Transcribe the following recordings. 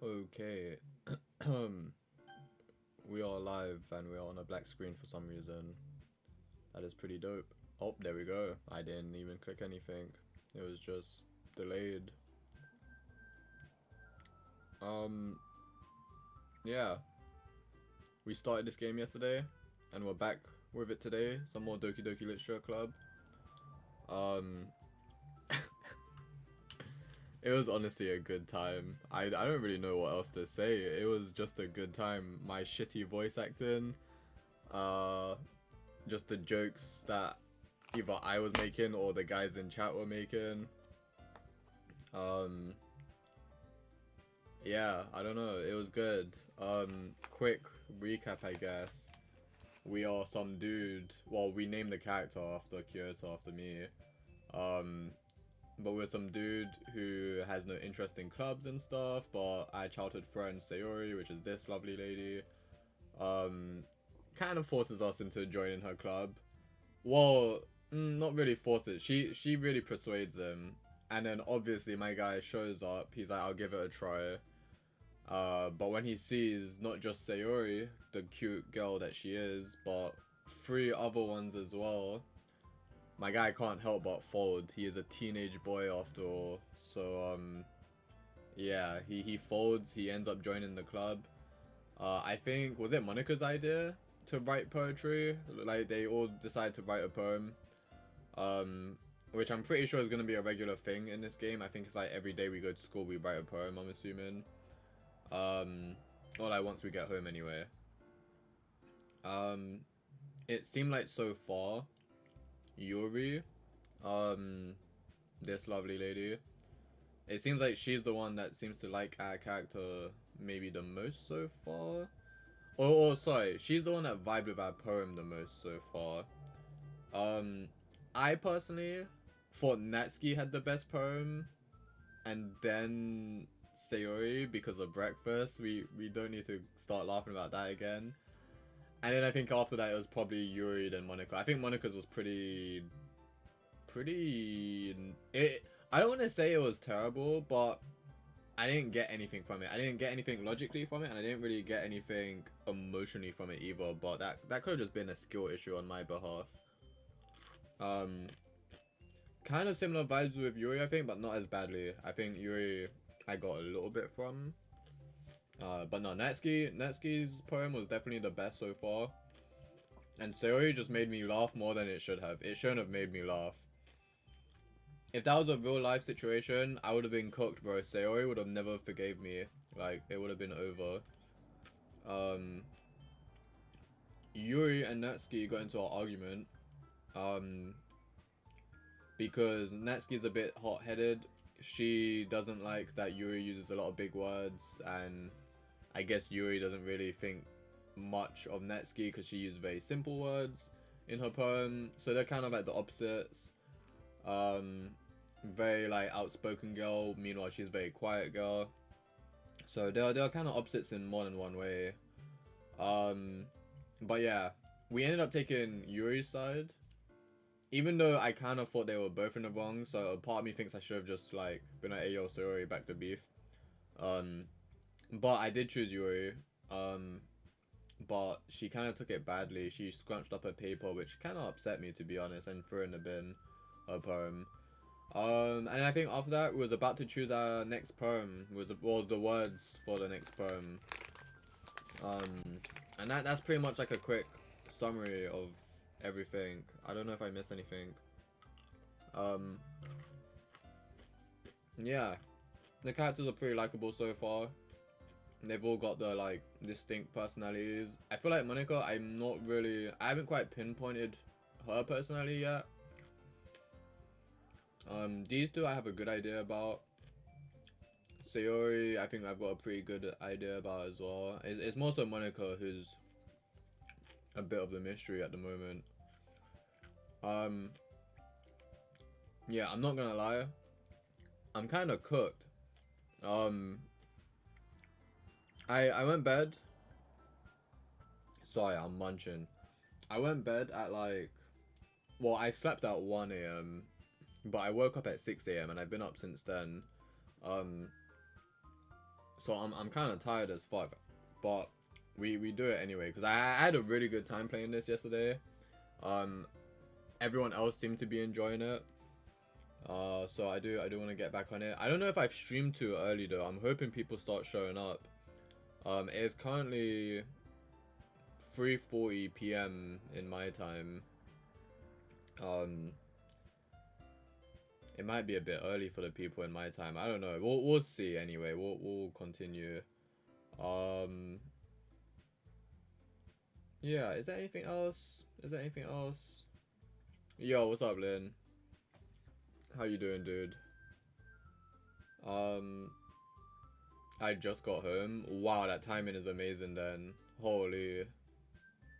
Okay. We are live and we are on a black screen for some reason. That is pretty dope. Oh, there we go. I didn't even click anything. It was just delayed. Um, yeah. We started this game yesterday and we're back with it today. Some more Doki Doki Literature Club. Um, it was honestly a good time. I don't really know what else to say. It was just a good time. My shitty voice acting. Uh, just the jokes that either I was making or the guys in chat were making. Um, yeah, I don't know. It was good. Quick recap, I guess. We are some dude. Well, we named the character after Kyoto, after me. Um, but we're some dude who has no interest in clubs and stuff. But our childhood friend Sayori, which is this lovely lady, kind of forces us into joining her club. Well, not really forces. She really persuades him, and then obviously my guy shows up. He's like, I'll give it a try. But when he sees not just Sayori, the cute girl that she is, but three other ones as well, my guy can't help but fold. He is a teenage boy after all. So yeah, he folds. He ends up joining the club. I think, was it Monica's idea to write poetry? Like they all decide to write a poem. Which I'm pretty sure is going to be a regular thing in this game. I think it's like every day we go to school we write a poem, I'm assuming. Or like once we get home anyway. Um, it seemed like so far, Yuri, um, this lovely lady, it seems like she's the one that seems to like our character maybe the most so far. Sorry, she's the one that vibed with our poem the most so far. Um, I personally thought Natsuki had the best poem, and then Sayori because of breakfast. We don't need to start laughing about that again. And then I think after that it was probably Yuri then Monica. I think Monica's was pretty. It. I don't want to say it was terrible, but I didn't get anything from it. I didn't get anything logically from it, and I didn't really get anything emotionally from it either. But that could have just been a skill issue on my behalf. Um, kind of similar vibes with Yuri, I think, but not as badly. I think Yuri, I got a little bit from. But no, Natsuki's poem was definitely the best so far. And Sayori just made me laugh more than it should have. It shouldn't have made me laugh. If that was a real life situation, I would have been cooked, bro. Sayori would have never forgave me. Like, it would have been over. Um, Yuri and Natsuki got into an argument. Um, because Natsuki's a bit hot-headed. She doesn't like that Yuri uses a lot of big words, and I guess Yuri doesn't really think much of Natsuki because she used very simple words in her poem. So they're kind of like the opposites. Very like outspoken girl, meanwhile she's very quiet girl. So they're kind of opposites in more than one way. But yeah, we ended up taking Yuri's side. Even though I kind of thought they were both in the wrong, so a part of me thinks I should have just like been like, hey yo, sorry, back to beef. But I did choose Yuri. But she kind of took it badly. She scrunched up her paper, which kind of upset me to be honest, and threw in the bin her poem. And I think after that, we was about to choose our next poem. Was well, the words for the next poem. And that's pretty much like a quick summary of everything. I don't know if I missed anything. Yeah, the characters are pretty likable so far. They've all got their like distinct personalities. I feel like Monica, I haven't quite pinpointed her personality yet. These two I have a good idea about. Sayori, I think I've got a pretty good idea about as well. It's more so Monica who's a bit of the mystery at the moment. Yeah, I'm not gonna lie. I'm kind of cooked. I went bed. Sorry, I'm munching. I went bed at like, well, I slept at 1 a.m. But I woke up at 6 a.m. and I've been up since then. Um, So I'm kind of tired as fuck, but we do it anyway because I had a really good time playing this yesterday. Everyone else seemed to be enjoying it. So I do want to get back on it. I don't know if I've streamed too early though. I'm hoping people start showing up. It is currently 3:40 p.m. in my time. It might be a bit early for the people in my time. I don't know. We'll see anyway. We'll continue. Yeah, is there anything else? Yo, what's up, Lynn? How you doing, dude? I just got home. Wow, that timing is amazing then. Holy.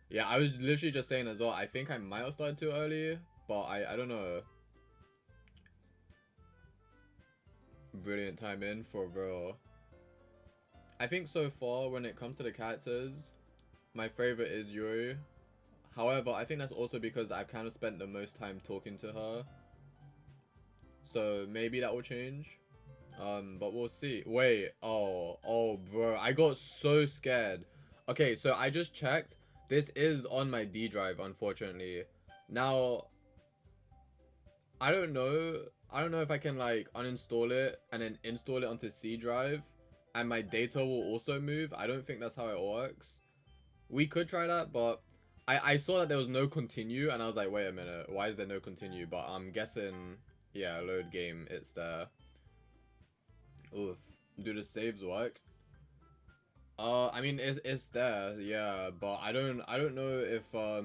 Yeah, I was literally just saying as well, I think I might have started too early, but I don't know. Brilliant timing for real. I think so far when it comes to the characters, my favorite is Yuri. However, I think that's also because I've kind of spent the most time talking to her. So maybe that will change. But we'll see. Wait, oh, bro, I got so scared. Okay, so I just checked. This is on my D drive, unfortunately. Now, I don't know if I can like uninstall it and then install it onto C drive, and my data will also move. I don't think that's how it works. We could try that, but I saw that there was no continue, and I was like, wait a minute, why is there no continue? But I'm guessing, yeah, load game, it's there. Oof. Do the saves work? I mean, it's there, yeah, but I don't know if I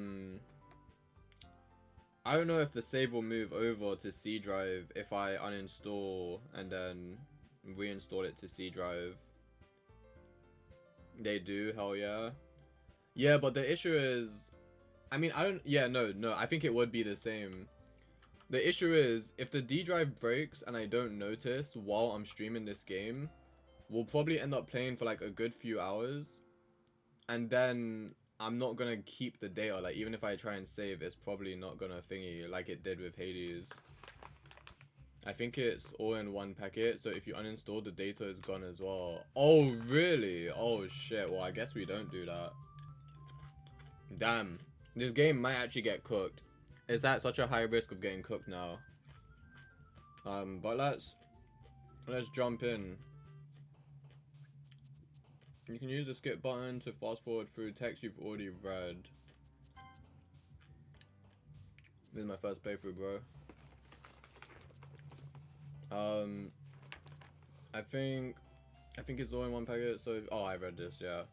don't know if the save will move over to C drive if I uninstall and then reinstall it to C drive. They do, hell yeah. Yeah, but the issue is, I mean, no, I think it would be the same. The issue is, if the D drive breaks and I don't notice while I'm streaming this game, we'll probably end up playing for like a good few hours, and then I'm not gonna keep the data. Like, even if I try and save, it's probably not gonna thingy like it did with Hades. I think it's all in one packet, so if you uninstall, the data is gone as well. Oh, really? Oh, shit. Well, I guess we don't do that. Damn. This game might actually get cooked. It's at such a high risk of getting cooked now. But let's jump in. You can use the skip button to fast forward through text you've already read. This is my first playthrough, bro. I think it's all in one packet. So oh, I read this, yeah.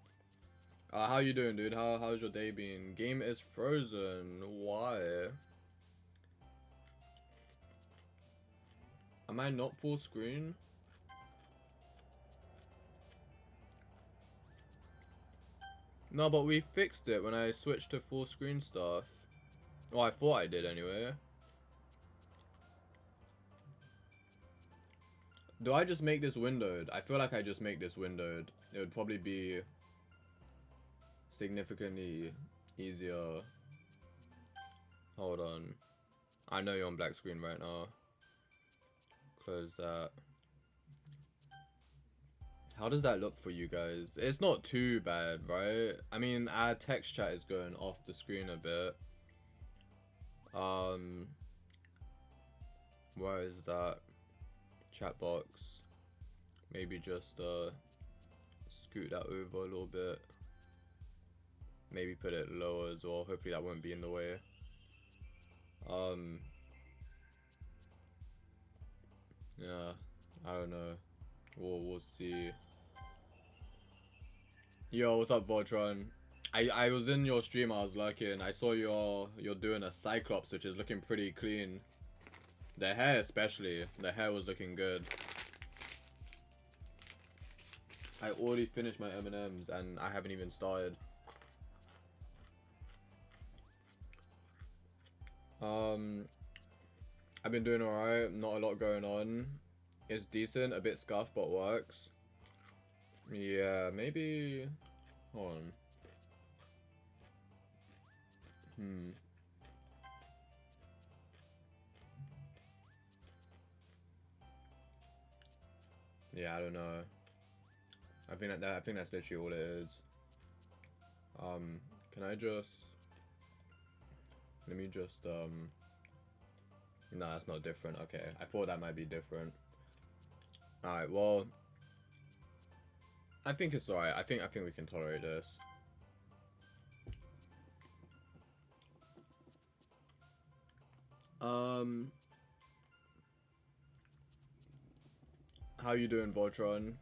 How you doing, dude? How's your day been? Game is frozen. Why? Am I not full screen? No, but we fixed it when I switched to full screen stuff. Well, I thought I did anyway. Do I just make this windowed? I feel like I just make this windowed. It would probably be significantly easier. Hold on. I know you're on black screen right now. Close that. How does that look for you guys? It's not too bad, right? I mean, our text chat is going off the screen a bit. Where is that chat box? Maybe just scoot that over a little bit. Maybe put it lower as well. Hopefully that won't be in the way. Yeah, I don't know. We'll see. Yo, what's up, Voltron? I was in your stream. I was lurking. I saw you're doing a Cyclops, which is looking pretty clean. The hair, especially. The hair was looking good. I already finished my M&Ms and I haven't even started. I've been doing alright. Not a lot going on. It's decent. A bit scuffed, but works. Yeah, maybe. Hold on. Yeah, I don't know. I think that's literally all it is. Can I just... Let me just, No, that's not different. Okay, I thought that might be different. Alright, well... I think it's alright. I think we can tolerate this. How you doing, Voltron?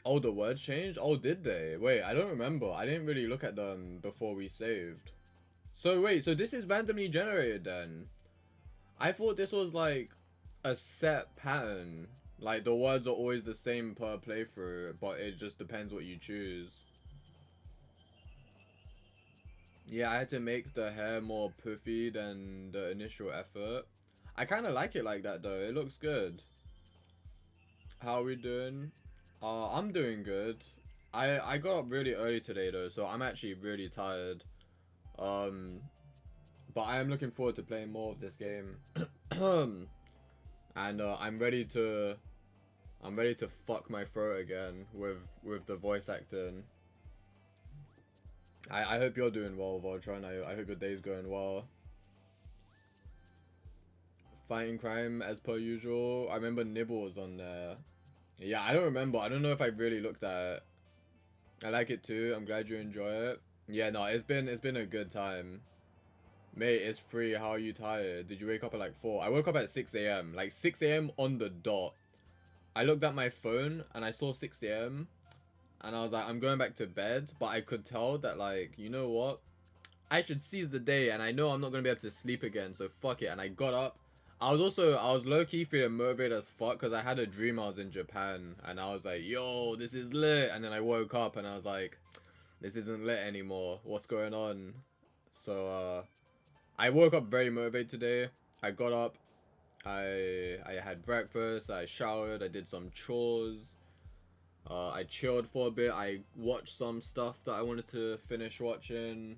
Oh, the words changed? Oh, did they? Wait, I don't remember. I didn't really look at them before we saved. So wait, so this is randomly generated then? I thought this was like a set pattern. Like the words are always the same per playthrough, but it just depends what you choose. Yeah, I had to make the hair more puffy than the initial effort. I kind of like it like that though. It looks good. How are we doing? I'm doing good. I got up really early today though, so I'm actually really tired. But I am looking forward to playing more of this game. And I'm ready to fuck my throat again with the voice acting. I hope you're doing well, Voltron. I hope your day's going well. Fighting crime as per usual. I remember Nibble was on there. Yeah, I don't remember. I don't know if I really looked at it. I like it too. I'm glad you enjoy it. Yeah, no, it's been a good time. Mate, it's free. How are you tired? Did you wake up at like 4? I woke up at 6 a.m. Like 6 a.m. on the dot. I looked at my phone and I saw 6 a.m. and I was like, I'm going back to bed. But I could tell that, like, you know what? I should seize the day, and I know I'm not going to be able to sleep again, so fuck it. And I got up. I was low-key feeling motivated as fuck because I had a dream I was in Japan. And I was like, yo, this is lit. And then I woke up and I was like, this isn't lit anymore. What's going on? So, I woke up very motivated today. I got up. I had breakfast. I showered. I did some chores. I chilled for a bit. I watched some stuff that I wanted to finish watching.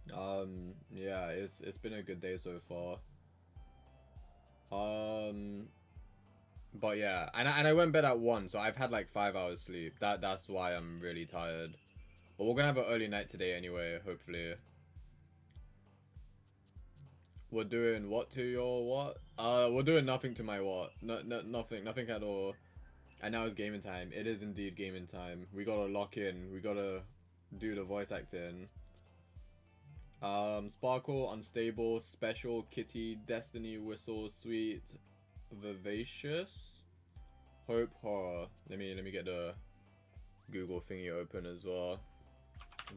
Yeah, it's been a good day so far. But yeah, and I went bed at 1, so I've had like 5 hours sleep. That's why I'm really tired. But we're gonna have an early night today anyway, hopefully. We're doing what to your what? We're doing nothing to my what? Nothing at all. And now it's gaming time. It is indeed gaming time. We gotta lock in. We gotta do the voice acting. Sparkle, Unstable, Special, Kitty, Destiny, Whistle, Sweet, Vivacious, Hope, Horror. Let me get the Google thingy open as well.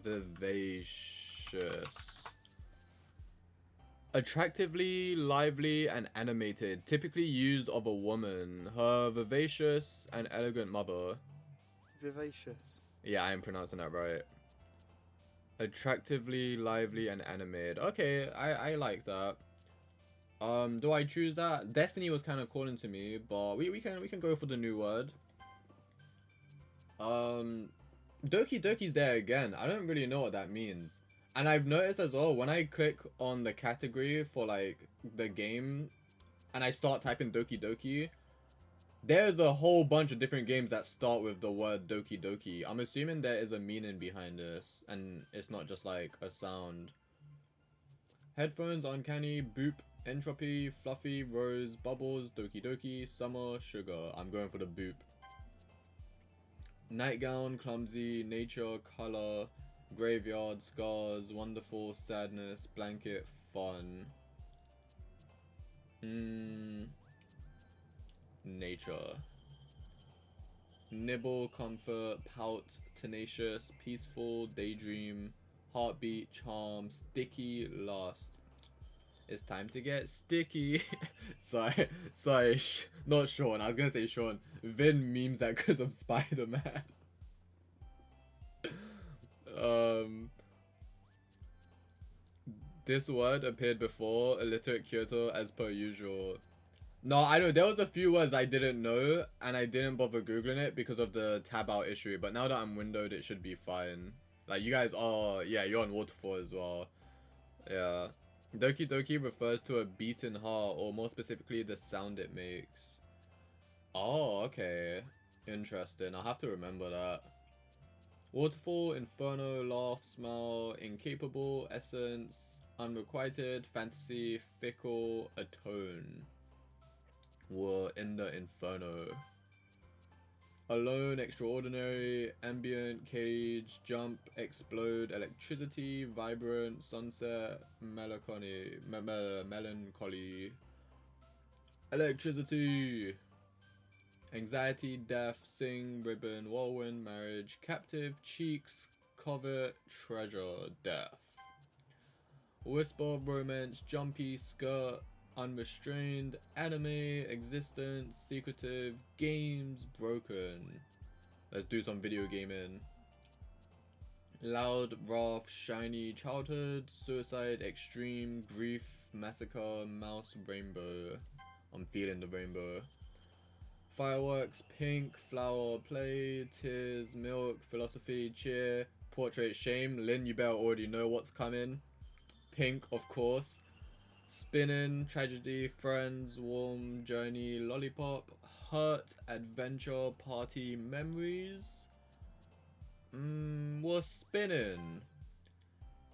Vivacious. Attractively, lively, and animated. Typically used of a woman. Her vivacious and elegant mother. Vivacious. Yeah, I am pronouncing that right. Attractively, lively, and animated. Okay, I like that. Do I choose that? Destiny was kind of calling to me, but we can go for the new word. Doki Doki's there again. I don't really know what that means. And I've noticed as well, when I click on the category for like the game and I start typing Doki Doki, there's a whole bunch of different games that start with the word Doki Doki. I'm assuming there is a meaning behind this and it's not just like a sound. Headphones, Uncanny, Boop, Entropy, Fluffy, Rose, Bubbles, Doki Doki, Summer, Sugar. I'm going for the Boop. Nightgown, Clumsy, Nature, Color, Graveyard, Scars, Wonderful, Sadness, Blanket, Fun. Nature. Nibble, Comfort, Pout, Tenacious, Peaceful, Daydream, Heartbeat, Charm, Sticky, Last. It's time to get sticky. sorry, not Sean. I was gonna say Sean. Vin memes that because of Spider-Man. This word appeared before illiterate Kyoto as per usual. No, I know there was a few words I didn't know and I didn't bother googling it because of the tab out issue, but now that I'm windowed it should be fine. Like you guys are, yeah, you're on waterfall as well. Yeah. Doki Doki refers to a beaten heart, or more specifically the sound it makes. Oh, okay. Interesting. I'll have to remember that. Waterfall, Inferno, Laugh, Smile, Incapable, Essence, Unrequited, Fantasy, Fickle, Atone were in the Inferno. Alone, Extraordinary, Ambient, Cage, Jump, Explode, Electricity, Vibrant, Sunset, Melancholy, Melancholy, Electricity, Anxiety, Death, Sing, Ribbon, Whirlwind, Marriage, Captive, Cheeks, Covet, Treasure, Death. Whisper, Romance, Jumpy, Skirt, Unrestrained, Anime, Existence, Secretive, Games, Broken. Let's do some video gaming. Loud, Wrath, Shiny, Childhood, Suicide, Extreme, Grief, Massacre, Mouse, Rainbow. I'm feeling the rainbow. Fireworks, Pink, Flower, Play, Tears, Milk, Philosophy, Cheer, Portrait, Shame. Lynn, you better already know what's coming. Pink, of course. Spinning, Tragedy, Friends, Warm, Journey, Lollipop, Hurt, Adventure, Party, Memories. What's spinning?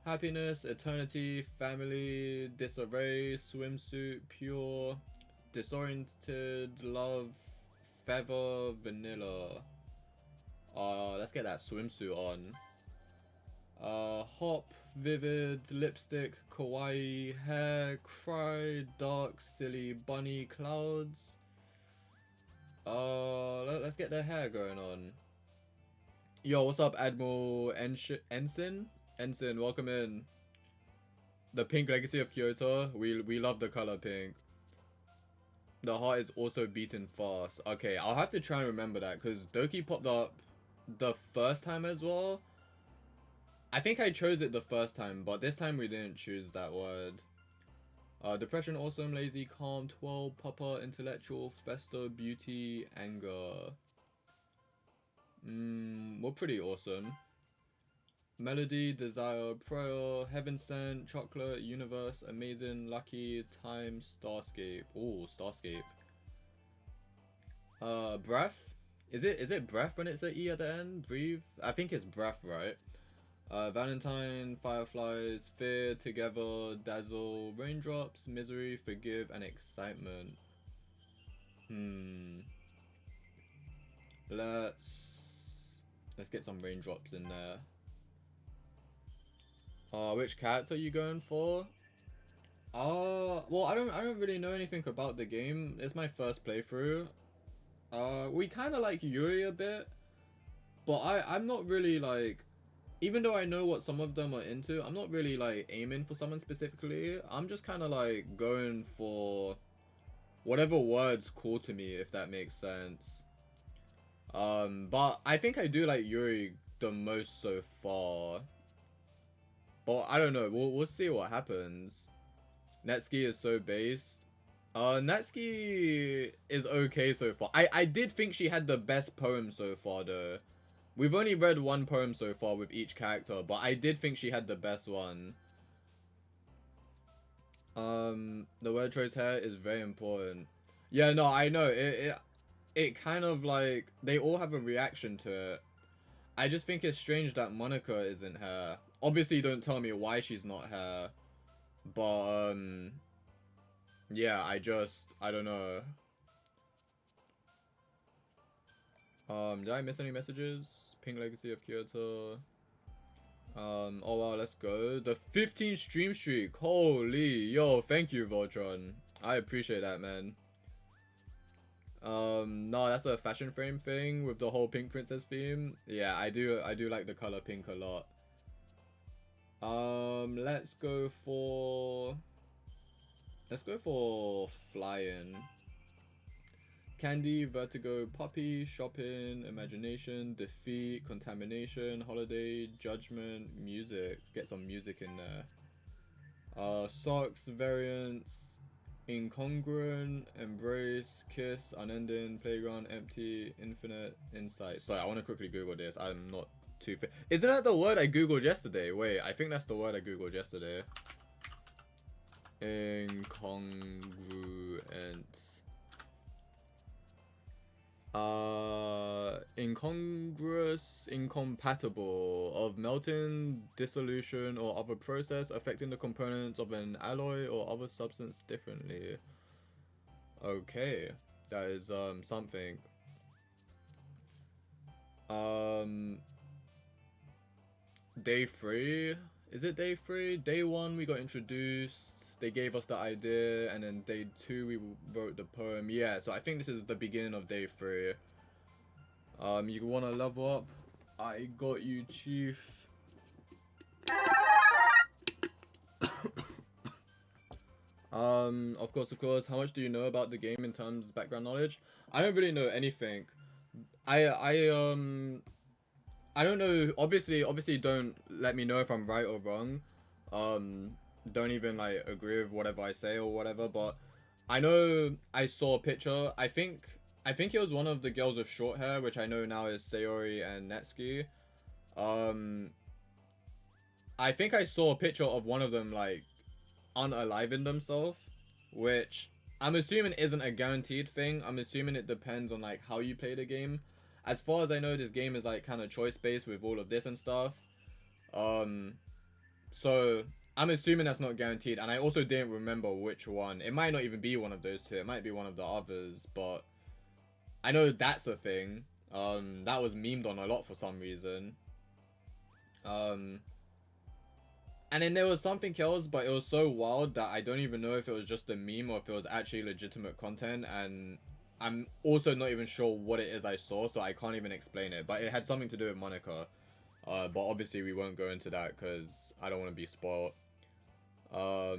Happiness, Eternity, Family, Disarray, Swimsuit, Pure, Disoriented, Love, Feather, Vanilla. Let's get that swimsuit on. Hop, Vivid, Lipstick, Kawaii, Hair, Cry, Dark, Silly, Bunny, Clouds. Let's get the hair going on. Yo, what's up, Admiral Ensign? Ensign, welcome in. The Pink Legacy of Kyoto. We love the color pink. The heart is also beating fast. Okay, I'll have to try and remember that because Doki popped up the first time as well. I think I chose it the first time, but this time we didn't choose that word. Depression, awesome, lazy, calm, 12, papa, intellectual, fester, beauty, anger. We're pretty awesome. Melody, desire, prayer, heaven sent, chocolate, universe, amazing, lucky, time, starscape. Ooh, starscape. Breath? Is it breath when it's an E at the end? Breathe? I think it's breath, right? Valentine, fireflies, fear, together, dazzle, raindrops, misery, forgive, and excitement. Let's get some raindrops in there. Which character are you going for? Well, I don't really know anything about the game. It's my first playthrough. We kind of like Yuri a bit, but I'm not really like, even though I know what some of them are into, I'm not really like aiming for someone specifically. I'm just kind of like going for whatever word's cool to me, if that makes sense. But I think I do like Yuri the most so far. But I don't know. We'll see what happens. Netsuki is so based. Natsuki is okay so far. I did think she had the best poem so far though. We've only read one poem so far with each character, but I did think she had the best one. The word choice hair is very important. Yeah, no, I know. It kind of like, they all have a reaction to it. I just think it's strange that Monica isn't hair. Obviously, don't tell me why she's not hair. But, yeah, I don't know. Did I miss any messages? Pink Legacy of Kyoto. Oh wow, let's go. The 15 stream streak. Holy, yo, thank you, Voltron. I appreciate that, man. No, that's a fashion frame thing with the whole Pink Princess theme. Yeah, I do like the color pink a lot. Let's go for flying. Candy, vertigo, puppy, shopping, imagination, defeat, contamination, holiday, judgment, music. Get some music in there. Socks, variants, incongruent, embrace, kiss, unending, playground, empty, infinite, insight. Sorry, I want to quickly Google this. I'm not too fit. Isn't that the word I Googled yesterday? Wait, I think that's the word I Googled yesterday. Incongruent. incongruous, incompatible, of melting, dissolution, or other process affecting the components of an alloy or other substance differently. Okay, that is something. Day 3. Is it day 3? Day 1 we got introduced. They gave us the idea, and then day 2 we wrote the poem. Yeah, so I think this is the beginning of day 3. You wanna level up? I got you, chief. Of course. How much do you know about the game in terms of background knowledge? I don't really know anything. I don't know. Obviously, don't let me know if I'm right or wrong. Don't even like agree with whatever I say or whatever. But I know I saw a picture. I think it was one of the girls with short hair, which I know now is Sayori and Netsuki. I think I saw a picture of one of them like unaliving themselves, which I'm assuming isn't a guaranteed thing. I'm assuming it depends on like how you play the game. As far as I know, this game is like kind of choice based with all of this and stuff. So I'm assuming that's not guaranteed, and I also didn't remember which one. It might not even be one of those two. It might be one of the others, but I know that's a thing. That was memed on a lot for some reason. And then there was something else, but it was so wild that I don't even know if it was just a meme or if it was actually legitimate content, and I'm also not even sure what it is I saw, so I can't even explain it. But it had something to do with Monica. But obviously we won't go into that because I don't want to be spoiled. I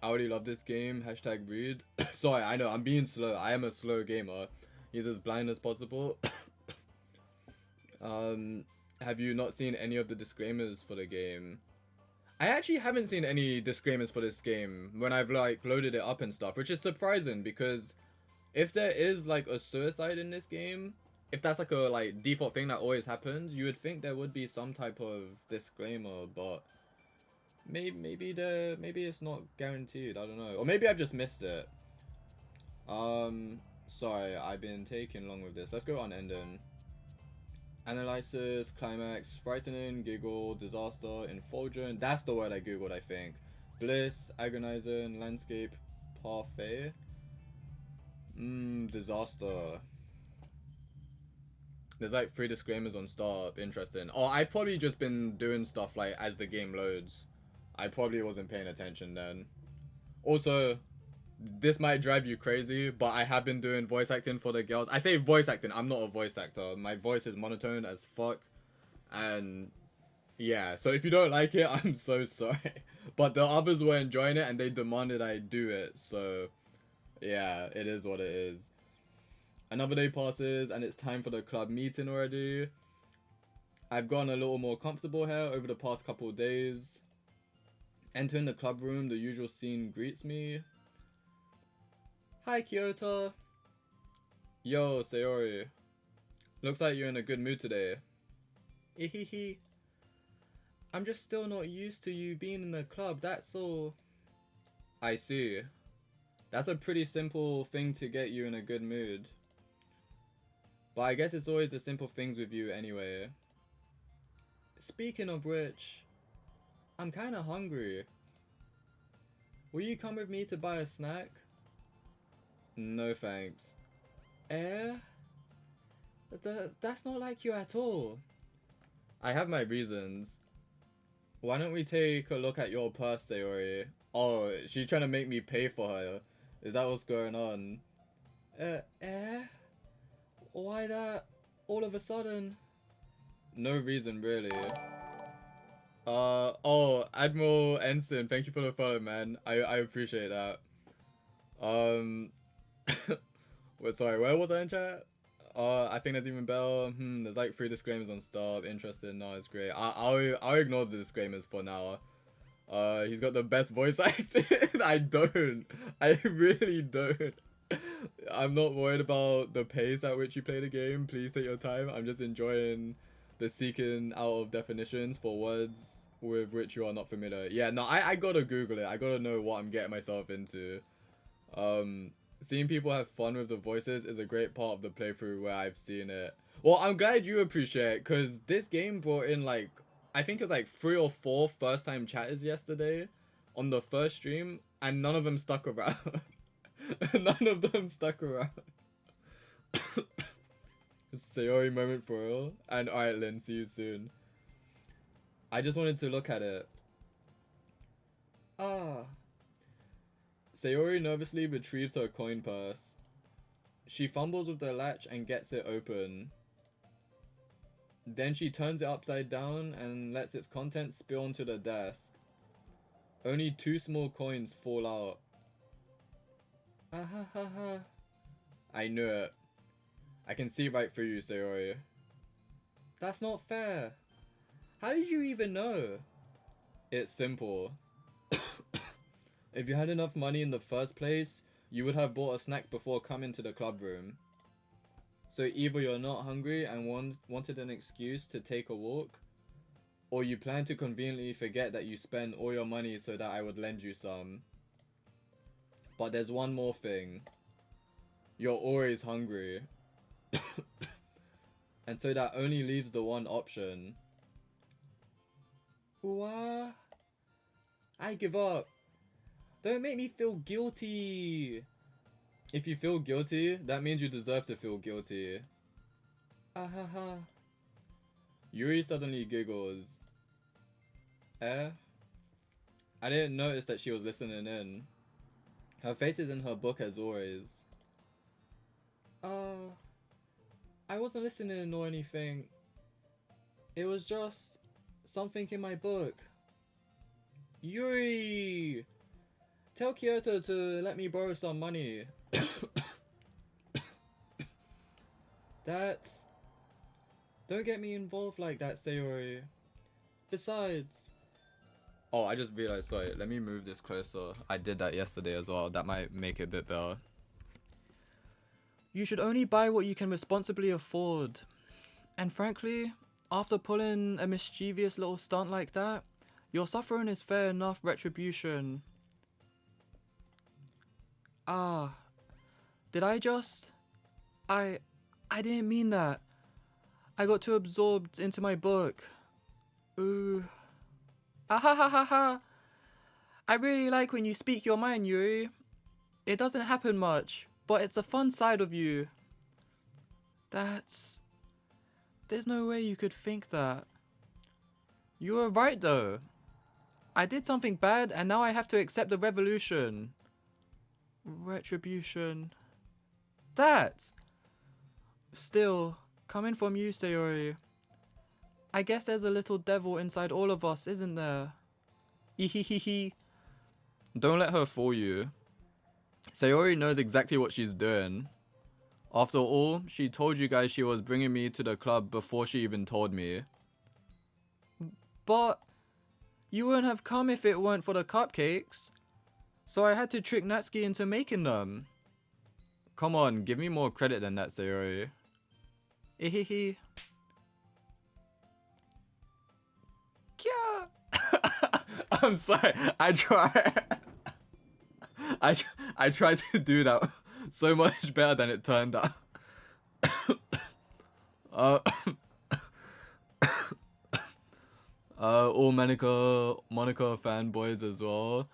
already love this game. Hashtag read. Sorry, I know, I'm being slow. I am a slow gamer. He's as blind as possible. Have you not seen any of the disclaimers for the game? I actually haven't seen any disclaimers for this game when I've like loaded it up and stuff, which is surprising because if there is like a suicide in this game, if that's like a like default thing that always happens, you would think there would be some type of disclaimer, but maybe it's not guaranteed. I don't know, or maybe I've just missed it. Sorry, I've been taking long with this. Let's go on ending. Analysis, climax, frightening, giggle, disaster, effulgent. That's the word I googled, I think. Bliss, agonizing, landscape, parfait. Disaster. There's like 3 disclaimers on start. Interesting. Oh, I've probably just been doing stuff like as the game loads. I probably wasn't paying attention then. Also, this might drive you crazy, but I have been doing voice acting for the girls. I say voice acting, I'm not a voice actor. My voice is monotone as fuck. And yeah, so if you don't like it, I'm so sorry. But the others were enjoying it and they demanded I do it. So yeah, it is what it is. Another day passes and it's time for the club meeting already. I've gotten a little more comfortable here over the past couple of days. Entering the club room, the usual scene greets me. Hi, Kyoto. Yo, Sayori. Looks like you're in a good mood today. Ihihi. I'm just still not used to you being in the club, that's all. I see. That's a pretty simple thing to get you in a good mood. But I guess it's always the simple things with you anyway. Speaking of which, I'm kinda hungry. Will you come with me to buy a snack? No thanks. Eh? That's not like you at all. I have my reasons. Why don't we take a look at your purse, Sayori? Oh, she's trying to make me pay for her. Is that what's going on? Why that all of a sudden? No reason, really. Oh, Admiral Ensign, thank you for the follow, man. I appreciate that. Wait, sorry, where was I in chat? I think there's even better. There's like 3 disclaimers on start. Interested? No, it's great. I'll ignore the disclaimers for now. He's got the best voice acting. I don't. I really don't. I'm not worried about the pace at which you play the game. Please take your time. I'm just enjoying the seeking out of definitions for words with which you are not familiar. Yeah, no, I gotta Google it. I gotta know what I'm getting myself into. Seeing people have fun with the voices is a great part of the playthrough where I've seen it. Well, I'm glad you appreciate it, because this game brought in like, I think it was like 3 or 4 first time chatters yesterday on the first stream, and none of them stuck around. None of them stuck around. Sayori moment for real. And alright, Lynn, see you soon. I just wanted to look at it. Ah. Sayori nervously retrieves her coin purse. She fumbles with the latch and gets it open. Then she turns it upside down and lets its contents spill onto the desk. Only 2 small coins fall out. Ah ha ha ha. I knew it. I can see right through you, Sayori. That's not fair. How did you even know? It's simple. If you had enough money in the first place, you would have bought a snack before coming to the club room. So either you're not hungry and wanted an excuse to take a walk, or you plan to conveniently forget that you spent all your money so that I would lend you some. But there's one more thing. You're always hungry. And so that only leaves the one option. What? I give up. Don't make me feel guilty. If you feel guilty, that means you deserve to feel guilty. Ah ha ha. Yuri suddenly giggles. Eh? I didn't notice that she was listening in. Her face is in her book as always. I wasn't listening or anything. It was just something in my book. Yuri! Tell Kyoto to let me borrow some money. That's... Don't get me involved like that, Sayori. Besides... Oh, I just realized, sorry, let me move this closer. I did that yesterday as well. That might make it a bit better. You should only buy what you can responsibly afford. And frankly, after pulling a mischievous little stunt like that, your suffering is fair enough retribution. Ah, did I just... I didn't mean that. I got too absorbed into my book. Ooh. Ah ha ha ha ha. I really like when you speak your mind, Yuri. It doesn't happen much, but it's a fun side of you. That's... There's no way you could think that. You were right though. I did something bad and now I have to accept the revolution. Retribution. That! Still, coming from you, Sayori. I guess there's a little devil inside all of us, isn't there? Ehehehe. Don't let her fool you. Sayori knows exactly what she's doing. After all, she told you guys she was bringing me to the club before she even told me. But you wouldn't have come if it weren't for the cupcakes. So I had to trick Natsuki into making them. Come on, give me more credit than that, Sayori. Ehehe. Kya. I'm sorry, I tried. I tried to do that so much better than it turned out. All Monica fanboys as well.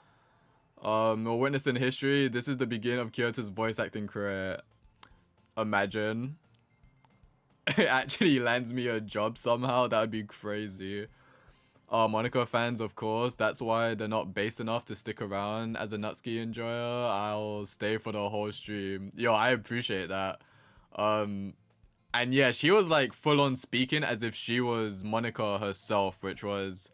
We're witnessing history. This is the beginning of Kyoto's voice acting career. Imagine. It actually lands me a job somehow. That would be crazy. Monica fans, of course. That's why they're not based enough to stick around as a Natsuki enjoyer. I'll stay for the whole stream. Yo, I appreciate that. And yeah, she was like full on speaking as if she was Monica herself, which was...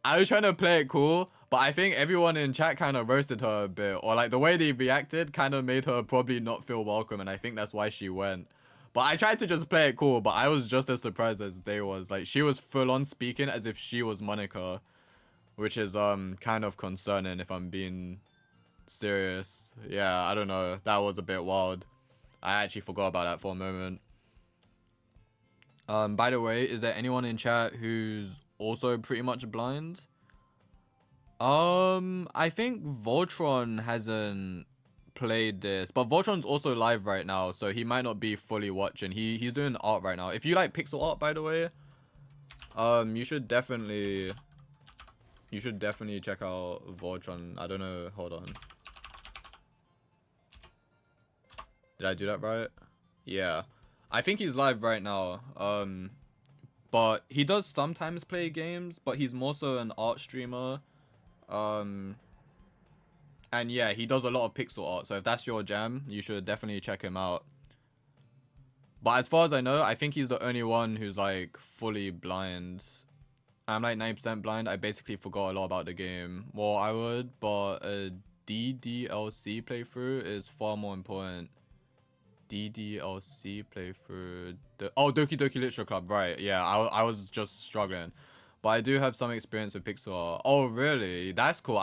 I was trying to play it cool, but I think everyone in chat kind of roasted her a bit. Or like the way they reacted kind of made her probably not feel welcome, and I think that's why she went. But I tried to just play it cool, but I was just as surprised as they was. Like, she was full on speaking as if she was Monica, which is kind of concerning if I'm being serious. Yeah, I don't know. That was a bit wild. I actually forgot about that for a moment. By the way, is there anyone in chat who's also pretty much blind? I think Voltron hasn't played this, but Voltron's also live right now, so he might not be fully watching. He's doing art right now. If you like pixel art, by the way, you should definitely check out Voltron. I don't know. Hold on. Did I do that right? Yeah. I think he's live right now. But he does sometimes play games, but he's more so an art streamer. And yeah, he does a lot of pixel art. So if that's your jam, you should definitely check him out. But as far as I know, I think he's the only one who's like fully blind. I'm like 90% blind. I basically forgot a lot about the game. Well, I would, but a DDLC playthrough is far more important. DDLC playthrough. Doki Doki Literature Club, right? Yeah, I was just struggling, but I do have some experience with pixel art. Oh, really? That's cool.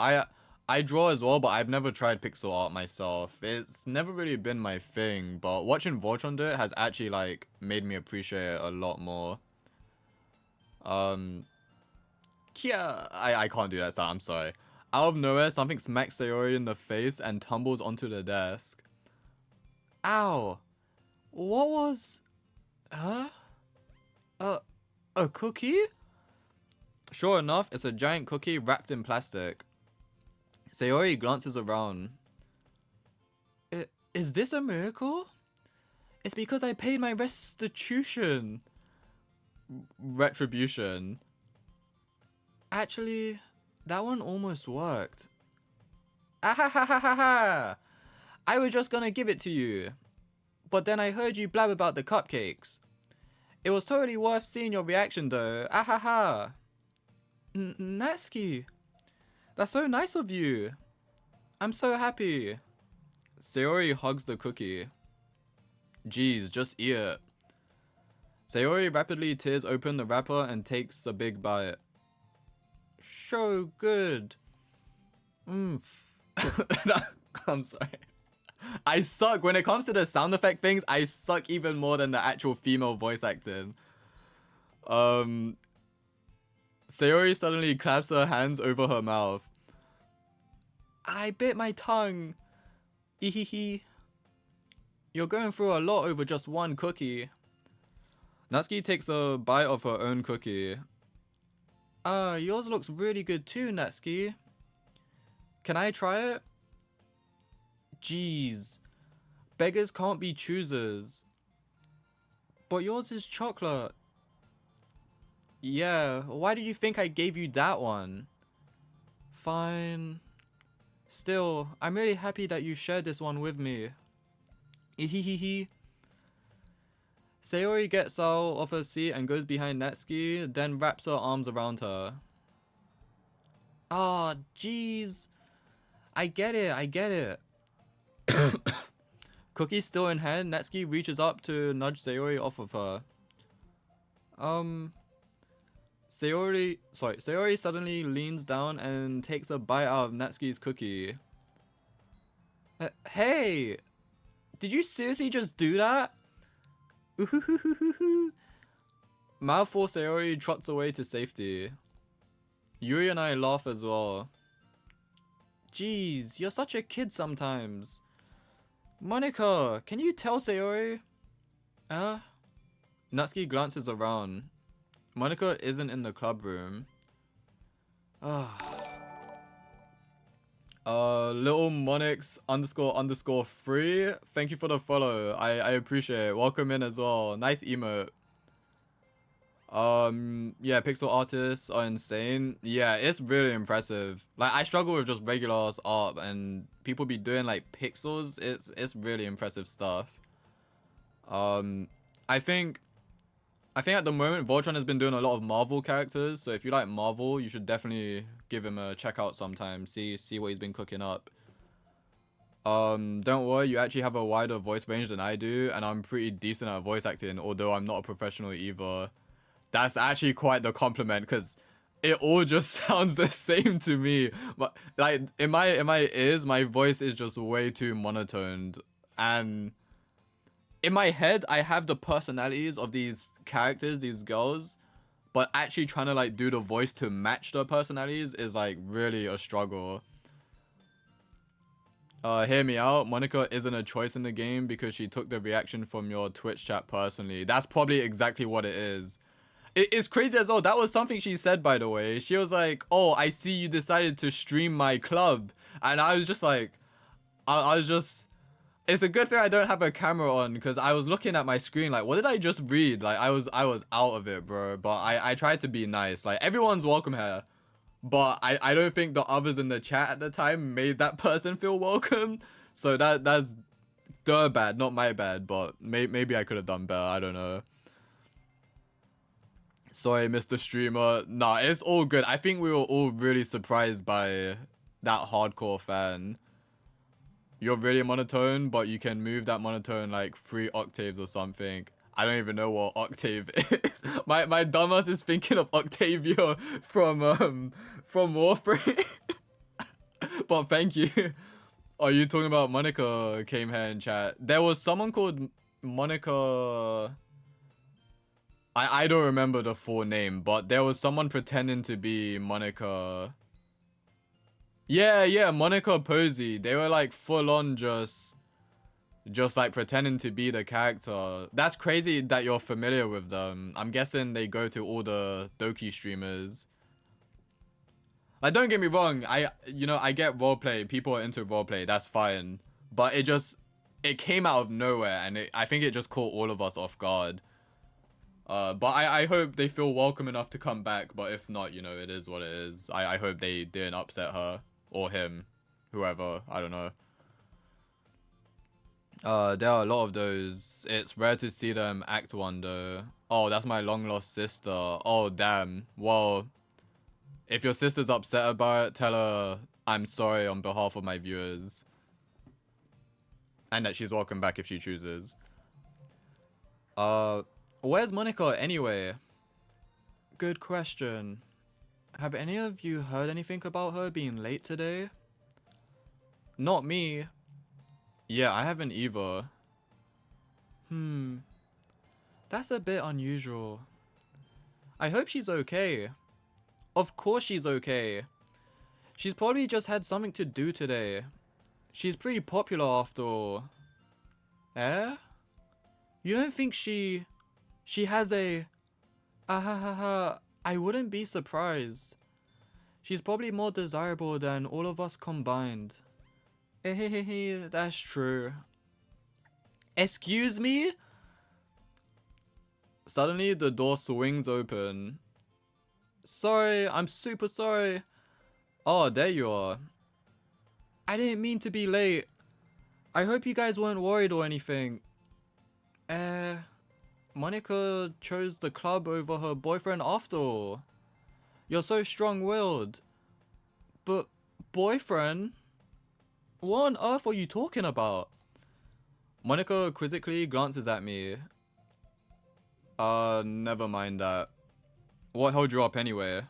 I draw as well, but I've never tried pixel art myself. It's never really been my thing, but watching Voltron do it has actually like made me appreciate it a lot more. Yeah, I can't do that sound. I'm sorry. Out of nowhere, something smacks Sayori in the face and tumbles onto the desk. Ow! What was... Huh? A cookie? Sure enough, it's a giant cookie wrapped in plastic. Sayori glances around. Is this a miracle? It's because I paid my restitution. Retribution. Actually, that one almost worked. Ahahahaha! I was just gonna give it to you. But then I heard you blab about the cupcakes. It was totally worth seeing your reaction though. Ahaha. Natsuki. That's so nice of you. I'm so happy. Sayori hugs the cookie. Jeez, just eat it. Sayori rapidly tears open the wrapper and takes a big bite. So good. I'm sorry. I suck. When it comes to the sound effect things, I suck even more than the actual female voice acting. Sayori suddenly claps her hands over her mouth. I bit my tongue. Ehehe. You're going through a lot over just one cookie. Natsuki takes a bite of her own cookie. Yours looks really good too, Natsuki. Can I try it? Jeez. Beggars can't be choosers. But yours is chocolate. Yeah, why do you think I gave you that one? Fine. Still, I'm really happy that you shared this one with me. Ehehehe. Sayori gets out of her seat and goes behind Natsuki, then wraps her arms around her. Ah, jeez. I get it. Cookie still in hand, Natsuki reaches up to nudge Sayori off of her. Sayori suddenly leans down and takes a bite out of Natsuki's cookie. Hey! Did you seriously just do that? Mouthful Sayori trots away to safety. Yuri and I laugh as well. Jeez, you're such a kid sometimes. Monica, can you tell Sayori? Natsuki glances around. Monica isn't in the club room. Little Monix __3. Thank you for the follow. I appreciate it. Welcome in as well. Nice emote. Yeah, pixel artists are insane. Yeah, it's really impressive. Like, I struggle with just regular art, and people be doing like pixels. It's really impressive stuff. I think at the moment Voltron has been doing a lot of Marvel characters, so if you like Marvel, you should definitely give him a check out sometime. See what he's been cooking up. Don't worry, you actually have a wider voice range than I do, and I'm pretty decent at voice acting, although I'm not a professional either. That's actually quite the compliment, because it all just sounds the same to me. But like in my ears, my voice is just way too monotoned, and in my head I have the personalities of these characters, these girls, but actually trying to like do the voice to match their personalities is like really a struggle. Hear me out. Monica isn't a choice in the game because she took the reaction from your Twitch chat personally. That's probably exactly what it is. It's crazy as well. That was something she said, by the way. She was like, oh, I see you decided to stream my club. And I was just like, I was just... It's a good thing I don't have a camera on because I was looking at my screen like, what did I just read? Like, I was out of it, bro. But I tried to be nice. Like, everyone's welcome here. But I don't think the others in the chat at the time made that person feel welcome. So that's their bad, not my bad. But maybe I could have done better. I don't know. Sorry, Mr. Streamer. Nah, it's all good. I think we were all really surprised by that hardcore fan. You're really monotone, but you can move that monotone like 3 octaves or something. I don't even know what octave is. My dumbass is thinking of Octavia from Warframe. But thank you. Are you talking about Monica came here in chat? There was someone called Monica... I don't remember the full name, but there was someone pretending to be Monica. Yeah, Monica Posey. They were like full on just like pretending to be the character. That's crazy that you're familiar with them. I'm guessing they go to all the Doki streamers. Like, don't get me wrong. I get roleplay. People are into roleplay. That's fine. But it came out of nowhere, and I think it just caught all of us off guard. But I hope they feel welcome enough to come back. But if not, it is what it is. I hope they didn't upset her or him, whoever. I don't know. There are a lot of those. It's rare to see them act one though. Oh, that's my long lost sister. Oh, damn. Well, if your sister's upset about it, tell her I'm sorry on behalf of my viewers. And that she's welcome back if she chooses. Where's Monica anyway? Good question. Have any of you heard anything about her being late today? Not me. Yeah, I haven't either. That's a bit unusual. I hope she's okay. Of course she's okay. She's probably just had something to do today. She's pretty popular after all. Eh? You don't think she has a... I wouldn't be surprised. She's probably more desirable than all of us combined. That's true. Excuse me? Suddenly the door swings open. Sorry, I'm super sorry. Oh, there you are. I didn't mean to be late. I hope you guys weren't worried or anything. Monica chose the club over her boyfriend after all. You're so strong-willed. But, boyfriend? What on earth are you talking about? Monica quizzically glances at me. Never mind that. What held you up anyway?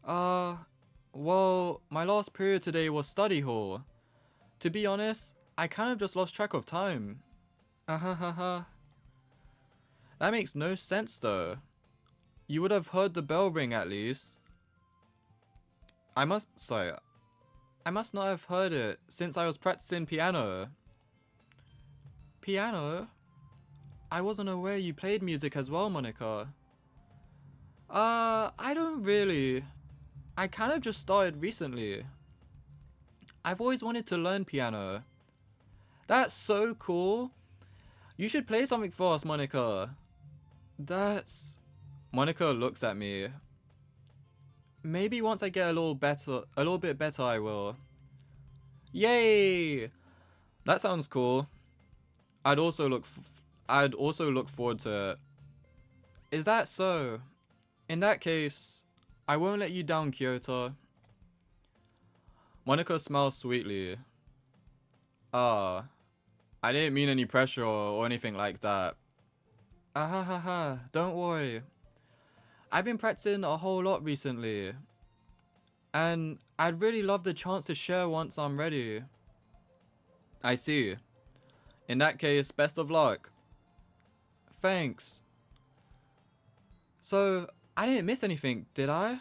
Well, my last period today was study hall. To be honest, I kind of just lost track of time. That makes no sense though. You would have heard the bell ring at least. I must not have heard it since I was practicing piano. Piano? I wasn't aware you played music as well, Monica. I don't really. I kind of just started recently. I've always wanted to learn piano. That's so cool. You should play something for us, Monica. Monica looks at me. Maybe once I get a little bit better I will. Yay! That sounds cool. I'd also look forward to it. Is that so? In that case, I won't let you down, Kyoto. Monica smiles sweetly. I didn't mean any pressure or anything like that. Don't worry. I've been practicing a whole lot recently. And I'd really love the chance to share once I'm ready. I see. In that case, best of luck. Thanks. So, I didn't miss anything, did I?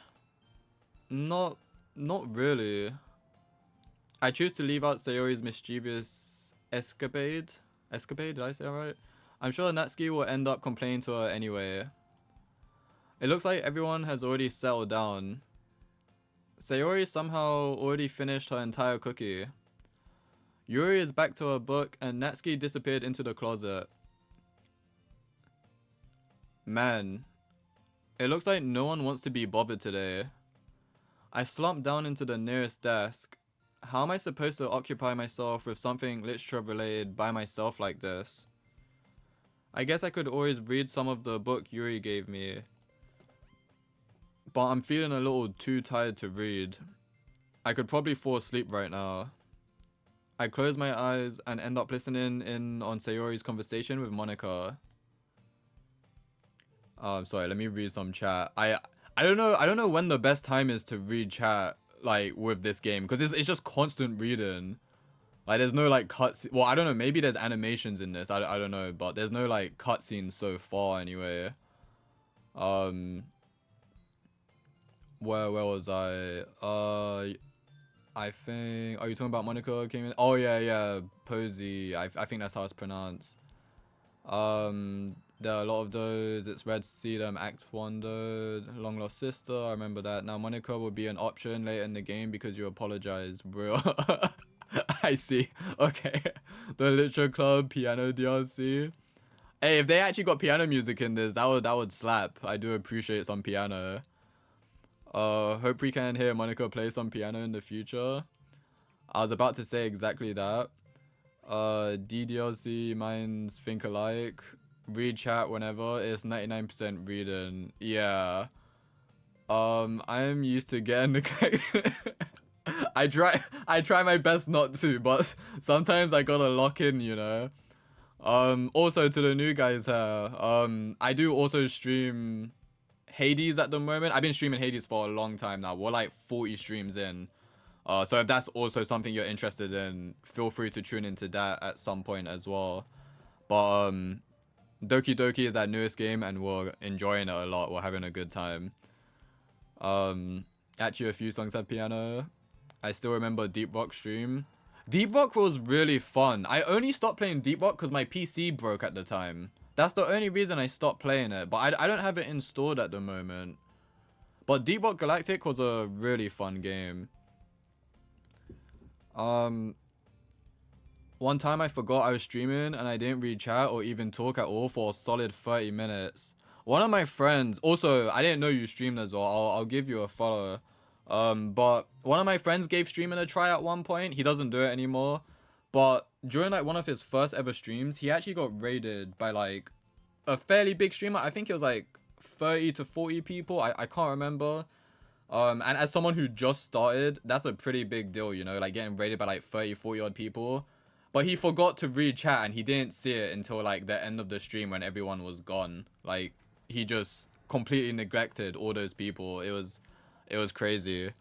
Not really. I choose to leave out Sayori's mischievous escapade. Escapade, did I say that right? I'm sure Natsuki will end up complaining to her anyway. It looks like everyone has already settled down. Sayori somehow already finished her entire cookie. Yuri is back to her book and Natsuki disappeared into the closet. Man, it looks like no one wants to be bothered today. I slumped down into the nearest desk. How am I supposed to occupy myself with something literature related by myself like this? I guess I could always read some of the book Yuri gave me. But I'm feeling a little too tired to read. I could probably fall asleep right now. I close my eyes and end up listening in on Sayori's conversation with Monica. Sorry, let me read some chat. I don't know when the best time is to read chat like with this game, because it's just constant reading. Like there's no like cutscene. Well, I don't know, maybe there's animations in this. I don't know, but there's no like cutscenes so far anyway. Where was I? I think, are you talking about Monica came in? Oh yeah, Posey. I think that's how it's pronounced. There are a lot of those. It's rare to see them. Act 1 though. Long lost sister, I remember that. Now Monica will be an option later in the game because you apologized, bro. I see. Okay. The Literature Club piano DLC. Hey, if they actually got piano music in this, that would slap. I do appreciate some piano. Hope we can hear Monica play some piano in the future. I was about to say exactly that. DDLC, minds think alike. Read chat whenever. It's 99% reading. Yeah. I'm used to getting neglected. I try my best not to, but sometimes I gotta lock in, you know. Also to the new guys here, I do also stream Hades at the moment. I've been streaming Hades for a long time now. We're like 40 streams in. So if that's also something you're interested in, feel free to tune into that at some point as well. But Doki Doki is our newest game and we're enjoying it a lot. We're having a good time. Actually a few songs have piano. I still remember Deep Rock stream. Deep Rock was really fun. I only stopped playing Deep Rock because my PC broke at the time. That's the only reason I stopped playing it. But I don't have it installed at the moment. But Deep Rock Galactic was a really fun game. One time I forgot I was streaming and I didn't read chat or even talk at all for a solid 30 minutes. One of my friends, also I didn't know you streamed as well. I'll give you a follow. But one of my friends gave streaming a try at one point. He doesn't do it anymore. But during like one of his first ever streams, he actually got raided by like a fairly big streamer. I think it was like 30 to 40 people. I can't remember. And as someone who just started, that's a pretty big deal, you know, like getting raided by like 30, 40 odd people. But he forgot to read chat and he didn't see it until like the end of the stream when everyone was gone. Like he just completely neglected all those people. It was crazy.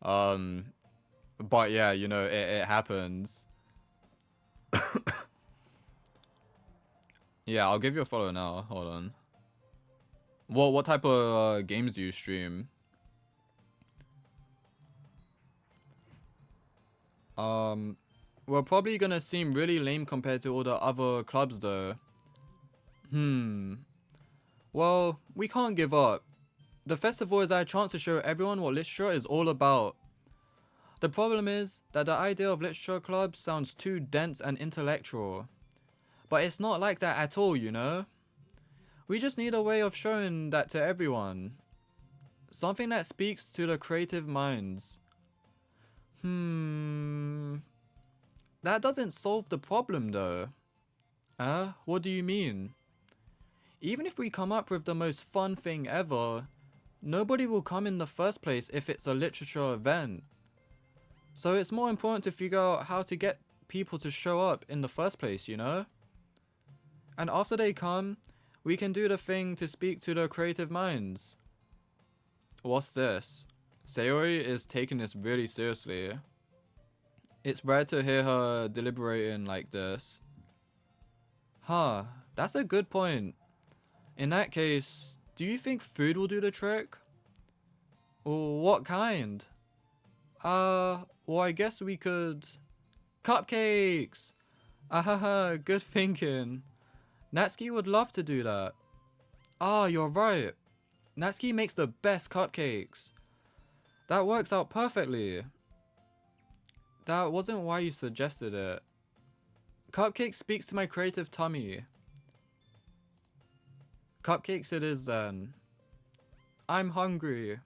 But yeah, you know, it happens. Yeah, I'll give you a follow now. Hold on. What type of games do you stream? We're probably gonna seem really lame compared to all the other clubs though. Well, we can't give up. The festival is our chance to show everyone what literature is all about. The problem is that the idea of literature clubs sounds too dense and intellectual. But it's not like that at all, you know? We just need a way of showing that to everyone. Something that speaks to the creative minds. That doesn't solve the problem though. What do you mean? Even if we come up with the most fun thing ever, nobody will come in the first place if it's a literature event. So it's more important to figure out how to get people to show up in the first place, you know? And after they come, we can do the thing to speak to the creative minds. What's this? Sayori is taking this really seriously. It's rare to hear her deliberating like this. That's a good point. In that case, do you think food will do the trick? Or what kind? Well, I guess we could... Cupcakes! Ahaha, good thinking. Natsuki would love to do that. Ah, you're right. Natsuki makes the best cupcakes. That works out perfectly. That wasn't why you suggested it. Cupcake speaks to my creative tummy. Cupcakes it is then. I'm hungry.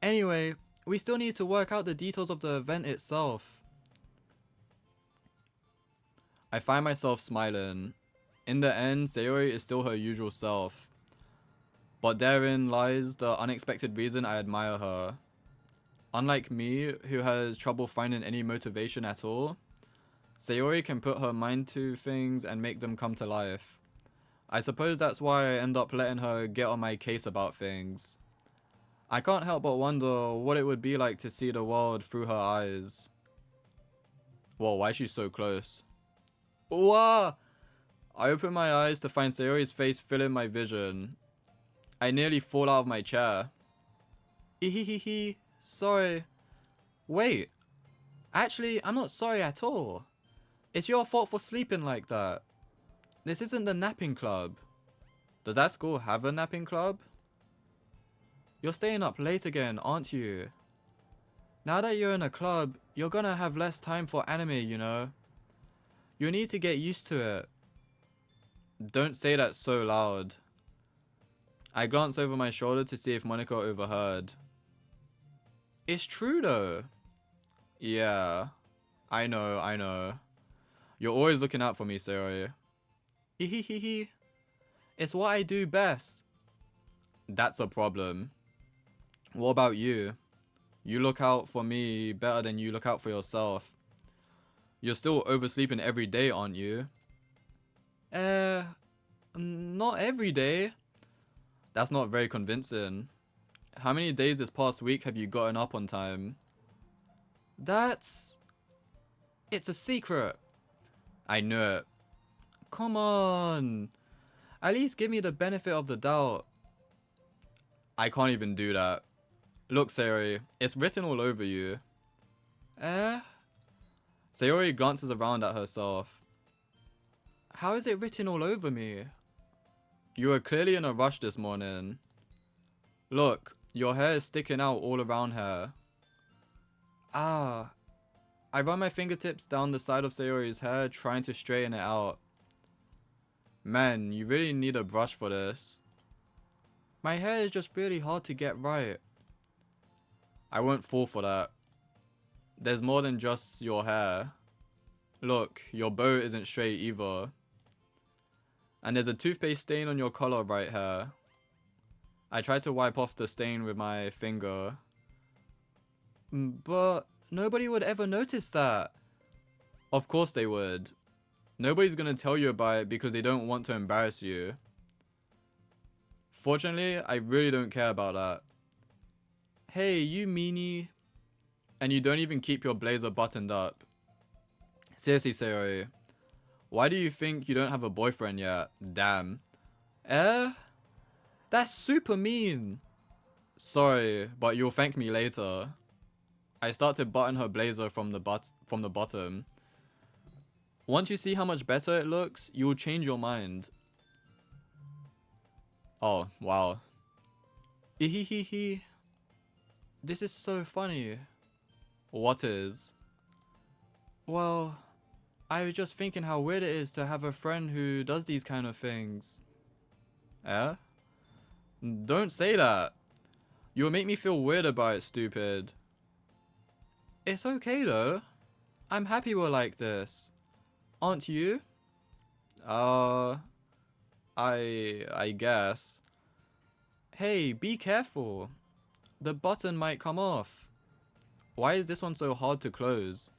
Anyway, we still need to work out the details of the event itself. I find myself smiling. In the end, Sayori is still her usual self. But therein lies the unexpected reason I admire her. Unlike me, who has trouble finding any motivation at all, Sayori can put her mind to things and make them come to life. I suppose that's why I end up letting her get on my case about things. I can't help but wonder what it would be like to see the world through her eyes. Whoa, why is she so close? Whoa! I open my eyes to find Sayori's face filling my vision. I nearly fall out of my chair. Ehehehe, sorry. Wait, actually, I'm not sorry at all. It's your fault for sleeping like that. This isn't the napping club. Does that school have a napping club? You're staying up late again, aren't you? Now that you're in a club, you're gonna have less time for anime, you know? You need to get used to it. Don't say that so loud. I glance over my shoulder to see if Monica overheard. It's true though. Yeah, I know. You're always looking out for me, Sayori. Hehehehe. It's what I do best. That's a problem. What about you? You look out for me better than you look out for yourself. You're still oversleeping every day, aren't you? Not every day. That's not very convincing. How many days this past week have you gotten up on time? It's a secret. I knew it. Come on. At least give me the benefit of the doubt. I can't even do that. Look, Sayori, it's written all over you. Sayori glances around at herself. How is it written all over me? You were clearly in a rush this morning. Look, your hair is sticking out all around here. Ah. I run my fingertips down the side of Sayori's hair, trying to straighten it out. Man, you really need a brush for this. My hair is just really hard to get right. I won't fall for that. There's more than just your hair. Look, your bow isn't straight either. And there's a toothpaste stain on your collar right here. I tried to wipe off the stain with my finger. But nobody would ever notice that. Of course they would. Nobody's gonna tell you about it because they don't want to embarrass you. Fortunately, I really don't care about that. Hey, you meanie. And you don't even keep your blazer buttoned up. Seriously, Sayori. Why do you think you don't have a boyfriend yet? Damn. That's super mean. Sorry, but you'll thank me later. I start to button her blazer from the bottom. Once you see how much better it looks, you will change your mind. Oh, wow. Ehehehe. This is so funny. What is? Well, I was just thinking how weird it is to have a friend who does these kind of things. Don't say that. You'll make me feel weird about it, stupid. It's okay though. I'm happy we're like this. Aren't you? I guess. Hey, be careful. The button might come off. Why is this one so hard to close?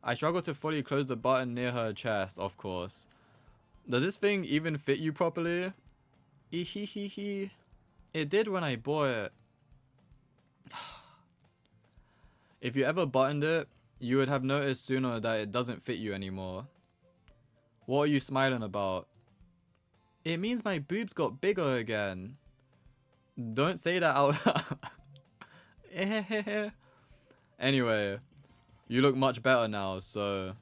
I struggle to fully close the button near her chest, of course. Does this thing even fit you properly? Ehehehe. It did when I bought it. If you ever buttoned it, you would have noticed sooner that it doesn't fit you anymore. What are you smiling about? It means my boobs got bigger again. Don't say that out loud. Anyway, you look much better now, so...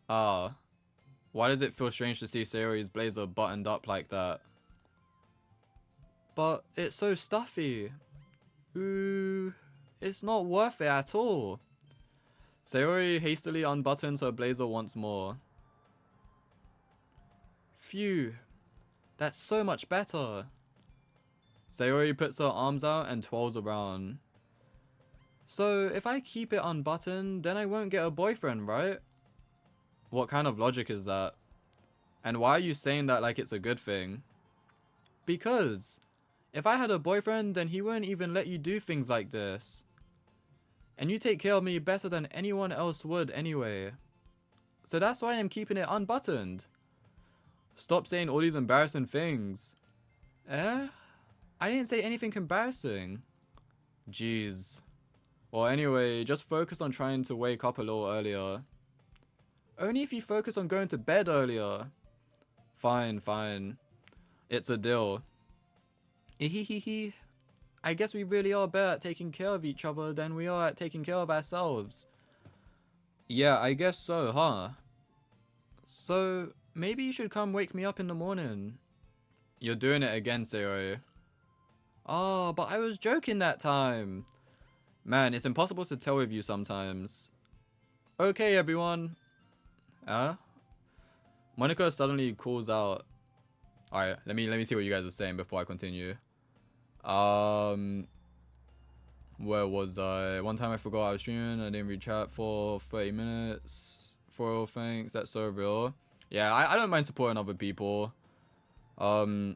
why does it feel strange to see Sayori's blazer buttoned up like that? But it's so stuffy. Ooh, it's not worth it at all. Sayori hastily unbuttons her blazer once more. Phew, that's so much better. Sayori puts her arms out and twirls around. So if I keep it unbuttoned, then I won't get a boyfriend, right? What kind of logic is that? And why are you saying that like it's a good thing? Because if I had a boyfriend, then he wouldn't even let you do things like this. And you take care of me better than anyone else would anyway. So that's why I'm keeping it unbuttoned. Stop saying all these embarrassing things. Eh? I didn't say anything embarrassing. Jeez. Well, anyway, just focus on trying to wake up a little earlier. Only if you focus on going to bed earlier. Fine, fine. It's a deal. Ehehehe. I guess we really are better at taking care of each other than we are at taking care of ourselves. Yeah, I guess so, huh? So, maybe you should come wake me up in the morning. You're doing it again, Sayori. Oh, but I was joking that time. Man, it's impossible to tell with you sometimes. Okay, everyone. Monica suddenly calls out. Alright, let me see what you guys are saying before I continue. Where was I? One time I forgot I was streaming. I didn't read chat for 30 minutes. For real, thanks. That's so real. Yeah, I don't mind supporting other people. I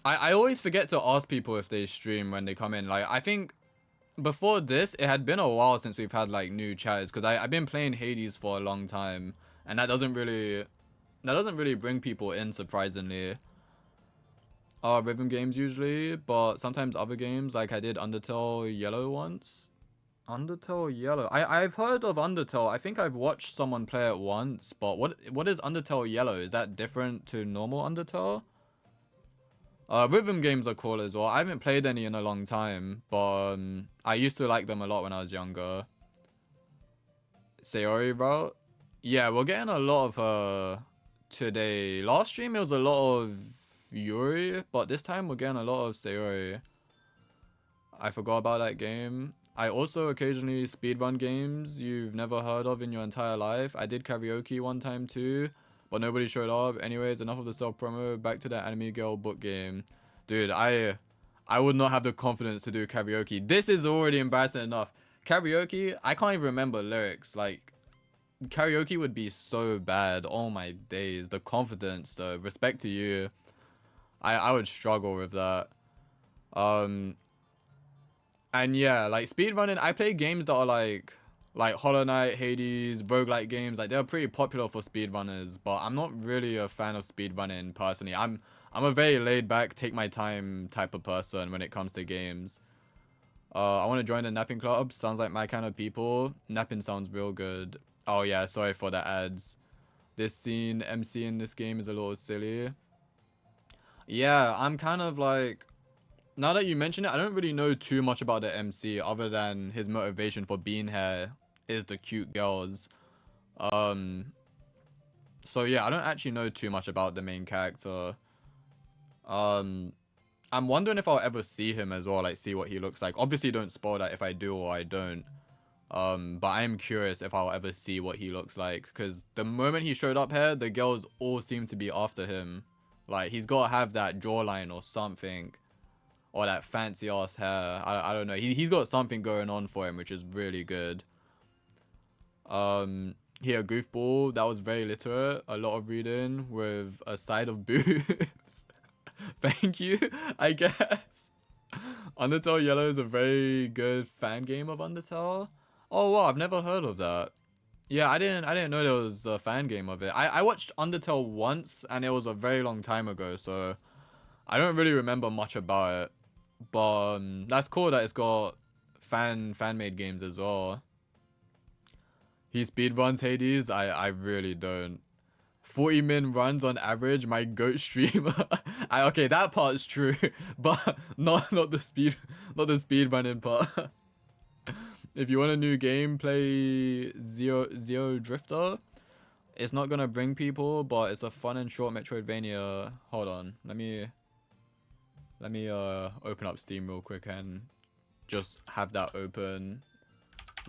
always forget to ask people if they stream when they come in. Like, I think before this, it had been a while since we've had like new chatters, because I've been playing Hades for a long time, and that doesn't really bring people in, surprisingly. Rhythm games usually, but sometimes other games, like I did Undertale Yellow once. Undertale Yellow. I've heard of Undertale. I think I've watched someone play it once, but what is Undertale Yellow? Is that different to normal Undertale? Rhythm games are cool as well. I haven't played any in a long time, but I used to like them a lot when I was younger. Sayori route? Yeah, we're getting a lot of her today. Last stream it was a lot of Yuri, but this time we're getting a lot of Sayori. I forgot about that game. I also occasionally speedrun games you've never heard of in your entire life. I did karaoke one time too, but nobody showed up. Anyways, enough of the self-promo. Back to the anime girl book game. Dude, I would not have the confidence to do karaoke. This is already embarrassing enough. Karaoke, I can't even remember lyrics. Like, karaoke would be so bad. Oh my days. The confidence, the respect to you. I would struggle with that. And yeah, like speedrunning, I play games that are like Hollow Knight, Hades, roguelike games. Like, they're pretty popular for speedrunners, but I'm not really a fan of speedrunning personally. I'm a very laid back, take my time type of person when it comes to games. I want to join the napping club. Sounds like my kind of people. Napping sounds real good. Oh yeah, sorry for the ads. This scene, MC in this game is a little silly. Yeah, I'm kind of like, now that you mention it, I don't really know too much about the MC other than his motivation for being here is the cute girls. So yeah, I don't actually know too much about the main character. I'm wondering if I'll ever see him as well, like see what he looks like. Obviously don't spoil that if I do or I don't. But I am curious if I'll ever see what he looks like, because the moment he showed up here, the girls all seem to be after him. Like, he's got to have that jawline or something. Or that fancy ass hair. I don't know. He's got something going on for him, which is really good. Here, goofball. That was very literate. A lot of reading with a side of boobs. Thank you, I guess. Undertale Yellow is a very good fan game of Undertale. Oh wow, I've never heard of that. Yeah, I didn't know there was a fan game of it. I watched Undertale once, and it was a very long time ago, so I don't really remember much about it. But that's cool that it's got fan-made games as well. He speedruns Hades? I really don't. 40 min runs on average, my GOAT streamer. Okay, that part's true, but not the speed running part. If you want a new game, play Zero Drifter. It's not gonna bring people, but it's a fun and short Metroidvania. Hold on, let me open up Steam real quick and just have that open.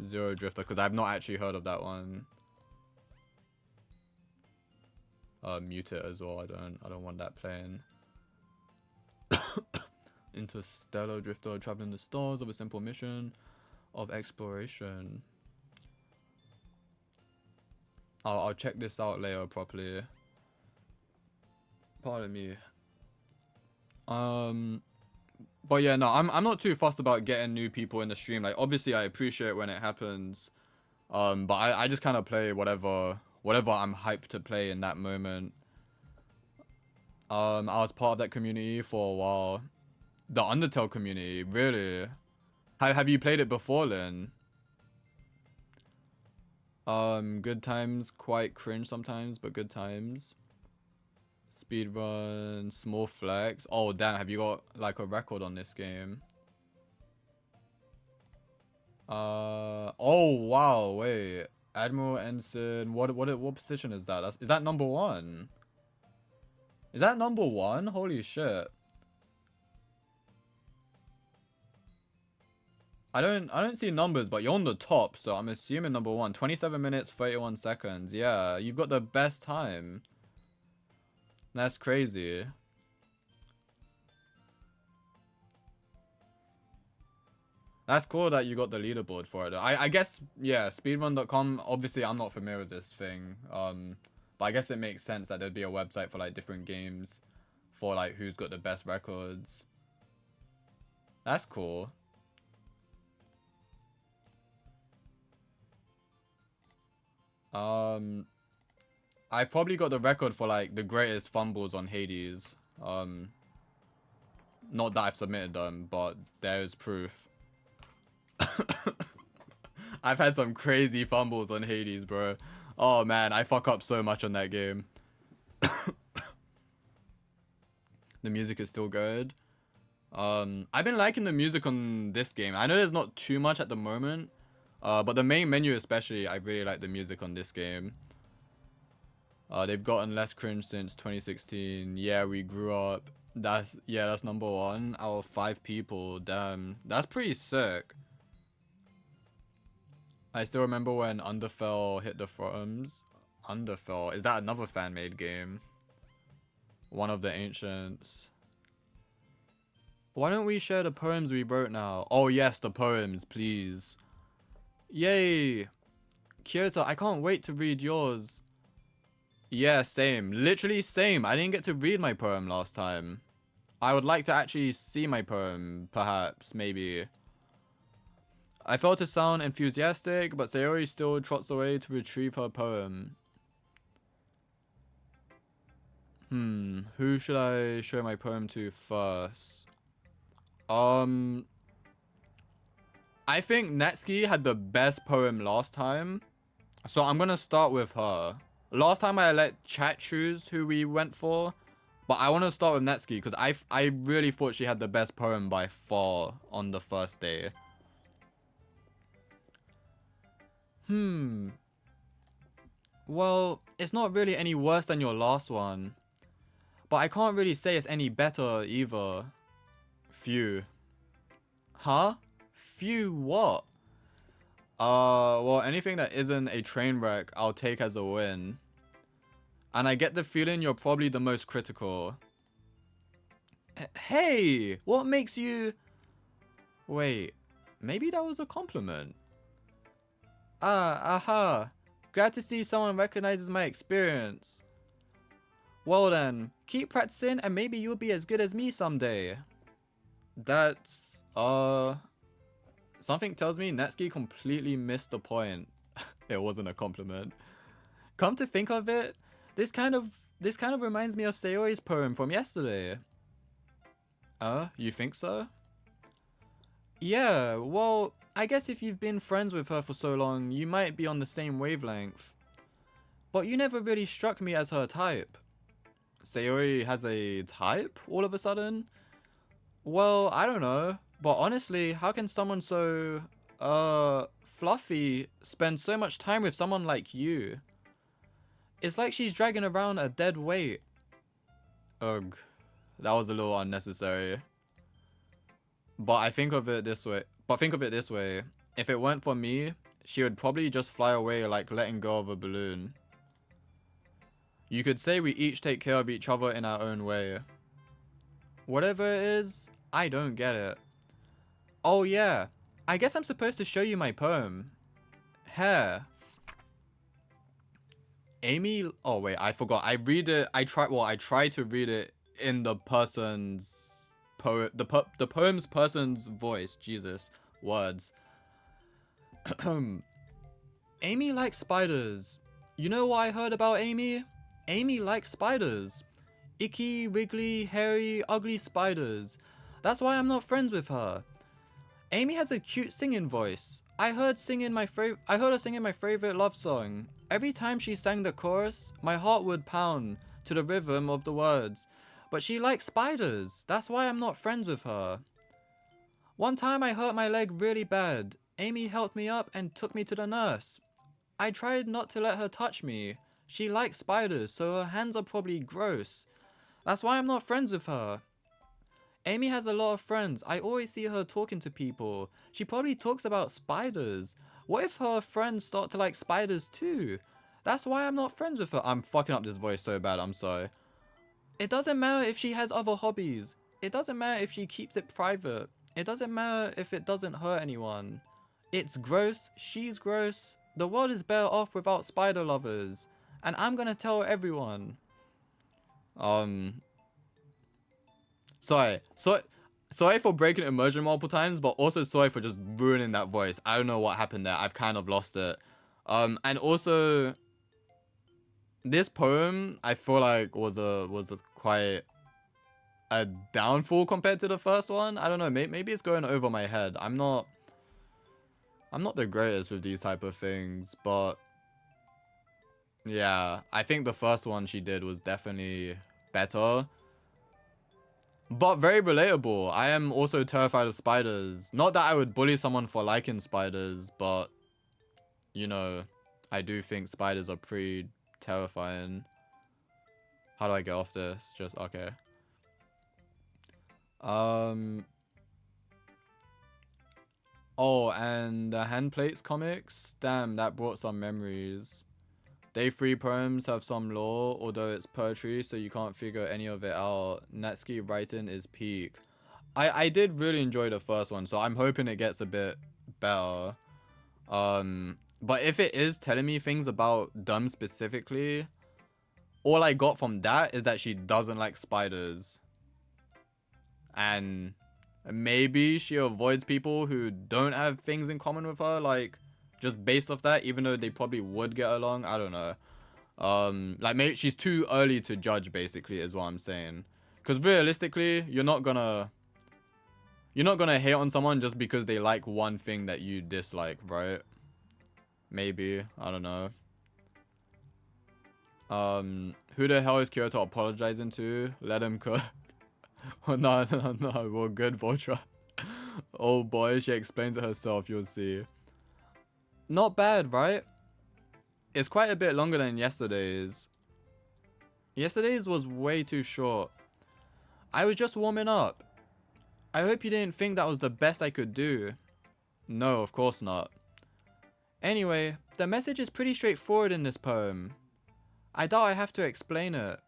Zero Drifter, because I've not actually heard of that one. Mute it as well. I don't want that playing. Interstellar Drifter, traveling the stars of a simple mission of exploration. I'll check this out later properly. Pardon me. But yeah, no, I'm not too fussed about getting new people in the stream. Like, obviously I appreciate when it happens. But I just kind of play whatever I'm hyped to play in that moment. I was part of that community for a while. The Undertale community, really? Have you played it before, Lynn? Good times, quite cringe sometimes, but good times. Speedrun, small flex. Oh damn, have you got like a record on this game? Oh wow, wait. Admiral Ensign, what position is that? Is that number 1? Is that number 1? Holy shit. I don't see numbers, but you're on the top, so I'm assuming number 1. 27 minutes, 31 seconds. Yeah, you've got the best time. That's crazy. That's cool that you got the leaderboard for it. I guess, yeah, speedrun.com, obviously I'm not familiar with this thing. But I guess it makes sense that there'd be a website for like different games for like who's got the best records. That's cool. I probably got the record for like the greatest fumbles on Hades. Not that I've submitted them, but there's proof. I've had some crazy fumbles on Hades, bro. Oh man, I fuck up so much on that game. The music is still good. I've been liking the music on this game. I know there's not too much at the moment. But the main menu especially, I really like the music on this game. They've gotten less cringe since 2016. Yeah, we grew up. That's number 1 out of 5 people. Damn, that's pretty sick. I still remember when Underfell hit the forums. Underfell, is that another fan-made game? One of the ancients. Why don't we share the poems we wrote now? Oh yes, the poems, please. Yay! Kyoto, I can't wait to read yours. Yeah, same. Literally same. I didn't get to read my poem last time. I would like to actually see my poem, perhaps, maybe. I failed to sound enthusiastic, but Sayori still trots away to retrieve her poem. Who should I show my poem to first? I think Natsuki had the best poem last time, so I'm gonna start with her. Last time I let chat choose who we went for, but I want to start with Natsuki because I really thought she had the best poem by far on the first day. Well, it's not really any worse than your last one, but I can't really say it's any better either. Phew. Huh? Phew what? Well, anything that isn't a train wreck, I'll take as a win. And I get the feeling you're probably the most critical. Hey, what makes you... Wait, maybe that was a compliment. Aha. Glad to see someone recognizes my experience. Well then, keep practicing and maybe you'll be as good as me someday. That's, something tells me Natsuki completely missed the point. It wasn't a compliment. Come to think of it, this kind of reminds me of Sayori's poem from yesterday. You think so? Yeah, well, I guess if you've been friends with her for so long, you might be on the same wavelength. But you never really struck me as her type. Sayori has a type all of a sudden? Well, I don't know. But honestly, how can someone so, fluffy spend so much time with someone like you? It's like she's dragging around a dead weight. Ugh. That was a little unnecessary. But I think of it this way. If it weren't for me, she would probably just fly away like letting go of a balloon. You could say we each take care of each other in our own way. Whatever it is, I don't get it. Oh yeah, I guess I'm supposed to show you my poem. Hair. Amy, oh wait, I forgot. I try to read it in the person's the poem's person's voice. Jesus, words. Amy likes spiders. You know what I heard about Amy? Amy likes spiders. Icky, wriggly, hairy, ugly spiders. That's why I'm not friends with her. Amy has a cute singing voice. I heard her singing my favorite love song. Every time she sang the chorus, my heart would pound to the rhythm of the words. But she likes spiders. That's why I'm not friends with her. One time I hurt my leg really bad. Amy helped me up and took me to the nurse. I tried not to let her touch me. She likes spiders, so her hands are probably gross. That's why I'm not friends with her. Amy has a lot of friends. I always see her talking to people. She probably talks about spiders. What if her friends start to like spiders too? That's why I'm not friends with her. I'm fucking up this voice so bad, I'm sorry. It doesn't matter if she has other hobbies. It doesn't matter if she keeps it private. It doesn't matter if it doesn't hurt anyone. It's gross, she's gross. The world is better off without spider lovers. And I'm gonna tell everyone. Sorry for breaking immersion multiple times, but also sorry for just ruining that voice. I don't know what happened there. I've kind of lost it. And also, this poem I feel like was a quite a downfall compared to the first one. I don't know. Maybe it's going over my head. I'm not the greatest with these type of things, but yeah, I think the first one she did was definitely better. But very relatable. I am also terrified of spiders. Not that I would bully someone for liking spiders, but, you know, I do think spiders are pretty terrifying. How do I get off this? Just, okay. Oh, and the hand plates comics? Damn, that brought some memories. Day 3 poems have some lore, although it's poetry, so you can't figure any of it out. Natsuki writing is peak. I did really enjoy the first one, so I'm hoping it gets a bit better. But if it is telling me things about Dumb specifically, all I got from that is that she doesn't like spiders. And maybe she avoids people who don't have things in common with her, like, just based off that, even though they probably would get along. I don't know. Like, maybe she's too early to judge, basically, is what I'm saying. Because realistically, you're not gonna hate on someone just because they like one thing that you dislike, right? Maybe. I don't know. Who the hell is Kyoto apologizing to? Let him cook. Oh, no, well, good, Voltra. Oh boy, she explains it herself, you'll see. Not bad, right? It's quite a bit longer than yesterday's. Yesterday's was way too short. I was just warming up. I hope you didn't think that was the best I could do. No, of course not. Anyway, the message is pretty straightforward in this poem. I doubt I have to explain it.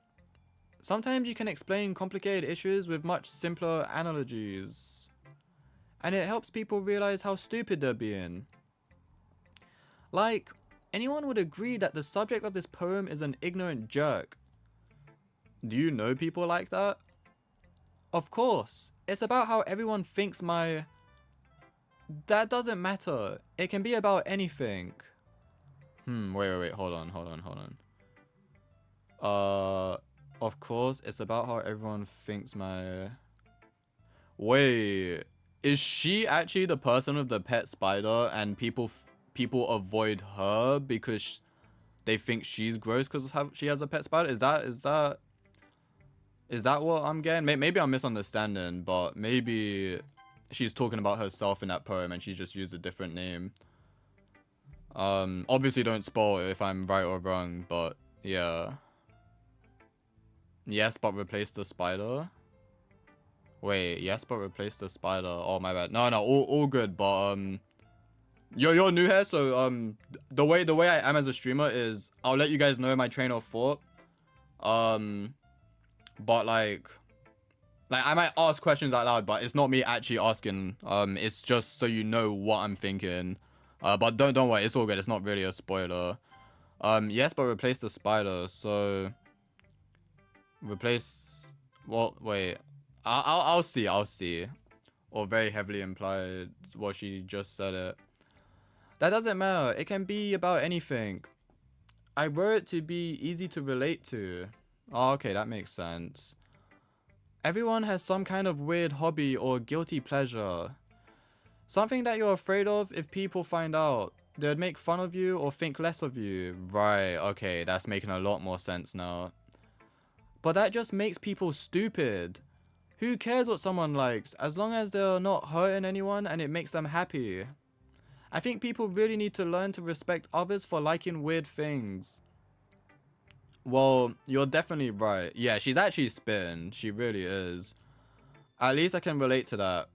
Sometimes you can explain complicated issues with much simpler analogies. And it helps people realize how stupid they're being. Like, anyone would agree that the subject of this poem is an ignorant jerk. Do you know people like that? Of course, it's about how everyone thinks my... That doesn't matter. It can be about anything. Wait, hold on. Of course, it's about how everyone thinks my... Wait, is she actually the person with the pet spider and people avoid her because they think she's gross because she has a pet spider. Is that what I'm getting? Maybe I'm misunderstanding, but maybe she's talking about herself in that poem and she just used a different name. Obviously don't spoil it if I'm right or wrong, but yeah. Yes, but replace the spider. Wait, yes, but replace the spider. Oh, my bad. No, all good, but you're new here, so the way I am as a streamer is I'll let you guys know my train of thought. But like I might ask questions out loud, but it's not me actually asking. It's just so you know what I'm thinking. But don't worry, it's all good. It's not really a spoiler. Yes, but replace the spider. So replace. Well, wait. I'll see. Or very heavily implied. Well, she just said it. That doesn't matter. It can be about anything. I wrote it to be easy to relate to. Oh, okay, that makes sense. Everyone has some kind of weird hobby or guilty pleasure. Something that you're afraid of if people find out. They'd make fun of you or think less of you. Right, okay, that's making a lot more sense now. But that just makes people stupid. Who cares what someone likes, as long as they're not hurting anyone and it makes them happy. I think people really need to learn to respect others for liking weird things. Well, you're definitely right. Yeah, she's actually spitting. She really is. At least I can relate to that.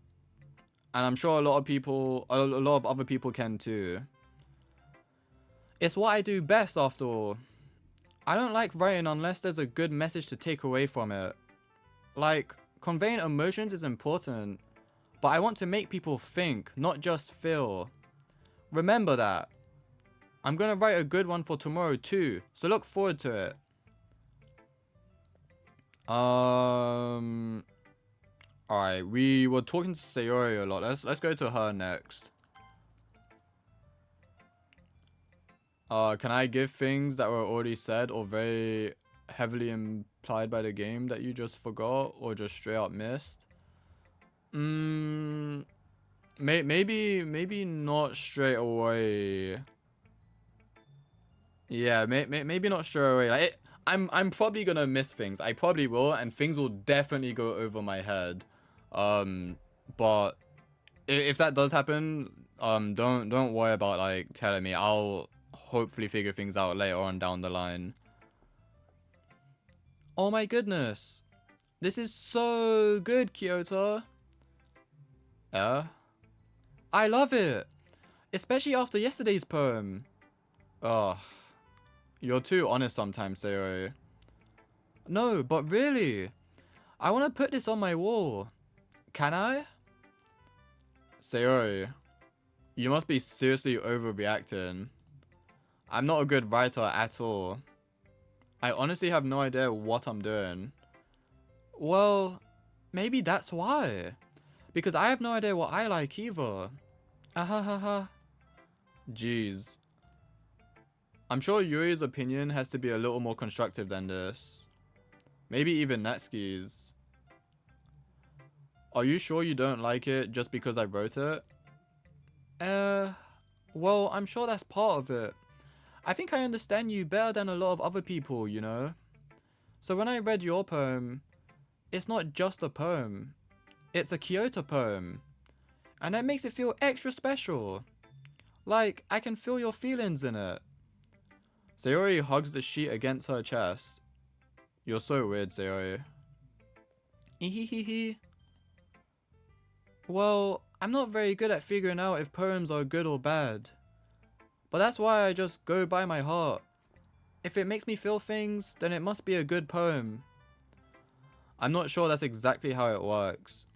And I'm sure a lot of other people can too. It's what I do best after all. I don't like writing unless there's a good message to take away from it. Like, conveying emotions is important, but I want to make people think, not just feel. Remember that. I'm gonna write a good one for tomorrow too, so look forward to it. Alright, we were talking to Sayori a lot. Let's go to her next. Can I give things that were already said or very heavily implied by the game that you just forgot or just straight up missed? Maybe not straight away. Yeah, maybe not straight away. Like I'm probably gonna miss things. I probably will, and things will definitely go over my head. But if that does happen, don't worry about like telling me. I'll hopefully figure things out later on down the line. Oh my goodness, this is so good, Kyoto. I love it, especially after yesterday's poem. Ugh. You're too honest sometimes, Sayori. No, but really. I want to put this on my wall. Can I? Sayori, you must be seriously overreacting. I'm not a good writer at all. I honestly have no idea what I'm doing. Well, maybe that's why. Because I have no idea what I like either. Ahahaha. Jeez. I'm sure Yuri's opinion has to be a little more constructive than this. Maybe even Natsuki's. Are you sure you don't like it just because I wrote it? Well, I'm sure that's part of it. I think I understand you better than a lot of other people, you know? So when I read your poem, it's not just a poem. It's a Kyoto poem. And that makes it feel extra special. Like, I can feel your feelings in it. Sayori hugs the sheet against her chest. You're so weird, Sayori. Ehehehe. Well, I'm not very good at figuring out if poems are good or bad. But that's why I just go by my heart. If it makes me feel things, then it must be a good poem. I'm not sure that's exactly how it works.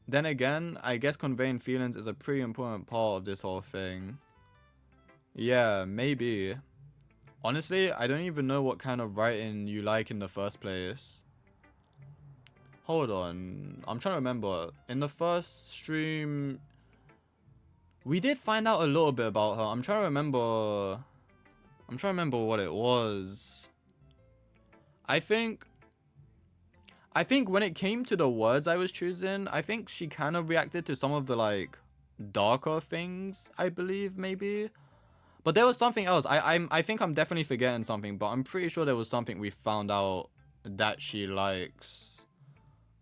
Then again, I guess conveying feelings is a pretty important part of this whole thing. Yeah, maybe. Honestly, I don't even know what kind of writing you like in the first place. Hold on, I'm trying to remember. In the first stream, we did find out a little bit about her. I'm trying to remember what it was. I think when it came to the words I was choosing, I think she kind of reacted to some of the like darker things, I believe maybe. But there was something else. I think I'm definitely forgetting something, but I'm pretty sure there was something we found out that she likes.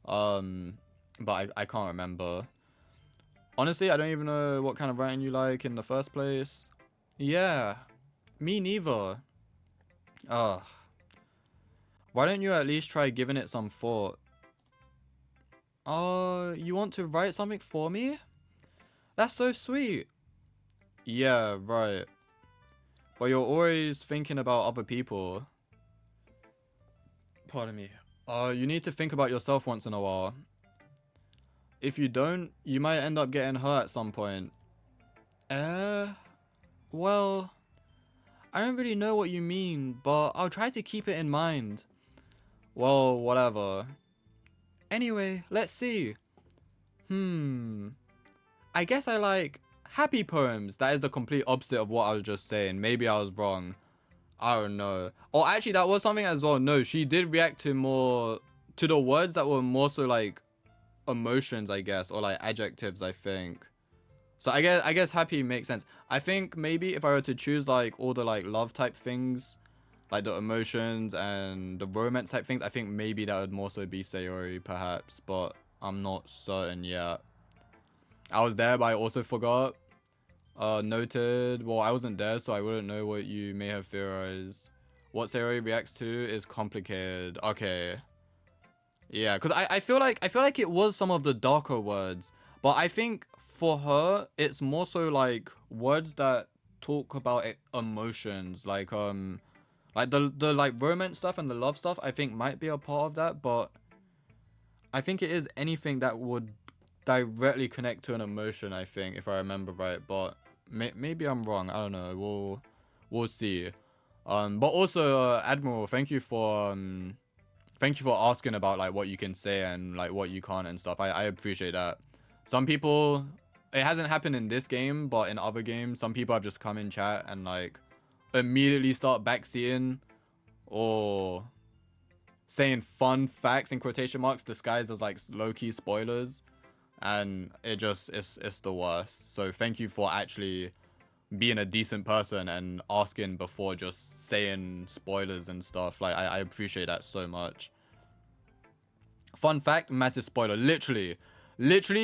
But I can't remember. Honestly, I don't even know what kind of writing you like in the first place. Yeah, me neither. Ugh. Why don't you at least try giving it some thought? You want to write something for me? That's so sweet. Yeah, right. But you're always thinking about other people. Pardon me. You need to think about yourself once in a while. If you don't, you might end up getting hurt at some point. Well, I don't really know what you mean, but I'll try to keep it in mind. Well, whatever. Anyway, let's see. I guess I like happy poems. That is the complete opposite of what I was just saying. Maybe I was wrong. I don't know. Or actually, that was something as well. No, she did react to the words that were more so like emotions, I guess, or like adjectives, I think. So I guess happy makes sense. I think maybe if I were to choose like all the like love type things, like the emotions and the romance type things, I think maybe that would more so be Sayori perhaps, but I'm not certain yet. I was there, but I also forgot. Noted. Well, I wasn't there, so I wouldn't know what you may have theorized. What Sayori reacts to is complicated. Okay. Yeah, because I feel like it was some of the darker words, but I think for her it's more so like words that talk about emotions, like the like romance stuff and the love stuff. I think might be a part of that, but I think it is anything that would directly connect to an emotion. I think if I remember right, but maybe I'm wrong. I don't know. We'll see. But also Admiral, thank you for asking about like what you can say and like what you can't and stuff. I appreciate that. Some people, it hasn't happened in this game, but in other games, some people have just come in chat and like immediately start backseating or saying fun facts in quotation marks disguised as like low-key spoilers, and it's the worst. So thank you for actually being a decent person and asking before just saying spoilers and stuff. Like I appreciate that so much. Fun fact, massive spoiler. Literally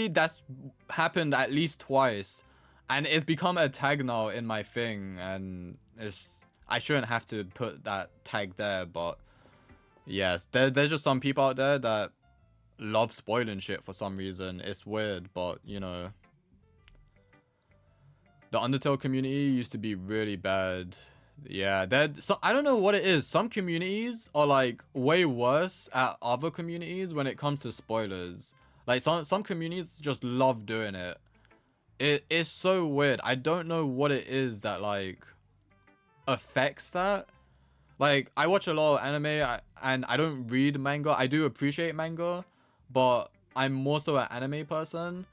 that's happened at least twice, and it's become a tag now in my thing, and I shouldn't have to put that tag there, but yes, there's just some people out there that love spoiling shit for some reason. It's weird, but you know, the Undertale community used to be really bad. Yeah, so I don't know what it is. Some communities are like way worse at other communities when it comes to spoilers. Like some communities just love doing it. It's so weird. I don't know what it is that like affects that. Like I watch a lot of anime and I don't read manga. I do appreciate manga, but I'm more so an anime person.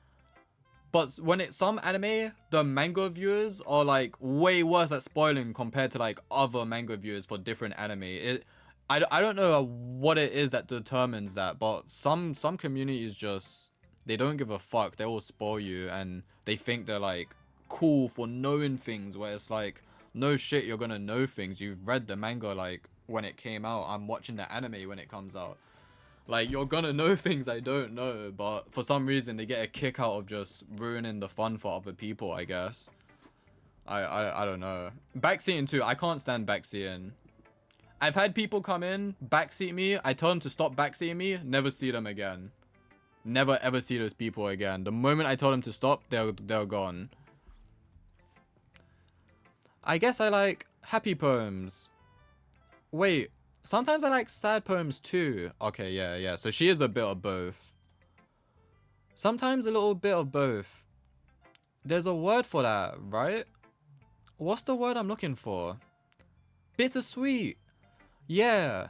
But when it's some anime, the manga viewers are like way worse at spoiling compared to like other manga viewers for different anime. I don't know what it is that determines that, but some communities just, they don't give a fuck. They will spoil you and they think they're like cool for knowing things, where it's like, no shit, you're gonna know things. You've read the manga like when it came out. I'm watching the anime when it comes out. Like, you're gonna know things I don't know, but for some reason they get a kick out of just ruining the fun for other people, I guess. I don't know. Backseating too. I can't stand backseating. I've had people come in, backseat me. I tell them to stop backseating me. Never see them again. Never ever see those people again. The moment I tell them to stop, they're gone. I guess I like happy poems. Wait. Sometimes I like sad poems too. Okay, yeah. So she is a bit of both. Sometimes a little bit of both. There's a word for that, right? What's the word I'm looking for? Bittersweet. Yeah.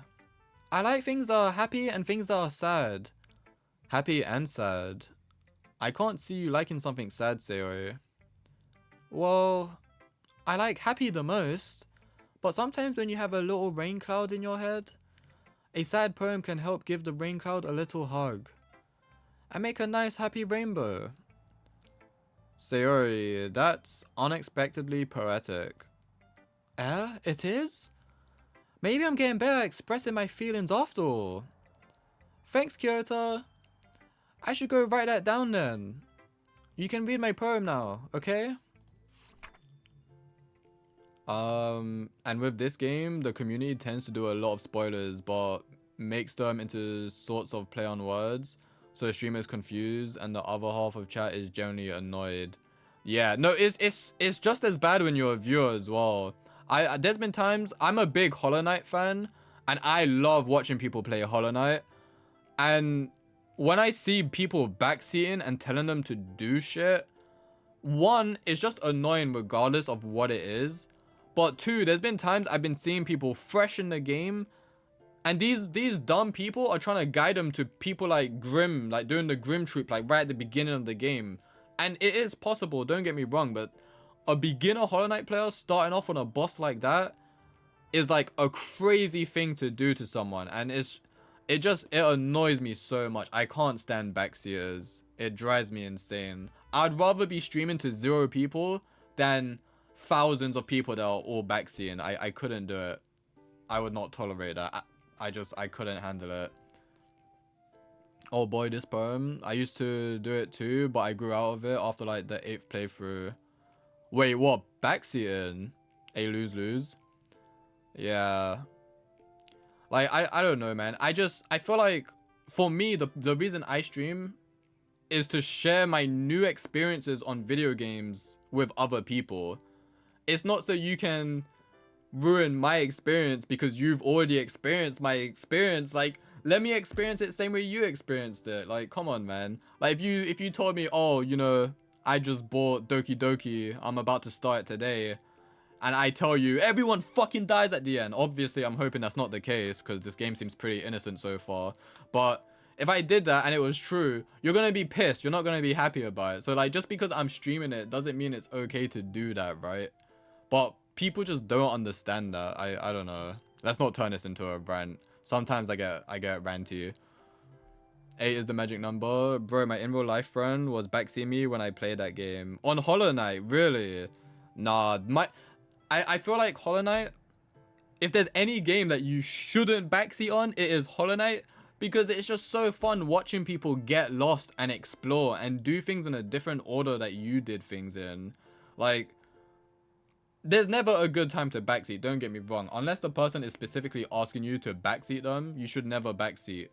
I like things that are happy and things that are sad. Happy and sad. I can't see you liking something sad, Sayori. Well, I like happy the most. But sometimes when you have a little rain cloud in your head, a sad poem can help give the rain cloud a little hug and make a nice happy rainbow. Sayori, that's unexpectedly poetic. It is? Maybe I'm getting better at expressing my feelings after all. Thanks, Kyoto. I should go write that down then. You can read my poem now, okay? And with this game, the community tends to do a lot of spoilers, but makes them into sorts of play on words. So the streamer is confused and the other half of chat is generally annoyed. Yeah, no, it's just as bad when you're a viewer as well. There's been times, I'm a big Hollow Knight fan, and I love watching people play Hollow Knight. And when I see people backseating and telling them to do shit, one, it's just annoying regardless of what it is. But two, there's been times I've been seeing people fresh in the game, and these dumb people are trying to guide them to people like Grim, like doing the Grim troop, like right at the beginning of the game. And it is possible, don't get me wrong, but a beginner Hollow Knight player starting off on a boss like that is like a crazy thing to do to someone, and it annoys me so much. I can't stand backseers. It drives me insane. I'd rather be streaming to 0 people than thousands of people that are all backseeing. I couldn't do it. I would not tolerate that. I couldn't handle it. Oh boy, this poem. I used to do it too, but I grew out of it after like the 8th playthrough. Wait, what? Backseating? A lose. Yeah. Like, I don't know, man. I feel like, for me, the reason I stream is to share my new experiences on video games with other people. It's not so you can ruin my experience because you've already experienced my experience. Like, let me experience it the same way you experienced it. Like, come on, man. Like, if you told me, oh, you know, I just bought Doki Doki, I'm about to start today, and I tell you everyone fucking dies at the end. Obviously, I'm hoping that's not the case because this game seems pretty innocent so far. But if I did that and it was true, you're gonna be pissed. You're not gonna be happy about it. So like, just because I'm streaming it doesn't mean it's okay to do that, right? But people just don't understand that. I don't know. Let's not turn this into a rant. Sometimes I get ranty. 8 is the magic number. Bro, my in real life friend was backseeing me when I played that game. On Hollow Knight, really? Nah, I feel like Hollow Knight, if there's any game that you shouldn't backseat on, it is Hollow Knight. Because it's just so fun watching people get lost and explore and do things in a different order that you did things in. Like, there's never a good time to backseat, don't get me wrong. Unless the person is specifically asking you to backseat them, you should never backseat.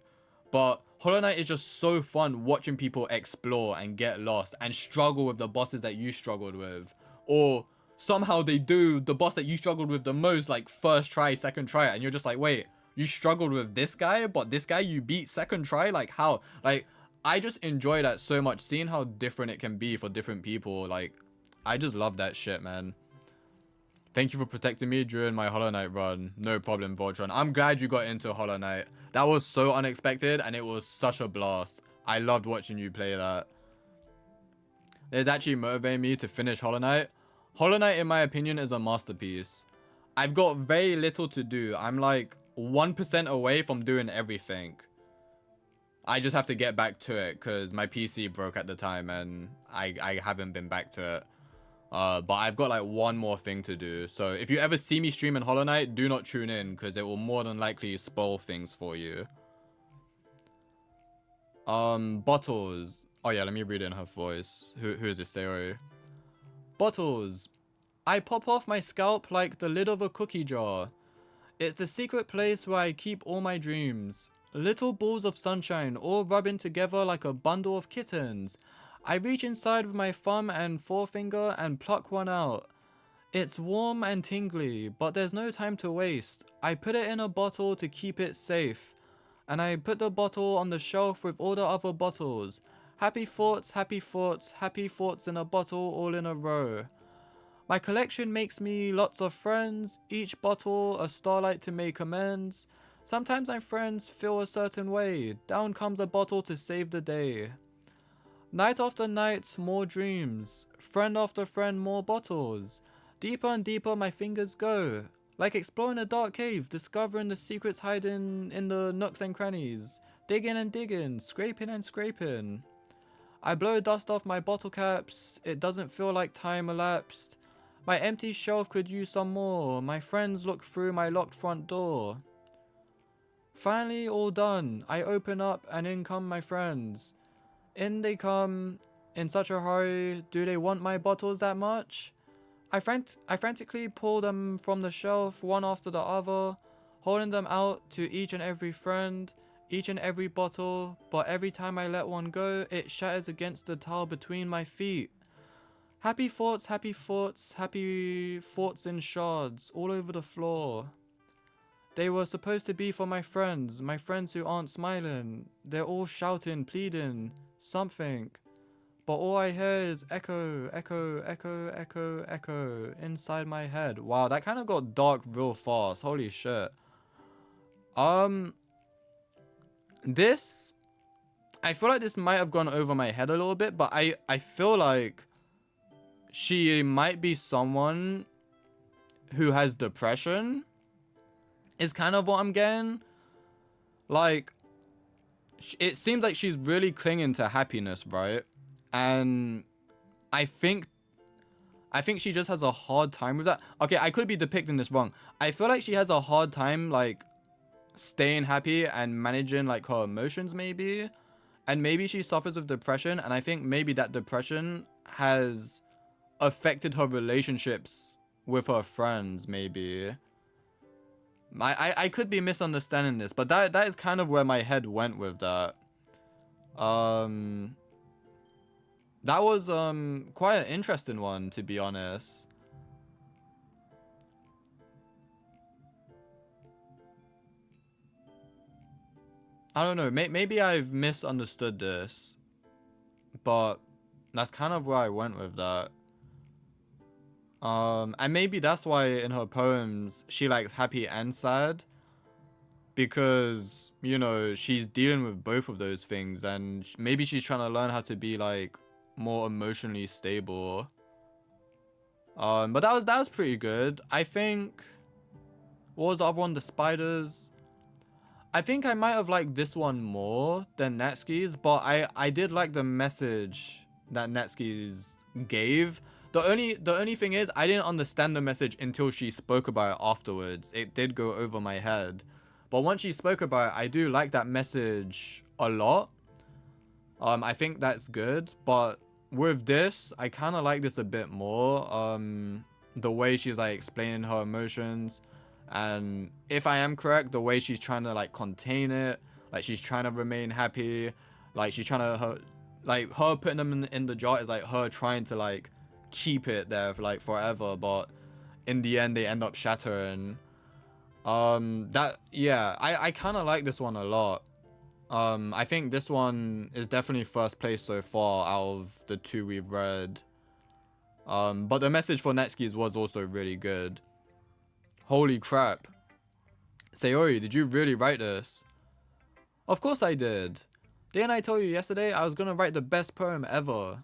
But Hollow Knight is just so fun watching people explore and get lost and struggle with the bosses that you struggled with. Or somehow they do the boss that you struggled with the most, like first try, second try, and you're just like, wait, you struggled with this guy, but this guy you beat second try? Like, how? Like, I just enjoy that so much, seeing how different it can be for different people. Like, I just love that shit, man. Thank you for protecting me during my Hollow Knight run. No problem, Voltron. I'm glad you got into Hollow Knight. That was so unexpected, and it was such a blast. I loved watching you play that. It's actually motivating me to finish Hollow Knight. Hollow Knight, in my opinion, is a masterpiece. I've got very little to do. I'm like 1% away from doing everything. I just have to get back to it because my PC broke at the time and I haven't been back to it. But I've got like one more thing to do. So if you ever see me streaming Hollow Knight, do not tune in because it will more than likely spoil things for you. Bottles. Oh yeah, let me read it in her voice. Who is this, Sayori? Bottles. I pop off my scalp like the lid of a cookie jar. It's the secret place where I keep all my dreams. Little balls of sunshine all rubbing together like a bundle of kittens. I reach inside with my thumb and forefinger and pluck one out. It's warm and tingly, but there's no time to waste. I put it in a bottle to keep it safe. And I put the bottle on the shelf with all the other bottles. Happy thoughts, happy thoughts, happy thoughts in a bottle all in a row. My collection makes me lots of friends, each bottle a starlight to make amends. Sometimes my friends feel a certain way, down comes a bottle to save the day. Night after night, more dreams, friend after friend, more bottles. Deeper and deeper my fingers go, like exploring a dark cave, discovering the secrets hiding in the nooks and crannies. Digging and digging, scraping and scraping. I blow dust off my bottle caps, it doesn't feel like time elapsed. My empty shelf could use some more. My friends look through my locked front door. Finally, all done. I open up and in come my friends. In they come in such a hurry. Do they want my bottles that much? I frantically pull them from the shelf one after the other, holding them out to each and every friend, each and every bottle, but every time I let one go, it shatters against the tile between my feet. Happy thoughts, happy thoughts, happy thoughts in shards all over the floor. They were supposed to be for my friends who aren't smiling. They're all shouting, pleading, something. But all I hear is echo, echo, echo, echo, echo inside my head. Wow, that kind of got dark real fast. Holy shit. This, I feel like this might have gone over my head a little bit, but I feel like she might be someone who has depression, is kind of what I'm getting. Like, it seems like she's really clinging to happiness, right? And I think she just has a hard time with that. Okay, I could be depicting this wrong. I feel like she has a hard time, like, staying happy and managing, like, her emotions, maybe. And maybe she suffers with depression, and I think maybe that depression has affected her relationships with her friends, maybe. I could be misunderstanding this, but that is kind of where my head went with that. That was quite an interesting one, to be honest. I don't know, maybe I've misunderstood this, but that's kind of where I went with that. And maybe that's why in her poems she likes happy and sad, because, you know, she's dealing with both of those things, and maybe she's trying to learn how to be, like, more emotionally stable. But that was pretty good. I think, what was the other one? The spiders. I think I might have liked this one more than Natsuki's, but I did like the message that Natsuki's gave. The only thing is, I didn't understand the message until she spoke about it afterwards. It did go over my head. But once she spoke about it, I do like that message a lot. I think that's good. But with this, I kind of like this a bit more. The way she's, like, explaining her emotions. And if I am correct, the way she's trying to, like, contain it. Like, she's trying to remain happy. Like, she's trying to... her putting them in the jar is, like, her trying to, like, keep it there for, like, forever. But in the end, they end up shattering. Yeah, I kind of like this one a lot. I think this one is definitely first place so far out of the two we've read. But the message for Natsuki's was also really good. Holy crap. Sayori, did you really write this? Of course I did. Didn't I tell you yesterday I was gonna write the best poem ever?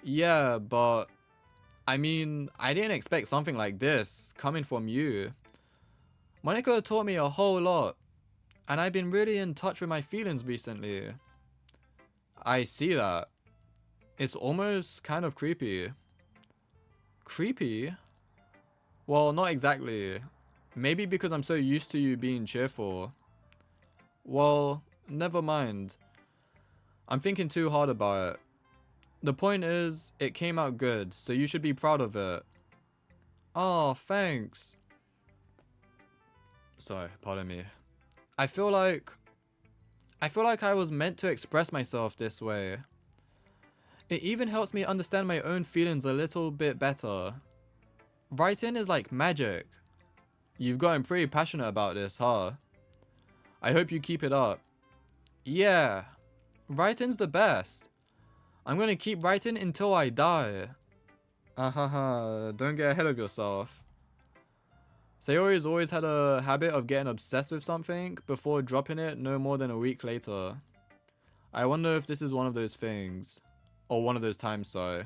Yeah, but... I mean, I didn't expect something like this coming from you. Monica taught me a whole lot, and I've been really in touch with my feelings recently. I see that. It's almost kind of creepy. Creepy? Well, not exactly. Maybe because I'm so used to you being cheerful. Well, never mind. I'm thinking too hard about it. The point is, it came out good, so you should be proud of it. Oh, thanks. Sorry, pardon me. I feel like I was meant to express myself this way. It even helps me understand my own feelings a little bit better. Writing is like magic. You've gotten pretty passionate about this, huh? I hope you keep it up. Yeah, writing's the best. I'm gonna keep writing until I die. Don't get ahead of yourself. Sayori's always had a habit of getting obsessed with something before dropping it no more than a week later. I wonder if this is one of those things. Or one of those times, sorry.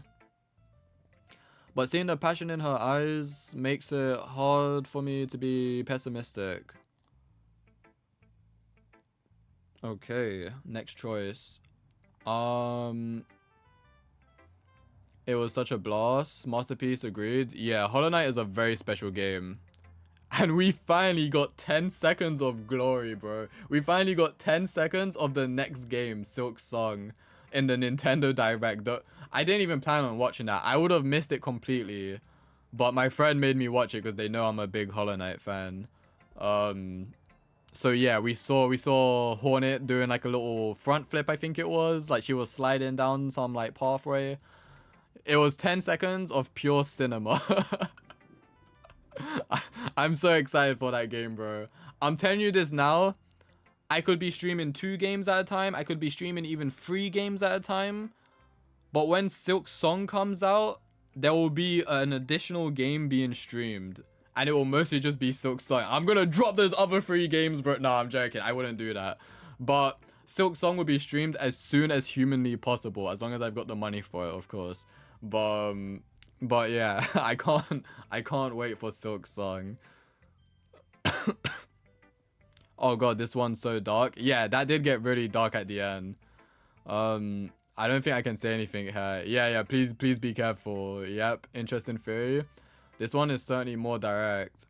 But seeing the passion in her eyes makes it hard for me to be pessimistic. Okay, next choice. It was such a blast. Masterpiece, agreed. Yeah, Hollow Knight is a very special game. And we finally got 10 seconds of glory, bro. We finally got 10 seconds of the next game, Silk Song, in the Nintendo Direct. I didn't even plan on watching that. I would have missed it completely. But my friend made me watch it because they know I'm a big Hollow Knight fan. So yeah, we saw Hornet doing like a little front flip, I think it was. Like she was sliding down some like pathway. It was 10 seconds of pure cinema. I'm so excited for that game, bro. I'm telling you this now. I could be streaming 2 games at a time. I could be streaming even 3 games at a time. But when Silk Song comes out, there will be an additional game being streamed. And it will mostly just be Silk Song. I'm gonna drop those other 3 games, bro. No, I'm joking. I wouldn't do that. But Silk Song will be streamed as soon as humanly possible. As long as I've got the money for it, of course. But yeah, I can't wait for Silk Song. Oh god, this one's so dark. Yeah, that did get really dark at the end. I don't think I can say anything here. Yeah, please be careful. Yep, interesting theory. This one is certainly more direct.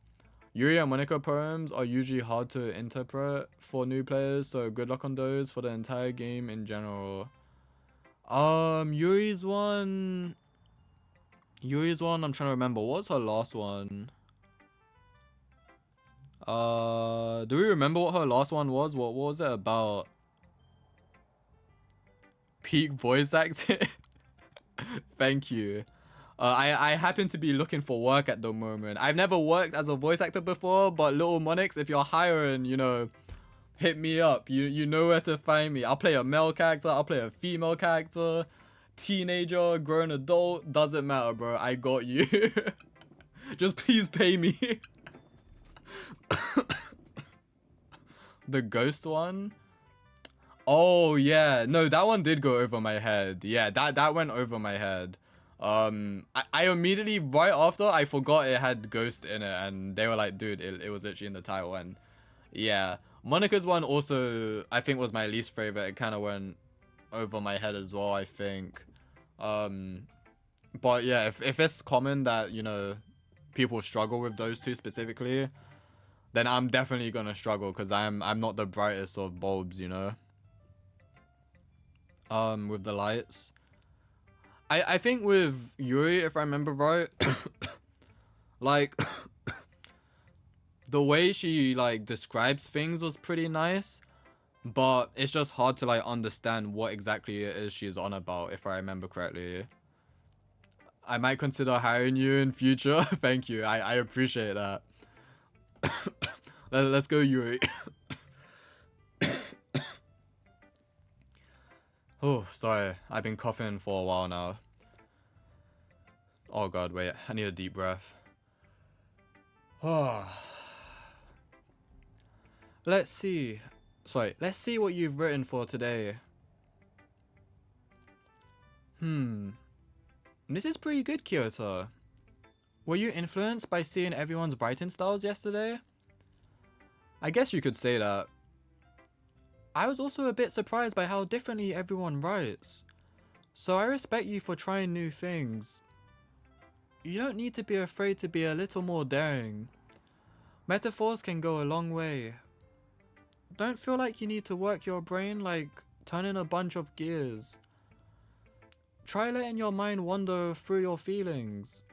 Yuri and Monica poems are usually hard to interpret for new players, so good luck on those for the entire game in general. Yuri's one, I'm trying to remember. What's her last one? Do we remember what her last one was? What was it about? Peak voice acting? Thank you. I happen to be looking for work at the moment. I've never worked as a voice actor before, but Little Monix, if you're hiring, you know, hit me up. You know where to find me. I'll play a male character, I'll play a female character, teenager, grown adult, doesn't matter, bro. I got you. Just please pay me. The ghost one? Oh yeah, no, that one did go over my head. Yeah, that went over my head. I immediately, right after, I forgot it had ghost in it, and they were like, dude, it was literally in the title. And yeah, Monica's one also, I think, was my least favorite. It kind of went over my head as well, I think. But yeah, if it's common that, you know, people struggle with those two specifically, then I'm definitely gonna struggle, because I'm not the brightest of bulbs, you know. With the lights, I think with Yuri, if I remember right, like the way she like describes things was pretty nice, but it's just hard to like understand what exactly it is she's on about, if I remember correctly. I might consider hiring you in future. Thank you. I appreciate that. Let's go, Yuri. Oh, sorry. I've been coughing for a while now. Oh god, wait. I need a deep breath. Oh. Let's see. Sorry. Let's see what you've written for today. This is pretty good, Kyoto. Were you influenced by seeing everyone's writing styles yesterday? I guess you could say that. I was also a bit surprised by how differently everyone writes. So I respect you for trying new things. You don't need to be afraid to be a little more daring. Metaphors can go a long way. Don't feel like you need to work your brain like turning a bunch of gears. Try letting your mind wander through your feelings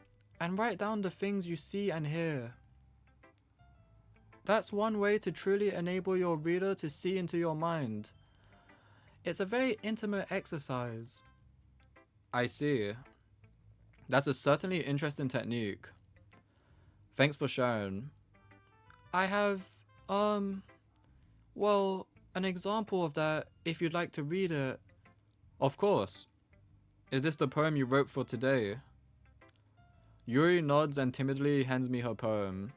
and write down the things you see and hear. That's one way to truly enable your reader to see into your mind. It's a very intimate exercise. I see. That's a certainly interesting technique. Thanks for sharing. I have, well, an example of that if you'd like to read it. Of course. Is this the poem you wrote for today? Yuri nods and timidly hands me her poem.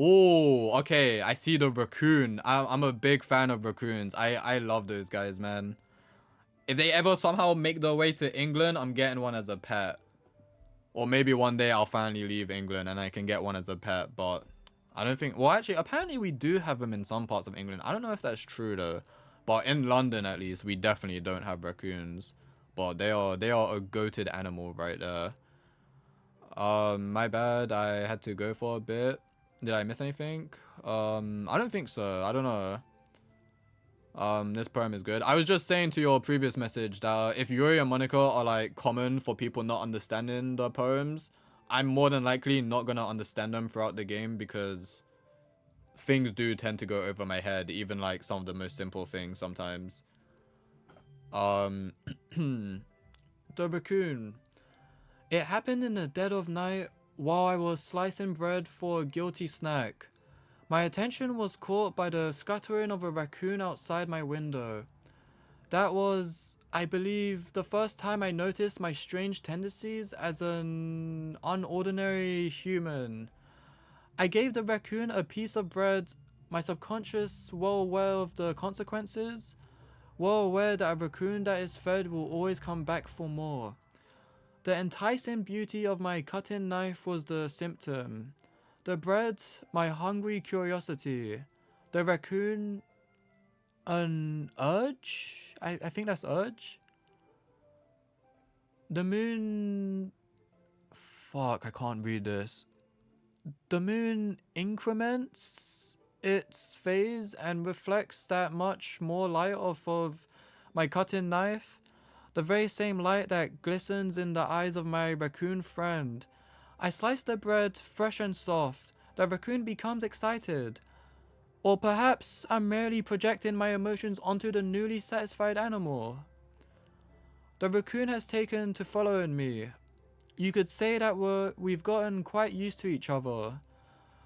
Oh, okay. I see the raccoon. I'm a big fan of raccoons. I love those guys, man. If they ever somehow make their way to England, I'm getting one as a pet. Or maybe one day I'll finally leave England and I can get one as a pet. But I don't think... Well, actually, apparently we do have them in some parts of England. I don't know if that's true, though. But in London, at least, we definitely don't have raccoons. but they are a goated animal right there. My bad. I had to go for a bit. Did I miss anything? I don't think so. I don't know. This poem is good. I was just saying to your previous message that if Yuri and Monica are like common for people not understanding the poems, I'm more than likely not gonna understand them throughout the game because things do tend to go over my head, even like some of the most simple things sometimes. The raccoon. It happened in the dead of night while I was slicing bread for a guilty snack. My attention was caught by the scattering of a raccoon outside my window. That was, I believe, the first time I noticed my strange tendencies as an unordinary human. I gave the raccoon a piece of bread, my subconscious well aware of the consequences, well aware that a raccoon that is fed will always come back for more. The enticing beauty of my cutting knife was the symptom. The bread, my hungry curiosity. The raccoon, an urge? I think that's urge? The moon... Fuck, I can't read this. The moon increments its phase and reflects that much more light off of my cutting knife. The very same light that glistens in the eyes of my raccoon friend. I slice the bread fresh and soft. The raccoon becomes excited. Or perhaps I'm merely projecting my emotions onto the newly satisfied animal. The raccoon has taken to following me. You could say that we've gotten quite used to each other.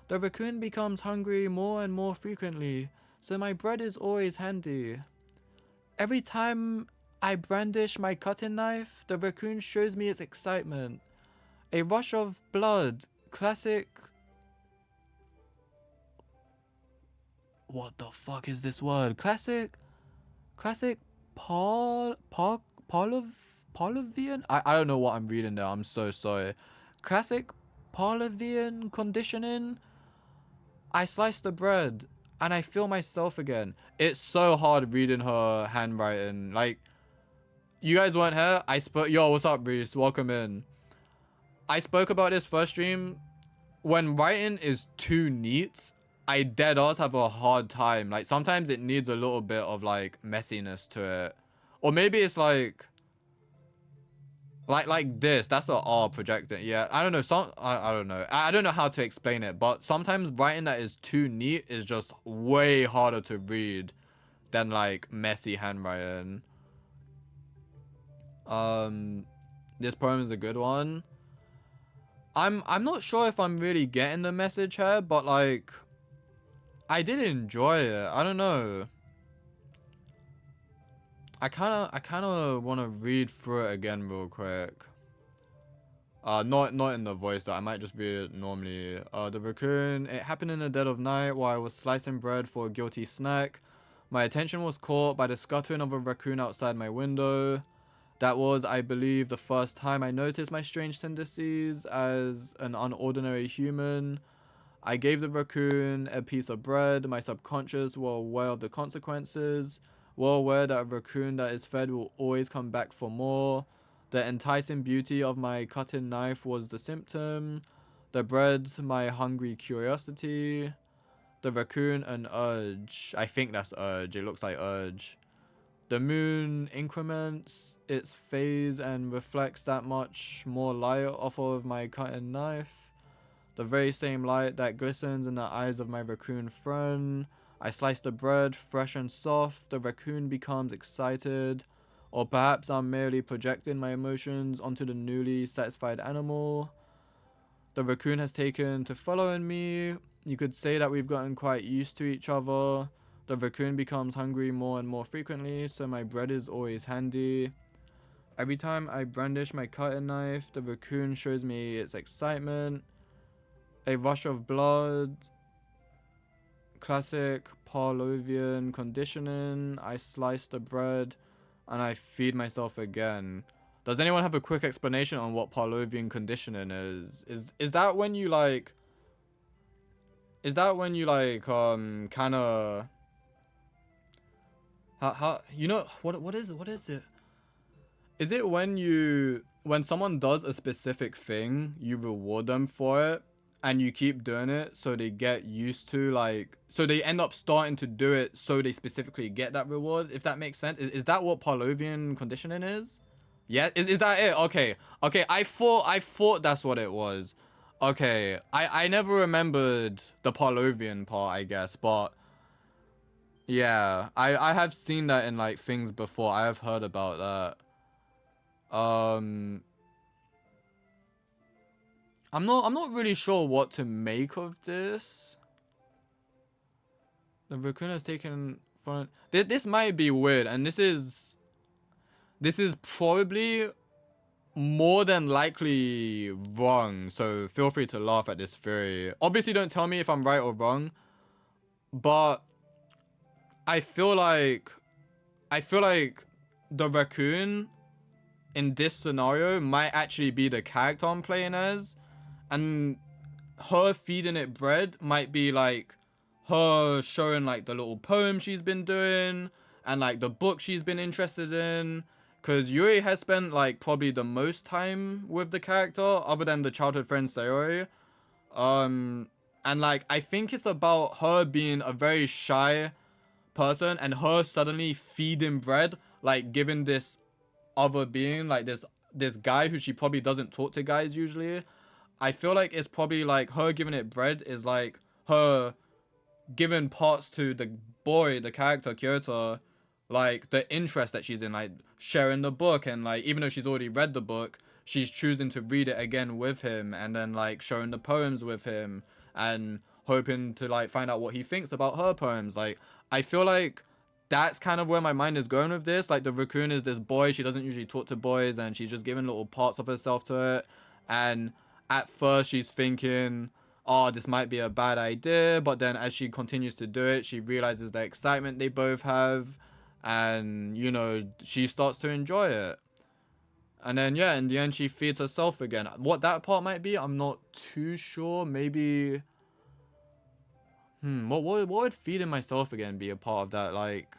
The raccoon becomes hungry more and more frequently, so my bread is always handy. Every time I brandish my cutting knife, the raccoon shows me its excitement. A rush of blood, classic... What the fuck is this word? Classic Pavlovian? I don't know what I'm reading there, I'm so sorry. Classic Pavlovian conditioning. I slice the bread and I feel myself again. It's so hard reading her handwriting. Like, you guys weren't here. Yo, what's up, Reese? Welcome in. I spoke about this first stream. When writing is too neat, I dead ass have a hard time. Like, sometimes it needs a little bit of like messiness to it, or maybe it's like this. That's the R projecting. Yeah, I don't know. I don't know. I don't know how to explain it, but sometimes writing that is too neat is just way harder to read than like messy handwriting. This poem is a good one. I'm not sure if I'm really getting the message here, but like, I did enjoy it. I don't know. I kind of want to read through it again real quick. Not in the voice though. I might just read it normally. The raccoon. It happened in the dead of night while I was slicing bread for a guilty snack. My attention was caught by the scuttering of a raccoon outside my window. That was, I believe, the first time I noticed my strange tendencies as an unordinary human. I gave the raccoon a piece of bread. My subconscious well aware of the consequences. Well aware that a raccoon that is fed will always come back for more. The enticing beauty of my cutting knife was the symptom. The bread, my hungry curiosity. The raccoon, an urge. I think that's urge. It looks like urge. The moon increments its phase and reflects that much more light off of my cutting knife. The very same light that glistens in the eyes of my raccoon friend. I slice the bread, fresh and soft. The raccoon becomes excited. Or perhaps I'm merely projecting my emotions onto the newly satisfied animal. The raccoon has taken to following me. You could say that we've gotten quite used to each other. The raccoon becomes hungry more and more frequently, so my bread is always handy. Every time I brandish my cutting knife, the raccoon shows me its excitement. A rush of blood. Classic Pavlovian conditioning. I slice the bread and I feed myself again. Does anyone have a quick explanation on what Pavlovian conditioning is? Is that when you like... Is that when you like, kind of... How, you know, what is it? Is it when someone does a specific thing, you reward them for it and you keep doing it so they get used to like so they end up starting to do it so they specifically get that reward, if that makes sense? Is that what Pavlovian conditioning is? Yeah, is that it? Okay. Okay, I thought that's what it was. Okay. I never remembered the Pavlovian part, I guess, but yeah, I have seen that in like things before. I have heard about that. Um, I'm not really sure what to make of this. The raccoon has taken front. This might be weird, and this is probably more than likely wrong. So feel free to laugh at this theory. Obviously, don't tell me if I'm right or wrong, but I feel like I feel like the raccoon in this scenario might actually be the character I'm playing as, and her feeding it bread might be like her showing like the little poem she's been doing and like the book she's been interested in, because Yuri has spent like probably the most time with the character other than the childhood friend Sayori. And like I think it's about her being a very shy person and her suddenly feeding bread, like giving this other being, like this guy who she probably doesn't talk to guys usually. I feel like it's probably like her giving it bread is like her giving parts to the boy, the character Kyoto, like the interest that she's in, like sharing the book, and like even though she's already read the book, she's choosing to read it again with him, and then like showing the poems with him, and hoping to like find out what he thinks about her poems. Like I feel like that's kind of where my mind is going with this. Like the raccoon is this boy, she doesn't usually talk to boys, and she's just giving little parts of herself to it. And at first she's thinking, oh, this might be a bad idea, but then as she continues to do it, she realizes the excitement they both have, and you know, she starts to enjoy it. And then yeah, in the end she feeds herself again. What that part might be, I'm not too sure. Maybe what would feeding myself again be a part of that? Like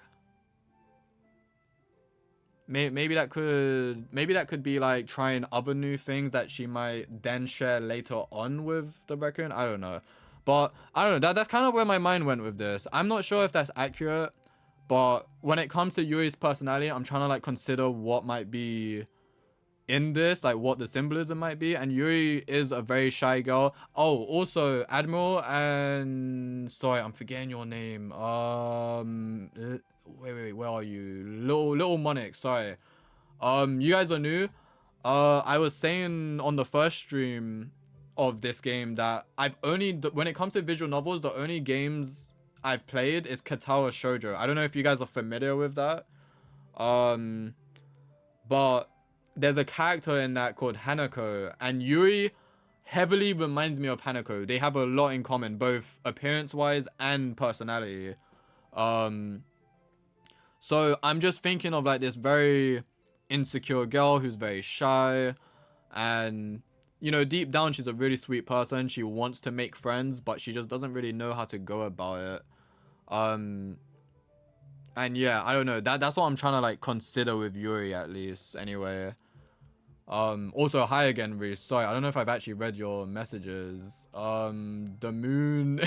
maybe that could be like trying other new things that she might then share later on with the raccoon. I don't know, but I don't know. That's kind of where my mind went with this. I'm not sure if that's accurate, but when it comes to Yuri's personality, I'm trying to like consider what might be in this, like what the symbolism might be. And Yuri is a very shy girl. Oh, also Admiral and sorry, I'm forgetting your name. Wait, where are you? Little Monix, sorry. You guys are new. I was saying on the first stream of this game that I've only when it comes to visual novels, the only games I've played is Katawa Shoujo. I don't know if you guys are familiar with that. But there's a character in that called Hanako, and Yuri heavily reminds me of Hanako. They have a lot in common, both appearance-wise and personality. So I'm just thinking of like this very insecure girl who's very shy, and you know, deep down she's a really sweet person. She wants to make friends, but she just doesn't really know how to go about it. And yeah, I don't know. That's what I'm trying to like consider with Yuri at least. Anyway. Also hi again, Reese. Sorry, I don't know if I've actually read your messages. The moon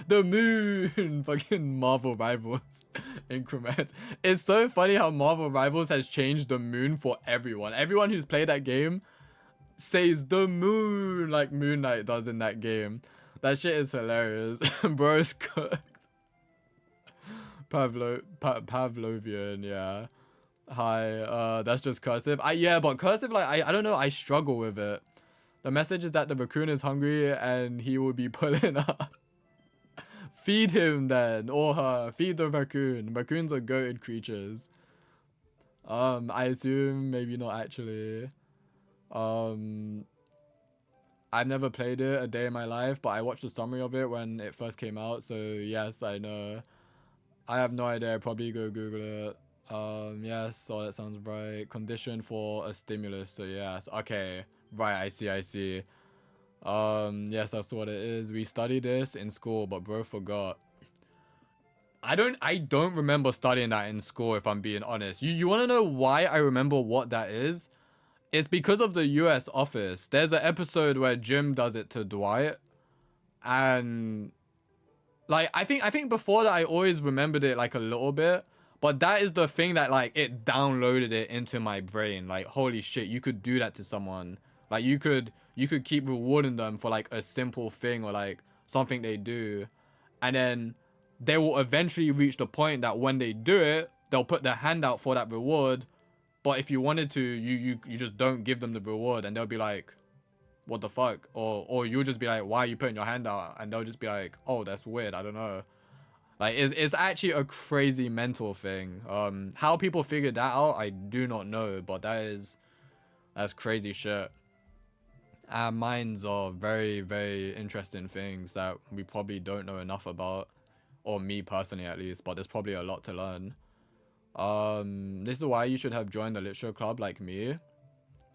the moon fucking Marvel Rivals increment. It's so funny how Marvel Rivals has changed the moon for everyone. Everyone who's played that game says the moon like Moon Knight does in that game. That shit is hilarious. Bro's cooked. Pavlovian, yeah. Hi, that's just cursive. Yeah, but cursive, like, I don't know, I struggle with it. The message is that the raccoon is hungry and he will be pulling up. Feed him then, or her. Feed the raccoon. Raccoons are goated creatures. I assume maybe not actually. I've never played it a day in my life, but I watched a summary of it when it first came out, so yes, I know. I have no idea, I'd probably go Google it. Yes, oh, that sounds right. Condition for a stimulus, so yes. Okay, right, I see. Yes, that's what it is. We studied this in school, but bro forgot. I don't remember studying that in school, if I'm being honest. You want to know why I remember what that is? It's because of the US office. There's an episode where Jim does it to Dwight. And like I think before that I always remembered it like a little bit. But that is the thing that like it downloaded it into my brain. Like holy shit, you could do that to someone. Like you could keep rewarding them for like a simple thing or like something they do. And then they will eventually reach the point that when they do it, they'll put their hand out for that reward. But if you wanted to, you just don't give them the reward, and they'll be like, what the fuck? Or you'll just be like, why are you putting your hand out? And they'll just be like, oh, that's weird, I don't know. Like it's actually a crazy mental thing. How people figured that out, I do not know, but that's crazy shit. Our minds are very, very interesting things that we probably don't know enough about, or me personally at least, but there's probably a lot to learn. This is why you should have joined the literature club like me.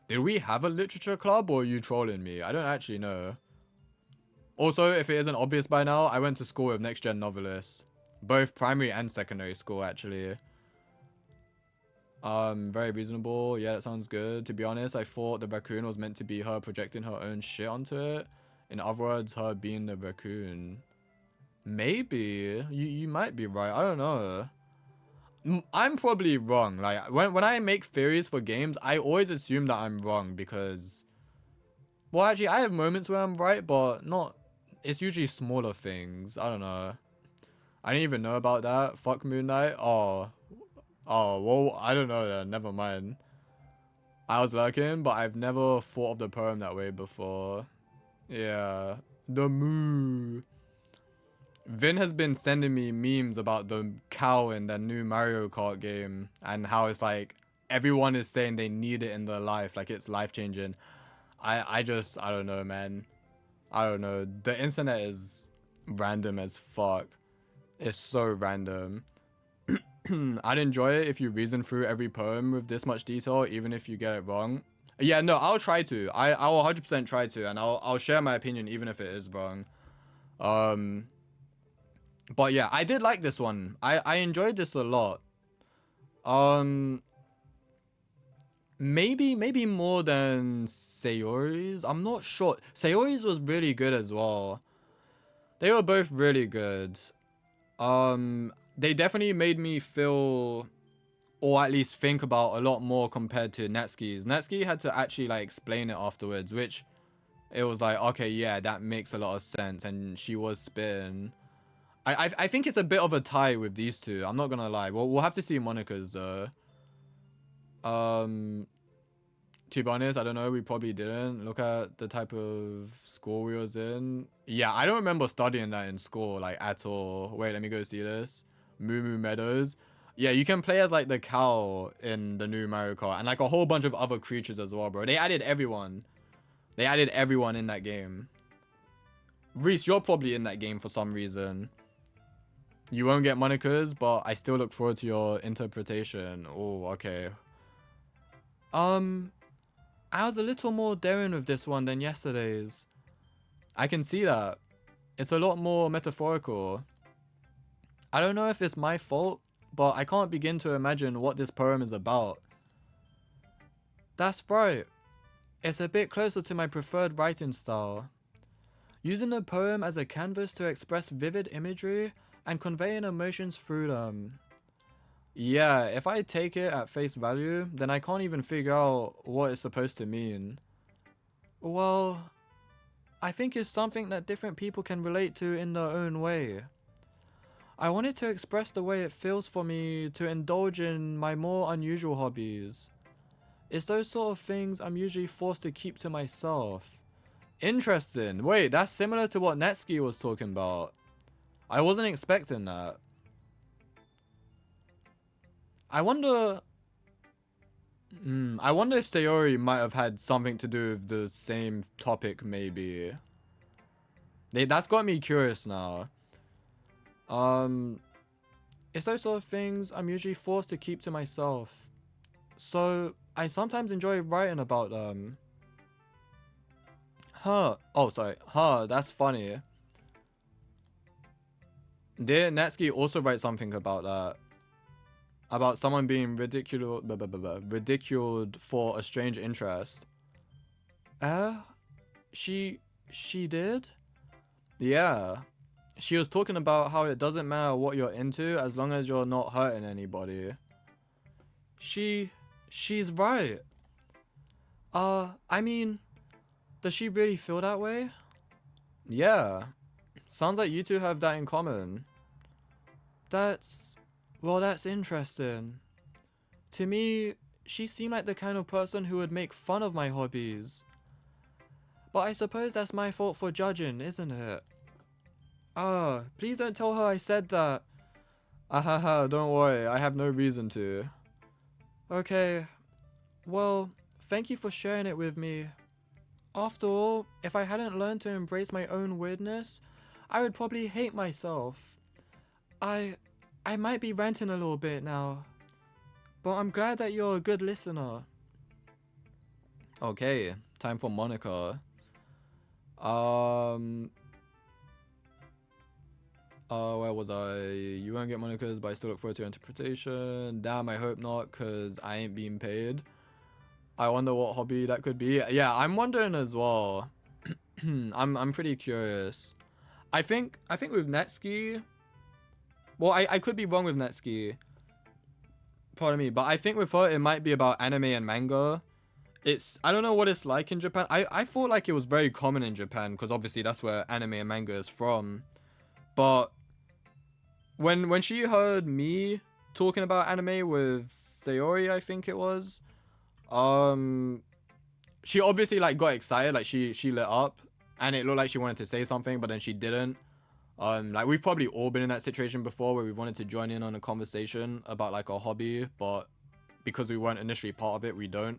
Did we have a literature club, or are you trolling me? I don't actually know. Also, if it isn't obvious by now, I went to school with next gen novelists. Both primary and secondary school, actually. Very reasonable. Yeah, that sounds good. To be honest, I thought the raccoon was meant to be her projecting her own shit onto it. In other words, her being the raccoon. Maybe. You might be right. I don't know. I'm probably wrong. Like, when I make theories for games, I always assume that I'm wrong because... Well, actually, I have moments where I'm right, but not... It's usually smaller things. I don't know. I didn't even know about that. Fuck Moon Knight. Oh, well, I don't know then. Never mind. I was lurking, but I've never thought of the poem that way before. Yeah. The moo. Vin has been sending me memes about the cow in the new Mario Kart game and how it's like everyone is saying they need it in their life, like it's life-changing. I don't know, man. I don't know. The internet is random as fuck. It's so random. I'd enjoy it if you reason through every poem with this much detail, even if you get it wrong. Yeah, no, I'll try to. I will 100% try to, and I'll share my opinion even if it is wrong. But yeah, I did like this one. I enjoyed this a lot. Maybe more than Sayori's. I'm not sure. Sayori's was really good as well. They were both really good. They definitely made me feel, or at least think about a lot more compared to Natsuki's. Natsuki had to actually like explain it afterwards, which it was like, okay, yeah, that makes a lot of sense, and she was spitting. I think it's a bit of a tie with these two. I'm not gonna lie. We'll have to see Monica's though. To be honest, I don't know. We probably didn't look at the type of school we was in. Yeah, I don't remember studying that in school like at all. Wait, let me go see this. Moo Moo Meadows. Yeah, you can play as like the cow in the new Mario Kart and like a whole bunch of other creatures as well, bro. They added everyone. They added everyone in that game. Reese, you're probably in that game for some reason. You won't get Monica's, but I still look forward to your interpretation. Oh, okay. I was a little more daring with this one than yesterday's. I can see that. It's a lot more metaphorical. I don't know if it's my fault, but I can't begin to imagine what this poem is about. That's right. It's a bit closer to my preferred writing style. Using the poem as a canvas to express vivid imagery and conveying emotions through them. Yeah, if I take it at face value, then I can't even figure out what it's supposed to mean. Well, I think it's something that different people can relate to in their own way. I wanted to express the way it feels for me to indulge in my more unusual hobbies. It's those sort of things I'm usually forced to keep to myself. Interesting. Wait, that's similar to what Natsuki was talking about. I wasn't expecting that. I wonder if Sayori might have had something to do with the same topic, maybe. That's got me curious now. It's those sort of things I'm usually forced to keep to myself. So, I sometimes enjoy writing about them. Huh. Oh, sorry. Huh, that's funny. Did Natsuki also write something about that? About someone being ridiculed for a strange interest. She did? Yeah. She was talking about how it doesn't matter what you're into as long as you're not hurting anybody. She's right. I mean, does she really feel that way? Yeah. Sounds like you two have that in common. That's interesting. To me, she seemed like the kind of person who would make fun of my hobbies. But I suppose that's my fault for judging, isn't it? Please don't tell her I said that. Ahaha, don't worry, I have no reason to. Okay, well, thank you for sharing it with me. After all, if I hadn't learned to embrace my own weirdness, I would probably hate myself. I might be ranting a little bit now, but I'm glad that you're a good listener. Okay, time for Monica. Where was I? You won't get Monica's, but I still look forward to your interpretation. Damn, I hope not, cause I ain't being paid. I wonder what hobby that could be. Yeah, I'm wondering as well. I'm pretty curious. I think with Netsuki. Well, I could be wrong with Netsuki. Pardon me, but I think with her it might be about anime and manga. I don't know what it's like in Japan. I thought like it was very common in Japan because obviously that's where anime and manga is from. But when she heard me talking about anime with Sayori, I think it was, she obviously like got excited, like she lit up, and it looked like she wanted to say something, but then she didn't. Like we've probably all been in that situation before where we wanted to join in on a conversation about like a hobby, but because we weren't initially part of it, we don't.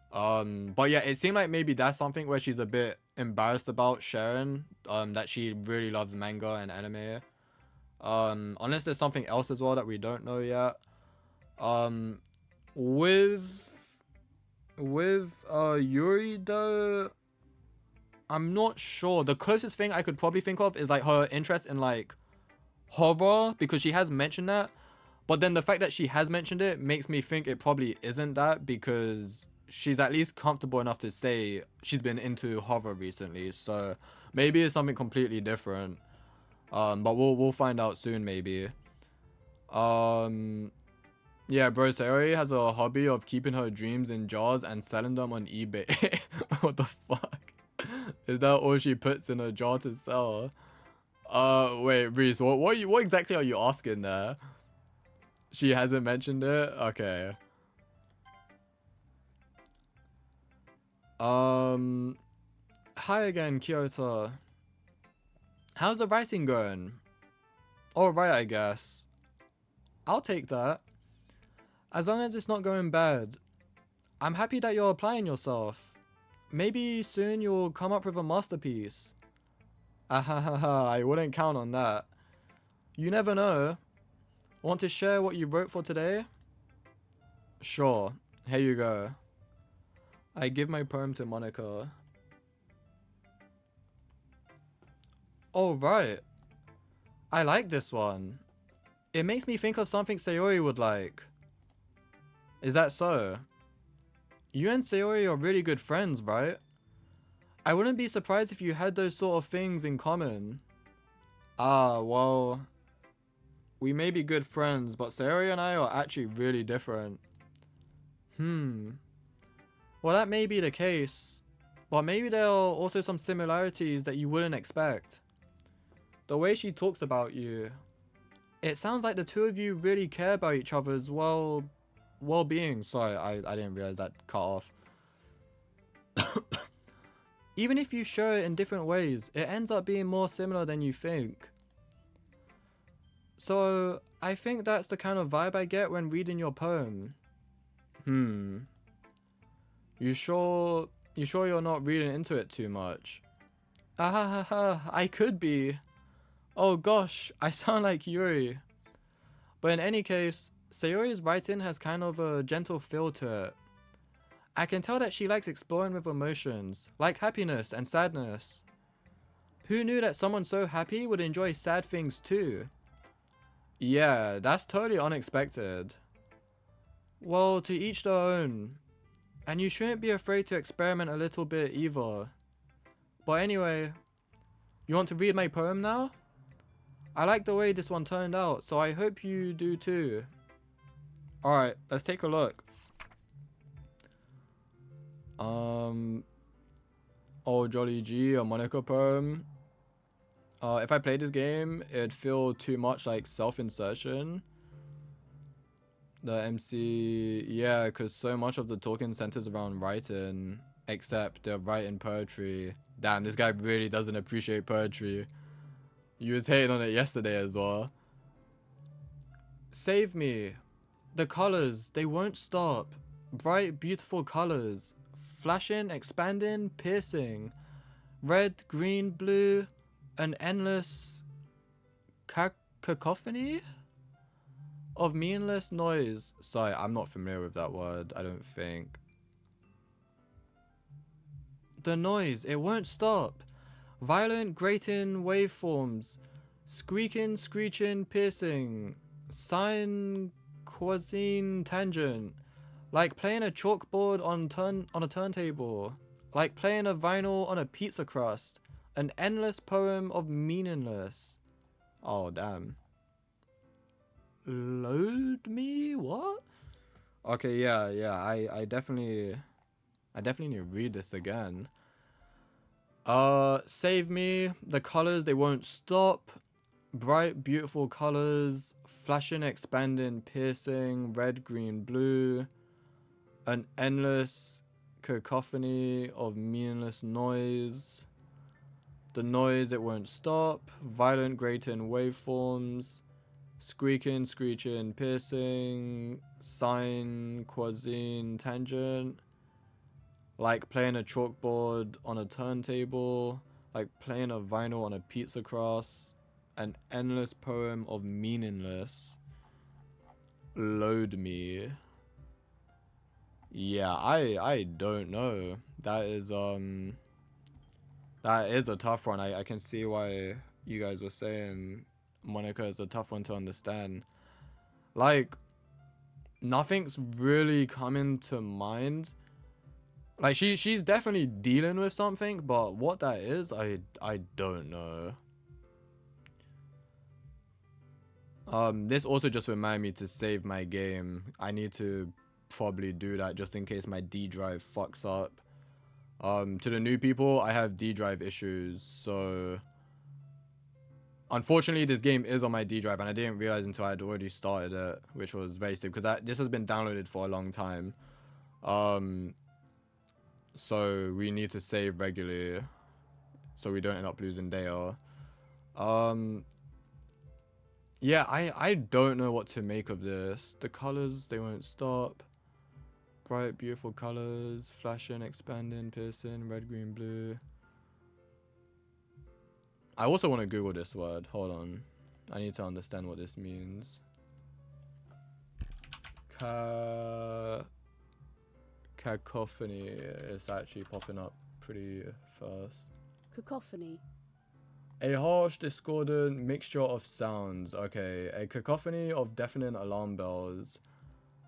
But yeah, it seemed like maybe that's something where she's a bit embarrassed about sharing, that she really loves manga and anime. Unless there's something else as well that we don't know yet. With Yuri though, I'm not sure. The closest thing I could probably think of is like her interest in like horror, because she has mentioned that. But then the fact that she has mentioned it makes me think it probably isn't that, because she's at least comfortable enough to say she's been into horror recently. So maybe it's something completely different. But we'll find out soon maybe. Yeah, bro, Sayori has a hobby of keeping her dreams in jars and selling them on eBay. What the fuck? Is that all she puts in a jar to sell? Wait, Reese, what exactly are you asking there? She hasn't mentioned it? Okay. Hi again, Kyoto. How's the writing going? Alright, I guess. I'll take that. As long as it's not going bad. I'm happy that you're applying yourself. Maybe soon you'll come up with a masterpiece. Ahahaha, I wouldn't count on that. You never know. Want to share what you wrote for today? Sure, here you go. I give my poem to Monica. Oh, right. I like this one. It makes me think of something Sayori would like. Is that so? You and Sayori are really good friends, right? I wouldn't be surprised if you had those sort of things in common. Ah, well, we may be good friends, but Sayori and I are actually really different. Well, that may be the case, but maybe there are also some similarities that you wouldn't expect. The way she talks about you, it sounds like the two of you really care about each other's well-being. Sorry, I didn't realize that cut off. Even if you show it in different ways, it ends up being more similar than you think. So, I think that's the kind of vibe I get when reading your poem. You sure you're not reading into it too much? I could be. Oh gosh, I sound like Yuri. But in any case, Sayori's writing has kind of a gentle feel to it. I can tell that she likes exploring with emotions, like happiness and sadness. Who knew that someone so happy would enjoy sad things too? Yeah, that's totally unexpected. Well, to each their own. And you shouldn't be afraid to experiment a little bit either. But anyway, you want to read my poem now? I like the way this one turned out, so I hope you do too. Alright, let's take a look. Oh Jolly G, a Monica poem. If I played this game, it'd feel too much like self-insertion. The MC, yeah, because so much of the talking centers around writing, except they're writing poetry. Damn, this guy really doesn't appreciate poetry. You was hating on it yesterday as well. Save me. The colors, they won't stop. Bright, beautiful colors. Flashing, expanding, piercing. Red, green, blue. An endless cacophony of meaningless noise. Sorry, I'm not familiar with that word, I don't think. The noise, it won't stop. Violent, grating waveforms. Squeaking, screeching, piercing. Sine, quasine, tangent. Like playing a chalkboard on a turntable. Like playing a vinyl on a pizza crust. An endless poem of meaningless. Oh, damn. Load me? What? Okay, yeah. I definitely need to read this again. Save me. The colors, they won't stop. Bright, beautiful colors. Flashing, expanding, piercing. Red, green, blue. An endless cacophony of meaningless noise. The noise, it won't stop. Violent, grating waveforms. Squeaking, screeching, piercing. Sine, quasine, tangent. Like playing a chalkboard on a turntable. Like playing a vinyl on a pizza crust. An endless poem of meaningless. Load me. Yeah, I don't know. That is a tough one. I can see why you guys were saying Monica is a tough one to understand. Like, nothing's really coming to mind. Like, she's definitely dealing with something, but what that is, I don't know. This also just reminded me to save my game. I need to probably do that just in case my D drive fucks up. To the new people, I have D drive issues, so unfortunately this game is on my D drive and I didn't realize until I had already started it, which was very stupid because this has been downloaded for a long time. So we need to save regularly so we don't end up losing data. Yeah, I don't know what to make of this. The colors, they won't stop. Bright, beautiful colors, flashing, expanding, piercing, red, green, blue. I also want to Google this word. Hold on. I need to understand what this means. Cacophony is actually popping up pretty fast. Cacophony. A harsh, discordant mixture of sounds. Okay, a cacophony of deafening alarm bells.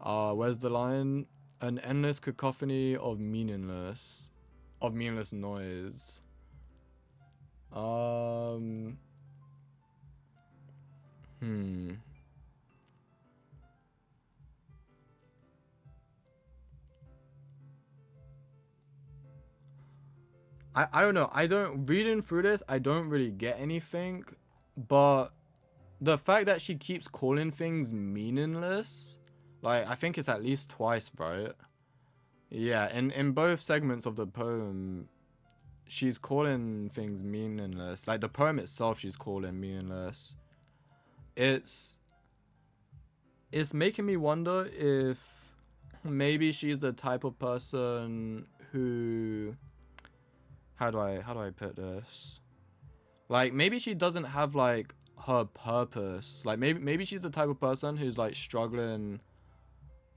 Where's the line? An endless cacophony of meaningless noise. I don't know. Reading through this, I don't really get anything, but the fact that she keeps calling things meaningless, like, I think it's at least twice, right? Yeah, in both segments of the poem, she's calling things meaningless. Like, the poem itself, she's calling meaningless. It's making me wonder if maybe she's the type of person who... How do I put this? Like, maybe she doesn't have, like, her purpose. Like, maybe she's the type of person who's, like, struggling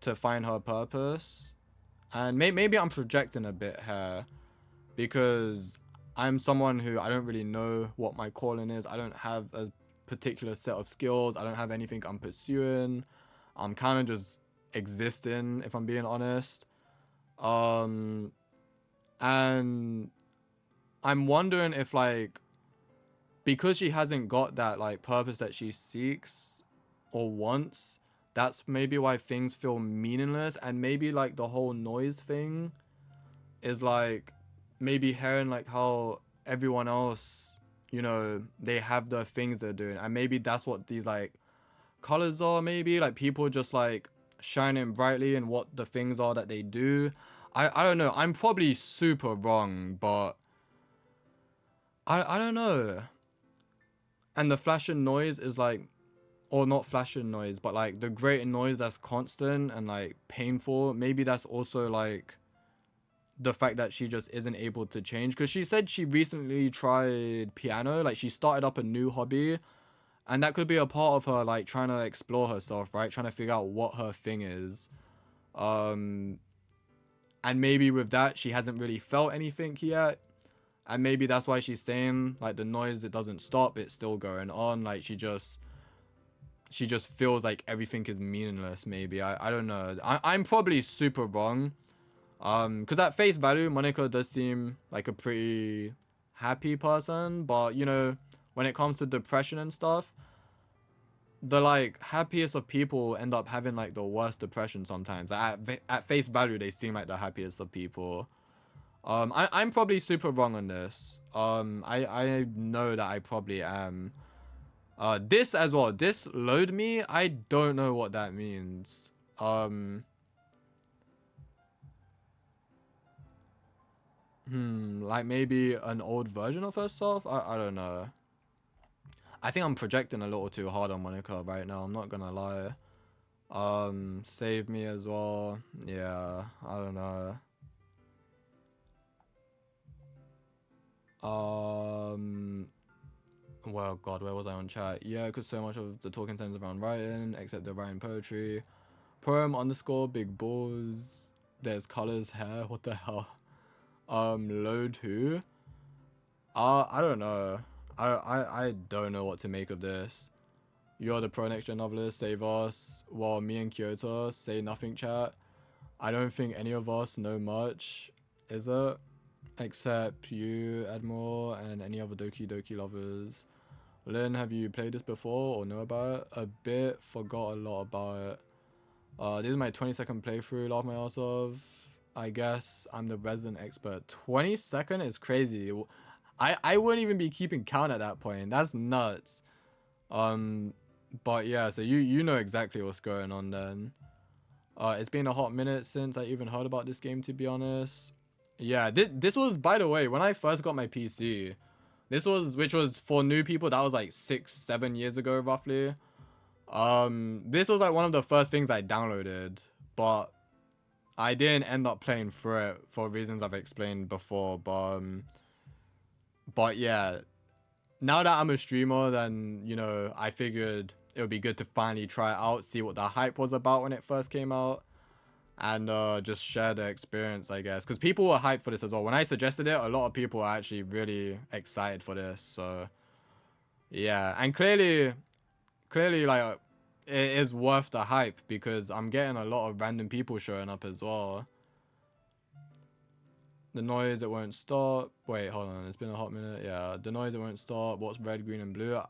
to find her purpose. And maybe I'm projecting a bit here, because I'm someone who I don't really know what my calling is. I don't have a particular set of skills. I don't have anything I'm pursuing. I'm kind of just existing, if I'm being honest. And I'm wondering if, like, because she hasn't got that, like, purpose that she seeks or wants, that's maybe why things feel meaningless. And maybe, like, the whole noise thing is, like, maybe hearing, like, how everyone else, you know, they have the things they're doing. And maybe that's what these, like, colors are, maybe. Like, people just, like, shining brightly in what the things are that they do. I don't know. I'm probably super wrong, but I don't know. And the flashing noise is, like, or not flashing noise, but, like, the grating noise that's constant and, like, painful. Maybe that's also, like, the fact that she just isn't able to change. Because she said she recently tried piano. Like, she started up a new hobby. And that could be a part of her, like, trying to explore herself, right? Trying to figure out what her thing is. And maybe with that, she hasn't really felt anything yet. And maybe that's why she's saying, like, the noise, it doesn't stop. It's still going on. Like, she just feels like everything is meaningless, maybe. I don't know. I'm probably super wrong. Because at face value, Monica does seem like a pretty happy person. But, you know, when it comes to depression and stuff, the, like, happiest of people end up having, like, the worst depression sometimes. At face value, they seem like the happiest of people. I'm probably super wrong on this. I know that I probably am. This as well. This load me. I don't know what that means. Like maybe an old version of herself. I don't know. I think I'm projecting a little too hard on Monica right now. I'm not gonna lie. Save me as well. Yeah, I don't know. Well, God, where was I on chat? Yeah, because so much of the talking centers around writing, except the writing poetry. Poem underscore big balls. There's colors, hair. What the hell? Load who? I don't know. I don't know what to make of this. You're the pro next gen novelist, save us. While me and Kyoto say nothing, chat. I don't think any of us know much, is it? Except you, Admiral, and any other Doki lovers. Lynn, have you played this before or know about it? A bit, forgot a lot about it. This is my 20-second playthrough, laugh my ass off. I guess I'm the resident expert. 20-second is crazy. I wouldn't even be keeping count at that point. That's nuts. But yeah, so you know exactly what's going on then. It's been a hot minute since I even heard about this game, to be honest. Yeah, this was, by the way, when I first got my PC, which was for new people, that was like 6-7 years ago roughly. This was like one of the first things I downloaded, but I didn't end up playing through it for reasons I've explained before. But yeah, now that I'm a streamer, then, you know, I figured it would be good to finally try it out, see what the hype was about when it first came out, and just share the experience, I guess, because people were hyped for this as well. When I suggested it, a lot of people were actually really excited for this. So yeah, and clearly like it is worth the hype, because I'm getting a lot of random people showing up as well. The noise, it won't stop. Wait, hold on, it's been a hot minute. Yeah, the noise, it won't stop. What's red, green, and blue?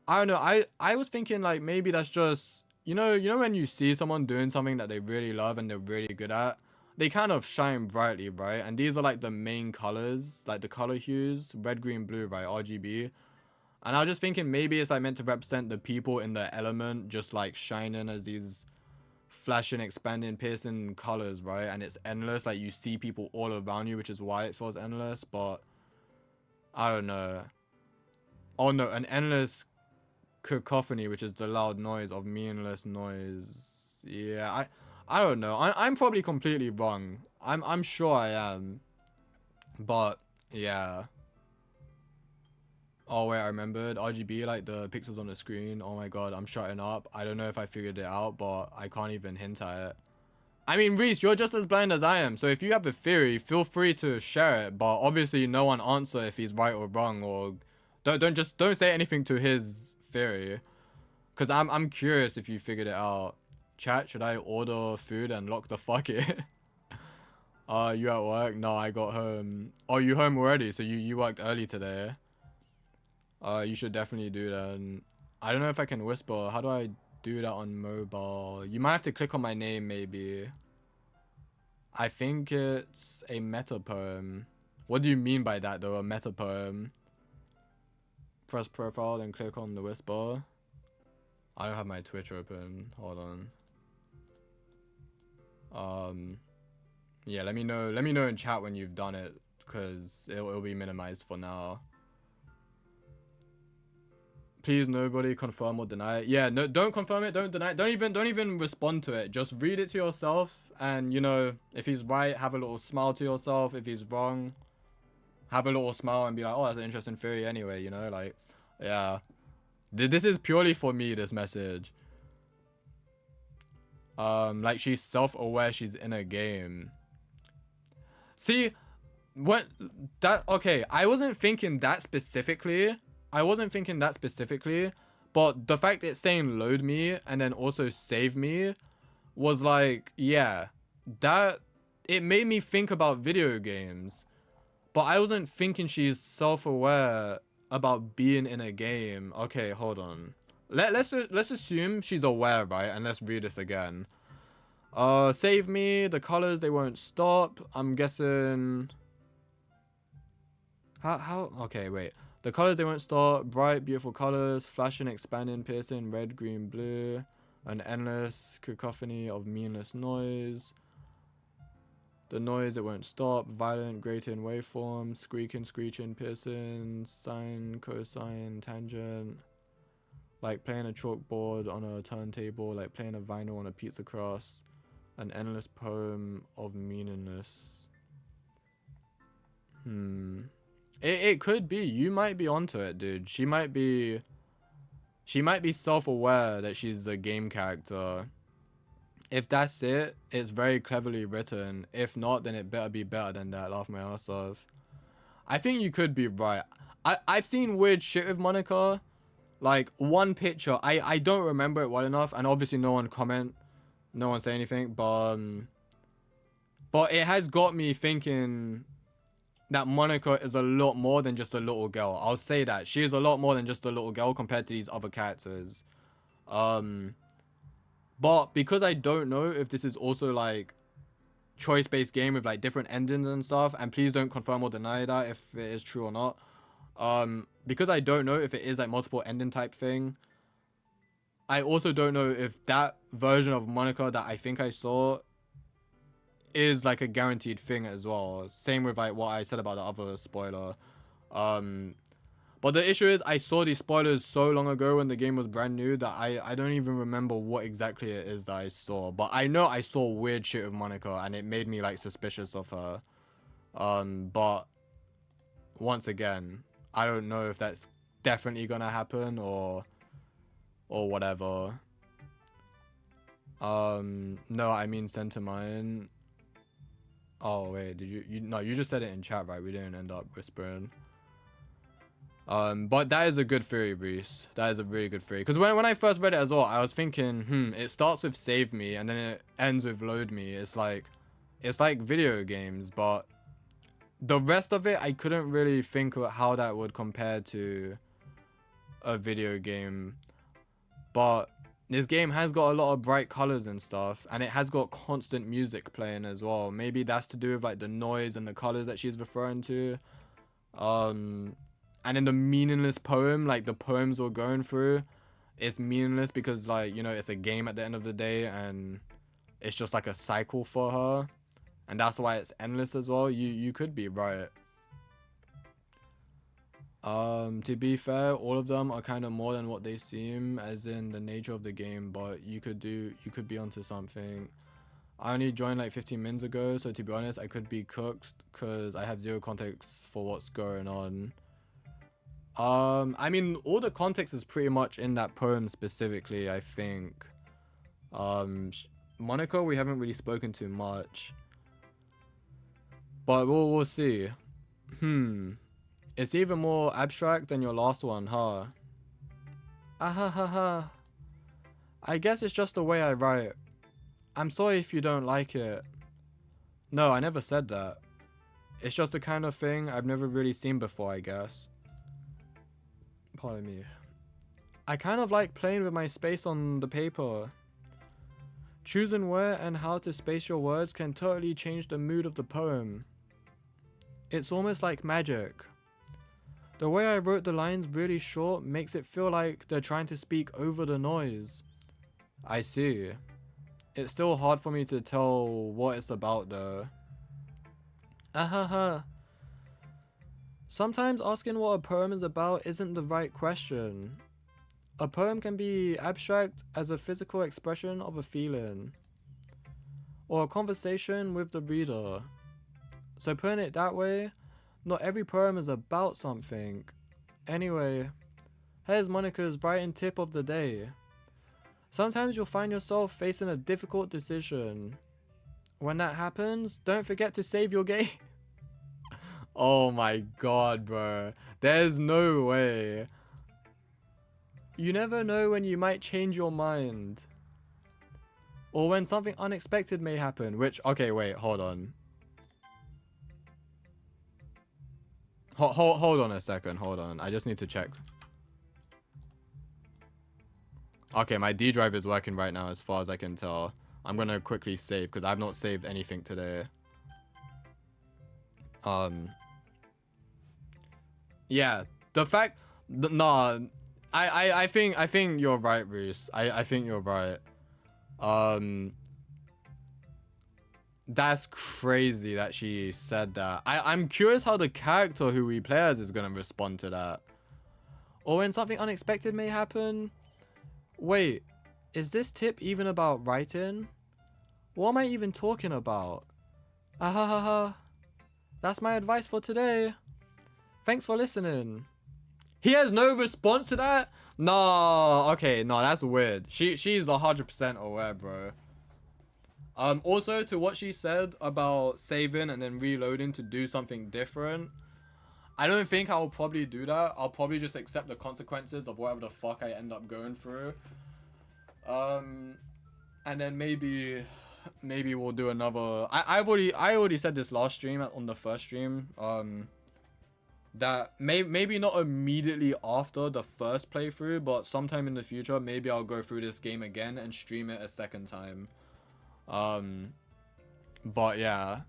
I don't know. I was thinking, like, maybe that's just, you know when you see someone doing something that they really love and they're really good at, they kind of shine brightly, right? And these are like the main colors, like the color hues, red, green, blue, right? RGB. And I was just thinking maybe it's like meant to represent the people in the element, just like shining as these flashing, expanding, piercing colors, right? And it's endless. Like, you see people all around you, which is why it feels endless. But I don't know. Oh no, an endless cacophony, which is the loud noise of meaningless noise. Yeah, I don't know. I'm probably completely wrong. I'm sure I am. But yeah. Oh wait, I remembered. RGB, like the pixels on the screen. Oh my god, I'm shutting up. I don't know if I figured it out, but I can't even hint at it. I mean, Reese, you're just as blind as I am, so if you have a theory, feel free to share it. But obviously, no one answer if he's right or wrong, or don't say anything to his theory. Cause I'm curious if you figured it out. Chat, should I order food and lock the fuck it? You at work? No, I got home. Oh, you home already? So you worked early today. You should definitely do that. I don't know if I can whisper. How do I do that on mobile? You might have to click on my name, maybe. I think it's a meta poem. What do you mean by that, though? A meta poem? Press profile and click on the whisper. I don't have my Twitch open. Hold on. Yeah, let me know in chat when you've done it, because it'll be minimized for now. Please, nobody confirm or deny it. Yeah, no, don't confirm it, don't deny it. Don't even respond to it. Just read it to yourself, and you know, if he's right, have a little smile to yourself. If he's wrong, have a little smile and be like, oh, that's an interesting theory anyway, you know, like, yeah. This is purely for me, this message. Like, she's self-aware she's in a game. See, okay, I wasn't thinking that specifically. But the fact it's saying load me and then also save me was like, yeah, that, it made me think about video games. But I wasn't thinking she's self-aware about being in a game. Okay, hold on. Let's assume she's aware, right? And let's read this again. Save me. The colors, they won't stop. I'm guessing. How? Okay, wait. The colors, they won't stop. Bright, beautiful colors, flashing, expanding, piercing, red, green, blue. An endless cacophony of meaningless noise. The noise, it won't stop. Violent, grating waveforms. Squeaking, screeching, piercing. Sine, cosine, tangent. Like playing a chalkboard on a turntable. Like playing a vinyl on a pizza crust. An endless poem of meaningless. It could be. You might be onto it, dude. She might be self-aware that she's a game character. If that's it, it's very cleverly written. If not, then it better be better than that. Laugh my ass off. I think you could be right. I've seen weird shit with Monica. Like, one picture. I don't remember it well enough. And obviously no one say anything. But it has got me thinking that Monica is a lot more than just a little girl. I'll say that. She is a lot more than just a little girl compared to these other characters. But because I don't know if this is also like choice-based game with like different endings and stuff, and please don't confirm or deny that if it is true or not. Because I don't know if it is like multiple ending type thing. I also don't know if that version of Monica that I think I saw is like a guaranteed thing as well. Same with like what I said about the other spoiler. But the issue is I saw these spoilers so long ago when the game was brand new that I don't even remember what exactly it is that I saw. But I know I saw weird shit with Monica and it made me like suspicious of her. But once again, I don't know if that's definitely gonna happen or whatever. No, I mean send to mine. Oh wait, did you no, you just said it in chat, right? We didn't end up whispering. But that is a good theory, Reese. That is a really good theory. Because when I first read it as well, I was thinking, it starts with save me and then it ends with load me. It's like video games, but the rest of it, I couldn't really think of how that would compare to a video game. But this game has got a lot of bright colors and stuff, and it has got constant music playing as well. Maybe that's to do with like the noise and the colors that she's referring to. And in the meaningless poem, like the poems we're going through, it's meaningless because like, you know, it's a game at the end of the day and it's just like a cycle for her. And that's why it's endless as well. You could be right. To be fair, all of them are kind of more than what they seem, as in the nature of the game, but you could be onto something. I only joined like 15 minutes ago, so to be honest, I could be cooked because I have zero context for what's going on. I mean, all the context is pretty much in that poem specifically, I think. Monica, we haven't really spoken to much. But we'll see. It's even more abstract than your last one, huh? Ahahaha. I guess it's just the way I write. I'm sorry if you don't like it. No, I never said that. It's just the kind of thing I've never really seen before, I guess. Pardon me. I kind of like playing with my space on the paper. Choosing where and how to space your words can totally change the mood of the poem. It's almost like magic. The way I wrote the lines really short makes it feel like they're trying to speak over the noise. I see. It's still hard for me to tell what it's about though. Ahaha. Sometimes asking what a poem is about isn't the right question. A poem can be abstract as a physical expression of a feeling, or a conversation with the reader. So putting it that way, not every poem is about something. Anyway, here's Monica's writing tip of the day. Sometimes you'll find yourself facing a difficult decision. When that happens, don't forget to save your game. Oh my god, bro. There's no way. You never know when you might change your mind. Or when something unexpected may happen, which, okay, wait, hold on. Hold on a second, hold on. I just need to check. Okay, my D drive is working right now as far as I can tell. I'm gonna quickly save because I've not saved anything today. Yeah, the fact, nah, I think you're right, Reese. I think you're right. That's crazy that she said that. I'm curious how the character who we play as is gonna respond to that. Or when something unexpected may happen. Wait, is this tip even about writing? What am I even talking about? Ahahaha. That's my advice for today. Thanks for listening. He has no response to that? Nah, okay, no, that's weird. She's 100% aware, bro. Also, to what she said about saving and then reloading to do something different, I don't think I'll probably do that. I'll probably just accept the consequences of whatever the fuck I end up going through. And then maybe we'll do another. I already said this last stream on the first stream. That maybe not immediately after the first playthrough, but sometime in the future, maybe I'll go through this game again and stream it a second time. But yeah,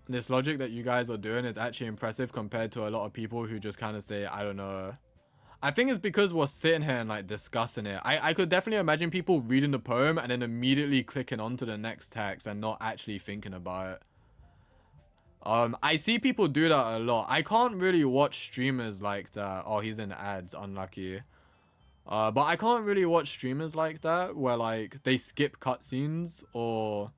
this logic that you guys are doing is actually impressive compared to a lot of people who just kind of say, I don't know. I think it's because we're sitting here and like discussing it. I could definitely imagine people reading the poem and then immediately clicking on to the next text and not actually thinking about it. I see people do that a lot. I can't really watch streamers like that. Oh, he's in ads, unlucky. But I can't really watch streamers like that where like they skip cutscenes or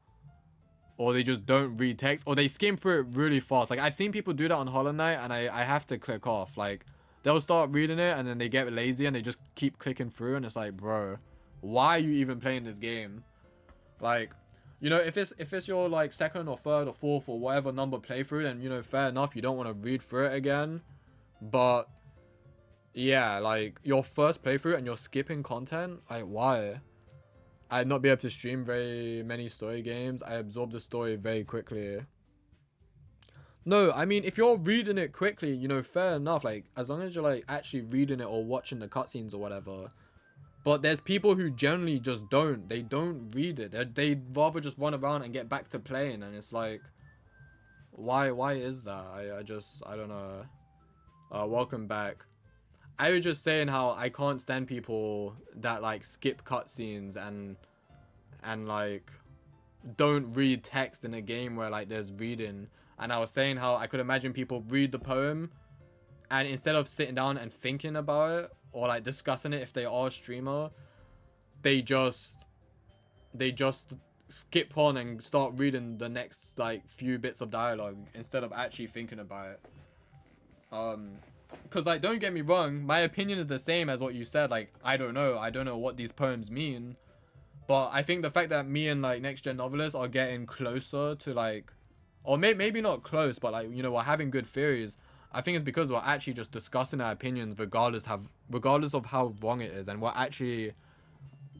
they just don't read text or they skim through it really fast. Like I've seen people do that on Hollow Knight and I have to click off. Like they'll start reading it and then they get lazy and they just keep clicking through and it's like, bro, why are you even playing this game? Like, you know, if it's your like second or third or fourth or whatever number playthrough, then you know, fair enough, you don't want to read through it again. But yeah, like your first playthrough and you're skipping content, like why? I'd not be able to stream very many story games. I absorb the story very quickly. No, I mean, if you're reading it quickly, you know, fair enough. Like, as long as you're, like, actually reading it or watching the cutscenes or whatever. But there's people who generally just don't. They don't read it. They'd rather just run around and get back to playing. And it's like, why is that? I don't know. Welcome back. I was just saying how I can't stand people that, like, skip cutscenes and like, don't read text in a game where, like, there's reading. And I was saying how I could imagine people read the poem and instead of sitting down and thinking about it or like discussing it if they are a streamer, they just skip on and start reading the next like few bits of dialogue instead of actually thinking about it. Because like, don't get me wrong, my opinion is the same as what you said. Like, I don't know what these poems mean, but I think the fact that me and like next gen novelists are getting closer to like, or maybe not close, but like, you know, we're having good theories. I think it's because we're actually just discussing our opinions regardless of how wrong it is, and we're actually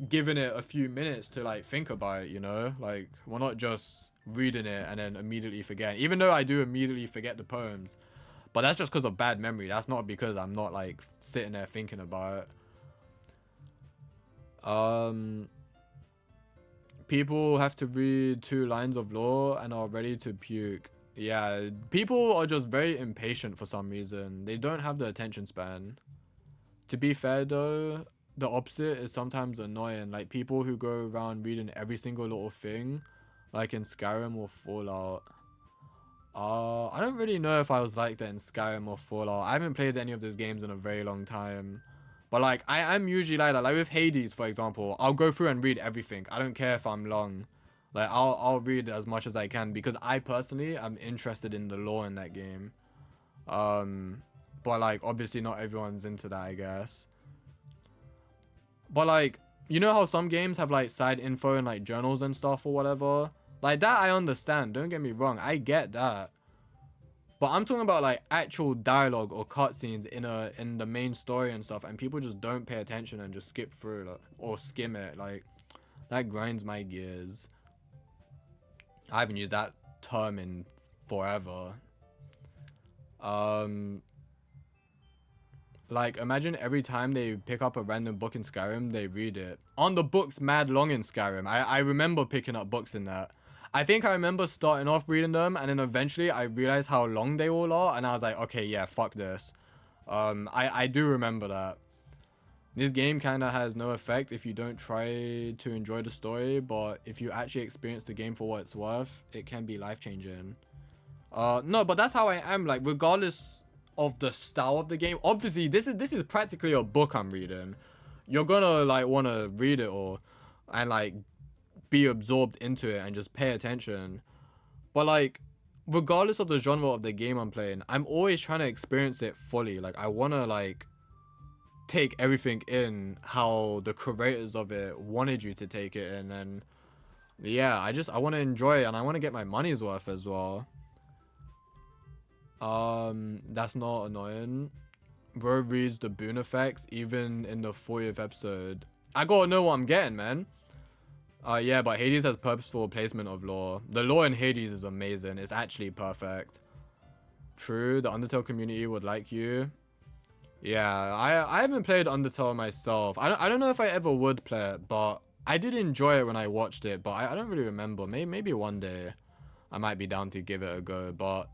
giving it a few minutes to like think about it, you know? Like, we're not just reading it and then immediately forgetting. Even though I do immediately forget the poems, but that's just because of bad memory. That's not because I'm not like sitting there thinking about it. People have to read 2 lines of lore and are ready to puke. Yeah, people are just very impatient for some reason. They don't have the attention span. To be fair though, the opposite is sometimes annoying. Like people who go around reading every single little thing, like in Skyrim or Fallout. I don't really know if I was like that in Skyrim or Fallout. I haven't played any of those games in a very long time. But like, I'm usually like that. Like with Hades, for example, I'll go through and read everything. I don't care if I'm long. Like, I'll read as much as I can because I personally am interested in the lore in that game. But like, obviously not everyone's into that, I guess. But like, you know how some games have like side info and like journals and stuff or whatever? Like that I understand, don't get me wrong, I get that. But I'm talking about like actual dialogue or cutscenes in the main story and stuff, and people just don't pay attention and just skip through like, or skim it. Like that grinds my gears. I haven't used that term in forever. Like imagine every time they pick up a random book in Skyrim, they read it. On the books mad long in Skyrim. I remember picking up books in that. I think I remember starting off reading them, and then eventually I realized how long they all are, and I was like, okay, yeah, fuck this. I do remember that. This game kind of has no effect if you don't try to enjoy the story, but if you actually experience the game for what it's worth, it can be life-changing. No, but that's how I am, like, regardless of the style of the game. Obviously, this is practically a book I'm reading. You're gonna, like, want to read it and, like, be absorbed into it and just pay attention. But like regardless of the genre of the game I'm playing, I'm always trying to experience it fully. Like I want to like take everything in how the creators of it wanted you to take it in, and yeah, I want to enjoy it and I want to get my money's worth as well. That's not annoying. Bro reads the boon effects even in the 40th episode. I gotta know what I'm getting, man. Yeah, but Hades has purposeful placement of lore. The lore in Hades is amazing. It's actually perfect. True, the Undertale community would like you. Yeah, I haven't played Undertale myself. I don't know if I ever would play it, but I did enjoy it when I watched it, but I don't really remember. Maybe one day I might be down to give it a go, but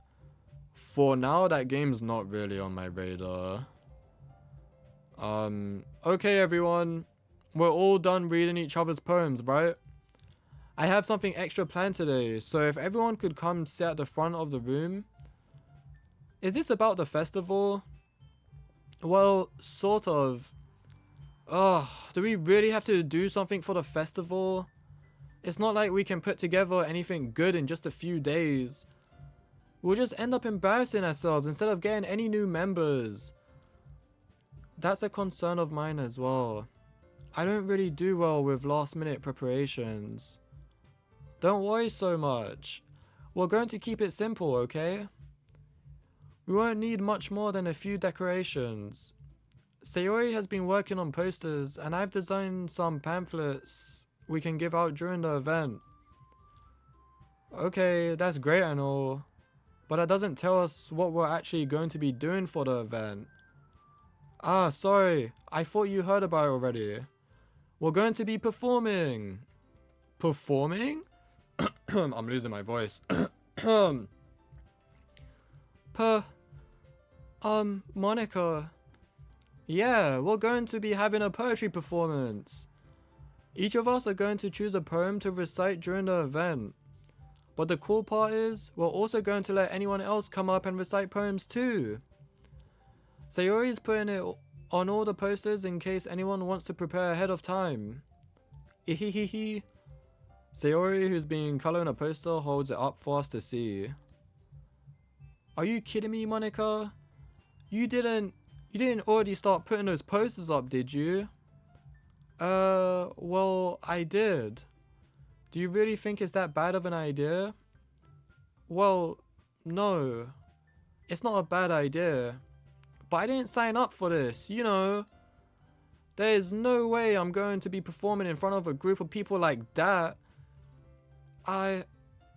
for now, that game's not really on my radar. Okay, everyone. We're all done reading each other's poems, right? I have something extra planned today, so if everyone could come sit at the front of the room. Is this about the festival? Well, sort of. Ugh, do we really have to do something for the festival? It's not like we can put together anything good in just a few days. We'll just end up embarrassing ourselves instead of getting any new members. That's a concern of mine as well. I don't really do well with last minute preparations. Don't worry so much. We're going to keep it simple, okay? We won't need much more than a few decorations. Sayori has been working on posters and I've designed some pamphlets we can give out during the event. Okay, that's great and all, but that doesn't tell us what we're actually going to be doing for the event. Ah, sorry, I thought you heard about it already. We're going to be performing. Performing? I'm losing my voice. Monica. Yeah, we're going to be having a poetry performance. Each of us are going to choose a poem to recite during the event. But the cool part is, we're also going to let anyone else come up and recite poems too. Sayori's putting it on all the posters in case anyone wants to prepare ahead of time. Ihihihi. Sayori, who's been coloring a poster, holds it up for us to see. Are you kidding me, Monica? You didn't already start putting those posters up, did you? Well, I did. Do you really think it's that bad of an idea? Well, no. it's not a bad idea. But I didn't sign up for this, you know. There is no way I'm going to be performing in front of a group of people like that. I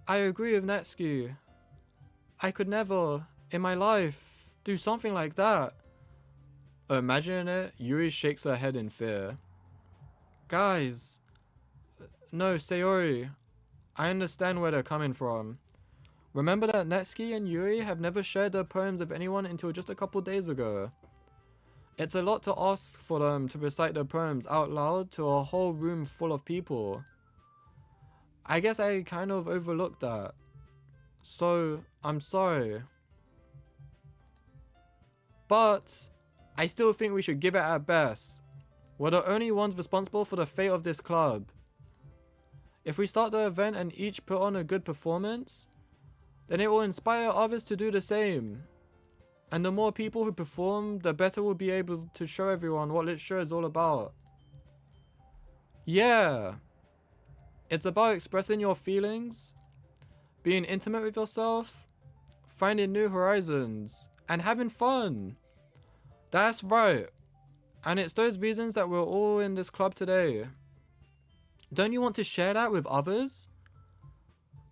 agree with Netsuki. I could never, in my life, do something like that. Imagining it, Yuri shakes her head in fear. Guys. No, Sayori. I understand where they're coming from. Remember that Netsuki and Yuri have never shared their poems with anyone until just a couple days ago. It's a lot to ask for them to recite their poems out loud to a whole room full of people. I guess I kind of overlooked that. So, I'm sorry. But, I still think we should give it our best. We're the only ones responsible for the fate of this club. If we start the event and each put on a good performance, then it will inspire others to do the same. And the more people who perform, the better we'll be able to show everyone what literature is all about. Yeah. It's about expressing your feelings, being intimate with yourself, finding new horizons, and having fun. That's right. And it's those reasons that we're all in this club today. Don't you want to share that with others?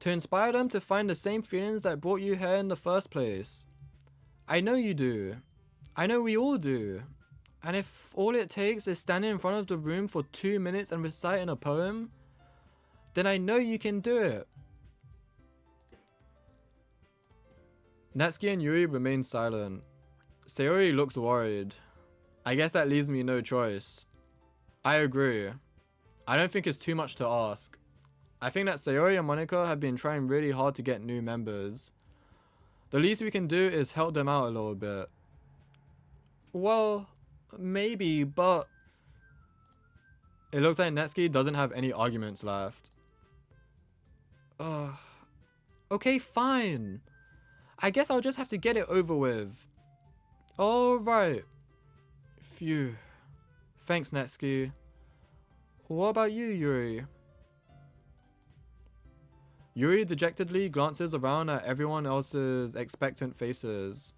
To inspire them to find the same feelings that brought you here in the first place. I know you do. I know we all do. And if all it takes is standing in front of the room for 2 minutes and reciting a poem, then I know you can do it. Natsuki and Yuri remain silent. Sayori looks worried. I guess that leaves me no choice. I agree. I don't think it's too much to ask. I think that Sayori and Monika have been trying really hard to get new members. The least we can do is help them out a little bit. Well, maybe, but it looks like Netsuki doesn't have any arguments left. Okay, fine. I guess I'll just have to get it over with. Alright. Phew. Thanks, Netsuki. What about you, Yuri? Yuri dejectedly glances around at everyone else's expectant faces.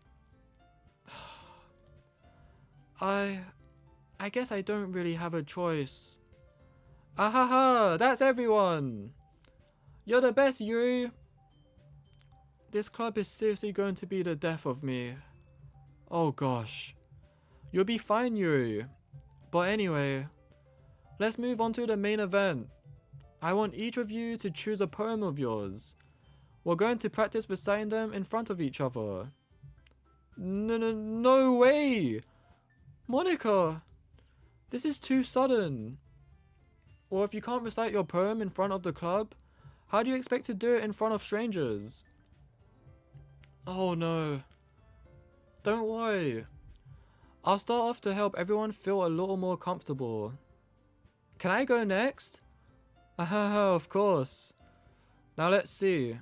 I guess I don't really have a choice. Ahaha, that's everyone! You're the best, Yuri! This club is seriously going to be the death of me. Oh gosh. You'll be fine, Yuri. But anyway, let's move on to the main event. I want each of you to choose a poem of yours. We're going to practice reciting them in front of each other. No way! Monika! This is too sudden. Or if you can't recite your poem in front of the club, how do you expect to do it in front of strangers? Oh no. Don't worry. I'll start off to help everyone feel a little more comfortable. Can I go next? Of course. Now let's see.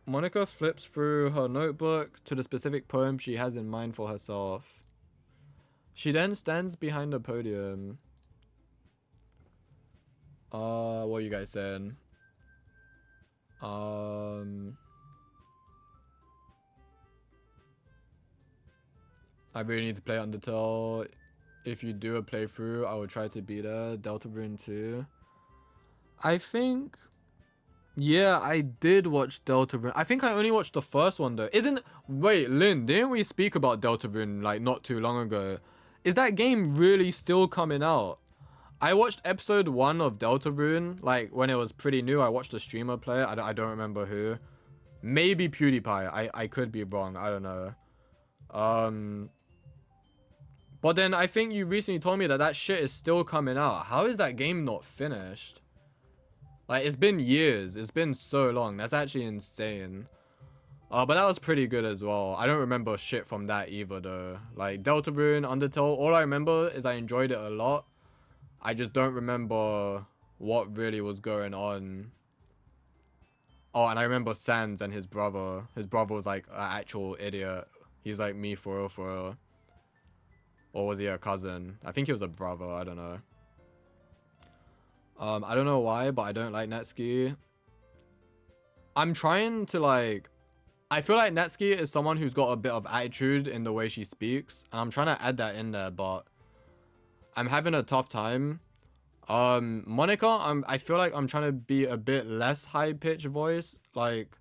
Monika flips through her notebook to the specific poem she has in mind for herself. She then stands behind the podium. What are you guys saying? I really need to play Undertale. If you do a playthrough, I will try to be there. Deltarune 2. I think... Yeah, I did watch Deltarune. I think I only watched the first one though. Wait, Lynn, didn't we speak about Deltarune like not too long ago? Is that game really still coming out? I watched episode 1 of Deltarune, like when it was pretty new. I watched a streamer play it. I don't remember who. Maybe PewDiePie. I could be wrong. I don't know. But then I think you recently told me that that shit is still coming out. How is that game not finished? Like, it's been years. It's been so long. That's actually insane. But that was pretty good as well. I don't remember shit from that either though. Like, Deltarune, Undertale, all I remember is I enjoyed it a lot. I just don't remember what really was going on. Oh, and I remember Sans and his brother. His brother was like an actual idiot. He's like me for real, for real. Or was he a cousin? I think he was a brother. I don't know. I don't know why, but I don't like Netsuki. I'm trying to like I feel like Natsuki is someone who's got a bit of attitude in the way she speaks, and I'm trying to add that in there, but I'm having a tough time. Monica, I feel like I'm trying to be a bit less high pitched voice, like,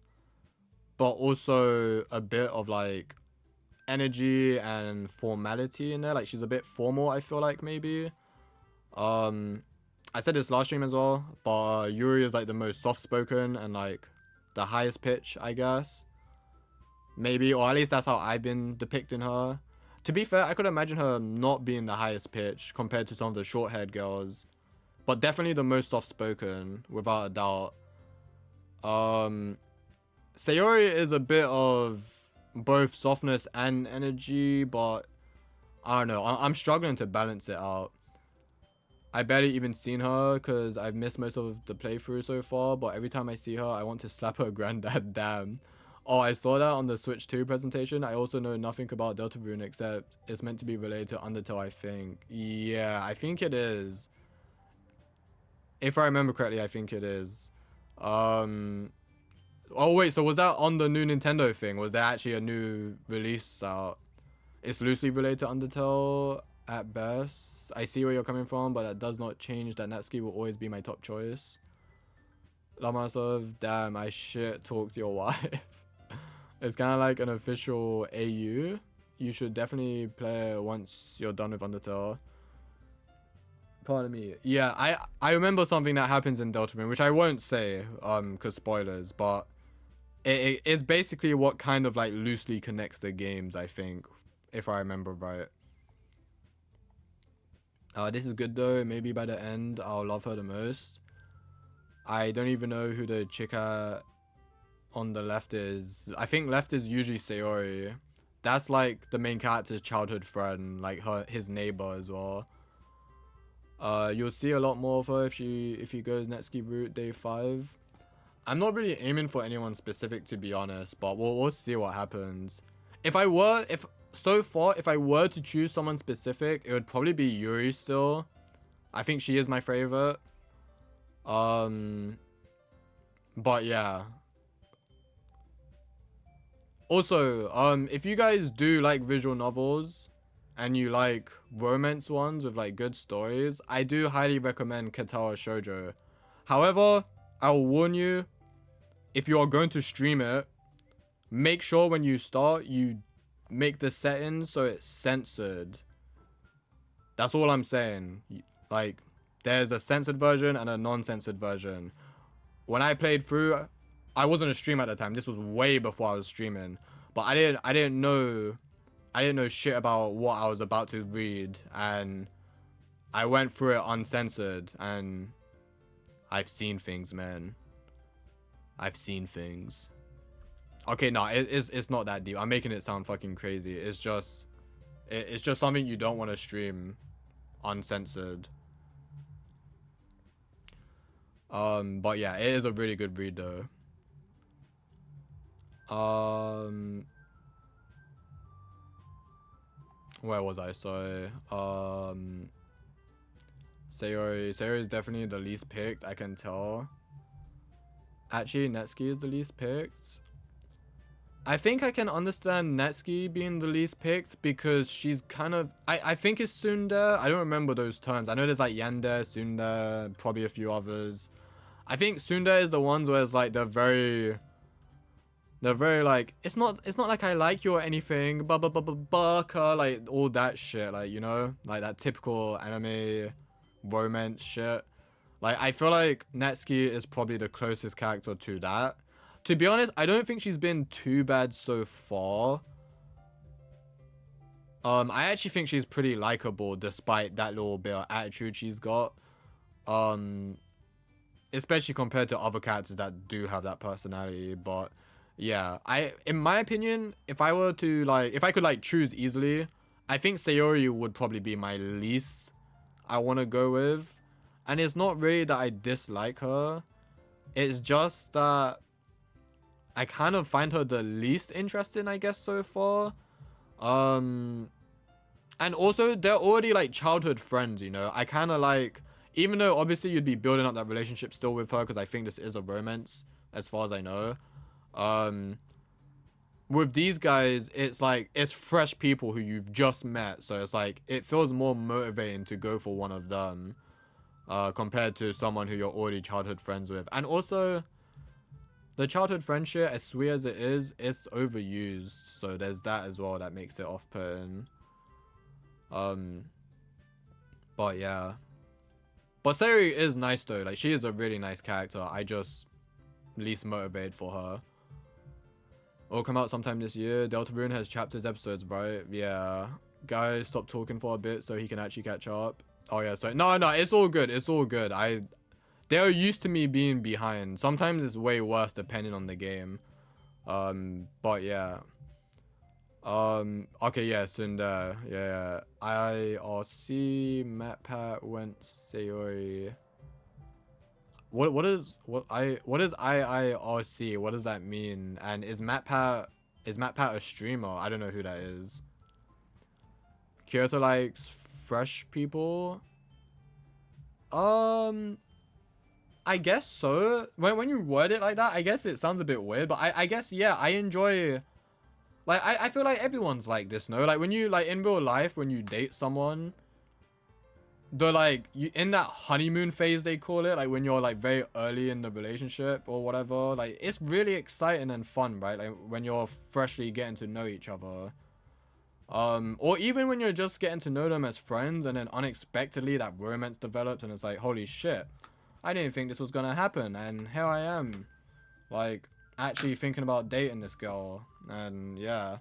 but also a bit of like energy and formality in there. Like she's a bit formal, I feel like maybe. I said this last stream as well, but Yuri is like the most soft spoken and like the highest pitch, I guess. Maybe, or at least that's how I've been depicting her. To be fair, I could imagine her not being the highest pitch compared to some of the short-haired girls, but definitely the most soft-spoken, without a doubt. Sayori is a bit of both softness and energy, but I don't know. I'm struggling to balance it out. I barely even seen her because I've missed most of the playthrough so far, but every time I see her, I want to slap her granddad, damn. Oh, I saw that on the Switch 2 presentation. I also know nothing about Deltarune except it's meant to be related to Undertale, I think. Yeah, I think it is. If I remember correctly, I think it is. Oh wait, so was that on the new Nintendo thing? Was there actually a new release out? It's loosely related to Undertale at best. I see where you're coming from, but that does not change that Natsuki will always be my top choice. Love myself. Damn, I shit talked your wife. It's kind of like an official AU. You should definitely play it once you're done with Undertale. Pardon me. Yeah, I remember something that happens in Deltarune, which I won't say, cause spoilers, but it is basically what kind of like loosely connects the games, I think, if I remember right. This is good though. Maybe by the end, I'll love her the most. I don't even know who the chica on the left is. I think left is usually Sayori. That's like the main character's childhood friend, like his neighbor as well. You'll see a lot more of her if he goes Netsuki route day 5. I'm not really aiming for anyone specific, to be honest, but we'll see what happens. If I were to choose someone specific, it would probably be Yuri still. I think she is my favorite. But yeah. Also, if you guys do like visual novels and you like romance ones with like good stories, I do highly recommend Katawa Shoujo. However, I'll warn you, if you are going to stream it, make sure when you start, you make the settings so it's censored. That's all I'm saying. Like, there's a censored version and a non-censored version. When I played through, I wasn't a streamer at the time. This was way before I was streaming. But I didn't know shit about what I was about to read, and I went through it uncensored, and I've seen things, man. I've seen things. Okay, no, it's not that deep. I'm making it sound fucking crazy. It's just something you don't want to stream uncensored. But yeah, it is a really good read though. Where was I? Sorry. Sayori is definitely the least picked, I can tell. Actually, Netsuki is the least picked. I think I can understand Netsuki being the least picked because she's kind of... I think it's tsundere. I don't remember those terms. I know there's like yandere, tsundere, probably a few others. I think tsundere is the ones where it's like they're very like, it's not like I like you or anything, baka, like all that shit, like, you know, like that typical anime romance shit. Like, I feel like Natsuki is probably the closest character to that. To be honest, I don't think she's been too bad so far. I actually think she's pretty likable despite that little bit of attitude she's got. Especially compared to other characters that do have that personality, but yeah, in my opinion, if I could like choose easily, I think Sayori would probably be my least I want to go with. And it's not really that I dislike her. It's just that I kind of find her the least interesting, I guess, so far. And also, they're already like childhood friends, you know. I kind of like, even though obviously you'd be building up that relationship still with her, because I think this is a romance, as far as I know. with these guys, it's like it's fresh people who you've just met, so it's like it feels more motivating to go for one of them, compared to someone who you're already childhood friends with. And also, the childhood friendship, as sweet as it is, it's overused, so there's that as well that makes it off-putting. But yeah. But Sayori is nice though, like she is a really nice character. I just least motivated for her. It'll come out sometime this year. Deltarune has chapters, episodes, right? Yeah. Guys, stop talking for a bit so he can actually catch up. Oh yeah, so no, it's all good. It's all good. They're used to me being behind. Sometimes it's way worse depending on the game. But yeah. Okay, yeah, Sunda. Yeah. IRC, MatPat, went Sayori. What is IIRC? What does that mean? And is MatPat a streamer? I don't know who that is. Kyoto likes fresh people. I guess so. When you word it like that, I guess it sounds a bit weird, but I guess yeah, I enjoy, like I feel like everyone's like this, no? Like when you like in real life, when you date someone, the like you in that honeymoon phase they call it, like when you're like very early in the relationship or whatever, like it's really exciting and fun, right? Like when you're freshly getting to know each other. Or even when you're just getting to know them as friends and then unexpectedly that romance develops and it's like, holy shit, I didn't think this was gonna happen, and here I am, like actually thinking about dating this girl. And yeah,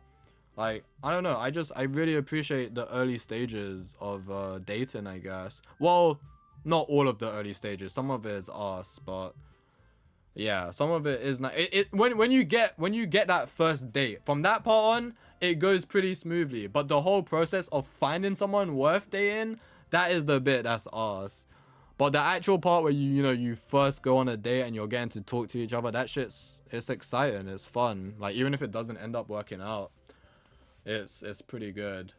like I don't know, I really appreciate the early stages of dating, I guess. Well, not all of the early stages, some of it is us, but yeah, some of it is not. When you get that first date, from that part on, it goes pretty smoothly. But the whole process of finding someone worth dating, that is the bit that's us. But the actual part where you first go on a date and you're getting to talk to each other, that shit's, it's exciting, it's fun. Like even if it doesn't end up working out, it's pretty good.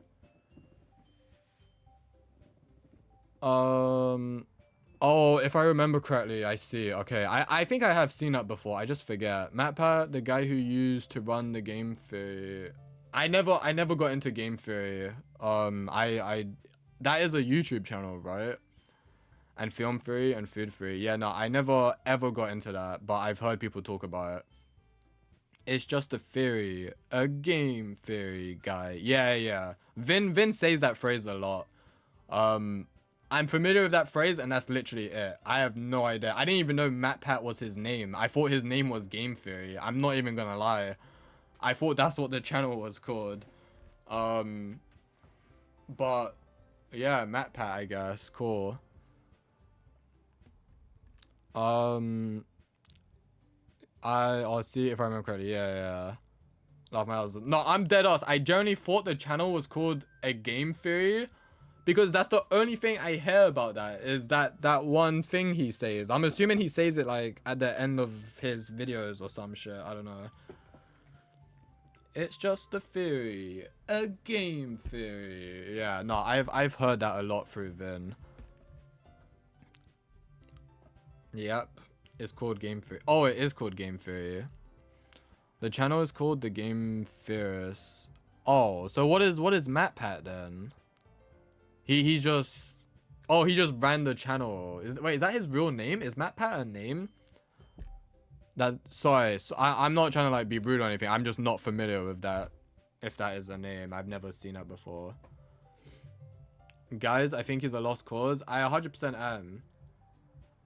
Oh, if I remember correctly, I see. Okay, I think I have seen that before. I just forget. MatPat, the guy who used to run the Game Theory. I never got into Game Theory. That is a YouTube channel, right? And Film Theory and Food Theory. Yeah, no, I never ever got into that, but I've heard people talk about it. It's just a theory, a game theory guy. Yeah. Vin says that phrase a lot. I'm familiar with that phrase, and that's literally it. I have no idea. I didn't even know MatPat was his name. I thought his name was Game Theory. I'm not even gonna lie. I thought that's what the channel was called. But yeah, MatPat, I guess. Cool. I'll see if I remember correctly. Yeah. Laugh my ass. No, I'm dead ass. I genuinely thought the channel was called A Game Theory, because that's the only thing I hear about that, is that one thing he says. I'm assuming he says it like at the end of his videos or some shit. I don't know. It's just a theory, a game theory. Yeah, no, I've heard that a lot through Vin. Yep, it's called Game Theory. Oh, it is called Game Theory. The channel is called The Game Theorist. Oh, so what is MatPat then? He just ran the channel. Wait, is that his real name? Is MatPat a name? Sorry, so I'm not trying to like be rude or anything. I'm just not familiar with that. If that is a name, I've never seen that before. Guys, I think he's a lost cause. I 100% am.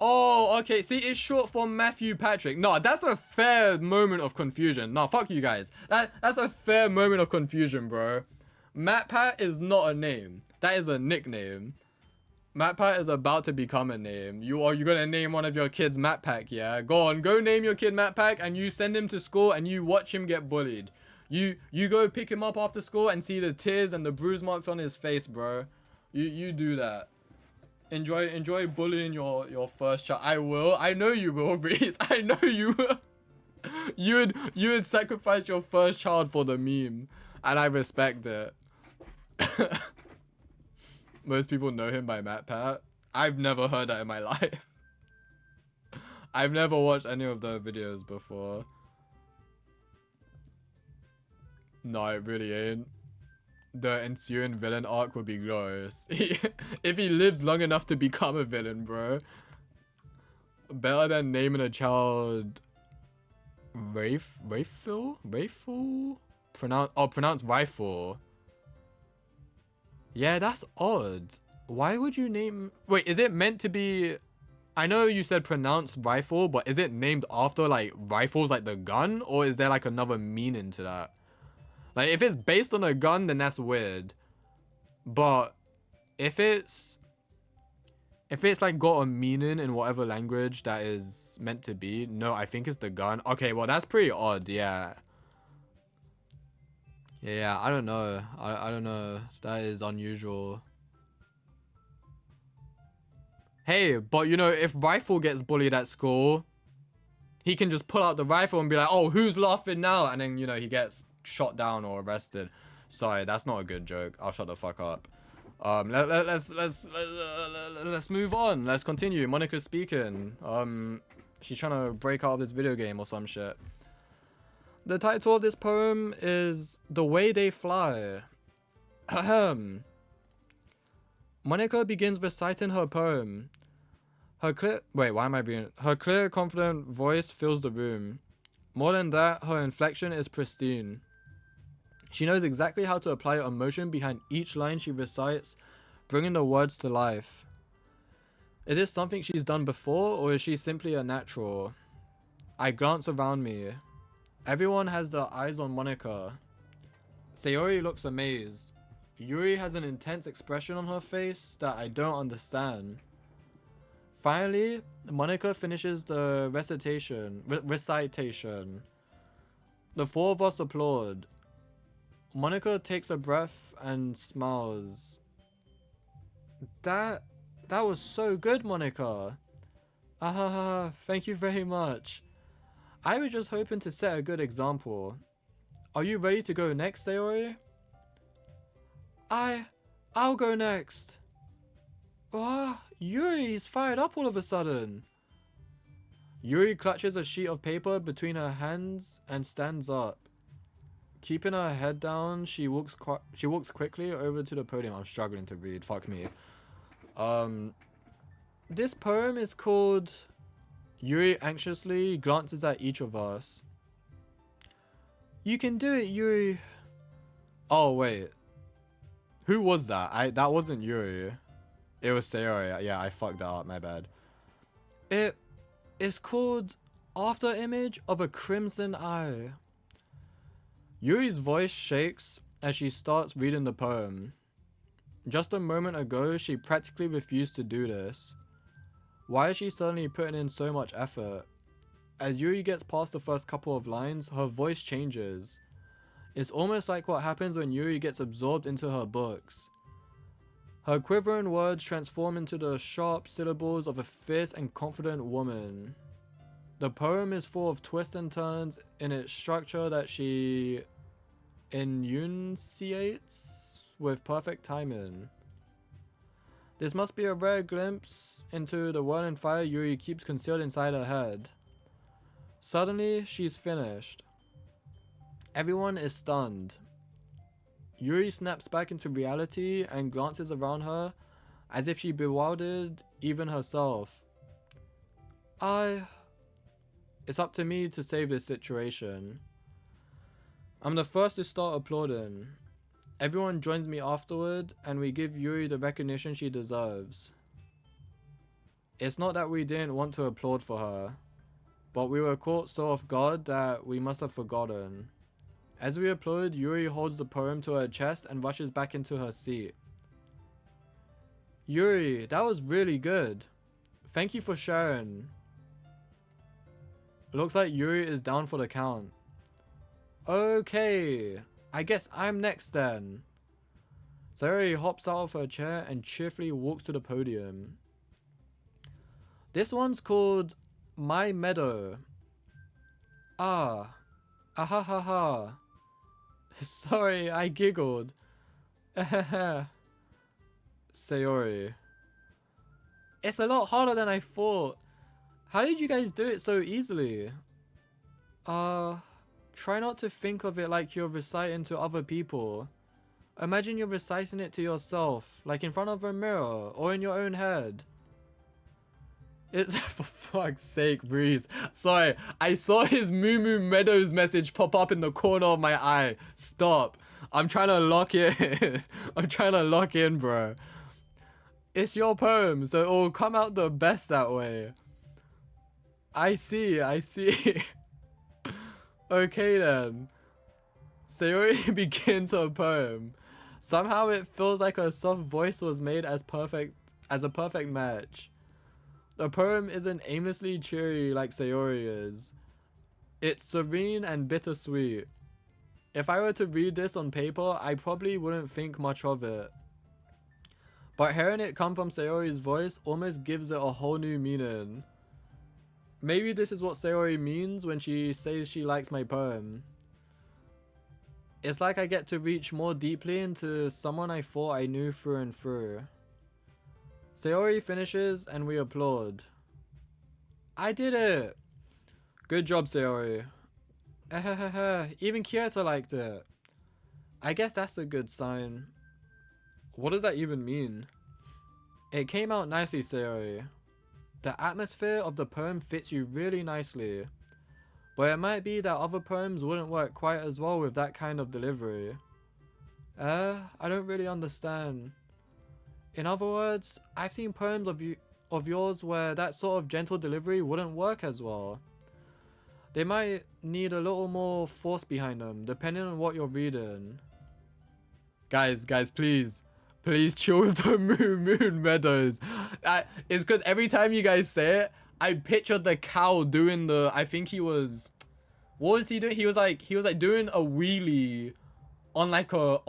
Oh, okay. See, it's short for Matthew Patrick. No, that's a fair moment of confusion. No, fuck you guys. That's a fair moment of confusion, bro. MatPat is not a name. That is a nickname. MatPat is about to become a name. You're gonna name one of your kids MatPat, yeah? Go name your kid MatPat, and you send him to school and you watch him get bullied. You go pick him up after school and see the tears and the bruise marks on his face, bro. You do that. Enjoy bullying your first child. I will. I know you will, Reese. I know you will. You would sacrifice your first child for the meme, and I respect it. Most people know him by MatPat. I've never heard that in my life. I've never watched any of their videos before. No, it really ain't. The ensuing villain arc would be glorious. If he lives long enough to become a villain, bro. Better than naming a child Rayful? Pronounced Rifle. Yeah, that's odd. Why would you name... Wait, is it meant to be... I know you said pronounced rifle, but is it named after, like, rifles, like the gun? Or is there, like, another meaning to that? Like, if it's based on a gun, then that's weird. But if it's like got a meaning in whatever language that is meant to be, no, I think it's the gun. Okay, well, that's pretty odd, yeah. Yeah, I don't know. I don't know. That is unusual. Hey, but you know, if Rifle gets bullied at school, he can just pull out the rifle and be like, oh, who's laughing now? And then, you know, he gets shot down or arrested. Sorry, that's not a good joke. I'll shut the fuck up. Let's move on. Let's continue. Monica's speaking. She's trying to break out of this video game or some shit. The title of this poem is The Way They Fly. Ahem. Monica begins reciting her poem. Her clear, confident voice fills the room. More than that, her inflection is pristine. She knows exactly how to apply emotion behind each line she recites, bringing the words to life. Is this something she's done before, or is she simply a natural? I glance around me. Everyone has their eyes on Monica. Sayori looks amazed. Yuri has an intense expression on her face that I don't understand. Finally, Monica finishes the recitation. The four of us applaud. Monica takes a breath and smiles. That was so good, Monica. Thank you very much. I was just hoping to set a good example. Are you ready to go next, Sayori? I'll go next. Yuri's fired up all of a sudden. Yuri clutches a sheet of paper between her hands and stands up. Keeping her head down, she walks quickly over to the podium. I'm struggling to read. Fuck me. This poem is called... Yuri anxiously glances at each of us. You can do it, Yuri. Oh, wait. Who was that? That wasn't Yuri. It was Sayori. Yeah, I fucked that up. My bad. It is called After Image of a Crimson Eye. Yuri's voice shakes as she starts reading the poem. Just a moment ago, she practically refused to do this. Why is she suddenly putting in so much effort? As Yuri gets past the first couple of lines, her voice changes. It's almost like what happens when Yuri gets absorbed into her books. Her quivering words transform into the sharp syllables of a fierce and confident woman. The poem is full of twists and turns in its structure that she enunciates with perfect timing. This must be a rare glimpse into the whirling fire Yuri keeps concealed inside her head. Suddenly, she's finished. Everyone is stunned. Yuri snaps back into reality and glances around her as if she bewildered even herself. It's up to me to save this situation. I'm the first to start applauding. Everyone joins me afterward and we give Yuri the recognition she deserves. It's not that we didn't want to applaud for her, but we were caught so off guard that we must have forgotten. As we applaud, Yuri holds the poem to her chest and rushes back into her seat. Yuri, that was really good. Thank you for sharing. Looks like Yuri is down for the count. Okay, I guess I'm next then. Sayori hops out of her chair and cheerfully walks to the podium. This one's called My Meadow. Ahahaha. Sorry, I giggled. Sayori. It's a lot harder than I thought. How did you guys do it so easily? try not to think of it like you're reciting to other people. Imagine you're reciting it to yourself, like in front of a mirror or in your own head. It's for fuck's sake, Breeze. Sorry, I saw his Moo Moo Meadows message pop up in the corner of my eye. Stop. I'm trying to lock in. I'm trying to lock in, bro. It's your poem, so it'll come out the best that way. I see. Okay then. Sayori begins her poem. Somehow it feels like her soft voice was made as a perfect match. The poem isn't aimlessly cheery like Sayori is. It's serene and bittersweet. If I were to read this on paper, I probably wouldn't think much of it. But hearing it come from Sayori's voice almost gives it a whole new meaning. Maybe this is what Sayori means when she says she likes my poem. It's like I get to reach more deeply into someone I thought I knew through and through. Sayori finishes and we applaud. I did it! Good job, Sayori. Even Kyoto liked it. I guess that's a good sign. What does that even mean? It came out nicely, Sayori. The atmosphere of the poem fits you really nicely. But it might be that other poems wouldn't work quite as well with that kind of delivery. I don't really understand. In other words, I've seen poems of yours where that sort of gentle delivery wouldn't work as well. They might need a little more force behind them, depending on what you're reading. Guys, please chill with the Moon Meadows. It's because every time you guys say it, I pictured the cow doing the, I think he was, what was he doing? He was like doing a wheelie on like not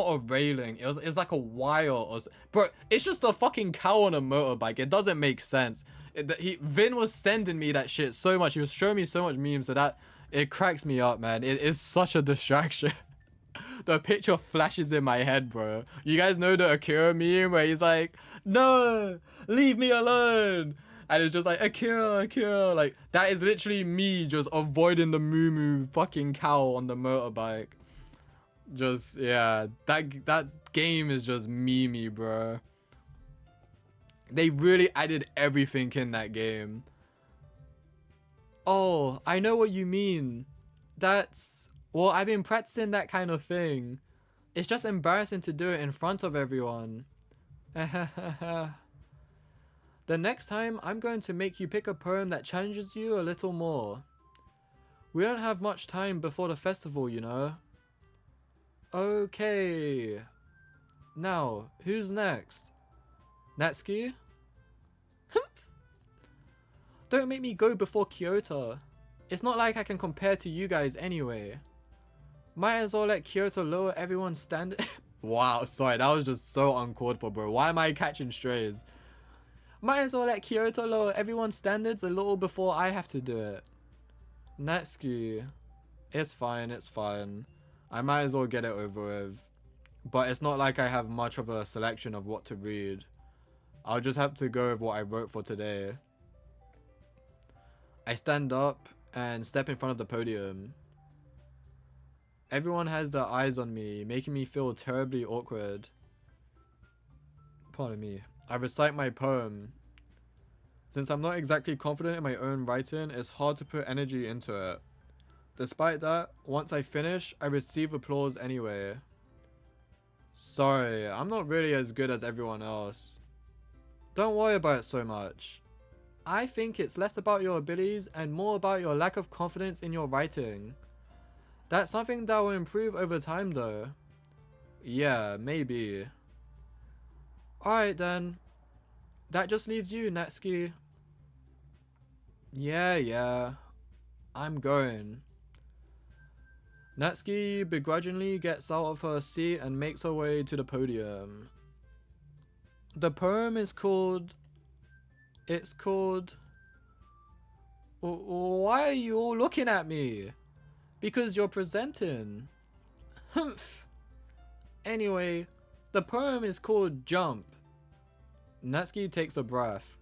a railing. It was like a wire or bro. It's just a fucking cow on a motorbike. It doesn't make sense. Vin was sending me that shit so much. He was showing me so much memes, so that it cracks me up, man. It is such a distraction. The picture flashes in my head, bro. You guys know the Akira meme where he's like, no, leave me alone. And it's just like, Akira. Like, that is literally me just avoiding the moo fucking cow on the motorbike. Just, yeah, that game is just memey, bro. They really added everything in that game. Oh, I know what you mean. Well, I've been practicing that kind of thing. It's just embarrassing to do it in front of everyone. The next time, I'm going to make you pick a poem that challenges you a little more. We don't have much time before the festival, you know. Okay. Now, who's next? Natsuki? Don't make me go before Kyoto. It's not like I can compare to you guys anyway. Might as well let Kyoto lower everyone's standard. Wow, sorry, that was just so uncalled for, bro. Why am I catching strays? Might as well let Kyoto lower everyone's standards a little before I have to do it. Natsuki. It's fine. I might as well get it over with. But it's not like I have much of a selection of what to read. I'll just have to go with what I wrote for today. I stand up and step in front of the podium. Everyone has their eyes on me, making me feel terribly awkward. Pardon me. I recite my poem. Since I'm not exactly confident in my own writing, it's hard to put energy into it. Despite that, once I finish, I receive applause anyway. Sorry, I'm not really as good as everyone else. Don't worry about it so much. I think it's less about your abilities and more about your lack of confidence in your writing. That's something that will improve over time though. Yeah, maybe. Alright then. That just leaves you, Natsuki. Yeah. I'm going. Natsuki begrudgingly gets out of her seat and makes her way to the podium. The poem is called... Why are you all looking at me? Because you're presenting. Humph. Anyway, the poem is called Jump. Natsuki takes a breath.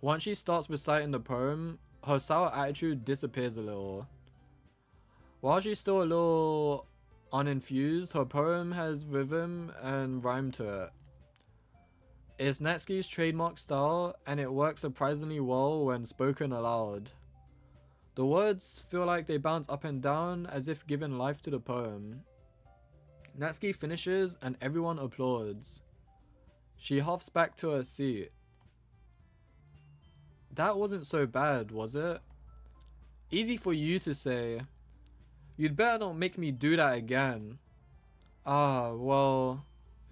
Once she starts reciting the poem, her sour attitude disappears a little. While she's still a little uninfused, her poem has rhythm and rhyme to it. It's Natsuki's trademark style, and it works surprisingly well when spoken aloud. The words feel like they bounce up and down as if giving life to the poem. Natsuki finishes and everyone applauds. She huffs back to her seat. That wasn't so bad, was it? Easy for you to say. You'd better not make me do that again. Ah, well,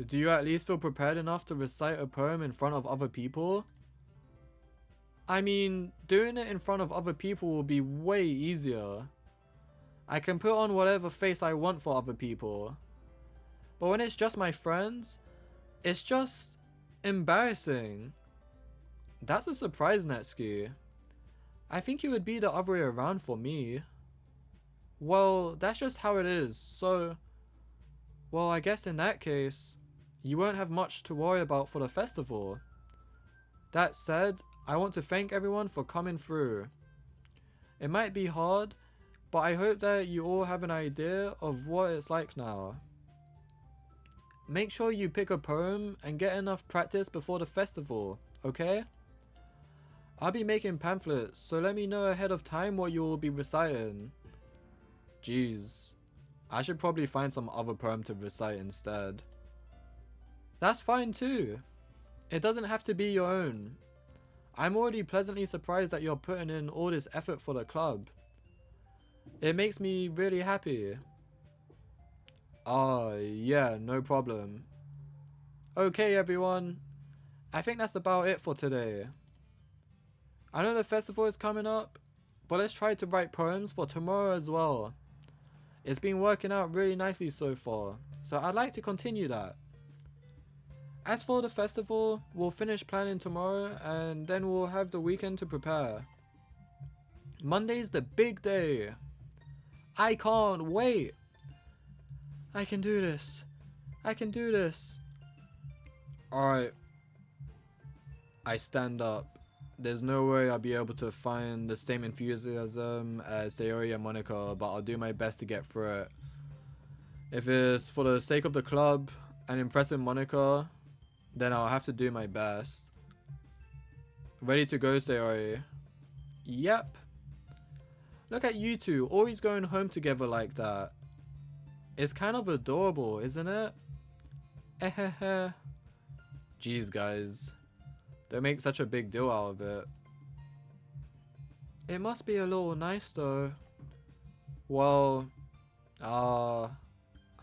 do you at least feel prepared enough to recite a poem in front of other people? I mean, doing it in front of other people will be way easier. I can put on whatever face I want for other people. But when it's just my friends, it's just embarrassing. That's a surprise, Natsuki. I think it would be the other way around for me. Well, that's just how it is, so... Well, I guess in that case, you won't have much to worry about for the festival. That said, I want to thank everyone for coming through. It might be hard, but I hope that you all have an idea of what it's like now. Make sure you pick a poem and get enough practice before the festival, okay? I'll be making pamphlets, so let me know ahead of time what you will be reciting. Jeez, I should probably find some other poem to recite instead. That's fine too. It doesn't have to be your own. I'm already pleasantly surprised that you're putting in all this effort for the club. It makes me really happy. Yeah, no problem. Okay everyone, I think that's about it for today. I know the festival is coming up, but let's try to write poems for tomorrow as well. It's been working out really nicely so far, so I'd like to continue that. As for the festival, we'll finish planning tomorrow and then we'll have the weekend to prepare. Monday's the big day. I can't wait. I can do this. I can do this. Alright. I stand up. There's no way I'll be able to find the same enthusiasm as Sayori and Monica, but I'll do my best to get through it. If it's for the sake of the club and impressing Monica, then I'll have to do my best. Ready to go, Sayori? Yep. Look at you two, always going home together like that. It's kind of adorable, isn't it? Ehehe. Jeez, guys. Don't make such a big deal out of it. It must be a little nice though. Well, how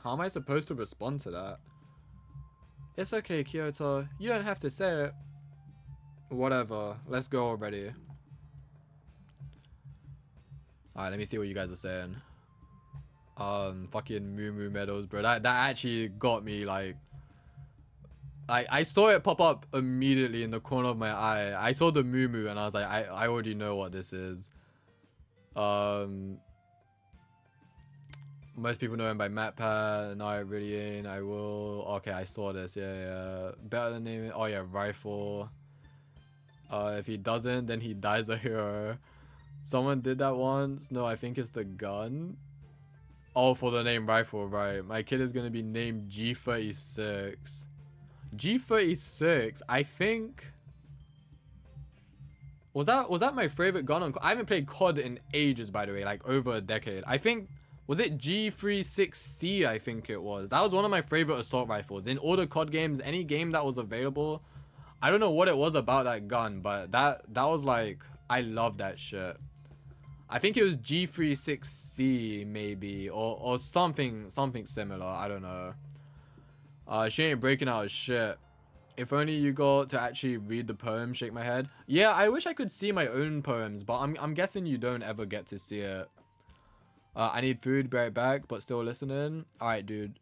am I supposed to respond to that? It's okay, Kyoto. You don't have to say it. Whatever. Let's go already. Alright, let me see what you guys are saying. Fucking Moo Moo Meadows, bro. That actually got me, like... I saw it pop up immediately in the corner of my eye. I saw the Moo Moo and I was like, I already know what this is. Most people know him by MatPat. No, I really ain't. I will. Okay, I saw this. Yeah. Better than name it. Oh yeah, Rifle. If he doesn't, then he dies a hero. Someone did that once. No, I think it's the gun. Oh, for the name Rifle, right. My kid is gonna be named G36. G36, I think... Was that my favorite gun on COD? I haven't played COD in ages, by the way, like over a decade. I think... Was it G36C, I think it was. That was one of my favorite assault rifles. In all the COD games, any game that was available, I don't know what it was about that gun, but that was like... I love that shit. I think it was G36C, maybe, or something similar. I don't know. She ain't breaking out of shit. If only you got to actually read the poem, shake my head. Yeah, I wish I could see my own poems, but I'm guessing you don't ever get to see it. I need food, be right back, but still listening. Alright, dude.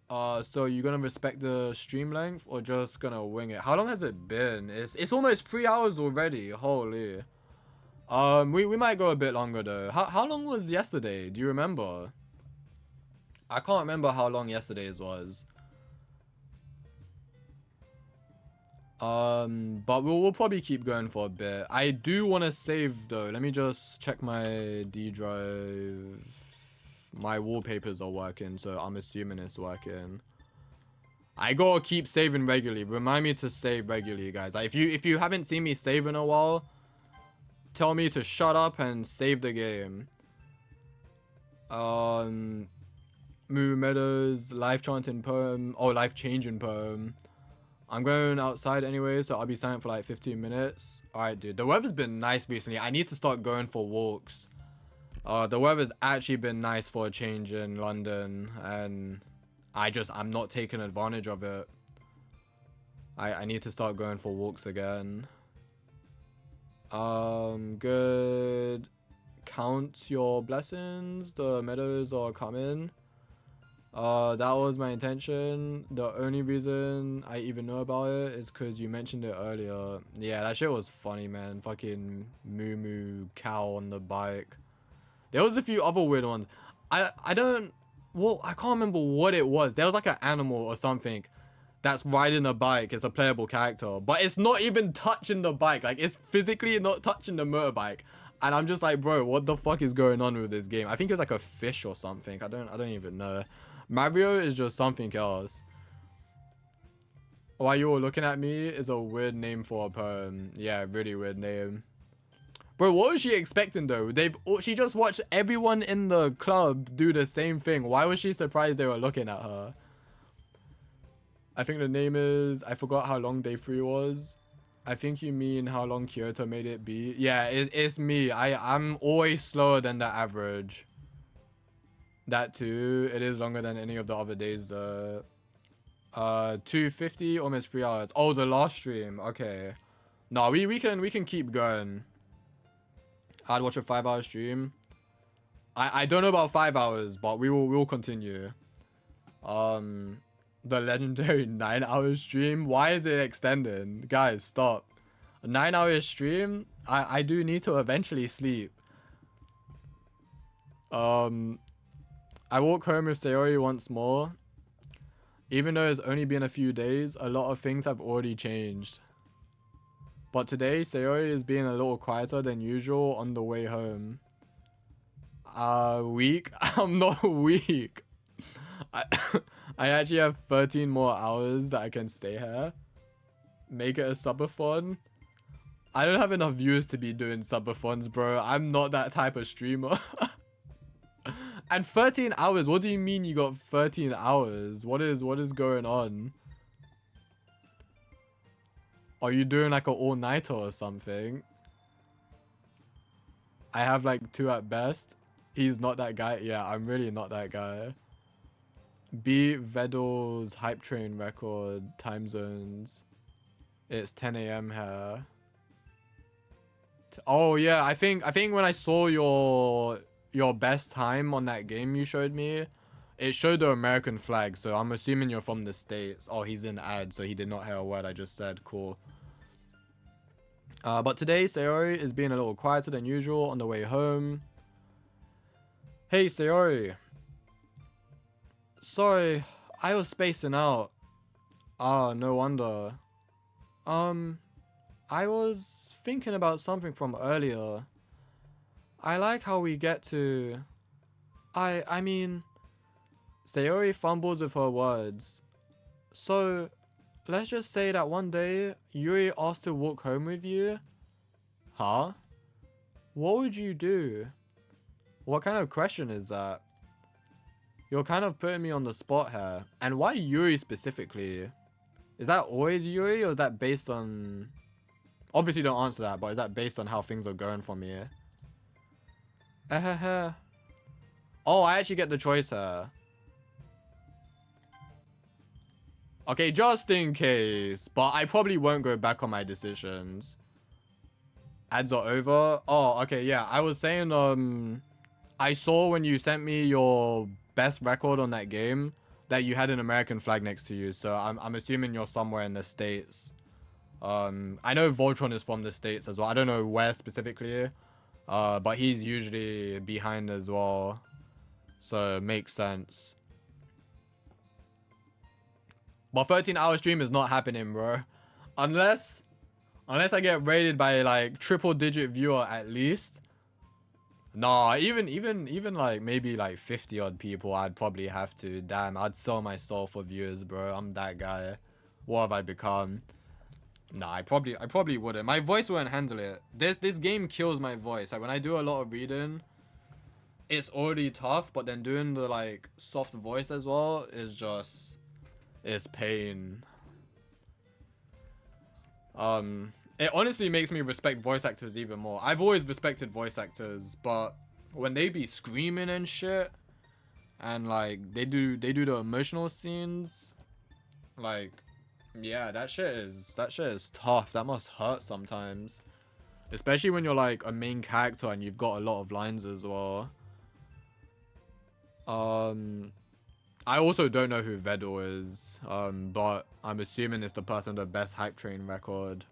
So you gonna respect the stream length or just gonna wing it? How long has it been? It's almost 3 hours already. Holy. We might go a bit longer though. How long was yesterday? Do you remember? I can't remember how long yesterday's was. But we'll probably keep going for a bit. I do want to save though. Let me just check my D drive. My wallpapers are working, so I'm assuming it's working. I gotta keep saving regularly. Remind me to save regularly, guys. Like, if you haven't seen me save in a while, tell me to shut up and save the game. Moo Meadows, life chanting poem. Oh, life changing poem. I'm going outside anyway, so I'll be silent for like 15 minutes. Alright, dude. The weather's been nice recently. I need to start going for walks. The weather's actually been nice for a change in London, and I'm not taking advantage of it. I need to start going for walks again. Good. Count your blessings. The meadows are coming. That was my intention. The only reason I even know about it is because you mentioned it earlier. Yeah, that shit was funny, man. Fucking moo moo cow on the bike. There was a few other weird ones. I can't remember what it was. There was like an animal or something that's riding a bike. It's a playable character, but it's not even touching the bike. Like, it's physically not touching the motorbike. And I'm just like, bro, what the fuck is going on with this game? I think it's like a fish or something. I don't even know. Mario is just something else. Why you all looking at me is a weird name for a poem. Yeah, really weird name. Bro, what was she expecting though? She just watched everyone in the club do the same thing. Why was she surprised they were looking at her? I think the name is... I forgot how long day 3 was. I think you mean how long Kyoto made it be. Yeah, it's me. I'm always slower than the average. That too. It is longer than any of the other days though. 250, almost 3 hours. Oh, the last stream. Okay. No, we can keep going. I'd watch a 5-hour stream. I don't know about 5 hours, but we will continue. The legendary 9-hour stream. Why is it extending? Guys, stop. A 9-hour stream? I do need to eventually sleep. I walk home with Sayori once more. Even though it's only been a few days, a lot of things have already changed. But today, Sayori is being a little quieter than usual on the way home. Weak? I'm not weak. I actually have 13 more hours that I can stay here. Make it a subathon. I don't have enough views to be doing subathons, bro. I'm not that type of streamer. And 13 hours? What do you mean you got 13 hours? What is going on? Are you doing like an all-nighter or something? I have like 2 at best. He's not that guy. Yeah, I'm really not that guy. Beat Vedal's hype train record time zones. It's 10 a.m. here. Oh yeah, I think when I saw your best time on that game you showed me, it showed the American flag, so I'm assuming you're from the States. Oh, he's in ad, so he did not hear a word I just said. Cool. But today, Sayori is being a little quieter than usual on the way home. Hey, Sayori. Sorry, I was spacing out. Ah, no wonder. I was thinking about something from earlier. I like how we get to... I mean... Sayori fumbles with her words. So, let's just say that one day, Yuri asked to walk home with you? Huh? What would you do? What kind of question is that? You're kind of putting me on the spot here. And why Yuri specifically? Is that always Yuri, or is that based on... Obviously don't answer that, but is that based on how things are going from here? Oh, I actually get the choice here. Okay, just in case. But I probably won't go back on my decisions. Ads are over. Oh, okay, yeah. I was saying, I saw when you sent me your best record on that game that you had an American flag next to you. So I'm assuming you're somewhere in the States. I know Voltron is from the States as well. I don't know where specifically. But he's usually behind as well. So it makes sense. But 13-hour stream is not happening, bro. Unless I get rated by like triple-digit viewer at least. Nah, even like maybe like 50 odd people, I'd probably have to. Damn, I'd sell my soul for viewers, bro. I'm that guy. What have I become? Nah, I probably wouldn't. My voice wouldn't handle it. This game kills my voice. Like when I do a lot of reading, it's already tough, but then doing the like soft voice as well is just, it's pain. It honestly makes me respect voice actors even more. I've always respected voice actors, but when they be screaming and shit, and like they do the emotional scenes, like, yeah, that shit is tough. That must hurt sometimes, especially when you're like a main character and you've got a lot of lines as well. I also don't know who Vedor is, but I'm assuming it's the person with the best hype train record.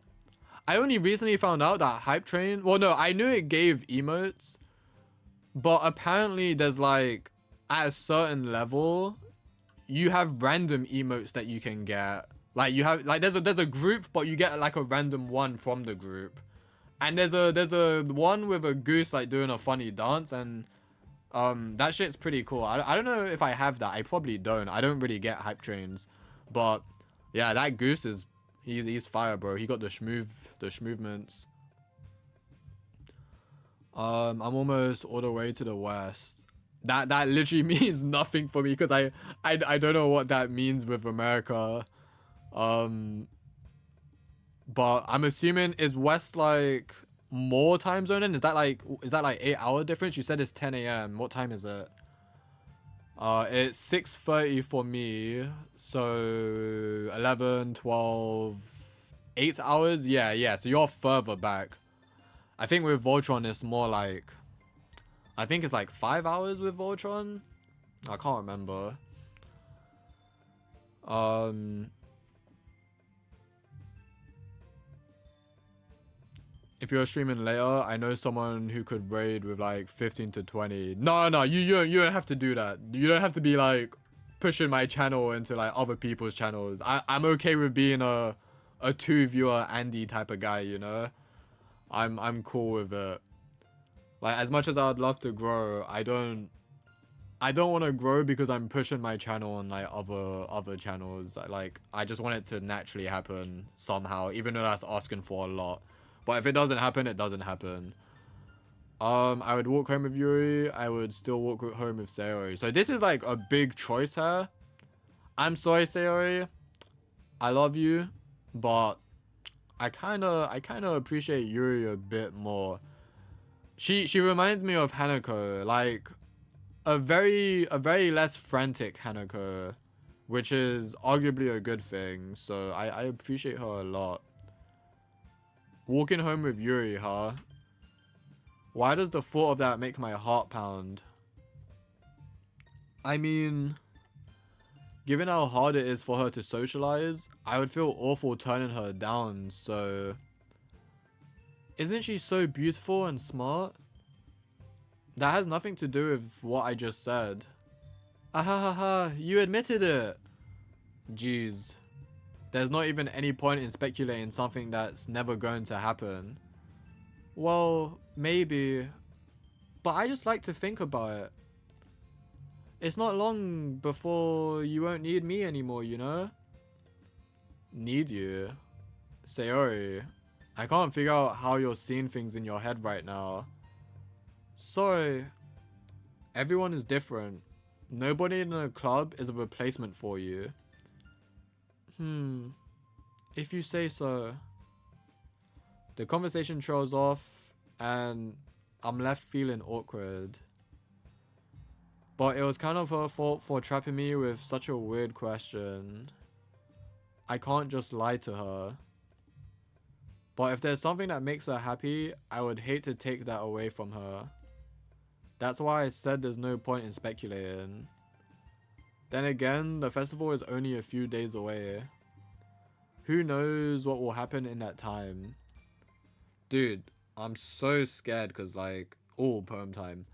I only recently found out that hype train, well no, I knew it gave emotes, but apparently there's like, at a certain level, you have random emotes that you can get. Like you have, like there's a group, but you get like a random one from the group. And there's a one with a goose like doing a funny dance, and that shit's pretty cool. I don't know if I have that. I probably don't. I don't really get hype trains. But yeah, that goose is, he's fire, bro. He got the schmovements. I'm almost all the way to the west. That literally means nothing for me because I don't know what that means with America. But I'm assuming, is west like more time zone in? Is that like 8-hour difference? You said it's 10 a.m. What time is it? It's 6:30 for me. So 11, 12, 8 hours. Yeah. So you're further back. I think with Voltron it's more like, I think it's like 5 hours with Voltron. I can't remember. If you're streaming later, I know someone who could raid with like 15 to 20. No, you don't have to do that. You don't have to be like pushing my channel into like other people's channels. I'm okay with being a 2 viewer Andy type of guy, you know? I'm cool with it. Like as much as I'd love to grow, I don't want to grow because I'm pushing my channel on like other channels. Like I just want it to naturally happen somehow, even though that's asking for a lot. But if it doesn't happen, it doesn't happen. I would walk home with Yuri. I would still walk home with Sayori. So this is like a big choice here. I'm sorry, Sayori. I love you, but I kind of appreciate Yuri a bit more. She reminds me of Hanako, like a very less frantic Hanako, which is arguably a good thing. So I appreciate her a lot. Walking home with Yuri, huh? Why does the thought of that make my heart pound? I mean, given how hard it is for her to socialize, I would feel awful turning her down, so... Isn't she so beautiful and smart? That has nothing to do with what I just said. Ahahaha, you admitted it! Jeez. There's not even any point in speculating something that's never going to happen. Well, maybe. But I just like to think about it. It's not long before you won't need me anymore, you know? Need you? Sayori, I can't figure out how you're seeing things in your head right now. Sorry. Everyone is different. Nobody in a club is a replacement for you. If you say so. The conversation trails off and I'm left feeling awkward. But it was kind of her fault for trapping me with such a weird question. I can't just lie to her. But if there's something that makes her happy, I would hate to take that away from her. That's why I said there's no point in speculating. Then again, the festival is only a few days away. Who knows what will happen in that time? Dude, I'm so scared because like, oh, perm time.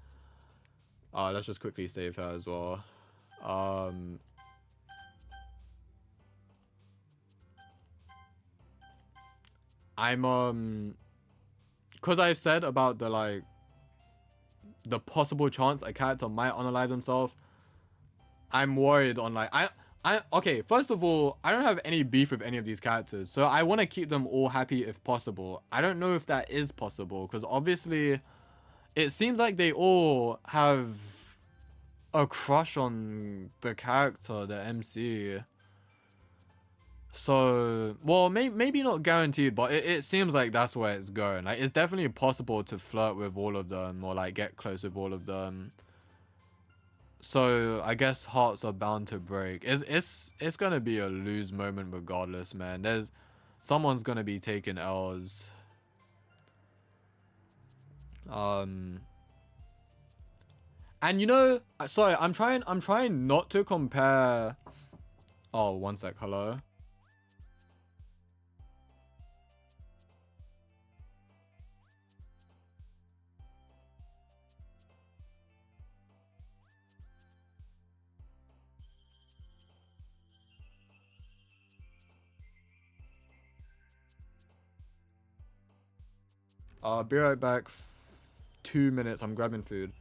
Let's just quickly save her as well. I'm, because I've said about the like, the possible chance a character might unalive themselves, I'm worried on like okay, first of all, I don't have any beef with any of these characters, so I want to keep them all happy if possible. I don't know if that is possible, because obviously it seems like they all have a crush on the character, the MC. So, well, maybe not guaranteed, but it seems like that's where it's going. Like, it's definitely possible to flirt with all of them, or like get close with all of them. So I guess hearts are bound to break. It's gonna be a lose moment regardless, man. Someone's gonna be taking L's. And you know, sorry, I'm trying not to compare. Oh, one sec. Hello. Be right back. 2 minutes. I'm grabbing food.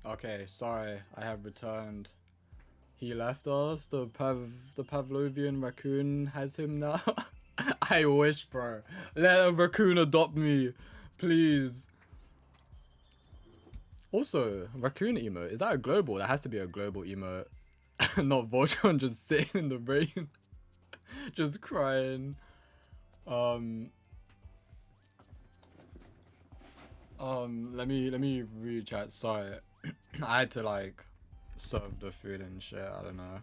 Okay, sorry, I have returned. He left us. The Pavlovian raccoon has him now. I wish, bro. Let a raccoon adopt me, please. Also, raccoon emote, is that a global? That has to be a global emote. Not Voltron just sitting in the rain, just crying. Let me read chat. Sorry, I had to like serve the food and shit. I don't know.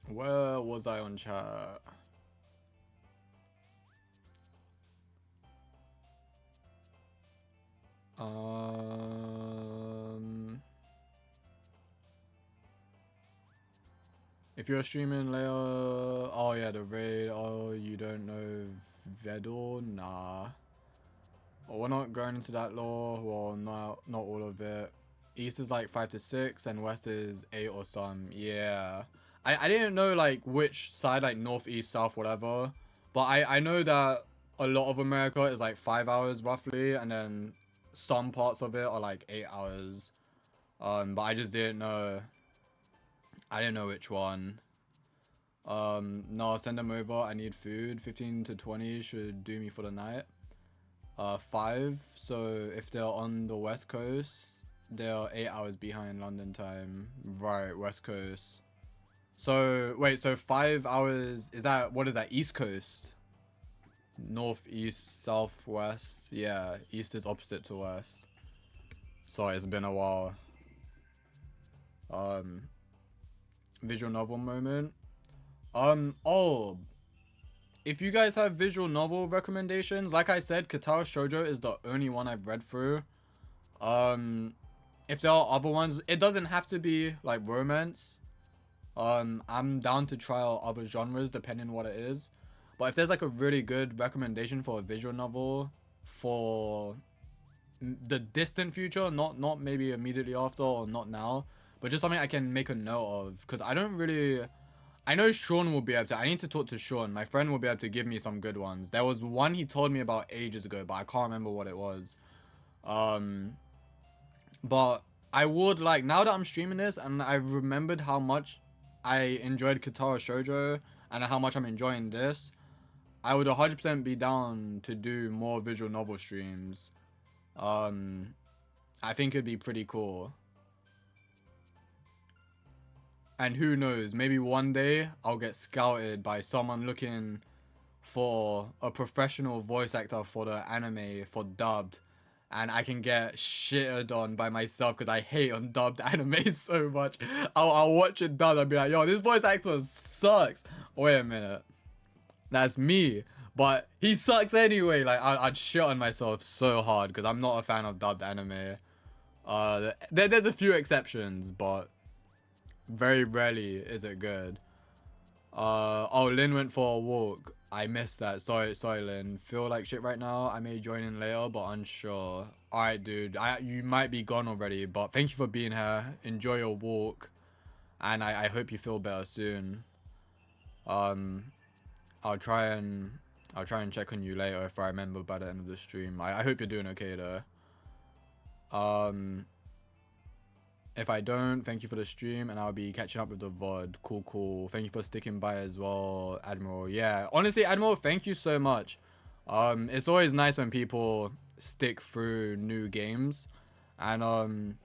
Where was I on chat? If you're streaming later, oh yeah, the raid. Oh, you don't know Vedor? Nah. Oh, we're not going into that lore. Well, not all of it. East is like 5 to 6, and West is 8 or some. Yeah. I didn't know like which side, like north, east, south, whatever. But I know that a lot of America is like 5 hours roughly, and then some parts of it are like 8 hours. But I just didn't know. I didn't know which one. No, send them over. I need food. 15 to 20 should do me for the night. 5. So if they're on the West Coast, they're 8 hours behind London time. Right, West Coast. So wait, so 5 hours, is that, what is that, East Coast? North, east, south, west. Yeah, east is opposite to west. Sorry, it's been a while. Visual novel moment. Oh, if you guys have visual novel recommendations, like I said, Katara Shoujo is the only one I've read through. If there are other ones, it doesn't have to be like romance. I'm down to try out other genres depending on what it is. But if there's like a really good recommendation for a visual novel for the distant future, not maybe immediately after or not now, but just something I can make a note of, because I don't really, I know Sean will be able to. I need to talk to Sean. My friend will be able to give me some good ones. There was one he told me about ages ago, but I can't remember what it was. But I would like, now that I'm streaming this and I've remembered how much I enjoyed Katara Shoujo and how much I'm enjoying this, I would 100% be down to do more visual novel streams. I think it'd be pretty cool. And who knows, maybe one day I'll get scouted by someone looking for a professional voice actor for the anime for dubbed, and I can get shitted on by myself because I hate undubbed anime so much. I'll watch it dubbed and be like, yo, this voice actor sucks. Wait a minute. That's me. But he sucks anyway. Like, I'd shit on myself so hard because I'm not a fan of dubbed anime. There's a few exceptions, but very rarely is it good. Oh, Lynn went for a walk. I missed that. Sorry, Lynn. Feel like shit right now. I may join in later, but unsure. Alright, dude. You might be gone already, but thank you for being here. Enjoy your walk. And I hope you feel better soon. I'll try and check on you later if I remember by the end of the stream. I hope you're doing okay though. If I don't, thank you for the stream, and I'll be catching up with the VOD. Cool. Thank you for sticking by as well, Admiral. Yeah, honestly, Admiral, thank you so much. It's always nice when people stick through new games, and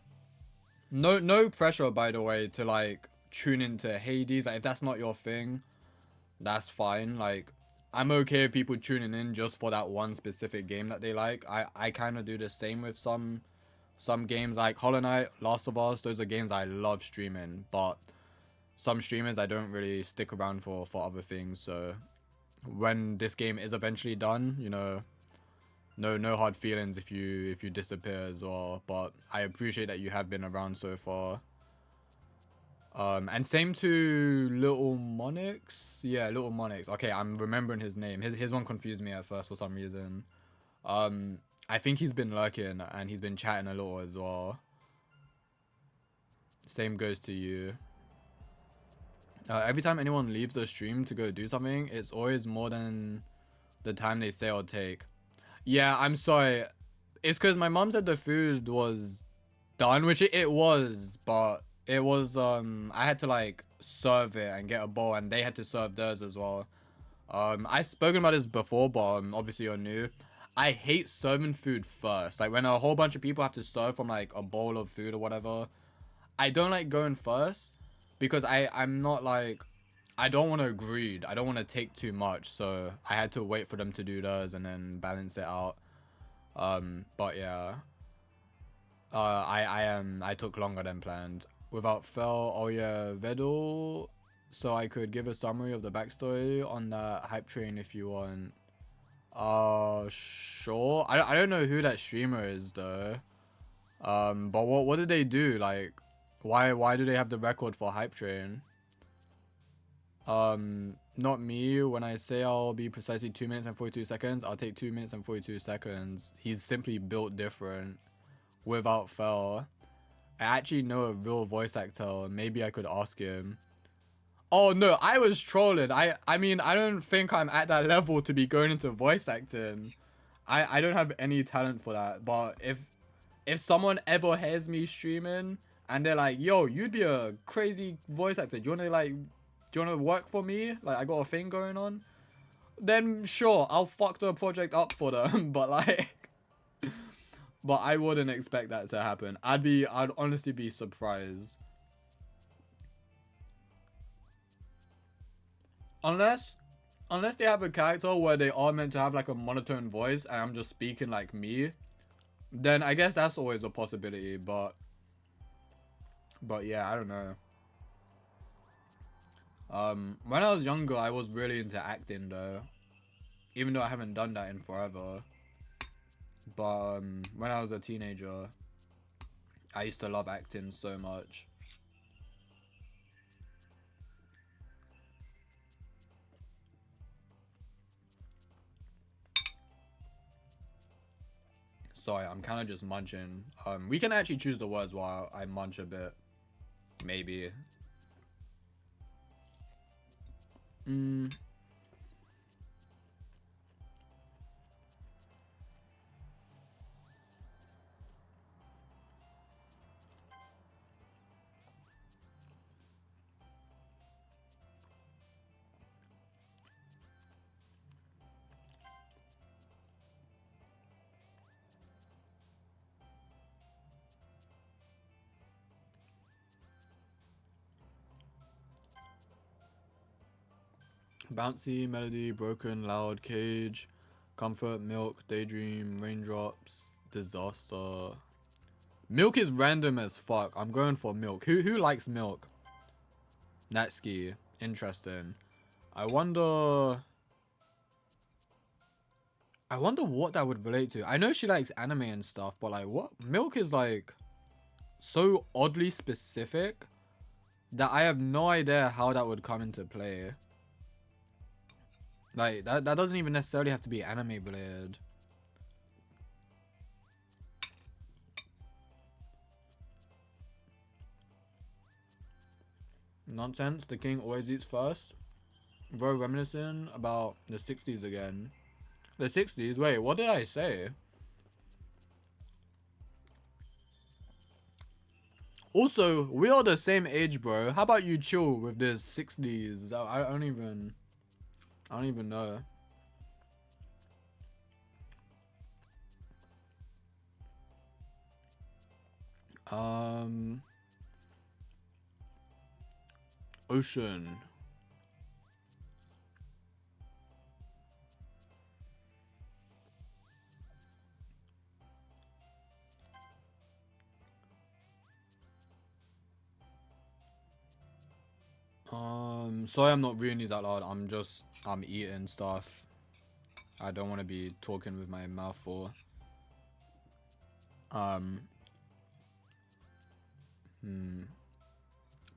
no pressure, by the way, to like tune into Hades. Like, if that's not your thing, that's fine. Like, I'm okay with people tuning in just for that one specific game that they like. I kind of do the same with some games like Hollow Knight, Last of Us. Those are games I love streaming, but some streamers I don't really stick around for other things. So when this game is eventually done, you know, no hard feelings if you disappear as well. But I appreciate that you have been around so far. And same to Little Monix. Yeah, Little Monix. Okay, I'm remembering his name. His one confused me at first for some reason. I think he's been lurking and he's been chatting a lot as well. Same goes to you. Every time anyone leaves the stream to go do something, it's always more than the time they say it'll take. Yeah, I'm sorry. It's because my mom said the food was done, which it was, but it was, I had to, like, serve it and get a bowl, and they had to serve theirs as well. I've spoken about this before, but, obviously you're new. I hate serving food first. Like, when a whole bunch of people have to serve from, like, a bowl of food or whatever, I don't like going first, because I'm not, like, I don't want to greed. I don't want to take too much, so I had to wait for them to do theirs and then balance it out. But yeah. I took longer than planned. Without fail, oh yeah, Vedal. So I could give a summary of the backstory on that hype train if you want. Sure. I don't know who that streamer is though. But what did they do? Like, why do they have the record for hype train? Not me. When I say I'll be precisely 2 minutes and 42 seconds, I'll take 2 minutes and 42 seconds. He's simply built different. Without fail. I actually know a real voice actor. Maybe I could ask him. Oh no, I was trolling. I mean, I don't think I'm at that level to be going into voice acting. I don't have any talent for that. But if someone ever hears me streaming and they're like, yo, you'd be a crazy voice actor. Do you wanna work for me? Like, I got a thing going on. Then sure, I'll fuck the project up for them. But like, but I wouldn't expect that to happen. I'd honestly be surprised. Unless they have a character where they are meant to have like a monotone voice and I'm just speaking like me, then I guess that's always a possibility, but yeah, I don't know. When I was younger, I was really into acting though. Even though I haven't done that in forever. But when I was a teenager, I used to love acting so much. Sorry, I'm kind of just munching. We can actually choose the words while I munch a bit. Maybe. Bouncy, melody, broken, loud, cage, comfort, milk, daydream, raindrops, disaster. Milk is random as fuck. I'm going for milk. Who likes milk? Natsuki. Interesting. I wonder what that would relate to. I know she likes anime and stuff, but like what? Milk is like so oddly specific that I have no idea how that would come into play. Like, that doesn't even necessarily have to be anime related. Nonsense, the king always eats first. Bro, reminiscing about the 60s again. The 60s? Wait, what did I say? Also, we are the same age, bro. How about you chill with this 60s? I don't even know. Ocean. Sorry I'm not reading these out loud. I'm eating stuff. I don't want to be talking with my mouth full.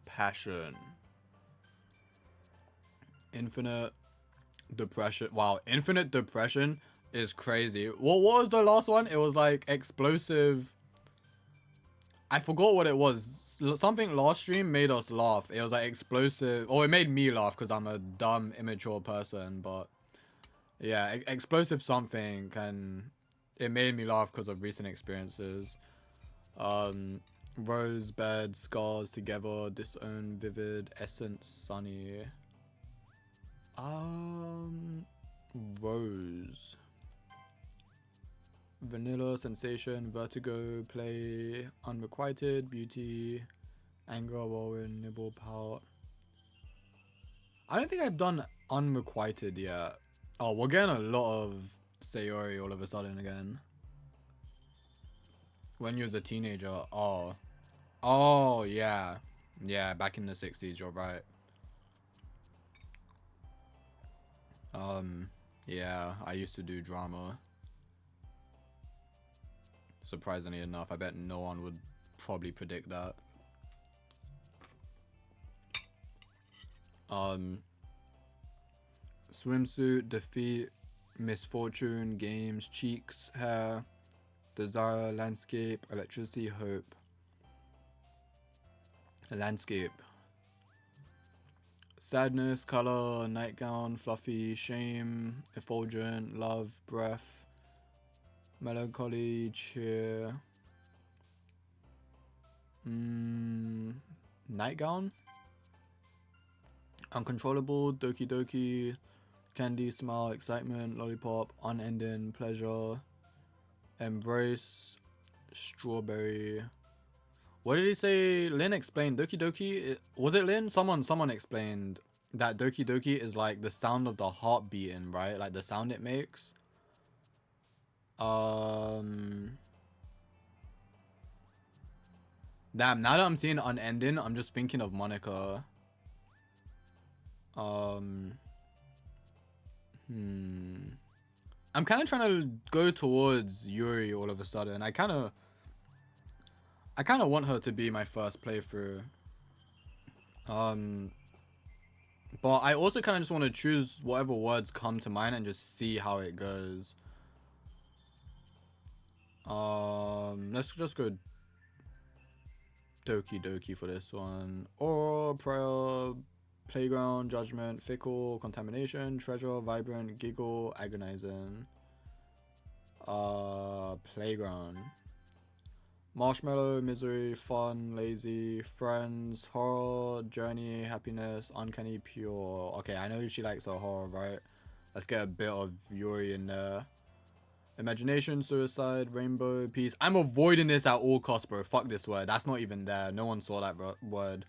Passion. Infinite depression. Wow, infinite depression is crazy. What was the last one? It was like explosive. I forgot what it was. Something last stream made us laugh. It was like explosive, or it made me laugh because I'm a dumb, immature person. But Yeah, explosive something, and it made me laugh because of recent experiences. Rose, bed, scars together, disown, vivid, essence, sunny. Rose. Vanilla, sensation, vertigo, play, unrequited, beauty, anger, whirlwind, nibble, pout. I don't think I've done unrequited yet. Oh, we're getting a lot of Sayori all of a sudden again. When you was a teenager. Oh. Oh, yeah. Yeah, back in the 60s, you're right. Yeah, I used to do drama. Surprisingly enough, I bet no one would probably predict that. Swimsuit, defeat, misfortune, games, cheeks, hair, desire, landscape, electricity, hope. Landscape. Sadness, color, nightgown, fluffy, shame, effulgent, love, breath, melancholy, cheer. Nightgown? Uncontrollable, doki doki, candy, smile, excitement, lollipop, unending, pleasure, embrace, strawberry. What did he say? Lin explained Doki Doki. Was it Lin? Someone explained that Doki Doki is like the sound of the heart beating, right? Like the sound it makes. Damn, now that I'm seeing unending, I'm just thinking of Monica. I'm kind of trying to go towards Yuri all of a sudden. I kind of want her to be my first playthrough. But I also kind of just want to choose whatever words come to mind and just see how it goes. Let's just go Doki Doki for this one. Or prayer, playground, judgment, fickle, contamination, treasure, vibrant, giggle, agonizing. Playground. Marshmallow, misery, fun, lazy, friends, horror, journey, happiness, uncanny, pure. Okay, I know she likes her horror, right? Let's get a bit of Yuri in there. Imagination, suicide, rainbow, peace. I'm avoiding this at all costs, bro. Fuck this word. That's not even there. No one saw that word.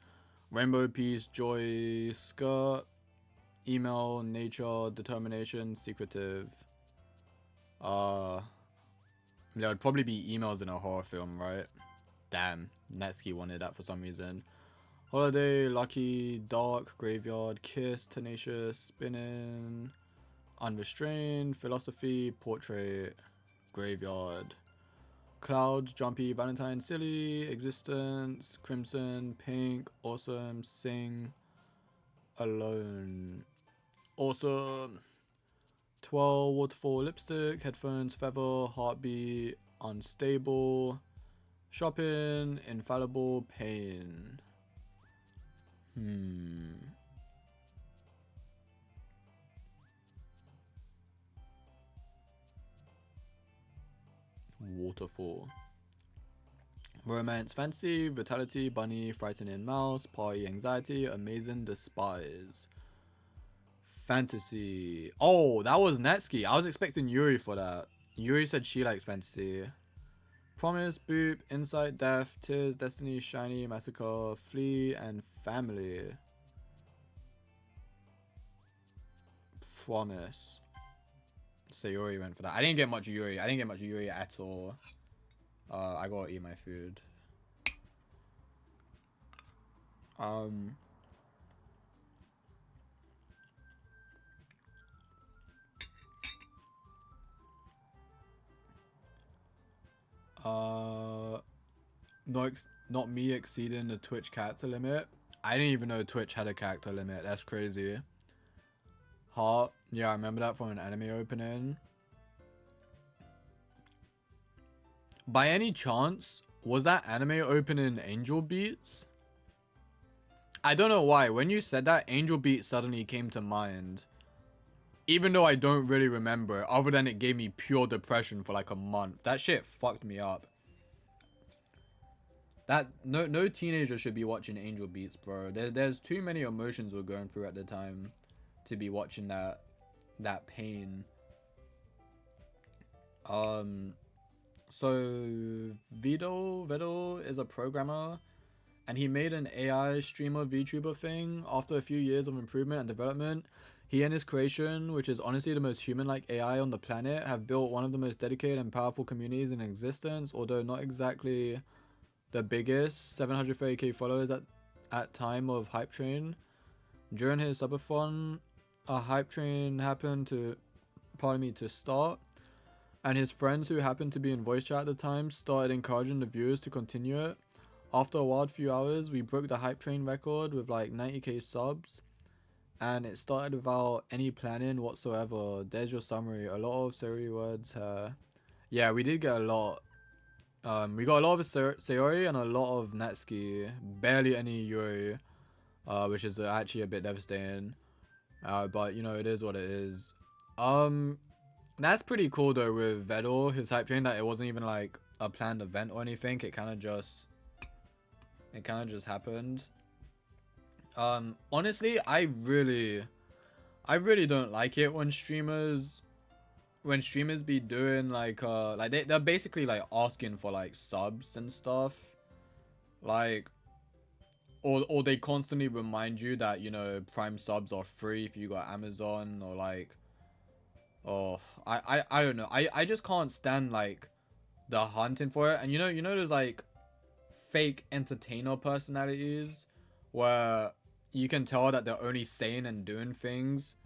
Rainbow, peace, joy, skirt, email, nature, determination, secretive. There would probably be emails in a horror film, right? Damn, Netsky wanted that for some reason. Holiday, lucky, dark, graveyard, kiss, tenacious, spinning, unrestrained, philosophy, portrait, graveyard. Clouds, jumpy, Valentine, silly, existence, crimson, pink, awesome, sing, alone. Awesome. 12, waterfall, lipstick, headphones, feather, heartbeat, unstable, shopping, infallible, pain. Waterfall. Romance, fancy, vitality, bunny, frightening mouse, party, anxiety, amazing, despise. Fantasy. Oh, that was Netsky. I was expecting Yuri for that. Yuri said she likes fantasy. Promise, boop, insight, death, tears, destiny, shiny, massacre, flee, and family. Promise. Sayori went for that. I didn't get much Yuri. I didn't get much Yuri at all. I gotta eat my food. Not me exceeding the Twitch character limit. I didn't even know Twitch had a character limit. That's crazy. Heart. Yeah, I remember that from an anime opening. By any chance, was that anime opening Angel Beats? I don't know why. When you said that, Angel Beats suddenly came to mind. Even though I don't really remember it, other than it gave me pure depression for like a month. That shit fucked me up. That no teenager should be watching Angel Beats, bro. There's too many emotions we're going through at the time to be watching that pain. So Vidal is a programmer, and he made an AI streamer VTuber thing. After a few years of improvement and development, he and his creation, which is honestly the most human-like AI on the planet, have built one of the most dedicated and powerful communities in existence, although not exactly the biggest. 730k followers at time of Hype Train. During his subathon, a Hype Train happened to start, and his friends who happened to be in voice chat at the time started encouraging the viewers to continue it. After a wild few hours, we broke the Hype Train record with like 90k subs, and it started without any planning whatsoever. There's your summary. A lot of Sayori words here. Yeah, we did get a lot. We got a lot of Sayori and a lot of Natsuki. Barely any Yuri, which is actually a bit devastating. But you know, it is what it is. That's pretty cool though with Vedal, his Hype Train, that it wasn't even like a planned event or anything. It kind of just happened. Honestly, I really don't like it when streamers be doing like they're basically like asking for like subs and stuff, like, or they constantly remind you that, you know, Prime subs are free if you got Amazon, or like, oh, I don't know. I just can't stand like the hunting for it. And you know there's like fake entertainer personalities where you can tell that they're only saying and doing things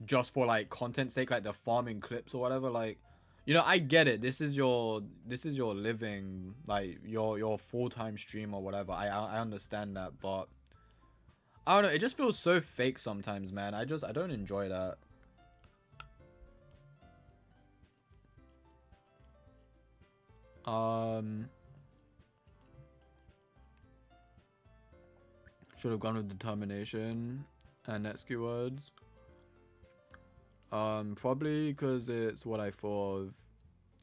just for like content's sake, like the farming clips or whatever. Like, you know, I get it. This is your living, like your full-time stream or whatever. I understand that, but I don't know. It just feels so fake sometimes, man. I don't enjoy that. Should have gone with determination and net keywords. Probably because it's what I thought of.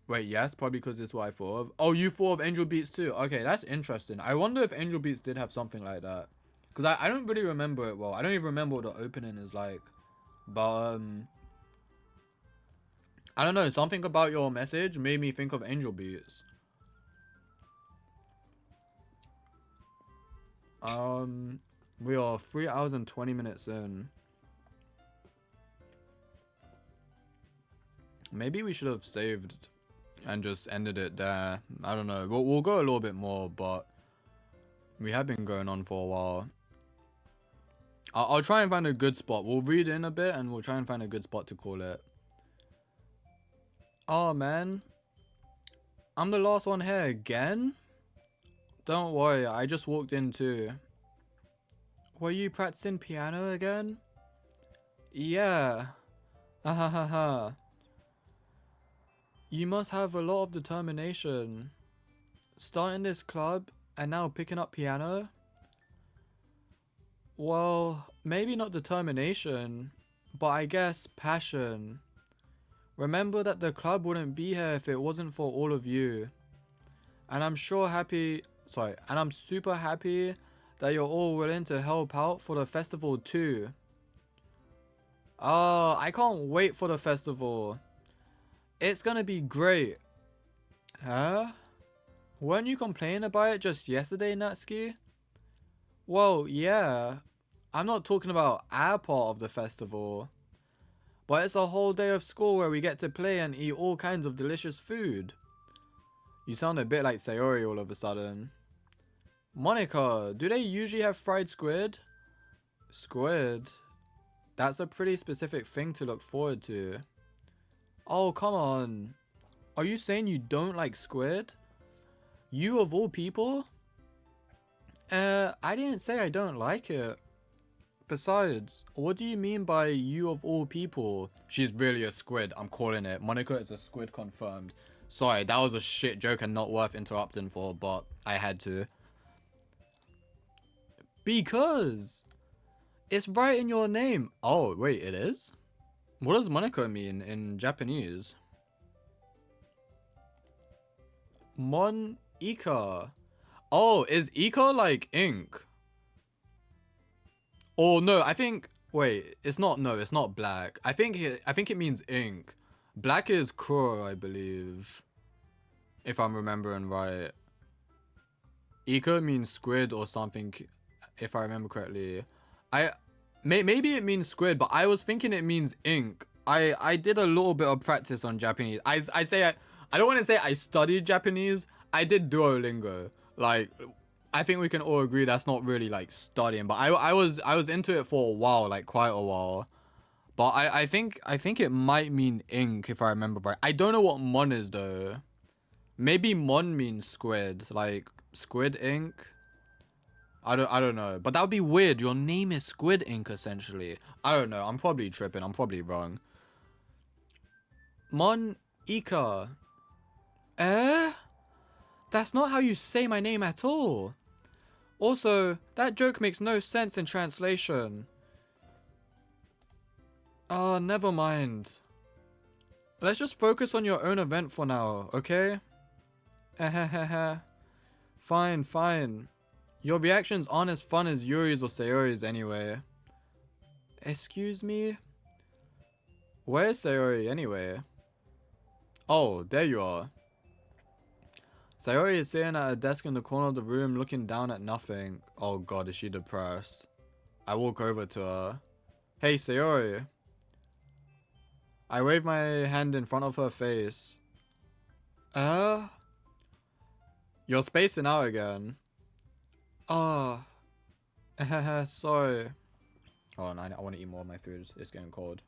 Wait, yes, probably because it's what I thought of. Oh, you thought of Angel Beats too? Okay, that's interesting. I wonder if Angel Beats did have something like that. Because I don't really remember it well. I don't even remember what the opening is like. But, I don't know. Something about your message made me think of Angel Beats. We are 3 hours and 20 minutes in. Maybe we should have saved and just ended it there. I don't know. We'll go a little bit more, but we have been going on for a while. I'll try and find a good spot. We'll read in a bit and we'll try and find a good spot to call it. Oh, man. I'm the last one here again? Don't worry, I just walked in too. Were you practicing piano again? Yeah. Ha. You must have a lot of determination. Starting this club and now picking up piano? Well, maybe not determination, but I guess passion. Remember that the club wouldn't be here if it wasn't for all of you. And I'm super happy that you're all willing to help out for the festival too. Oh, I can't wait for the festival. It's gonna be great. Huh? Weren't you complaining about it just yesterday, Natsuki? Well, yeah. I'm not talking about our part of the festival. But it's a whole day of school where we get to play and eat all kinds of delicious food. You sound a bit like Sayori all of a sudden. Monica, do they usually have fried squid? Squid? That's a pretty specific thing to look forward to. Oh, come on. Are you saying you don't like squid? You of all people? I didn't say I don't like it. Besides, what do you mean by you of all people? She's really a squid, I'm calling it. Monica is a squid confirmed. Sorry, that was a shit joke and not worth interrupting for, but I had to. Because it's right in your name. Oh, wait, it is? What does Monaco mean in Japanese? Mon Ika. Oh, is Ika like ink? Oh no, I think wait, it's not it's not black. I think it means ink. Black is kuro, I believe. If I'm remembering right. Ika means squid or something, if I remember correctly. Maybe it means squid, but I was thinking it means ink. I did a little bit of practice on Japanese. I don't want to say I studied Japanese. I did Duolingo. Like, I think we can all agree that's not really like studying, but I was into it for a while, like quite a while. But I think it might mean ink if I remember right. I don't know what mon is though. Maybe mon means squid, like squid ink. I don't know, but that would be weird. Your name is Squid Ink essentially. I don't know. I'm probably tripping. I'm probably wrong. Mon Ika. Eh? That's not how you say my name at all. Also, that joke makes no sense in translation. Never mind. Let's just focus on your own event for now, okay? Fine, fine. Your reactions aren't as fun as Yuri's or Sayori's anyway. Excuse me? Where's Sayori anyway? Oh, there you are. Sayori is sitting at a desk in the corner of the room looking down at nothing. Oh god, is she depressed? I walk over to her. Hey Sayori. I wave my hand in front of her face. You're spacing out again. Oh. Sorry. Oh, no, I want to eat more of my food. It's getting cold.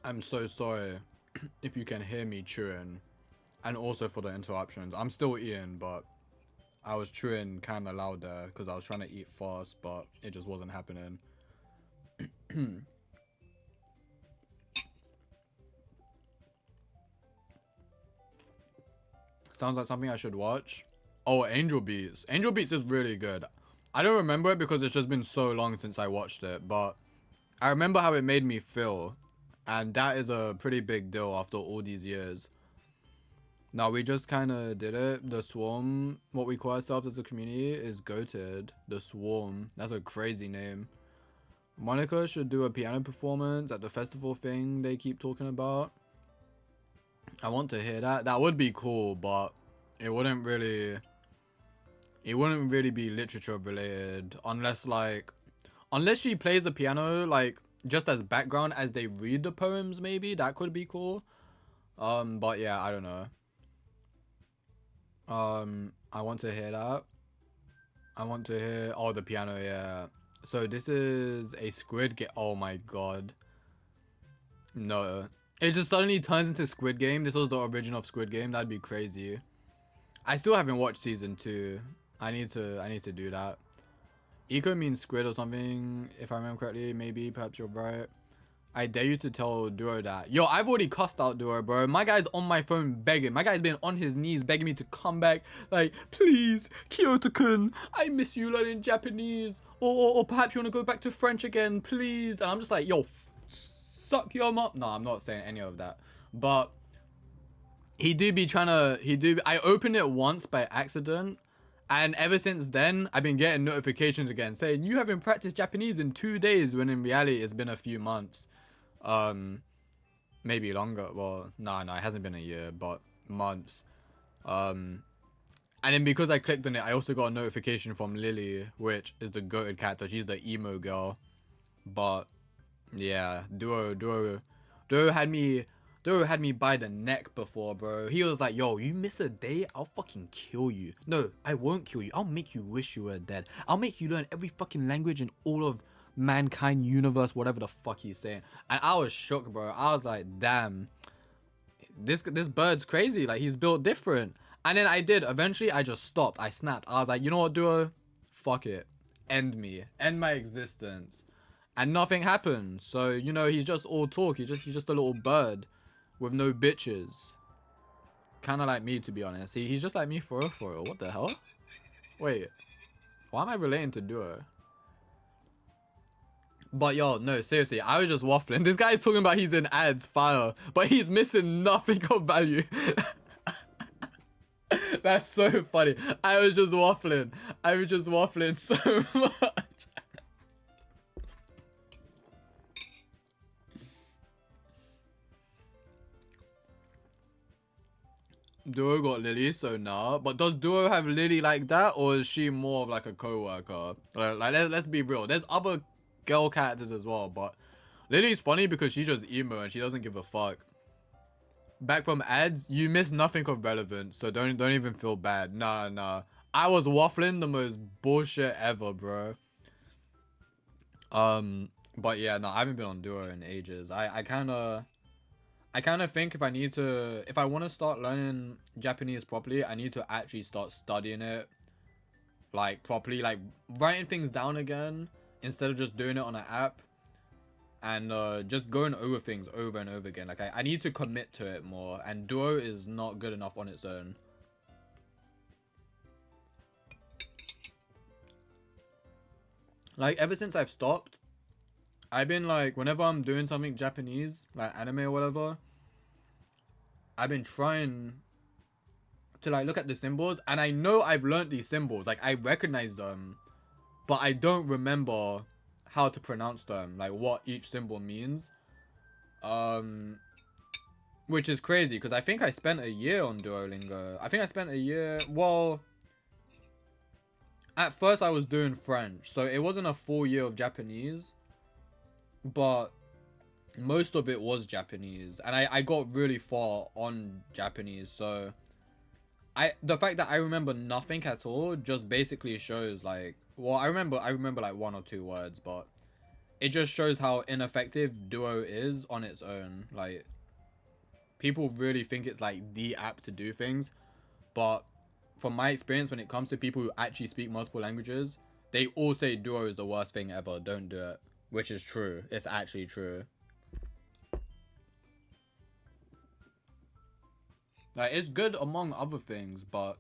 I'm so sorry if you can hear me chewing. And also for the interruptions. I'm still eating, but I was chewing kind of loud there because I was trying to eat fast, but it just wasn't happening. Sounds like something I should watch. Oh, Angel Beats. Angel Beats is really good. I don't remember it because it's just been so long since I watched it, but I remember how it made me feel. And that is a pretty big deal after all these years. Now, we just kind of did it. The Swarm, what we call ourselves as a community, is goated. The Swarm. That's a crazy name. Monica should do a piano performance at the festival thing they keep talking about. I want to hear that. That would be cool, but it wouldn't really be literature related unless she plays the piano like just as background as they read the poems. Maybe that could be cool. But yeah, I don't know. I want to hear that. I want to hear the piano. Yeah. So this is a Squid Game. Oh my god. No. It just suddenly turns into Squid Game. This was the origin of Squid Game. That'd be crazy. I still haven't watched season 2. I need to do that. Eco means squid or something, if I remember correctly. Maybe, perhaps you're right. I dare you to tell Duo that. Yo, I've already cussed out Duo, bro. My guy's on my phone begging. My guy's been on his knees begging me to come back. Like, please, Kyoto-kun, I miss you learning Japanese. Or perhaps you want to go back to French again, please. And I'm just like, yo, suck your mom. No, I'm not saying any of that. But I opened it once by accident. And ever since then, I've been getting notifications again saying, you haven't practiced Japanese in 2 days, when in reality, it's been a few months. Maybe longer. Well, no, it hasn't been a year, but months. And then because I clicked on it, I also got a notification from Lily, which is the goated character. She's the emo girl. But yeah, Duo had me by the neck before, bro. He was like, yo, you miss a day, I'll fucking kill you. No, I won't kill you. I'll make you wish you were dead. I'll make you learn every fucking language in all of mankind, universe, whatever the fuck he's saying. And I was shook, bro. I was like, damn, this bird's crazy. Like, he's built different. And then I did. Eventually, I just stopped. I snapped. I was like, you know what, Duo? Fuck it. End me. End my existence. And nothing happened. So, you know, he's just all talk. He's just a little bird with no bitches. Kind of like me, to be honest. He's just like me for real. What the hell? Wait. Why am I relating to Duo? But yo, no, seriously, I was just waffling. This guy's talking about he's in ads, fire. But he's missing nothing of value. That's so funny. I was just waffling so much. Duo got Lily, so nah. But does Duo have Lily like that, or is she more of like a co-worker? Like let's be real. There's other girl characters as well, but Lily's funny because she's just emo and she doesn't give a fuck. Back from ads, you miss nothing of relevance, so don't even feel bad. Nah. I was waffling the most bullshit ever, bro. But yeah, no, I haven't been on Duo in ages. I kind of think if I want to start learning Japanese properly, I need to actually start studying it, like, properly, like writing things down again instead of just doing it on an app. And just going over things over and over again. Like, I need to commit to it more. And Duo is not good enough on its own. Like, ever since I've stopped, I've been like, whenever I'm doing something Japanese, like anime or whatever, I've been trying to like look at the symbols. And I know I've learned these symbols. Like, I recognize them. But I don't remember how to pronounce them, like what each symbol means, which is crazy because I think I spent a year on Duolingo. Well, at first I was doing French, so it wasn't a full year of Japanese, but most of it was Japanese, and I got really far on Japanese. So the fact that I remember nothing at all just basically shows, like, well, I remember like 1 or 2 words, but it just shows how ineffective Duo is on its own. Like, people really think it's like the app to do things, but from my experience, when it comes to people who actually speak multiple languages, they all say Duo is the worst thing ever. Don't do it. Which is true. It's actually true. Like, it's good among other things, but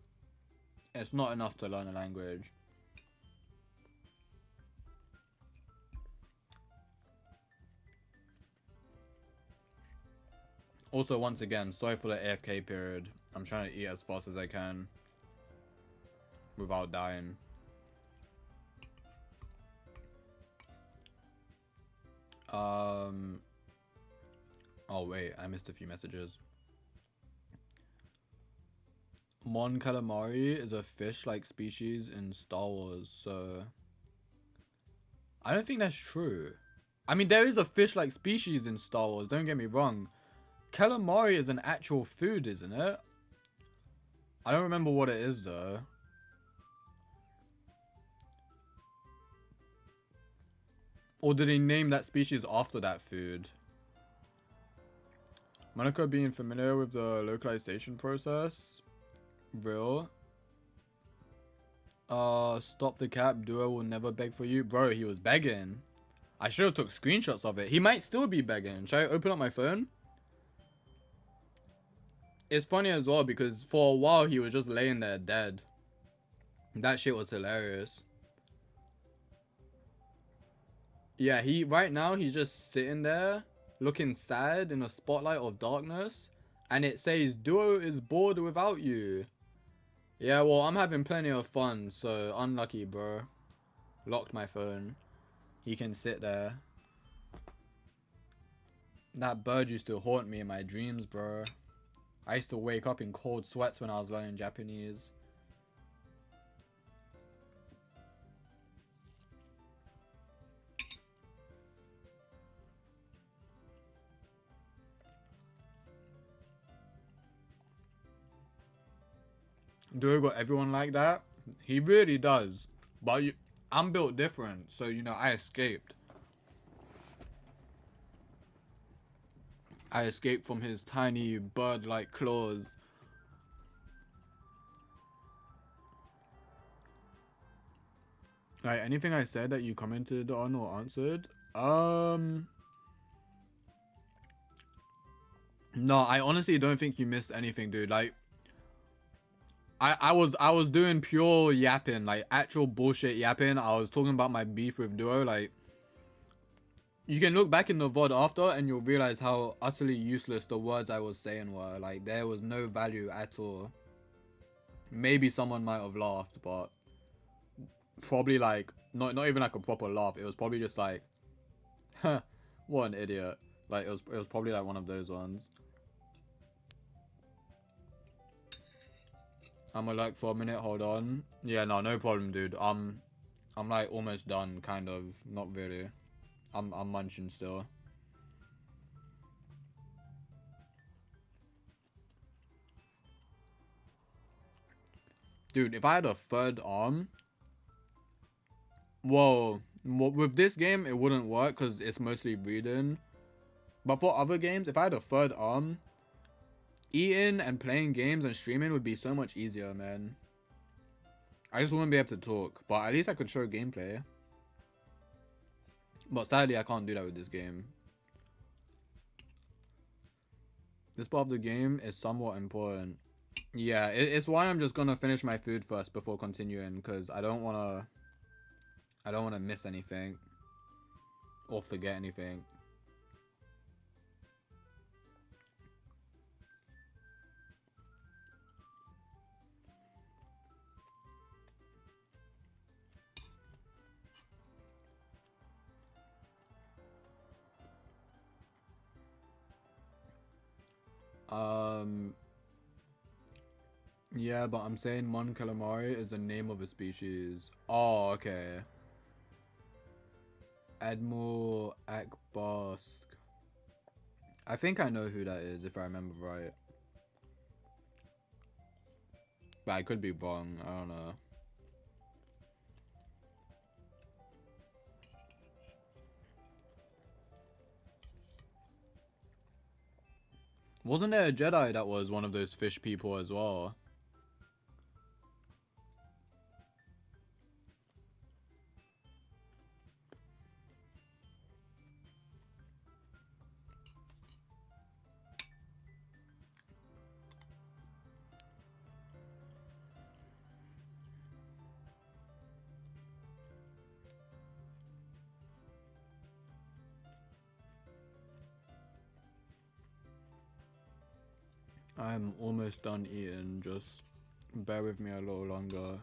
it's not enough to learn a language. Also, once again, sorry for the AFK period. I'm trying to eat as fast as I can without dying. Oh wait, I missed a few messages. Mon calamari is a fish-like species in Star Wars, so I don't think that's true. I mean, there is a fish-like species in Star Wars, don't get me wrong. Calamari is an actual food, isn't it? I don't remember what it is, though. Or did he name that species after that food? Monica being familiar with the localization process. Real. Stop the cap. Duo will never beg for you. Bro, he was begging. I should have took screenshots of it. He might still be begging. Should I open up my phone? It's funny as well because for a while he was just laying there dead. That shit was hilarious. Yeah, right now he's just sitting there looking sad in a spotlight of darkness, and it says Duo is bored without you. Yeah, well, I'm having plenty of fun, so unlucky, bro. Locked my phone. He can sit there. That bird used to haunt me in my dreams, bro. I used to wake up in cold sweats when I was learning Japanese. Do I got everyone like that? He really does. But I'm built different, so you know I escaped. I escaped from his tiny bird-like claws. Like anything I said that you commented on or answered? No, I honestly don't think you missed anything, dude. Like I was doing pure yapping, like actual bullshit yapping. I was talking about my beef with Duo. Like you can look back in the VOD after and you'll realize how utterly useless the words I was saying were. Like there was no value at all. Maybe someone might have laughed, but probably like not even like a proper laugh. It was probably just like, huh, what an idiot. Like it was probably like one of those ones. I'm gonna like for a minute, hold on. Yeah, no problem, dude. I'm like almost done, kind of. Not really. I'm munching still. Dude, if I had a third arm, whoa, with this game it wouldn't work because it's mostly breathing. But for other games, if I had a third arm, eating and playing games and streaming would be so much easier, man. I just wouldn't be able to talk, but at least I could show gameplay. But sadly, I can't do that with this game. This part of the game is somewhat important. Yeah, it's why I'm just gonna finish my food first before continuing, because I don't wanna miss anything or forget anything. Yeah, but I'm saying Mon calamari is the name of a species. Oh, okay. Admiral Akbarsk. I think I know who that is, if I remember right. But I could be wrong, I don't know. Wasn't there a Jedi that was one of those fish people as well? I'm almost done eating, just bear with me a little longer.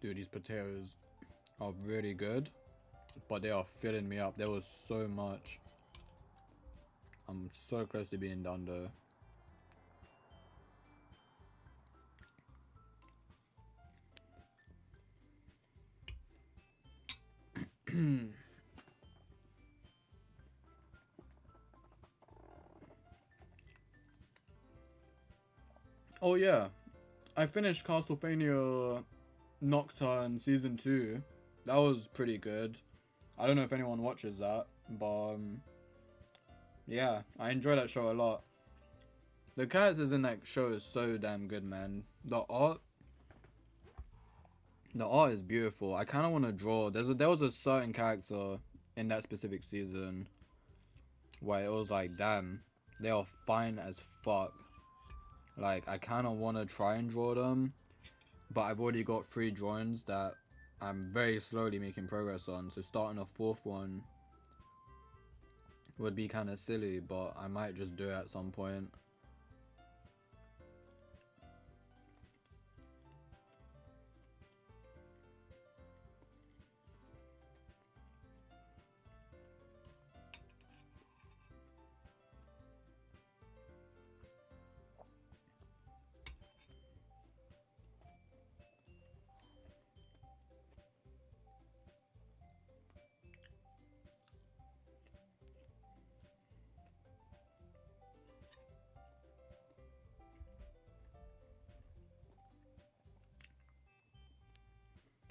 Dude, these potatoes are really good, but they are filling me up. There was so much. I'm so close to being done though. Oh yeah, I finished Castlevania Nocturne Season 2. That was pretty good. I don't know if anyone watches that, but yeah, I enjoy that show a lot. The characters in that show is so damn good, man. The art is beautiful. I kind of want to draw. There was a certain character in that specific season where it was like, damn, they are fine as fuck. Like, I kind of want to try and draw them, but I've already got 3 drawings that I'm very slowly making progress on. So starting a 4th one would be kind of silly, but I might just do it at some point.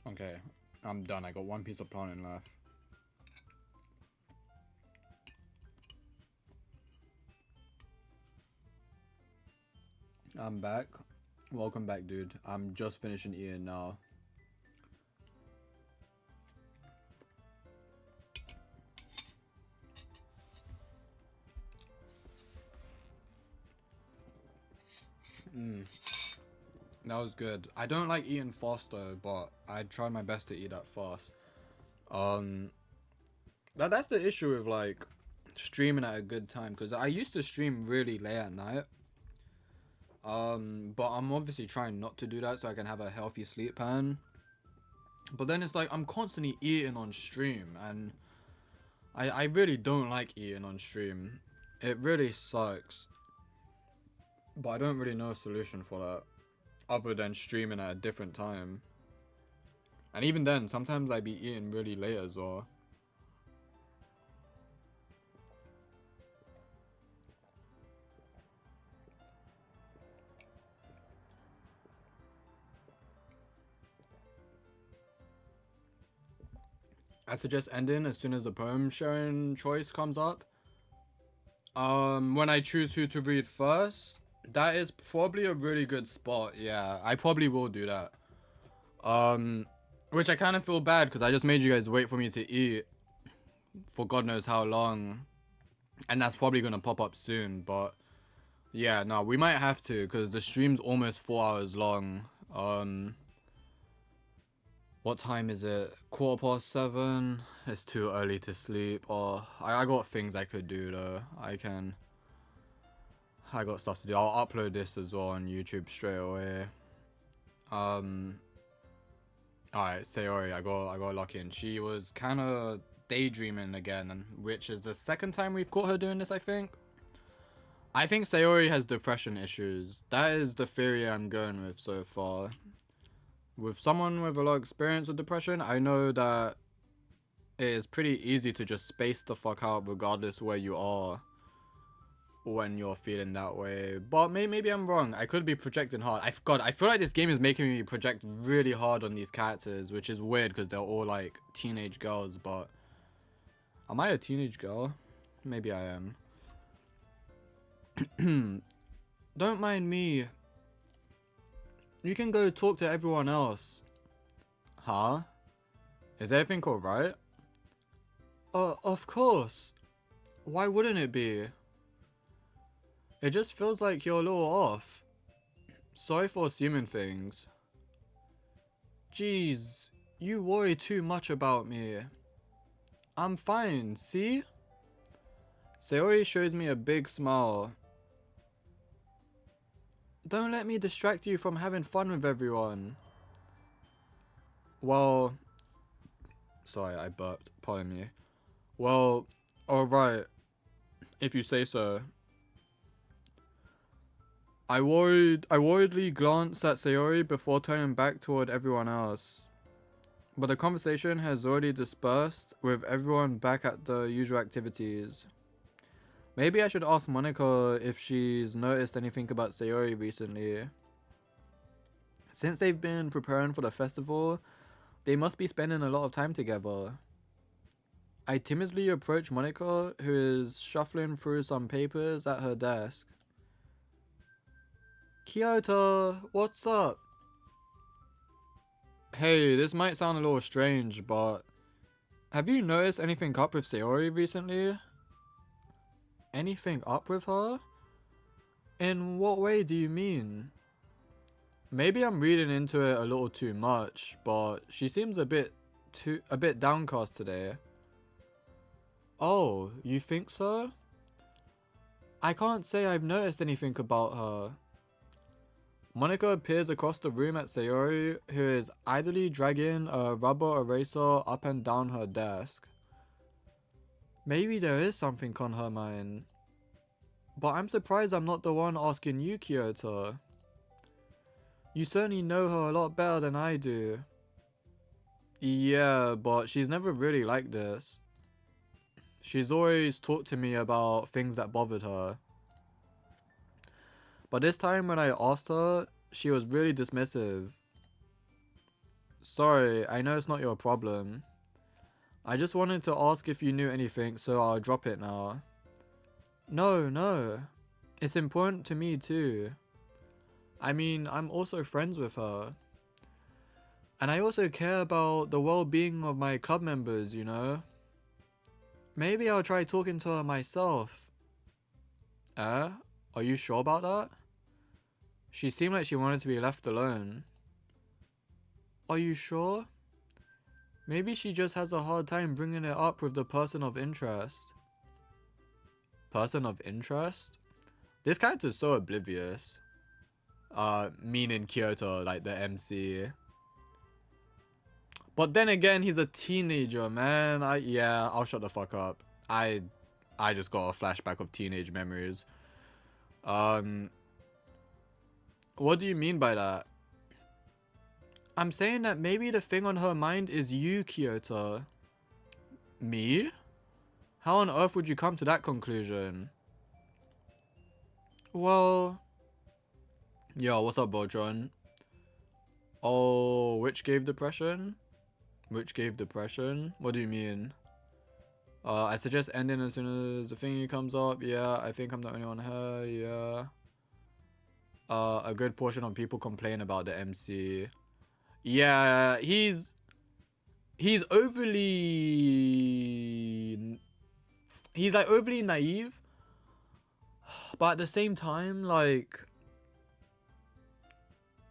Okay, I'm done. I got 1 piece of planting left. I'm back. Welcome back, dude. I'm just finishing eating now. That was good. I don't like eating fast though, but I tried my best to eat that fast. That's the issue with like streaming at a good time, because I used to stream really late at night. But I'm obviously trying not to do that so I can have a healthy sleep pattern. But then it's like I'm constantly eating on stream, and I really don't like eating on stream. It really sucks. But I don't really know a solution for that other than streaming at a different time. And even then, sometimes I be eating really late as well. I suggest ending as soon as the poem sharing choice comes up. When I choose who to read first, that is probably a really good spot. Yeah, I probably will do that. Which I kind of feel bad because I just made you guys wait for me to eat for God knows how long, and that's probably gonna pop up soon. But yeah, no, we might have to because the stream's almost 4 hours long. What time is it? 7:15. It's too early to sleep. Oh, I got things I could do though. I got stuff to do. I'll upload this as well on YouTube straight away. Alright, Sayori, I got lucky, and she was kind of daydreaming again, which is the second time we've caught her doing this, I think. I think Sayori has depression issues. That is the theory I'm going with so far. With someone with a lot of experience with depression, I know that it is pretty easy to just space the fuck out regardless where you are when you're feeling that way. But maybe I'm wrong. I could be projecting hard. I feel like this game is making me project really hard on these characters, which is weird because they're all like teenage girls. But am I a teenage girl? Maybe I am. Don't mind me. You can go talk to everyone else. Huh? Is everything alright? Of course. Why wouldn't it be? It just feels like you're a little off. Sorry for assuming things. Jeez, you worry too much about me. I'm fine, see? Sayori shows me a big smile. Don't let me distract you from having fun with everyone. Well... Sorry, I burped. Pardon me. Well, alright. If you say so. I worriedly glanced at Sayori before turning back toward everyone else. But the conversation has already dispersed, with everyone back at the usual activities. Maybe I should ask Monica if she's noticed anything about Sayori recently. Since they've been preparing for the festival, they must be spending a lot of time together. I timidly approach Monica, who is shuffling through some papers at her desk. Kyoto, what's up? Hey, this might sound a little strange, but have you noticed anything up with Sayori recently? Anything up with her? In what way do you mean? Maybe I'm reading into it a little too much, but she seems a bit downcast today. Oh, you think so? I can't say I've noticed anything about her. Monica appears across the room at Sayori, who is idly dragging a rubber eraser up and down her desk. Maybe there is something on her mind. But I'm surprised I'm not the one asking you, Kyoto. You certainly know her a lot better than I do. Yeah, but she's never really like this. She's always talked to me about things that bothered her. But this time when I asked her, she was really dismissive. Sorry, I know it's not your problem. I just wanted to ask if you knew anything, so I'll drop it now. No. It's important to me too. I mean, I'm also friends with her. And I also care about the well-being of my club members, you know? Maybe I'll try talking to her myself. Are you sure about that? She seemed like she wanted to be left alone. Are you sure? Maybe she just has a hard time bringing it up with the person of interest. Person of interest? This character's so oblivious. Meaning Kyoto, like the MC. But then again, he's a teenager, man. I'll shut the fuck up. I just got a flashback of teenage memories. What do you mean by that? I'm saying that maybe the thing on her mind is you, Kyoto. Me? How on earth would you come to that conclusion? Well... Yo, what's up, Bodron? Oh, which gave depression? Which gave depression? What do you mean? I suggest ending as soon as the thingy comes up. Yeah, I think I'm the only one here. Yeah. A good portion of people complain about the MC. Yeah, he's overly... He's like overly naive. But at the same time, like...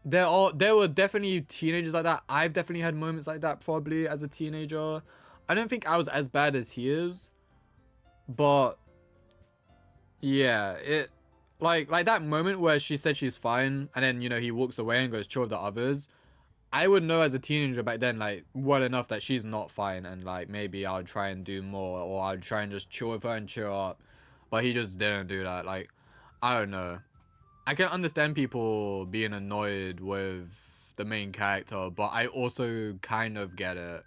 There were definitely teenagers like that. I've definitely had moments like that probably as a teenager. I don't think I was as bad as he is. But... Yeah, it... Like that moment where she said she's fine. And then, you know, he walks away and goes chill with the others. I would know as a teenager back then, like, well enough that she's not fine. And, like, maybe I'll try and do more. Or I'll try and just chill with her and cheer her up. But he just didn't do that. Like, I don't know. I can understand people being annoyed with the main character. But I also kind of get it.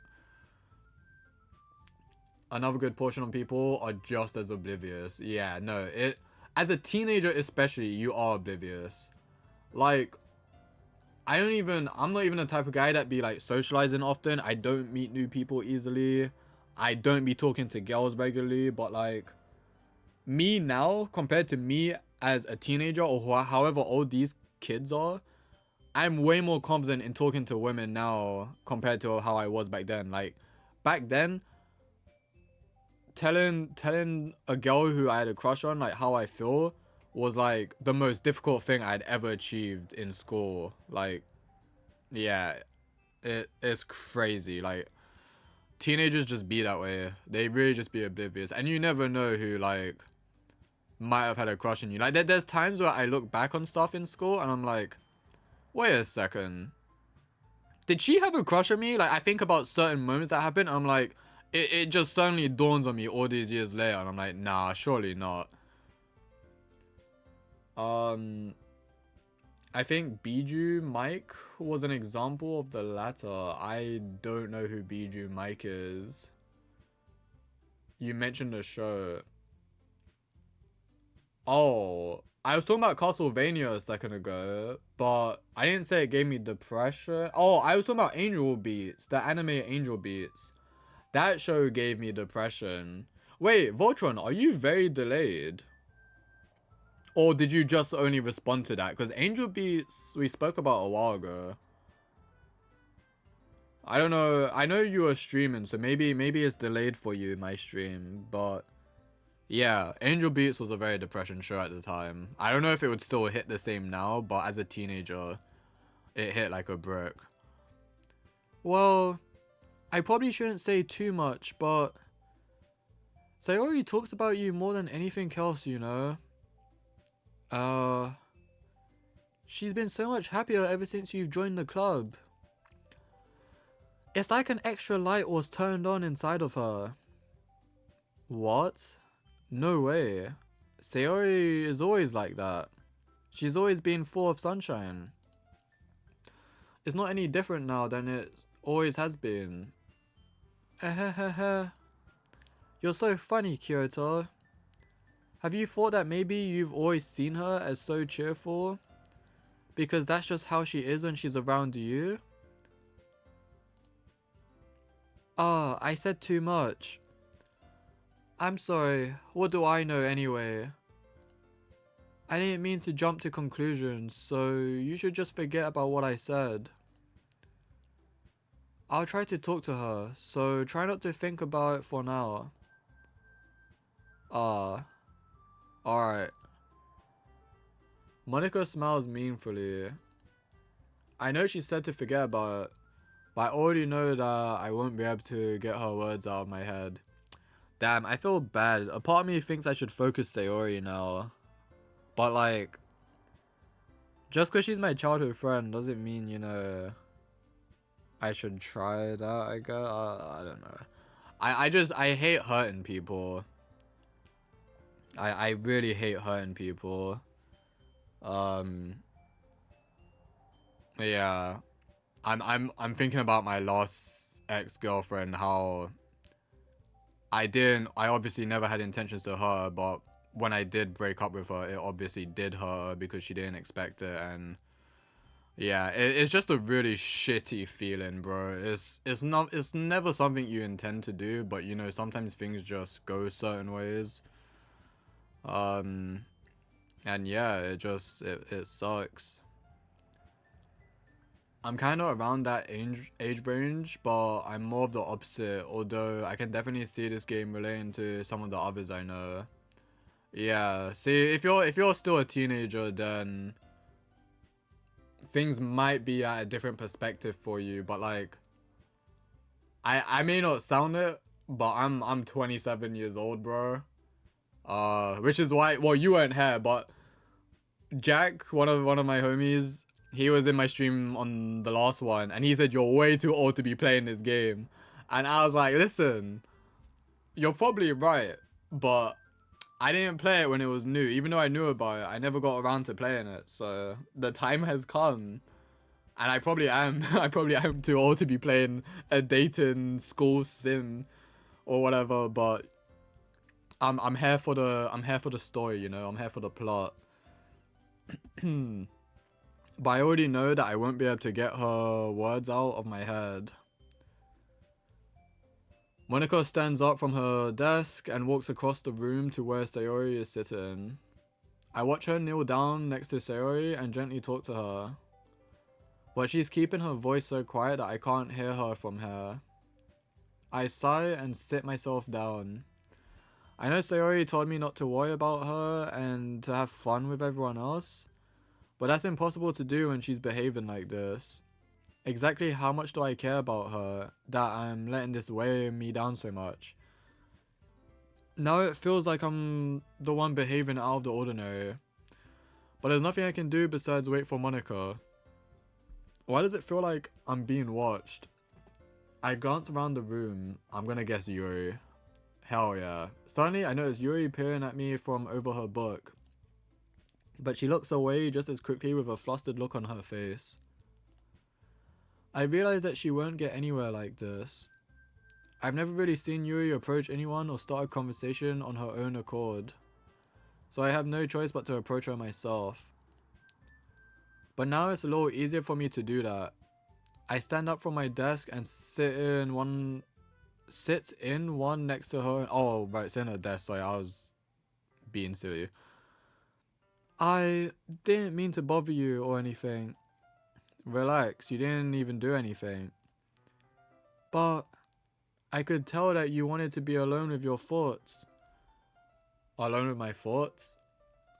Another good portion of people are just as oblivious. Yeah, no. As a teenager especially, you are oblivious. Like... I'm not even the type of guy that be like socializing often. I don't meet new people easily. I don't be talking to girls regularly. But like, me now, compared to me as a teenager or however old these kids are, I'm way more confident in talking to women now compared to how I was back then. Like, back then, telling a girl who I had a crush on, like, how I feel was like the most difficult thing I'd ever achieved in school. Like, yeah, it's crazy. Like, teenagers just be that way. They really just be oblivious, and you never know who like might have had a crush on you. Like, there's times where I look back on stuff in school and I'm like, wait a second, did she have a crush on me? Like, I think about certain moments that happened and I'm like, it just suddenly dawns on me all these years later and I'm like, nah, surely not. I think Biju Mike was an example of the latter. I don't know who Biju Mike is. You mentioned the show. Oh, I was talking about Castlevania a second ago, but I didn't say it gave me depression. Oh, I was talking about Angel Beats, the anime Angel Beats. That show gave me depression. Wait, Voltron, are you very delayed? Or did you just only respond to that? Because Angel Beats, we spoke about a while ago. I don't know. I know you were streaming, so maybe it's delayed for you, my stream. But yeah, Angel Beats was a very depression show at the time. I don't know if it would still hit the same now, but as a teenager, it hit like a brick. Well, I probably shouldn't say too much, but Sayori talks about you more than anything else, you know. She's been so much happier ever since you've joined the club. It's like an extra light was turned on inside of her. What? No way. Sayori is always like that. She's always been full of sunshine. It's not any different now than it always has been. You're so funny, Kyoto. Have you thought that maybe you've always seen her as so cheerful? Because that's just how she is when she's around you? Ah, I said too much. I'm sorry, what do I know anyway? I didn't mean to jump to conclusions, so you should just forget about what I said. I'll try to talk to her, so try not to think about it for now. Ah, alright. Monica smiles meaningfully. I know she said to forget about it, but I already know that I won't be able to get her words out of my head. Damn, I feel bad. A part of me thinks I should focus Sayori now. But like, just because she's my childhood friend doesn't mean, you know, I should try that, I guess. I don't know. I hate hurting people. I really hate hurting people. Yeah. I'm thinking about my last ex-girlfriend, how I obviously never had intentions to hurt her, but when I did break up with her, it obviously did hurt her because she didn't expect it. And yeah, it's just a really shitty feeling, bro. It's never something you intend to do, but you know, sometimes things just go certain ways. And yeah, it sucks. I'm kind of around that age range, but I'm more of the opposite, although I can definitely see this game relating to some of the others I know. Yeah, see, if you're still a teenager, then things might be at a different perspective for you, but like, I may not sound it, but I'm 27 years old, bro. Which is why, well, you weren't here, but Jack, one of my homies, he was in my stream on the last one, and he said, you're way too old to be playing this game. And I was like, listen, you're probably right, but I didn't play it when it was new. Even though I knew about it, I never got around to playing it. So the time has come. And I probably am. I probably am too old to be playing a dating school sim or whatever, but I'm here for the story, you know. I'm here for the plot. But I already know that I won't be able to get her words out of my head. Monica stands up from her desk and walks across the room to where Sayori is sitting. I watch her kneel down next to Sayori and gently talk to her. But she's keeping her voice so quiet that I can't hear her from here. I sigh and sit myself down. I know Sayori told me not to worry about her and to have fun with everyone else, but that's impossible to do when she's behaving like this. Exactly how much do I care about her that I'm letting this weigh me down so much? Now it feels like I'm the one behaving out of the ordinary. But there's nothing I can do besides wait for Monica. Why does it feel like I'm being watched? I glance around the room. I'm gonna guess Yuri. Hell yeah. Suddenly I notice Yuri peering at me from over her book. But she looks away just as quickly with a flustered look on her face. I realize that she won't get anywhere like this. I've never really seen Yuri approach anyone or start a conversation on her own accord. So I have no choice but to approach her myself. But now it's a little easier for me to do that. I stand up from my desk and sit in one sits in one next to her. Oh, right, it's in her desk. Sorry, I was being silly. I didn't mean to bother you or anything. Relax, you didn't even do anything. But I could tell that you wanted to be alone with your thoughts. Alone with my thoughts?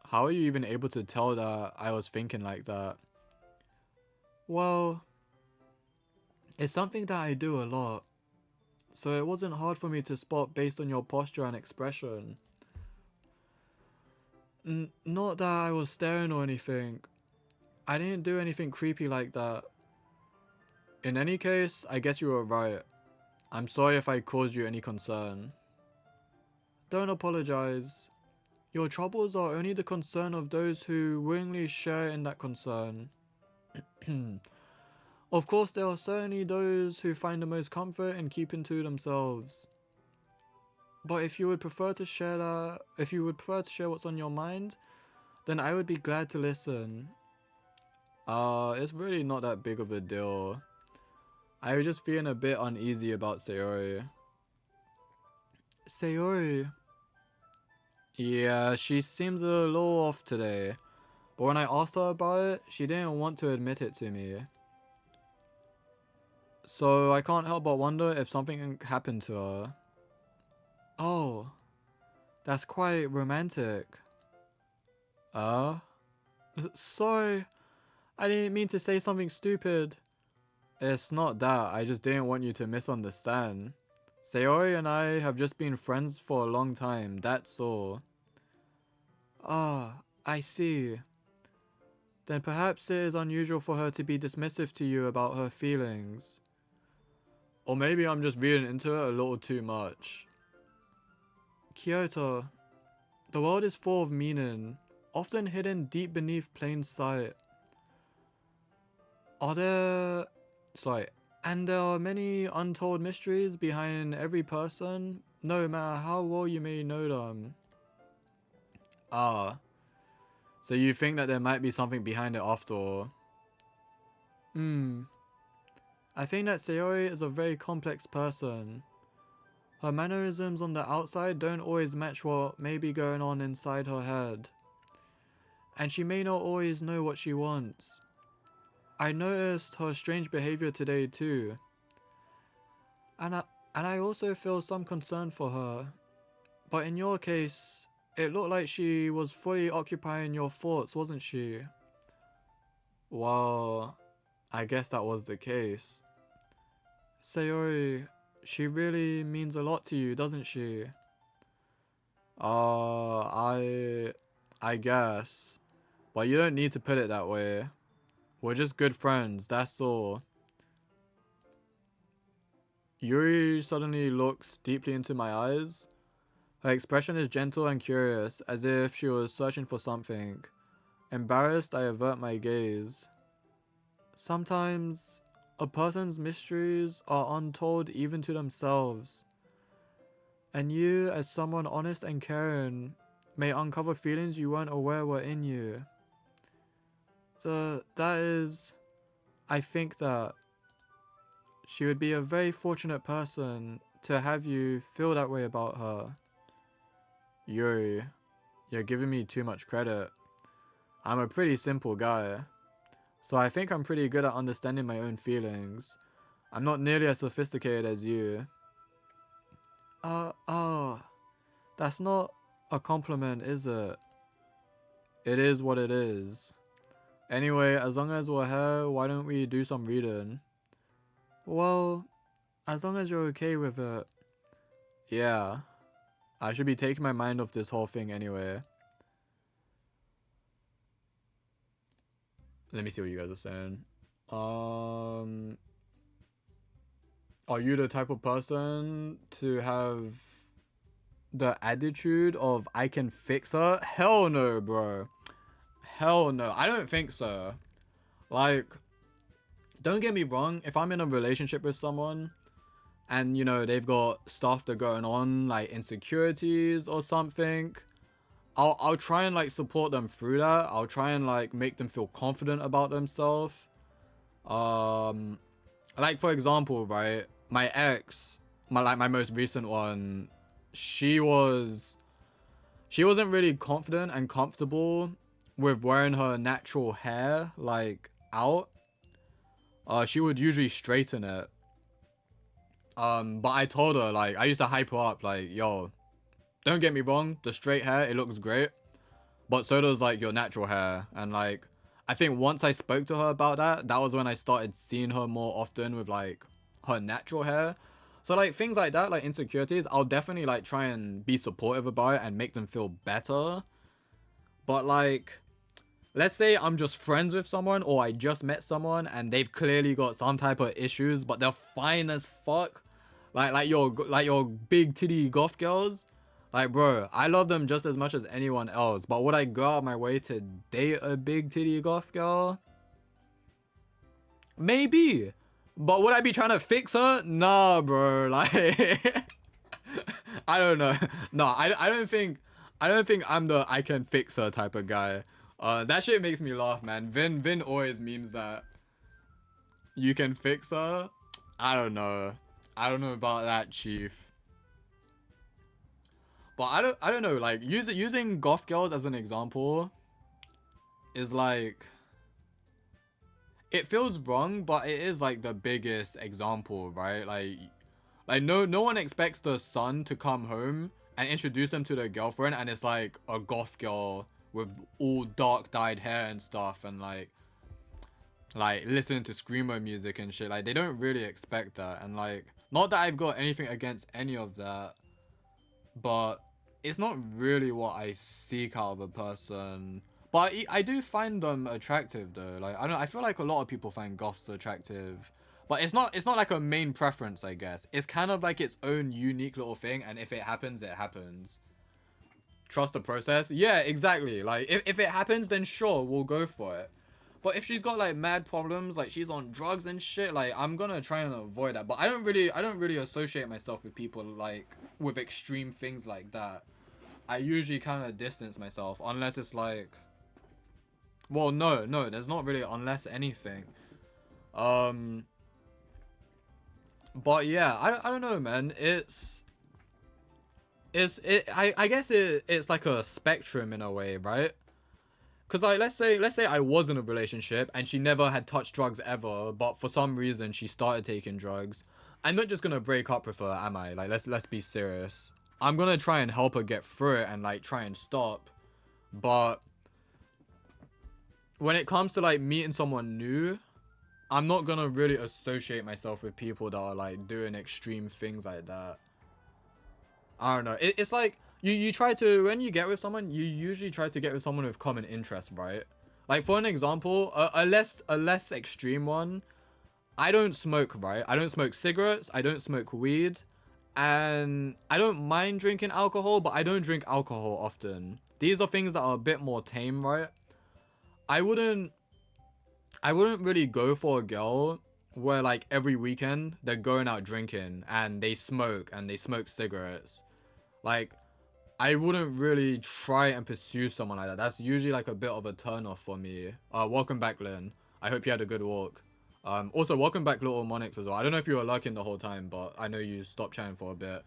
How are you even able to tell that I was thinking like that? Well, it's something that I do a lot. So it wasn't hard for me to spot based on your posture and expression. Not that I was staring or anything. I didn't do anything creepy like that. In any case, I guess you were right. I'm sorry if I caused you any concern. Don't apologize. Your troubles are only the concern of those who willingly share in that concern. Of course, there are certainly those who find the most comfort in keeping to themselves. But if you would prefer to share what's on your mind, then I would be glad to listen. It's really not that big of a deal. I was just feeling a bit uneasy about Sayori. Sayori? Yeah, she seems a little off today. But when I asked her about it, she didn't want to admit it to me. So I can't help but wonder if something happened to her. Oh, that's quite romantic. Sorry, I didn't mean to say something stupid. It's not that, I just didn't want you to misunderstand. Sayori and I have just been friends for a long time, that's all. I see. Then perhaps it is unusual for her to be dismissive to you about her feelings. Or maybe I'm just reading into it a little too much. Kyoto, the world is full of meaning, often hidden deep beneath plain sight. And there are many untold mysteries behind every person, no matter how well you may know them. So you think that there might be something behind it after all? I think that Sayori is a very complex person. Her mannerisms on the outside don't always match what may be going on inside her head. And she may not always know what she wants. I noticed her strange behavior today too. And I also feel some concern for her. But in your case, it looked like she was fully occupying your thoughts, wasn't she? Well, I guess that was the case. Sayori, she really means a lot to you, doesn't she? I guess. But you don't need to put it that way. We're just good friends, that's all. Yuri suddenly looks deeply into my eyes. Her expression is gentle and curious, as if she was searching for something. Embarrassed, I avert my gaze. Sometimes, a person's mysteries are untold even to themselves. And you, as someone honest and caring, may uncover feelings you weren't aware were in you. I think that she would be a very fortunate person to have you feel that way about her. Yuri, you're giving me too much credit. I'm a pretty simple guy, so I think I'm pretty good at understanding my own feelings. I'm not nearly as sophisticated as you. That's not a compliment, is it? It is what it is. Anyway, as long as we're here, why don't we do some reading? Well, as long as you're okay with it. Yeah. I should be taking my mind off this whole thing anyway. Let me see what you guys are saying. Are you the type of person to have the attitude of I can fix her? Hell no, bro. Hell no. I don't think so. Like, don't get me wrong. If I'm in a relationship with someone and, you know, they've got stuff that are going on, like insecurities or something, I'll try and like support them through that. I'll try and like make them feel confident about themselves. Like for example, right, my my most recent one, she wasn't really confident and comfortable with wearing her natural hair like out. She would usually straighten it. But I told her, like, I used to hype her up, like, yo, don't get me wrong, the straight hair, it looks great, but so does like your natural hair. And like, I think once I spoke to her about that, that was when I started seeing her more often with like her natural hair. So like things like that, like insecurities, I'll definitely like try and be supportive about it and make them feel better. But like, let's say I'm just friends with someone or I just met someone and they've clearly got some type of issues, but they're fine as fuck. Like your big titty goth girls. Like, bro, I love them just as much as anyone else. But would I go out of my way to date a big titty goth girl? Maybe. But would I be trying to fix her? Nah, bro. Like, I don't know. No, I don't think I'm the I can fix her type of guy. That shit makes me laugh, man. Vin always memes that you can fix her. I don't know. I don't know about that, chief. But I don't know, like using goth girls as an example is like, it feels wrong, but it is like the biggest example, right? Like no one expects the son to come home and introduce them to their girlfriend and it's like a goth girl with all dark dyed hair and stuff and like listening to screamo music and shit. Like they don't really expect that. And like, not that I've got anything against any of that, but it's not really what I seek out of a person. But I do find them attractive though. Like I feel like a lot of people find goths attractive, but it's not like a main preference, I guess. It's kind of like its own unique little thing, and if it happens, it happens. Trust the process. Yeah, exactly. Like if it happens, then sure, we'll go for it. But if she's got like mad problems, like she's on drugs and shit, like I'm gonna try and avoid that. But I don't really associate myself with people like with extreme things like that. I usually kind of distance myself unless it's like, well, no, there's not really unless anything. But yeah, I don't know, man. I guess it's like a spectrum in a way, right? Cause like let's say I was in a relationship and she never had touched drugs ever, but for some reason she started taking drugs. I'm not just gonna break up with her, am I? Like let's be serious. I'm gonna try and help her get through it and like try and stop. But when it comes to like meeting someone new, I'm not gonna really associate myself with people that are like doing extreme things like that. I don't know. It's like you try to, when you get with someone, you usually try to get with someone with common interests, right? Like for an example, a less extreme one. I don't smoke, right? I don't smoke cigarettes. I don't smoke weed, and I don't mind drinking alcohol, but I don't drink alcohol often. These are things that are a bit more tame, right? I wouldn't really go for a girl where like every weekend they're going out drinking and they smoke cigarettes. Like, I wouldn't really try and pursue someone like that. That's usually like a bit of a turn off for me. Welcome back, Lynn. I hope you had a good walk. Also welcome back, Little Monix as well. I don't know if you were lurking the whole time, but I know you stopped chatting for a bit.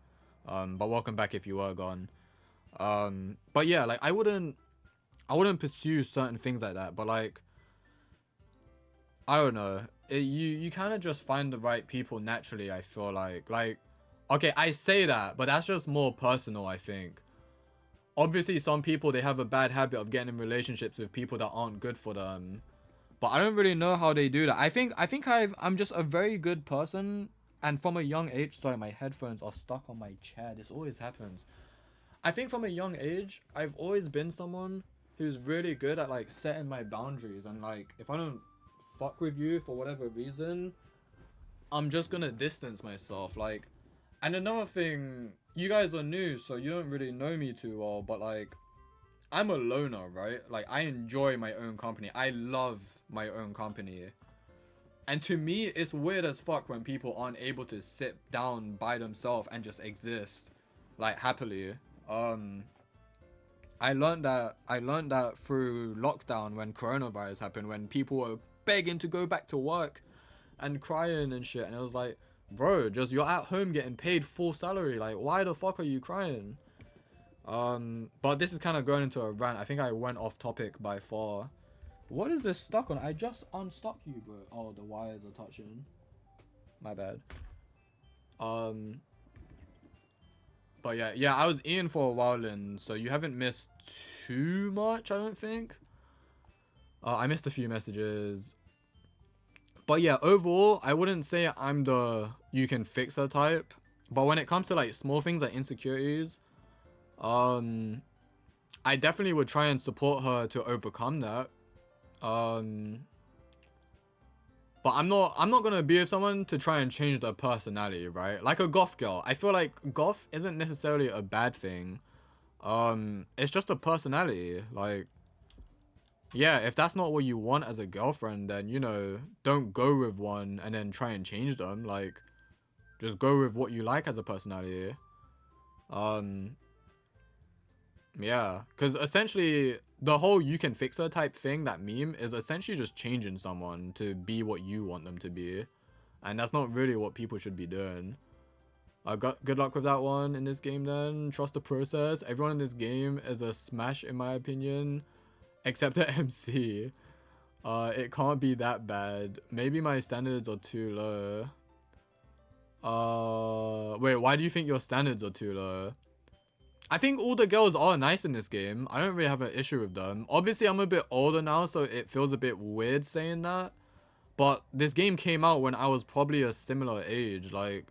But welcome back if you were gone. But yeah, like I wouldn't pursue certain things like that. But like, I don't know. You kind of just find the right people naturally, I feel like. Okay, I say that, but that's just more personal, I think. Obviously, some people, they have a bad habit of getting in relationships with people that aren't good for them. But I don't really know how they do that. I think I'm just a very good person. And from a young age, sorry, my headphones are stuck on my chair. This always happens. I think from a young age, I've always been someone who's really good at like setting my boundaries. And like, if I don't fuck with you for whatever reason, I'm just gonna distance myself. Like, and another thing, you guys are new, so you don't really know me too well, but like, I'm a loner, right? Like, I enjoy my own company. I love my own company. And to me, it's weird as fuck when people aren't able to sit down by themselves and just exist, like, happily. I learned that through lockdown when coronavirus happened, when people were begging to go back to work and crying and shit, and it was like, bro, just you're at home getting paid full salary. Like, why the fuck are you crying? But this is kind of going into a rant. I think I went off topic by far. What is this stuck on? I just unstuck you, bro. Oh, the wires are touching. My bad. But yeah, I was Ian for a while, Lynn, so you haven't missed too much, I don't think. I missed a few messages. But yeah, overall, I wouldn't say I'm the you can fix her type. But when it comes to like small things like insecurities, I definitely would try and support her to overcome that. But I'm not gonna be with someone to try and change their personality, right? Like a goth girl. I feel like goth isn't necessarily a bad thing. It's just a personality. Like, yeah, if that's not what you want as a girlfriend, then, you know, don't go with one and then try and change them. Like, just go with what you like as a personality. Yeah, because essentially the whole you can fix her type thing, that meme, is essentially just changing someone to be what you want them to be. And that's not really what people should be doing. Good luck with that one in this game then. Trust the process. Everyone in this game is a smash in my opinion. Except the MC. It can't be that bad. Maybe my standards are too low. Wait, why do you think your standards are too low? I think all the girls are nice in this game. I don't really have an issue with them. Obviously, I'm a bit older now, so it feels a bit weird saying that. But this game came out when I was probably a similar age. Like,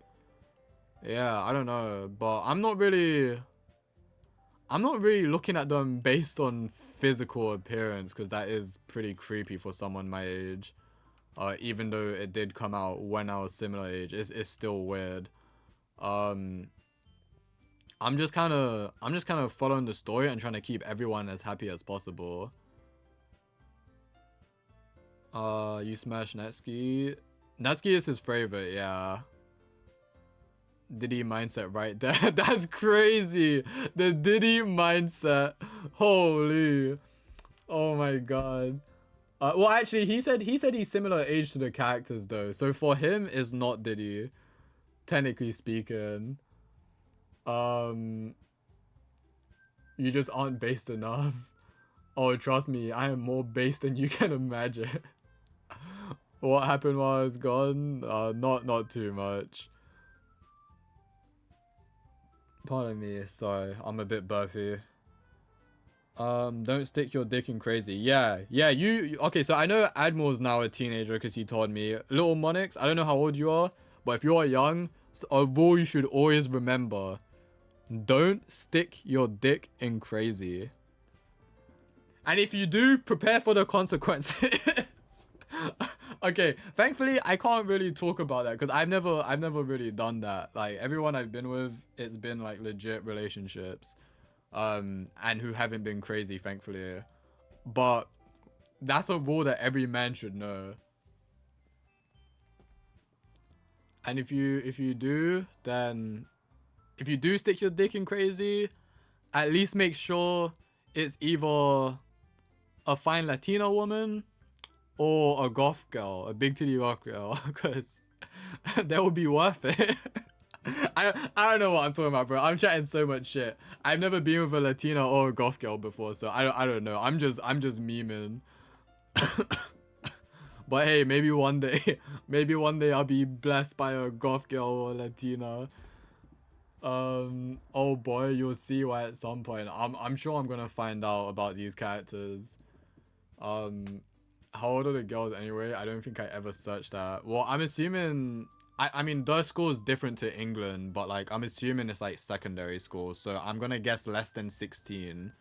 yeah, I don't know. But I'm not really looking at them based on physical appearance, because that is pretty creepy for someone my age. Even though it did come out when I was similar age, it's still weird. I'm just kind of following the story and trying to keep everyone as happy as possible. You smash Netsky. Netsky is his favorite, yeah. Diddy mindset right there. That's crazy. The Diddy mindset. Holy. Oh my god. Well, actually, he said he's similar age to the characters though. So for him, it's not Diddy, technically speaking. You just aren't based enough. Oh, trust me, I am more based than you can imagine. What happened while I was gone? Not too much. Pardon me, sorry, I'm a bit burpy. Don't stick your dick in crazy. Yeah, you okay, so I know Admiral's now a teenager because he told me. Little Monix, I don't know how old you are, but if you are young, a rule you should always remember. Don't stick your dick in crazy. And if you do, prepare for the consequences. Okay, thankfully I can't really talk about that because I've never really done that. Like everyone I've been with, it's been like legit relationships. And who haven't been crazy, thankfully. But that's a rule that every man should know. And if you do, then if you do stick your dick in crazy, at least make sure it's either a fine Latina woman or a goth girl, a big titty goth girl, because that would be worth it. I don't know what I'm talking about, bro. I'm chatting so much shit. I've never been with a Latina or a goth girl before, so I don't know. I'm just memeing. But hey, maybe one day I'll be blessed by a goth girl or Latina. Oh boy, you'll see why at some point. I'm sure I'm gonna find out about these characters. How old are the girls anyway? I don't think I ever searched that. Well, I'm assuming I mean their school is different to England, but like I'm assuming it's like secondary school, so I'm gonna guess less than 16.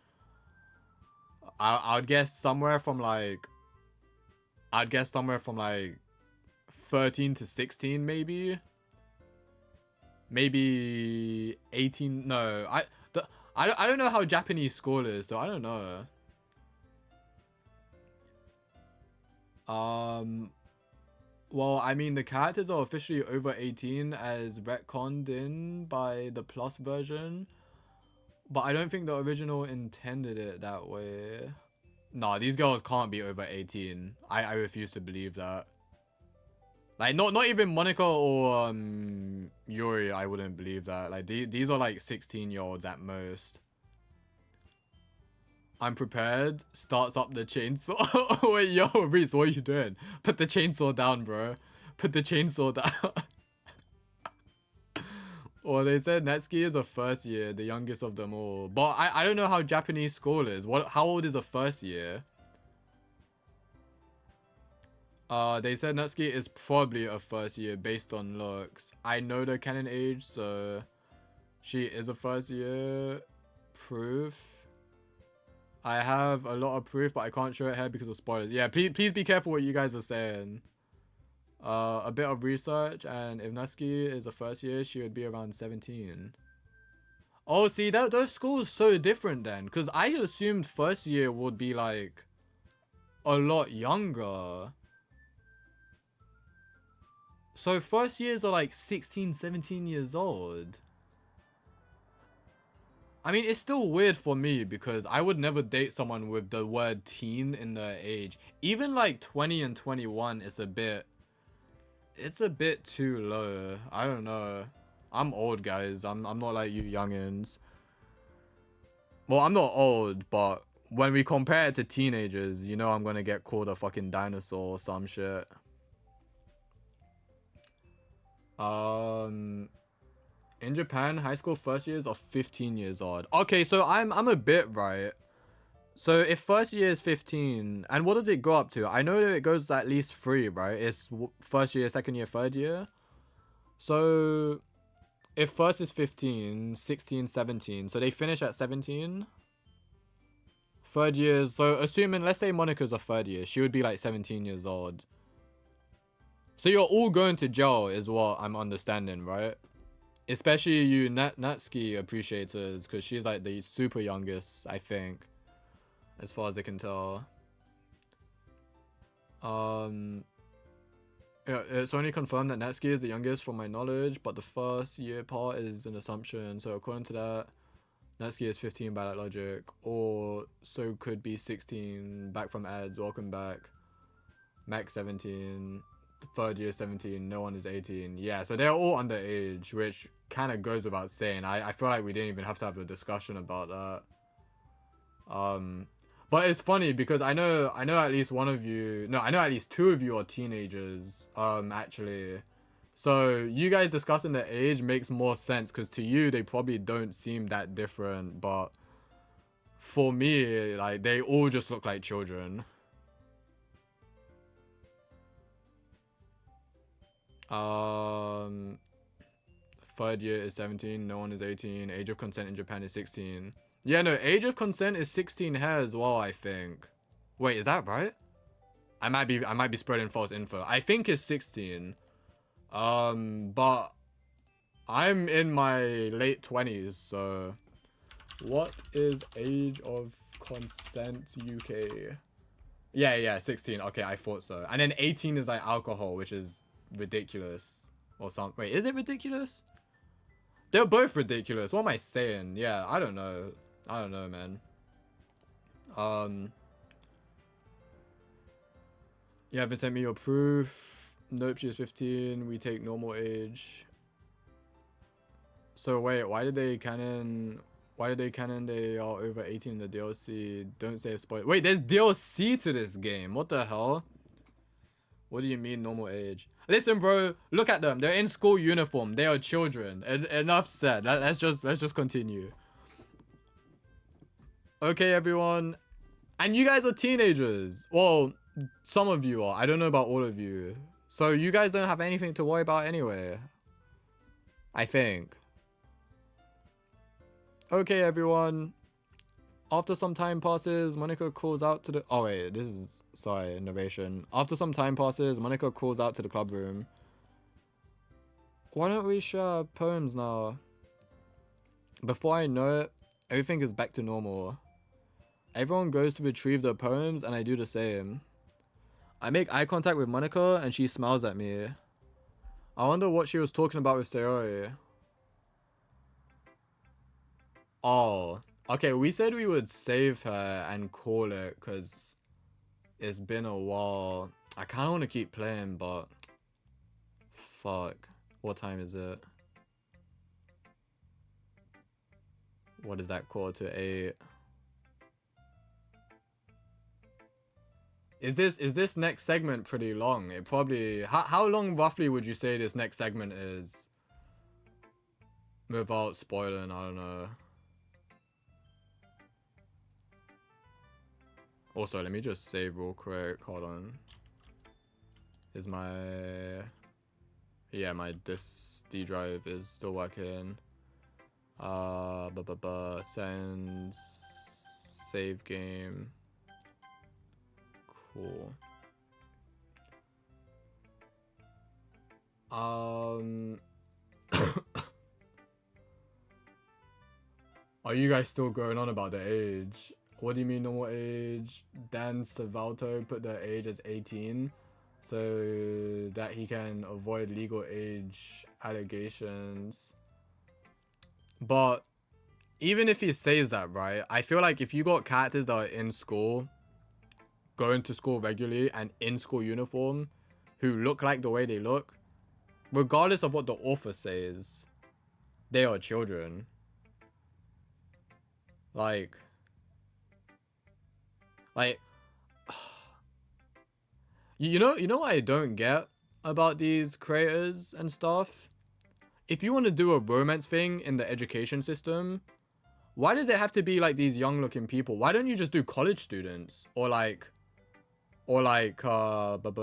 I'd guess somewhere from like 13 to 16 maybe. Maybe 18. No, I don't know how Japanese school is, so I don't know. Well, I mean, the characters are officially over 18 as retconned in by the Plus version, but I don't think the original intended it that way. Nah, these girls can't be over 18. I refuse to believe that. Like, not even Monica or Yuri, I wouldn't believe that. Like, these are like 16-year-olds at most. I'm prepared. Starts up the chainsaw. Wait, yo, Reese, what are you doing? Put the chainsaw down, bro. Put the chainsaw down. Or they said Natsuki is a first year, the youngest of them all. But I don't know how Japanese school is. How old is a first year? They said Natsuki is probably a first year based on looks. I know the canon age, so she is a first year. Proof. I have a lot of proof, but I can't show it here because of spoilers. Yeah, please be careful what you guys are saying. A bit of research, and if Natsuki is a first year, she would be around 17. Oh, see, those schools so different then, because I assumed first year would be like a lot younger. So first years are like 16, 17 years old. I mean, it's still weird for me because I would never date someone with the word teen in their age. Even like 20 and 21 is it's a bit too low. I don't know. I'm old, guys. I'm not like you youngins. Well, I'm not old, but when we compare it to teenagers, you know I'm gonna get called a fucking dinosaur or some shit. In Japan, high school first years are 15 years old. Okay, so I'm a bit right. So if first year is 15, and what does it go up to? I know that it goes at least 3, right? It's first year, second year, third year. So if first is 15, 16, 17, so they finish at 17. Third year, so assuming, let's say Monica's a third year, she would be like 17 years old. So you're all going to jail is what I'm understanding, right? Especially you Natsuki appreciators, because she's like the super youngest, I think. As far as I can tell. Yeah, it's only confirmed that Natsuki is the youngest from my knowledge, but the first year part is an assumption. So according to that, Natsuki is 15 by that logic. Or so could be 16. Back from ads, welcome back. Max 17. Third year 17, no one is 18. Yeah, so they're all underage, which kind of goes without saying. I feel like we didn't even have to have a discussion about that. But it's funny because I know at least one of you, no, I know at least 2 of you are teenagers, actually. So you guys discussing the age makes more sense because to you they probably don't seem that different, but for me, like, they all just look like children. Third year is 17, no one is 18. Age of consent in Japan is 16. Yeah, no, age of consent is 16 here as well, I think. Wait, is that right? I might be spreading false info. I think it's 16. But I'm in my late 20s, so what is age of consent UK? Yeah, 16. Okay, I thought so. And then 18 is like alcohol, which is ridiculous or something. Wait, is it ridiculous? They're both ridiculous. What am I saying? Yeah, I don't know. I don't know, man. You haven't sent me your proof. Nope, she is 15. We take normal age. So wait, why did they canon they are over 18 in the DLC? Don't say a spoiler. Wait, there's DLC to this game. What the hell? What do you mean normal age? Listen, bro, look at them. They're in school uniform. They are children. Enough said. Let's just continue. Okay, everyone. And you guys are teenagers. Well, some of you are. I don't know about all of you. So you guys don't have anything to worry about anyway. I think. Okay, everyone. After some time passes, Monica calls out to the... Oh, wait. This is... Sorry, narration. After some time passes, Monica calls out to the club room. Why don't we share poems now? Before I know it, everything is back to normal. Everyone goes to retrieve their poems, and I do the same. I make eye contact with Monica, and she smiles at me. I wonder what she was talking about with Sayori. Oh, okay, we said we would save her and call it, because it's been a while. I kind of want to keep playing, but fuck? What time is it? What is that, 7:45? Is this next segment pretty long? It probably... How long roughly would you say this next segment is? Without spoiling, I don't know. Also, let me just save real quick. Hold on. Is my... Yeah, my D drive is still working. Send... Save game. Cool. Are you guys still going on about the age? What do you mean normal age? Dan Savalto put the age as 18 so that he can avoid legal age allegations. But even if he says that, right, I feel like if you got characters that are in school, going to school regularly and in school uniform, who look like the way they look, regardless of what the author says, they are children. Like, you know what I don't get about these creators and stuff? If you want to do a romance thing in the education system, why does it have to be like these young looking people? Why don't you just do college students or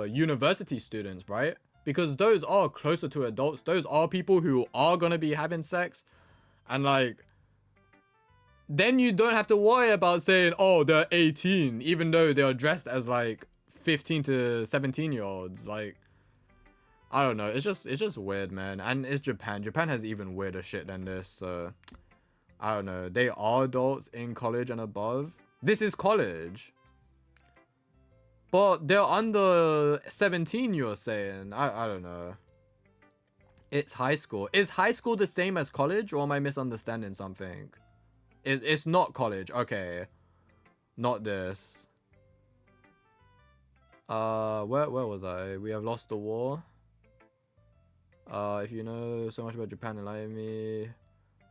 university students, right? Because those are closer to adults. Those are people who are gonna be having sex, and like, then you don't have to worry about saying, oh, they're 18, even though they are dressed as like 15 to 17-year-olds. Like, I don't know. It's just weird, man. And it's Japan. Japan has even weirder shit than this. So I don't know. They are adults in college and above. This is college. But they're under 17, you're saying. I don't know. It's high school. Is high school the same as college, or am I misunderstanding something? It's not college. Okay. Not this. Where was I? We have lost the war. If you know so much about Japan, enlighten me.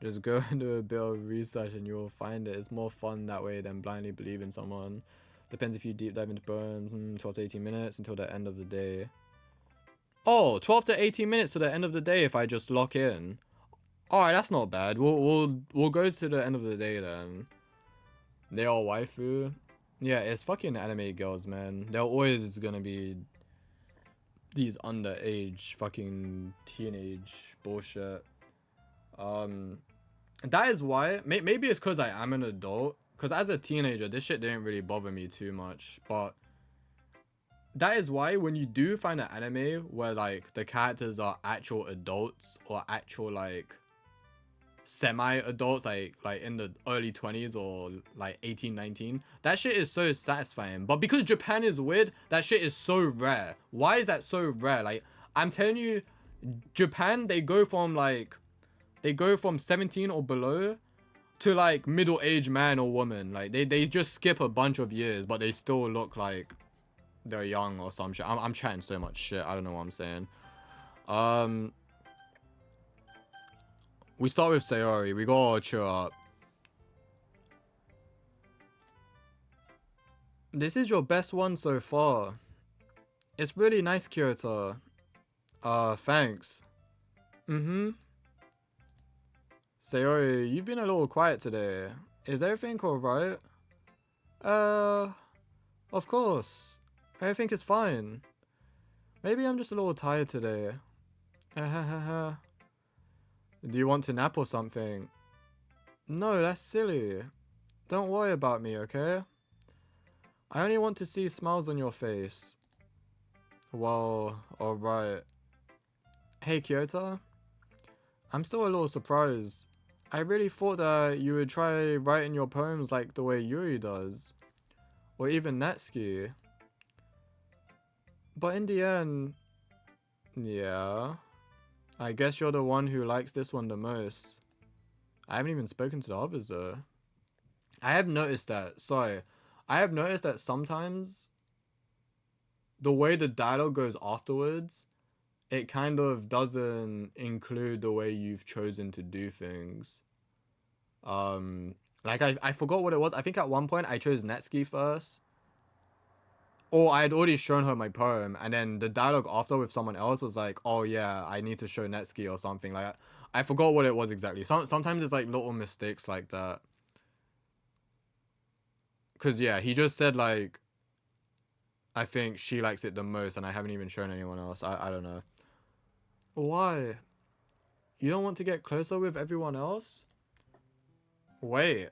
Just go and do a bit of research and you'll find it. It's more fun that way than blindly believing someone. Depends if you deep dive into poems. 12 to 18 minutes until the end of the day. Oh, 12 to 18 minutes to the end of the day if I just lock in. Alright, that's not bad. We'll go to the end of the day then. They are waifu. Yeah, it's fucking anime girls, man. They're always gonna be these underage fucking teenage bullshit. That is why, maybe it's because I am an adult, because as a teenager this shit didn't really bother me too much, but that is why when you do find an anime where like the characters are actual adults or actual like semi-adults, like in the early 20s or like 18, 19, that shit is so satisfying. But because Japan is weird, that shit is so rare. Why is that so rare? Like, I'm telling you, Japan, they go from 17 or below to like middle-aged man or woman. Like they just skip a bunch of years, but they still look like they're young or some shit. I'm chatting so much shit, I don't know what I'm saying. We start with Sayori. We gotta chill up. This is your best one so far. It's really nice, Kyoto. Thanks. Sayori, you've been a little quiet today. Is everything alright? Of course. Everything is fine. Maybe I'm just a little tired today. Do you want to nap or something? No, that's silly. Don't worry about me, okay? I only want to see smiles on your face. Well, alright. Hey, Kyoto. I'm still a little surprised. I really thought that you would try writing your poems like the way Yuri does. Or even Natsuki. But in the end... Yeah... I guess you're the one who likes this one the most. I haven't even spoken to the others though. I have noticed that sometimes the way the dialogue goes afterwards it kind of doesn't include the way you've chosen to do things. Like I forgot what it was. I think at one point I chose Netski first. Or I had already shown her my poem, and then the dialogue after with someone else was like, oh yeah, I need to show Netski or something. Like, I forgot what it was exactly. Sometimes it's like little mistakes like that. Because yeah, he just said like, I think she likes it the most, and I haven't even shown anyone else. I don't know. Why? You don't want to get closer with everyone else? Wait,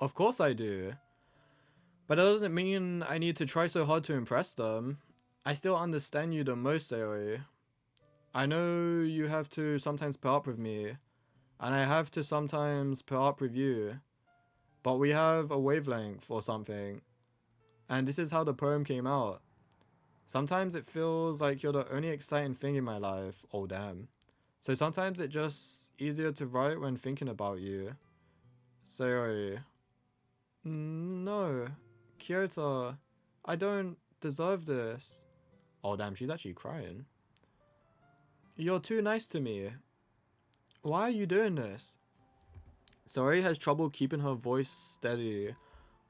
of course I do. But that doesn't mean I need to try so hard to impress them. I still understand you the most, Sayori. I know you have to sometimes put up with me, and I have to sometimes put up with you. But we have a wavelength or something. And this is how the poem came out. Sometimes it feels like you're the only exciting thing in my life. Oh damn. So sometimes it's just easier to write when thinking about you. Sayori. No. Kyoto. I don't deserve this. Oh damn, she's actually crying. You're too nice to me. Why are you doing this? Sayori has trouble keeping her voice steady.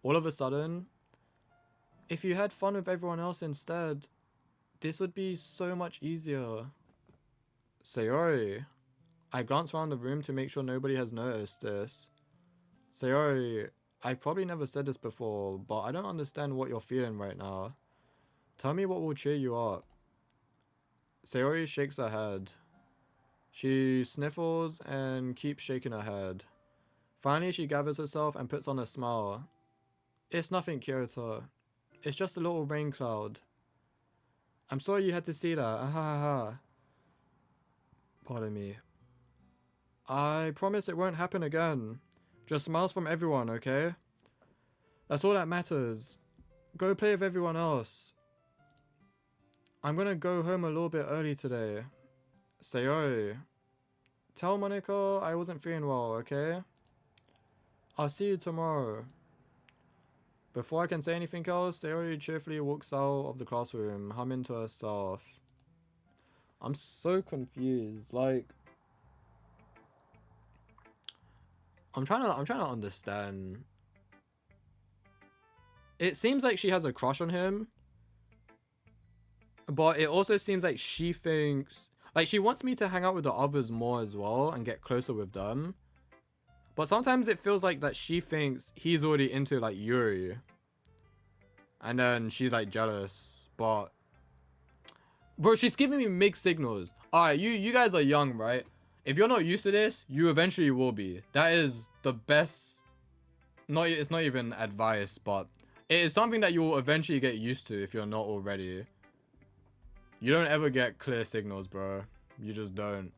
All of a sudden, if you had fun with everyone else instead, this would be so much easier. Sayori. I glance around the room to make sure nobody has noticed this. Sayori, I've probably never said this before, but I don't understand what you're feeling right now. Tell me what will cheer you up. Sayori shakes her head. She sniffles and keeps shaking her head. Finally, she gathers herself and puts on a smile. It's nothing, Kyoto. It's just a little rain cloud. I'm sorry you had to see that. Ah ha ha. Pardon me. I promise it won't happen again. Just smiles from everyone, okay? That's all that matters. Go play with everyone else. I'm gonna go home a little bit early today. Sayori. Tell Monica I wasn't feeling well, okay? I'll see you tomorrow. Before I can say anything else, Sayori cheerfully walks out of the classroom, humming to herself. I'm so confused. Like, I'm trying to understand. It seems like she has a crush on him, but it also seems like she thinks, like, she wants me to hang out with the others more as well and get closer with them. But sometimes it feels like that she thinks he's already into like Yuri. And then she's like jealous. But bro, she's giving me mixed signals. Alright, you guys are young, right? If you're not used to this, you eventually will be. That is the best. It's not even advice, but it is something that you will eventually get used to if you're not already. You don't ever get clear signals, bro. You just don't.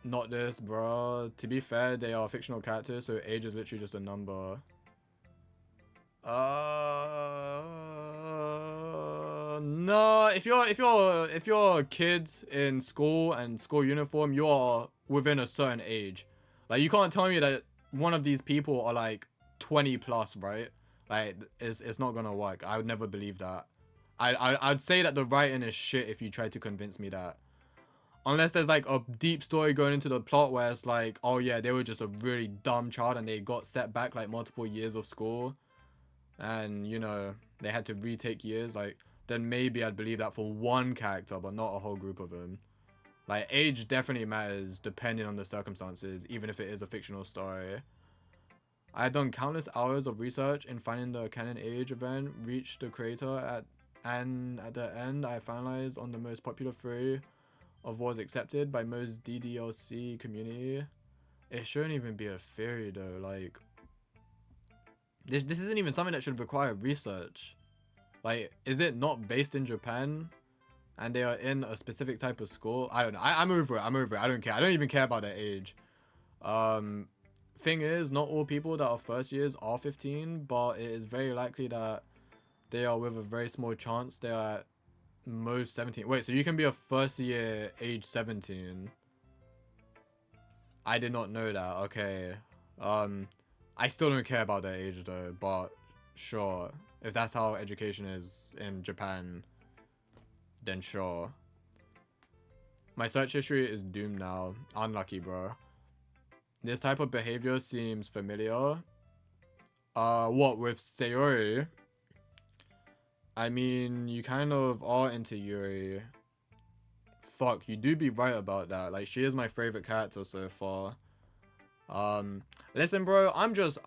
Not this, bro. To be fair, they are fictional characters, so age is literally just a number. No. If you're a kid in school and school uniform, you are within a certain age. Like, you can't tell me that one of these people are like 20 plus, right? Like, it's not gonna work. I would never believe that. I'd say that the writing is shit if you try to convince me that. Unless there's like a deep story going into the plot where it's like, oh yeah, they were just a really dumb child and they got set back like multiple years of school. And, you know, they had to retake years. Like, then maybe I'd believe that for one character, but not a whole group of them. Like, age definitely matters depending on the circumstances, even if it is a fictional story. I had done countless hours of research in finding the canon age event, reached the creator and at the end I finalized on the most popular theory of what was accepted by most DDLC community. It shouldn't even be a theory though. Like, this isn't even something that should require research. Like, is it not based in Japan and they are in a specific type of school? I don't know. I'm over it. I don't care. I don't even care about their age. Thing is, not all people that are first years are 15, but it is very likely that they are with a very small chance they are at most 17. Wait, so you can be a first year age 17? I did not know that. Okay. I still don't care about their age though, but sure. If that's how education is in Japan, then sure. My search history is doomed now. Unlucky, bro. This type of behavior seems familiar. What, with Sayori? I mean, you kind of are into Yuri. Fuck, you do be right about that. Like, she is my favorite character so far. Listen, bro, I'm just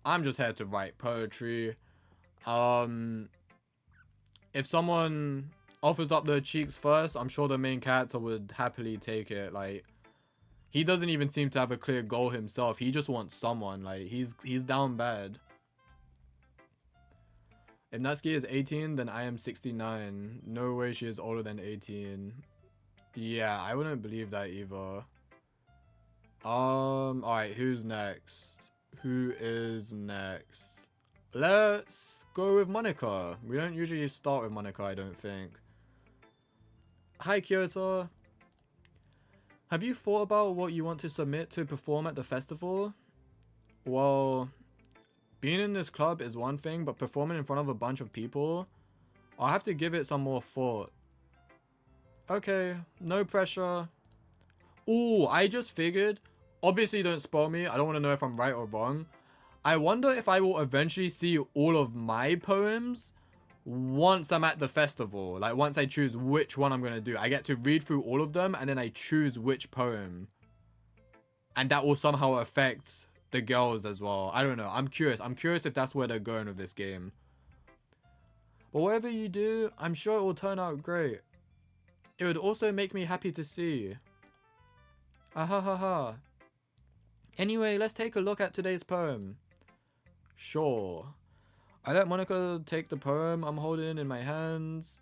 here to write poetry. If someone offers up their cheeks first, I'm sure the main character would happily take it. Like, he doesn't even seem to have a clear goal himself. He just wants someone. Like, he's down bad. If Natsuki is 18, then I am 69. No way she is older than 18. Yeah, I wouldn't believe that either. Alright, who's next? Who is next? Let's go with Monica. We don't usually start with Monica, I don't think. Hi, Kyoto. Have you thought about what you want to submit to perform at the festival? Well, being in this club is one thing, but performing in front of a bunch of people, I'll have to give it some more thought. Okay, no pressure. Ooh, I just figured, obviously don't spoil me, I don't want to know if I'm right or wrong. I wonder if I will eventually see all of my poems once I'm at the festival. Like, once I choose which one I'm going to do. I get to read through all of them, and then I choose which poem. And that will somehow affect the girls as well. I don't know. I'm curious. I'm curious if that's where they're going with this game. But whatever you do, I'm sure it will turn out great. It would also make me happy to see. Ahahaha. Anyway, let's take a look at today's poem. Sure. I let Monica take the poem I'm holding in my hands.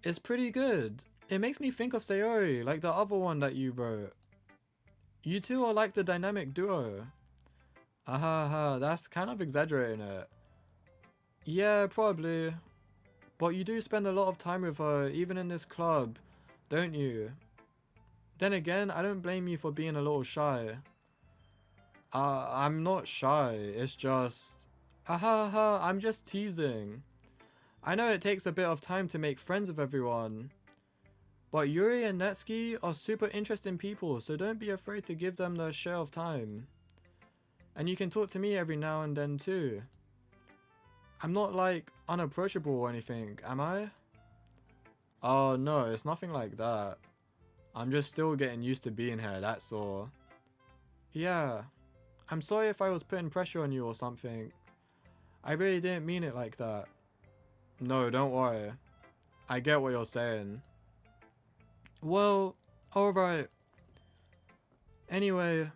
It's pretty good. It makes me think of Sayori, like the other one that you wrote. You two are like the dynamic duo. Ahaha, that's kind of exaggerating it. Yeah, probably. But you do spend a lot of time with her, even in this club, don't you? Then again, I don't blame you for being a little shy. I'm not shy, it's just... Ahaha, I'm just teasing. I know it takes a bit of time to make friends with everyone. But Yuri and Natsuki are super interesting people, so don't be afraid to give them their share of time. And you can talk to me every now and then too. I'm not like unapproachable or anything, am I? Oh no, it's nothing like that. I'm just still getting used to being here, that's all. Yeah, I'm sorry if I was putting pressure on you or something. I really didn't mean it like that. No, don't worry. I get what you're saying. Well, alright. Anyway,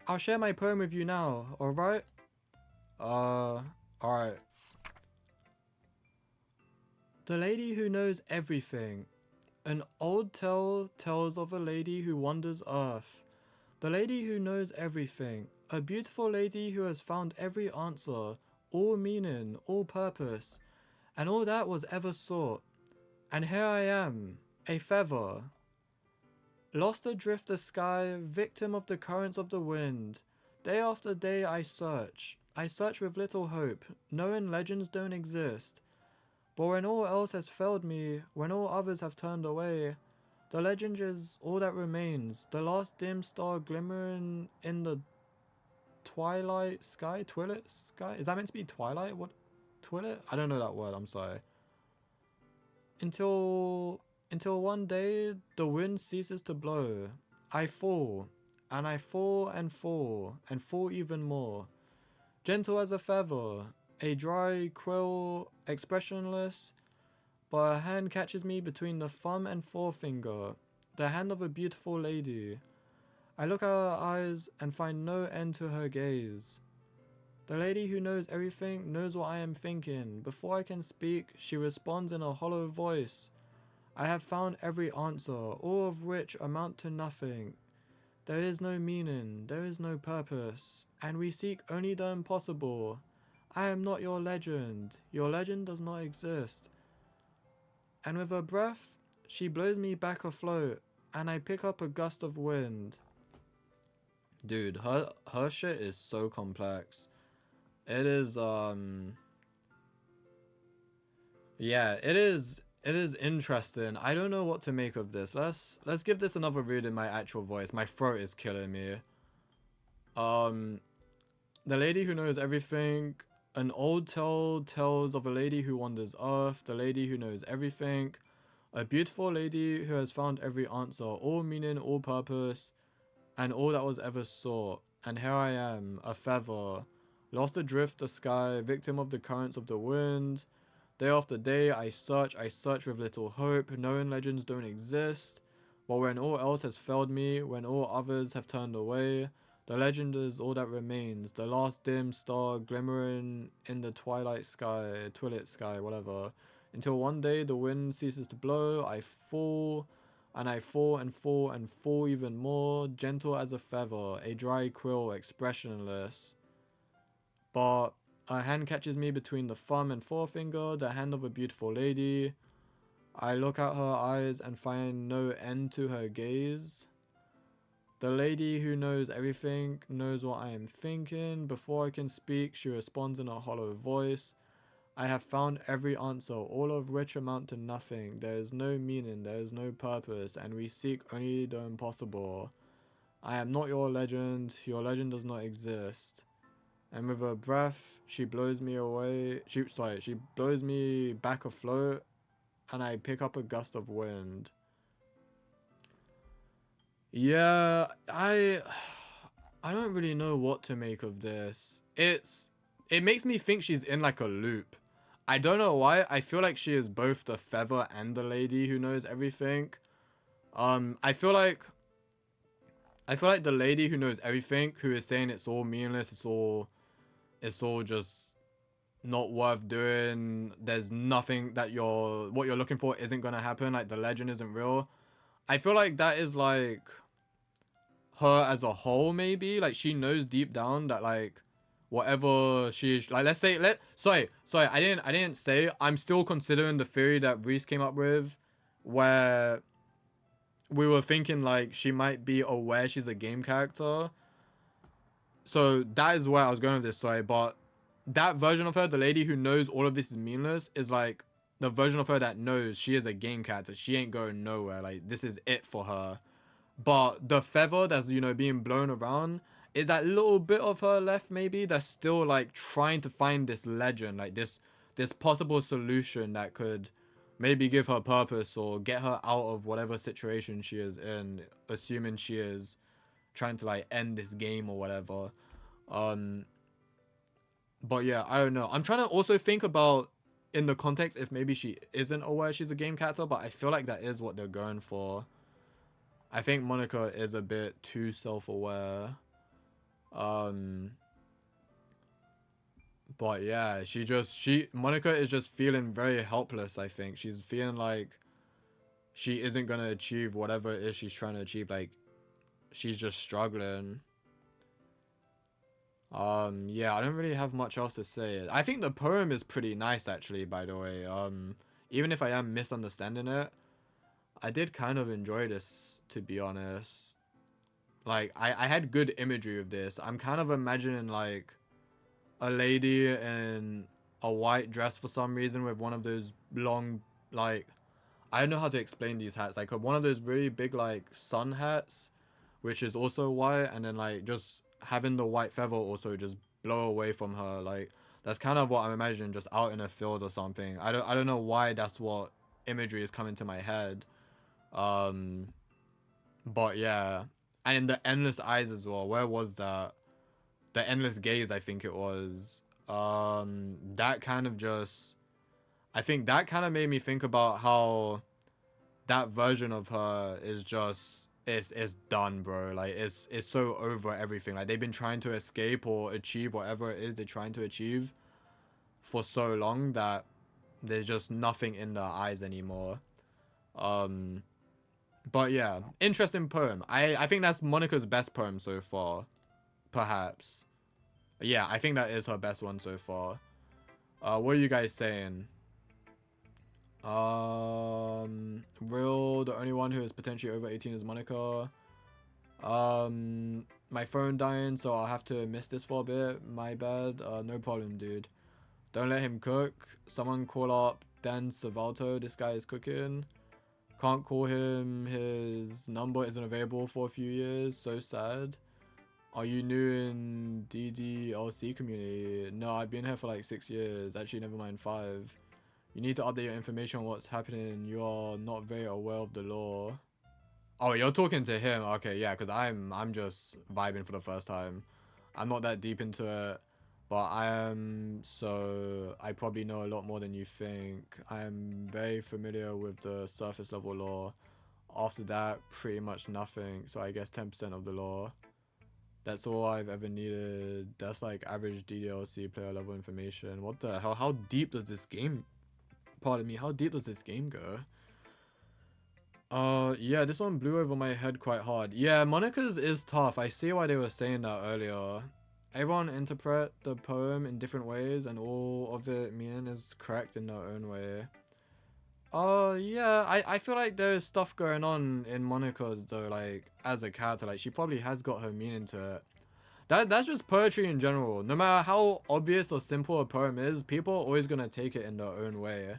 I'll share my poem with you now, alright? Alright. The lady who knows everything. An old tale tells of a lady who wanders earth. The lady who knows everything. A beautiful lady who has found every answer, all meaning, all purpose, and all that was ever sought. And here I am, a feather. Lost adrift the sky, victim of the currents of the wind. Day after day I search with little hope, knowing legends don't exist. But when all else has failed me, when all others have turned away, the legend is all that remains, the last dim star glimmering in the twilight sky? Twilight sky? Is that meant to be twilight? What? Twilight? I don't know that word, I'm sorry. Until one day, the wind ceases to blow. I fall, and I fall and fall, and fall even more. Gentle as a feather, a dry quill, expressionless, but a hand catches me between the thumb and forefinger, the hand of a beautiful lady. I look at her eyes and find no end to her gaze. The lady who knows everything knows what I am thinking. Before I can speak, she responds in a hollow voice. I have found every answer, all of which amount to nothing. There is no meaning, there is no purpose, and we seek only the impossible. I am not your legend does not exist. And with her breath, she blows me back afloat, and I pick up a gust of wind. Dude, her shit is so complex. It is yeah, it is interesting. I don't know what to make of this. Let's give this another read in my actual voice. My throat is killing me. Um the lady who knows everything. An old tale tells of a lady who wanders earth, the lady who knows everything. A beautiful lady who has found every answer, all meaning, all purpose, and all that was ever sought. And here I am, a feather, lost adrift the sky, victim of the currents of the wind. Day after day, I search with little hope, knowing legends don't exist. But when all else has failed me, when all others have turned away, the legend is all that remains, the last dim star glimmering in the twilight sky, whatever. Until one day the wind ceases to blow, I fall, and I fall and fall and fall even more, gentle as a feather, a dry quill, expressionless. But a hand catches me between the thumb and forefinger, the hand of a beautiful lady. I look at her eyes and find no end to her gaze. The lady who knows everything knows what I am thinking. Before I can speak, she responds in a hollow voice. I have found every answer, all of which amount to nothing. There is no meaning, there is no purpose, and we seek only the impossible. I am not your legend does not exist. And with her breath, she blows me away. She blows me back afloat, and I pick up a gust of wind. Yeah, I don't really know what to make of this. It makes me think she's in like a loop. I don't know why. I feel like she is both the feather and the lady who knows everything. I feel like the lady who knows everything, who is saying it's all meaningless, it's all just not worth doing. There's nothing that what you're looking for isn't gonna happen. Like the legend isn't real. I feel like that is like her as a whole, maybe. Like she knows deep down that like whatever she's like, let's say sorry, I didn't say, I'm still considering the theory that Reese came up with, where we were thinking like she might be aware she's a game character. So that is where I was going with this, sorry, but that version of her, the lady who knows all of this is meaningless, is like the version of her that knows she is a game character. She ain't going nowhere. Like this is it for her. But the feather that's, being blown around is that little bit of her left, maybe, that's still like trying to find this legend, like this possible solution that could maybe give her purpose or get her out of whatever situation she is in, assuming she is trying to like end this game or whatever. Um but yeah, I don't know. I'm trying to also think about in the context if maybe she isn't aware she's a game character, but I feel like that is what they're going for. I think Monica is a bit too self-aware. But yeah, Monica is just feeling very helpless, I think. She's feeling like she isn't gonna achieve whatever it is she's trying to achieve. Like, she's just struggling. Yeah, I don't really have much else to say. I think the poem is pretty nice, actually, by the way. Even if I am misunderstanding it, I did kind of enjoy this, to be honest. Like, I had good imagery of this. I'm kind of imagining, like, a lady in a white dress for some reason with one of those long, like, I don't know how to explain these hats. Like, one of those really big, like, sun hats, which is also white, and then, like, just having the white feather also just blow away from her. Like, that's kind of what I'm imagining, just out in a field or something. I don't know why that's what imagery is coming to my head. But yeah. And in the endless eyes as well. Where was that? The endless gaze, I think it was. That kind of just, I think that kind of made me think about how that version of her is just, it's done, bro. Like it's so over everything. Like they've been trying to escape or achieve whatever it is they're trying to achieve for so long that there's just nothing in their eyes anymore. But yeah, interesting poem. I think that's Monica's best poem so far, perhaps. Yeah, I think that is her best one so far. What are you guys saying? Real, the only one who is potentially over 18 is Monica. My phone dying, so I'll have to miss this for a bit. My bad. No problem, dude. Don't let him cook. Someone call up Dan Savalto. This guy is cooking. Can't call him. His number isn't available for a few years. So sad. Are you new in DDLC community? No, I've been here for like 6 years. Actually, never mind, 5. You need to update your information on what's happening. You are not very aware of the law. Oh, you're talking to him. Okay, yeah, because I'm just vibing for the first time. I'm not that deep into it, but I am, so I probably know a lot more than you think. I am very familiar with the surface level law. After that, pretty much nothing. So I guess 10% of the law. That's all I've ever needed. That's like average DDLC player level information. What the hell? How deep does this game, pardon me, how deep does this game go? Yeah, this one blew over my head quite hard. Yeah, Monica's is tough. I see why they were saying that earlier. Everyone interpret the poem in different ways, and all of it meaning is correct in their own way. Yeah, I feel like there's stuff going on in Monica though, like as a character, like she probably has got her meaning to it. That's just poetry in general. No matter how obvious or simple a poem is, people are always gonna take it in their own way.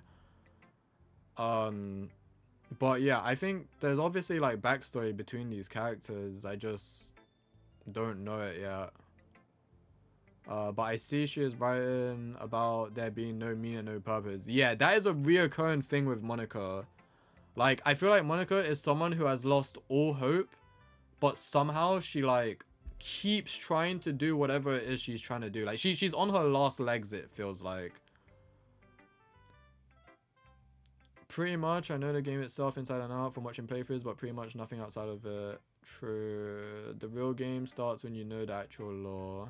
But yeah, I think there's obviously like backstory between these characters. I just don't know it yet. But I see she is writing about there being no meaning, no purpose. Yeah, that is a reoccurring thing with Monica. Like, I feel like Monica is someone who has lost all hope, but somehow she like keeps trying to do whatever it is she's trying to do. Like she's on her last legs, it feels like. Pretty much, I know the game itself inside and out from watching playthroughs, but pretty much nothing outside of it. True. The real game starts when you know the actual lore.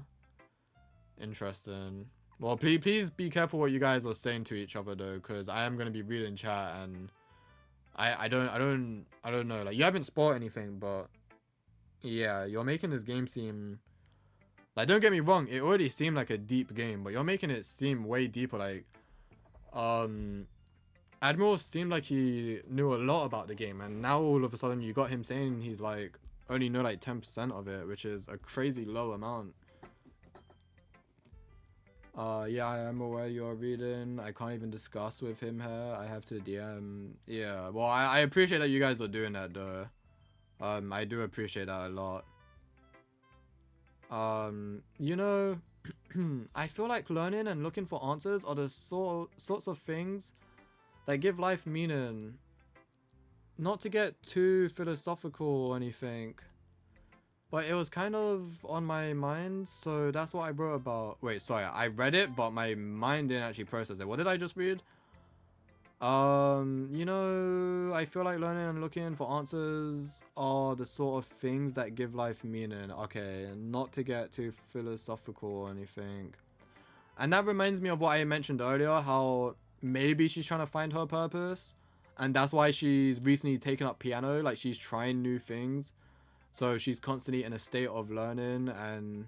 Interesting. Well, please be careful what you guys are saying to each other though, because I am gonna be reading chat and I don't know. Like, you haven't spoiled anything, but yeah, you're making this game seem like, don't get me wrong, it already seemed like a deep game, but you're making it seem way deeper. Like, Admiral seemed like he knew a lot about the game, and now all of a sudden you got him saying he's like only know like 10% of it, which is a crazy low amount. Yeah, I am aware you're reading. I can't even discuss with him here. I have to DM. Yeah, well, I appreciate that you guys are doing that though. I do appreciate that a lot. You know, I feel like learning and looking for answers are the sorts of things that give life meaning. Not to get too philosophical or anything, but it was kind of on my mind, so that's what I wrote about. Wait, sorry, I read it, but my mind didn't actually process it. What did I just read? You know, I feel like learning and looking for answers are the sort of things that give life meaning. Okay, not to get too philosophical or anything. And that reminds me of what I mentioned earlier, how maybe she's trying to find her purpose, and that's why she's recently taken up piano. Like, she's trying new things, so she's constantly in a state of learning. And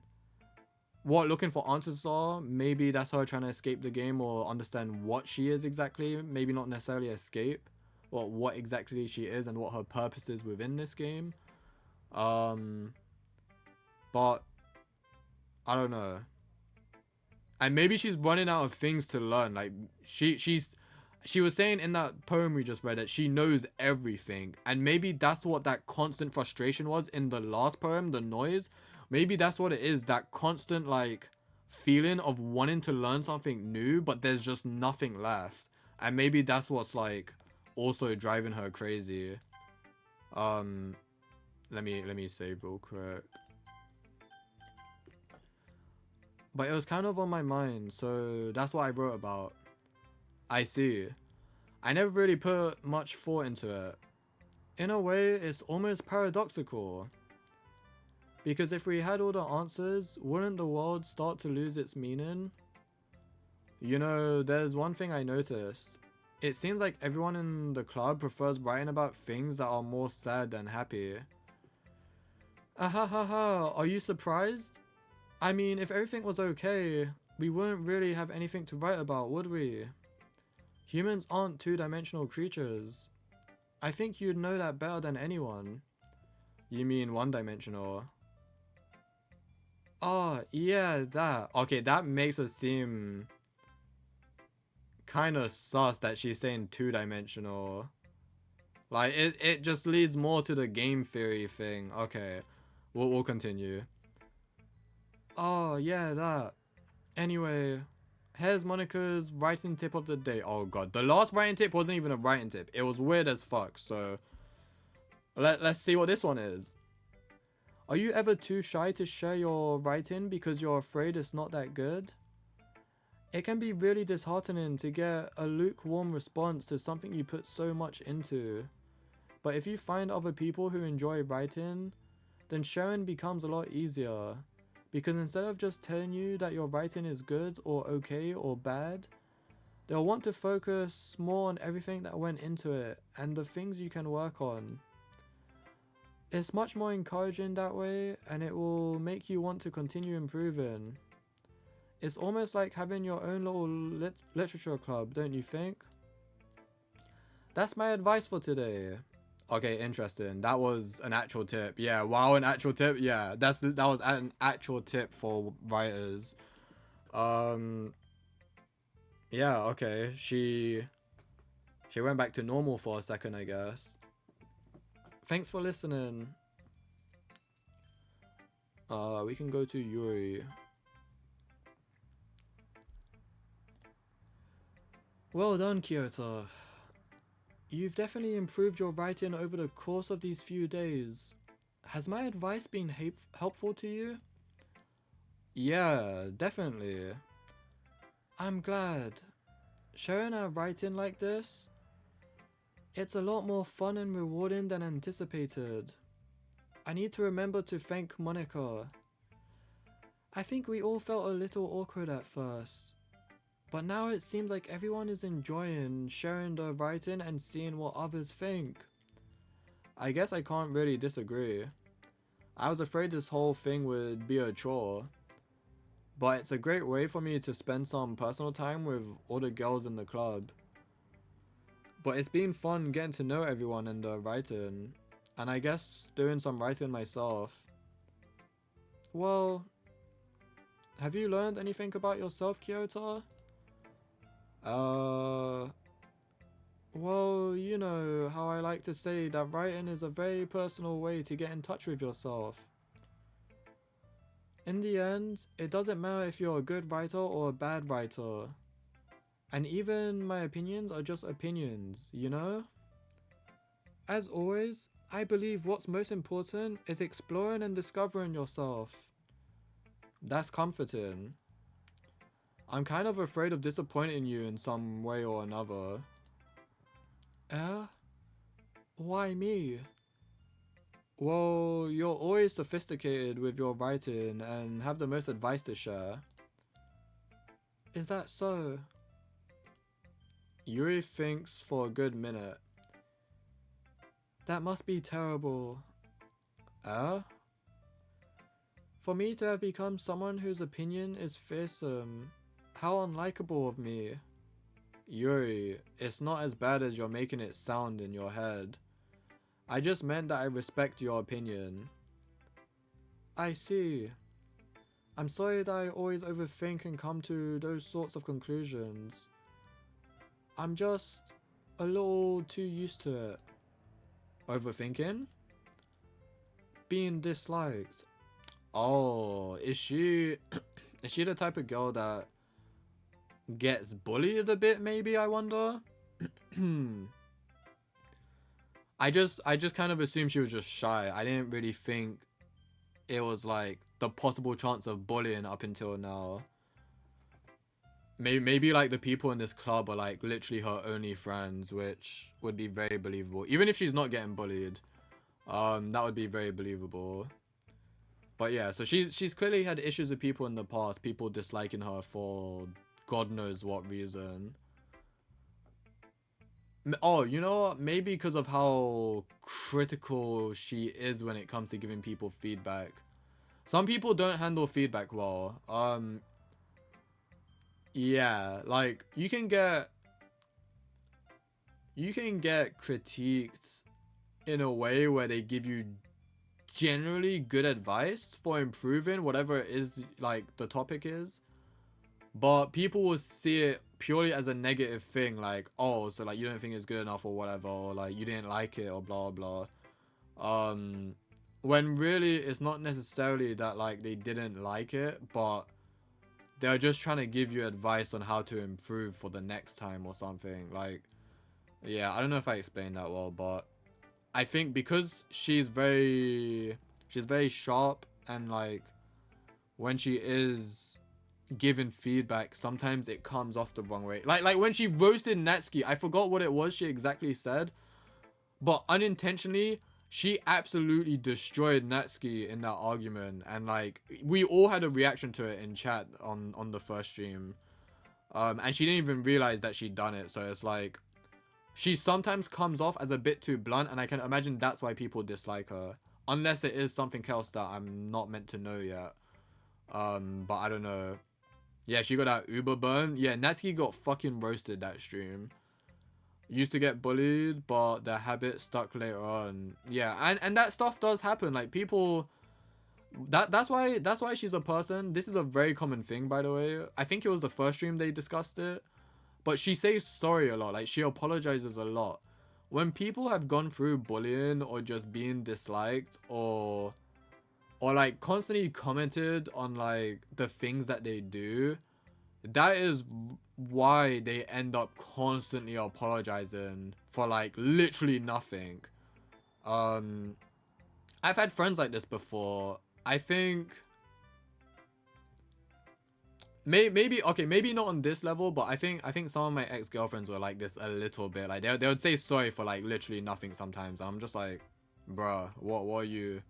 what looking for answers are, maybe that's her trying to escape the game or understand what she is exactly. Maybe not necessarily escape, but what exactly she is and what her purpose is within this game. But I don't know. And maybe she's running out of things to learn. Like, she was saying in that poem we just read that she knows everything, and maybe that's what that constant frustration was in the last poem, the noise. Maybe that's what it is, that constant like feeling of wanting to learn something new, but there's just nothing left. And maybe that's what's like also driving her crazy. Let me save real quick. But it was kind of on my mind, so that's what I wrote about. I see. I never really put much thought into it. In a way, it's almost paradoxical. Because if we had all the answers, wouldn't the world start to lose its meaning? You know, there's one thing I noticed. It seems like everyone in the club prefers writing about things that are more sad than happy. Ahahaha, are you surprised? I mean, if everything was okay, we wouldn't really have anything to write about, would we? Humans aren't two-dimensional creatures. I think you'd know that better than anyone. You mean one-dimensional? Oh, yeah, that. Okay, that makes it seem kind of sus that she's saying two-dimensional. Like, it just leads more to the game theory thing. Okay, we'll continue. Oh, yeah, that. Anyway, here's Monica's writing tip of the day. Oh, God. The last writing tip wasn't even a writing tip. It was weird as fuck, so... Let's see what this one is. Are you ever too shy to share your writing because you're afraid it's not that good? It can be really disheartening to get a lukewarm response to something you put so much into. But if you find other people who enjoy writing, then sharing becomes a lot easier. Because instead of just telling you that your writing is good or okay or bad, they'll want to focus more on everything that went into it and the things you can work on. It's much more encouraging that way, and it will make you want to continue improving. It's almost like having your own little literature club, don't you think? That's my advice for today. Okay, interesting. That was an actual tip. Yeah, wow, an actual tip. Yeah, that was an actual tip for writers. Yeah, okay. She went back to normal for a second, I guess. Thanks for listening. We can go to Yuri. Well done, Kyoto. You've definitely improved your writing over the course of these few days. Has my advice been helpful to you? Yeah, definitely. I'm glad. Sharing our writing like this, it's a lot more fun and rewarding than anticipated. I need to remember to thank Monica. I think we all felt a little awkward at first, but now it seems like everyone is enjoying sharing their writing and seeing what others think. I guess I can't really disagree. I was afraid this whole thing would be a chore, but it's a great way for me to spend some personal time with all the girls in the club. But it's been fun getting to know everyone and their writing, and I guess doing some writing myself. Well, have you learned anything about yourself, Kyoto? Well, you know how I like to say that writing is a very personal way to get in touch with yourself. In the end, it doesn't matter if you're a good writer or a bad writer. And even my opinions are just opinions, you know? As always, I believe what's most important is exploring and discovering yourself. That's comforting. I'm kind of afraid of disappointing you in some way or another. Why me? Well, you're always sophisticated with your writing and have the most advice to share. Is that so? Yuri thinks for a good minute. That must be terrible. For me to have become someone whose opinion is fearsome. How unlikable of me. Yuri, it's not as bad as you're making it sound in your head. I just meant that I respect your opinion. I see. I'm sorry that I always overthink and come to those sorts of conclusions. I'm just a little too used to it. Overthinking? Being disliked. Oh, is she is she the type of girl that gets bullied a bit, maybe, I wonder? I just kind of assumed she was just shy. I didn't really think it was like the possible chance of bullying up until now. Maybe like the people in this club are like literally her only friends, which would be very believable. Even if she's not getting bullied, that would be very believable. But yeah, so she's clearly had issues with people in the past, people disliking her for God knows what reason. Oh, you know what? Maybe because of how critical she is when it comes to giving people feedback. Some people don't handle feedback well. Yeah, like you can get critiqued in a way where they give you generally good advice for improving whatever it is like the topic is, but people will see it purely as a negative thing, like, oh, so like you don't think it's good enough or whatever, or like you didn't like it or blah blah. When really it's not necessarily that like they didn't like it, but they're just trying to give you advice on how to improve for the next time or something. Like, yeah, I don't know if I explained that well, but I think because she's very sharp, and like when she is giving feedback, sometimes it comes off the wrong way. Like when she roasted Natsuki, I forgot what it was she exactly said, but unintentionally she absolutely destroyed Natsuki in that argument, and like we all had a reaction to it in chat on the first stream. And she didn't even realize that she'd done it, so it's like she sometimes comes off as a bit too blunt, and I can imagine that's why people dislike her, unless it is something else that I'm not meant to know yet. But I don't know. Yeah, she got that Uber burn. Yeah, Natsuki got fucking roasted that stream. Used to get bullied, but the habit stuck later on. Yeah, and that stuff does happen. Like people, that's why she's a person. This is a very common thing, by the way. I think it was the first stream they discussed it, but she says sorry a lot. Like she apologizes a lot. When people have gone through bullying or just being disliked, or like constantly commented on like the things that they do, that is why they end up constantly apologizing for like literally nothing. I've had friends like this before. I think maybe okay, maybe not on this level, but I think some of my ex-girlfriends were like this a little bit. Like they would say sorry for like literally nothing sometimes, and I'm just like, bruh, what are you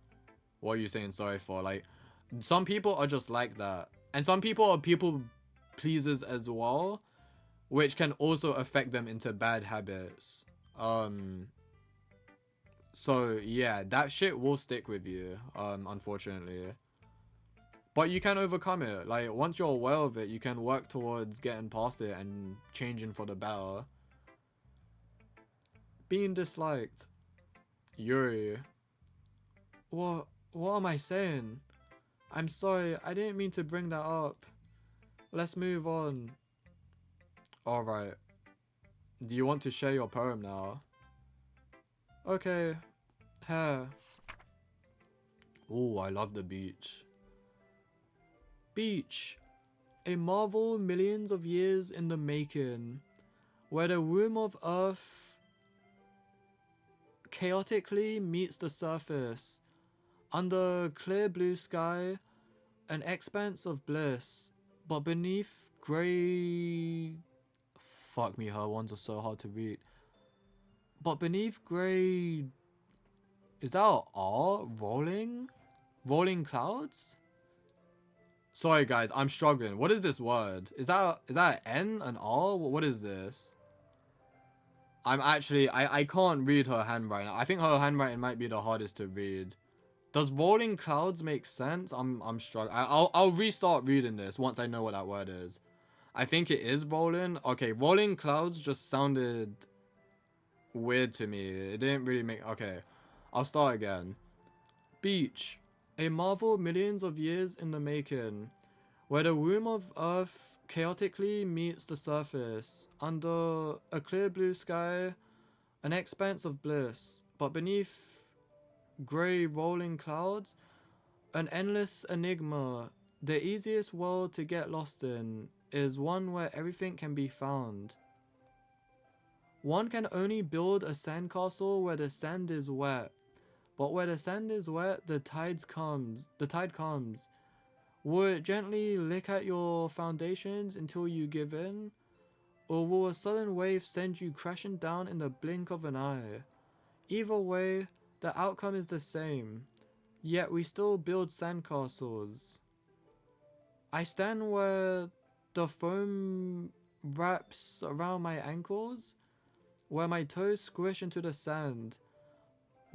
saying sorry for? Like some people are just like that, and some people are people pleasers as well, which can also affect them into bad habits. So yeah, that shit will stick with you, unfortunately. But you can overcome it. Like once you're aware of it, you can work towards getting past it and changing for the better. Being disliked. Yuri. What am I saying? I'm sorry, I didn't mean to bring that up. Let's move on. Alright. Do you want to share your poem now? Okay. Hair. Oh, I love the beach. Beach. A marvel millions of years in the making, where the womb of Earth chaotically meets the surface. Under clear blue sky, an expanse of bliss, but beneath grey... Fuck me, her ones are so hard to read. But beneath grey... Is that an R? Rolling? Rolling clouds? Sorry guys, I'm struggling. What is this word? Is that an N? An R? What is this? I'm actually... I can't read her handwriting. I think her handwriting might be the hardest to read. Does rolling clouds make sense? I'm struggling. I'll restart reading this once I know what that word is. I think it is rolling. Okay, rolling clouds just sounded weird to me. It didn't really make... Okay, I'll start again. Beach. A marvel millions of years in the making, where the womb of Earth chaotically meets the surface. Under a clear blue sky, an expanse of bliss. But beneath grey rolling clouds, an endless enigma. The easiest world to get lost in is one where everything can be found. One can only build a sandcastle where the sand is wet. But where the sand is wet, the tide comes. Will it gently lick at your foundations until you give in? Or will a sudden wave send you crashing down in the blink of an eye? Either way, the outcome is the same. Yet we still build sandcastles. I stand where the foam wraps around my ankles, where my toes squish into the sand.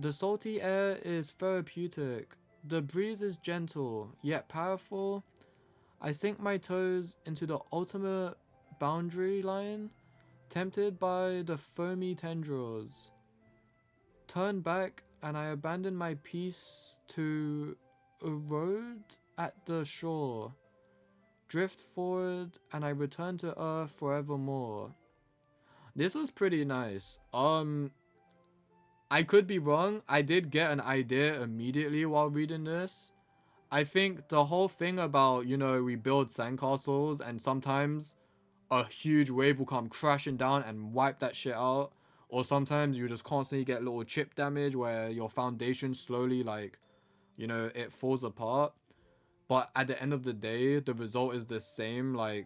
The salty air is therapeutic. The breeze is gentle, yet powerful. I sink my toes into the ultimate boundary line, tempted by the foamy tendrils. Turn back and I abandoned my peace to erode at the shore. Drift forward, and I return to earth forevermore. This was pretty nice. I could be wrong. I did get an idea immediately while reading this. I think the whole thing about, we build sandcastles and sometimes a huge wave will come crashing down and wipe that shit out. Or sometimes you just constantly get little chip damage where your foundation slowly, it falls apart. But at the end of the day, the result is the same. Like,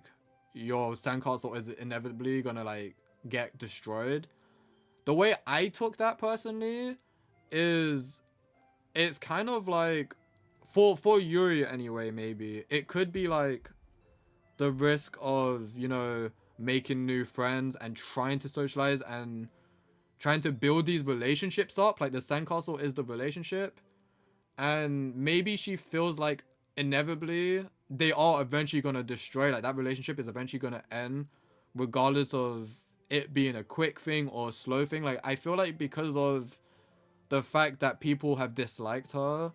your sandcastle is inevitably gonna, get destroyed. The way I took that personally is it's kind of like for Yuri anyway, maybe it could be like the risk of making new friends and trying to socialize and trying to build these relationships up. Like the sandcastle is the relationship, and maybe she feels like inevitably they are eventually gonna destroy. Like that relationship is eventually gonna end, regardless of it being a quick thing or a slow thing. Like I feel like because of the fact that people have disliked her,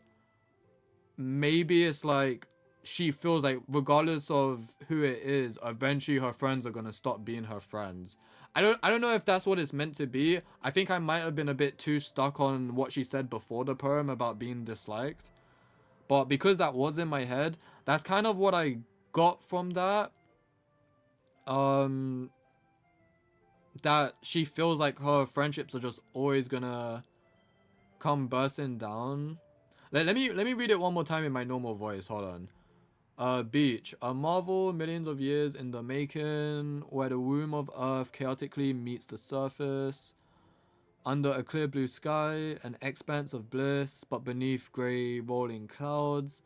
maybe it's like she feels like regardless of who it is, eventually her friends are gonna stop being her friends. I don't know if that's what it's meant to be. I think I might have been a bit too stuck on what she said before the poem about being disliked. But because that was in my head, that's kind of what I got from that. That she feels like her friendships are just always gonna come bursting down. Let me read it one more time in my normal voice. Hold on. Beach, a marvel millions of years in the making, where the womb of Earth chaotically meets the surface. Under a clear blue sky, an expanse of bliss, but beneath grey rolling clouds,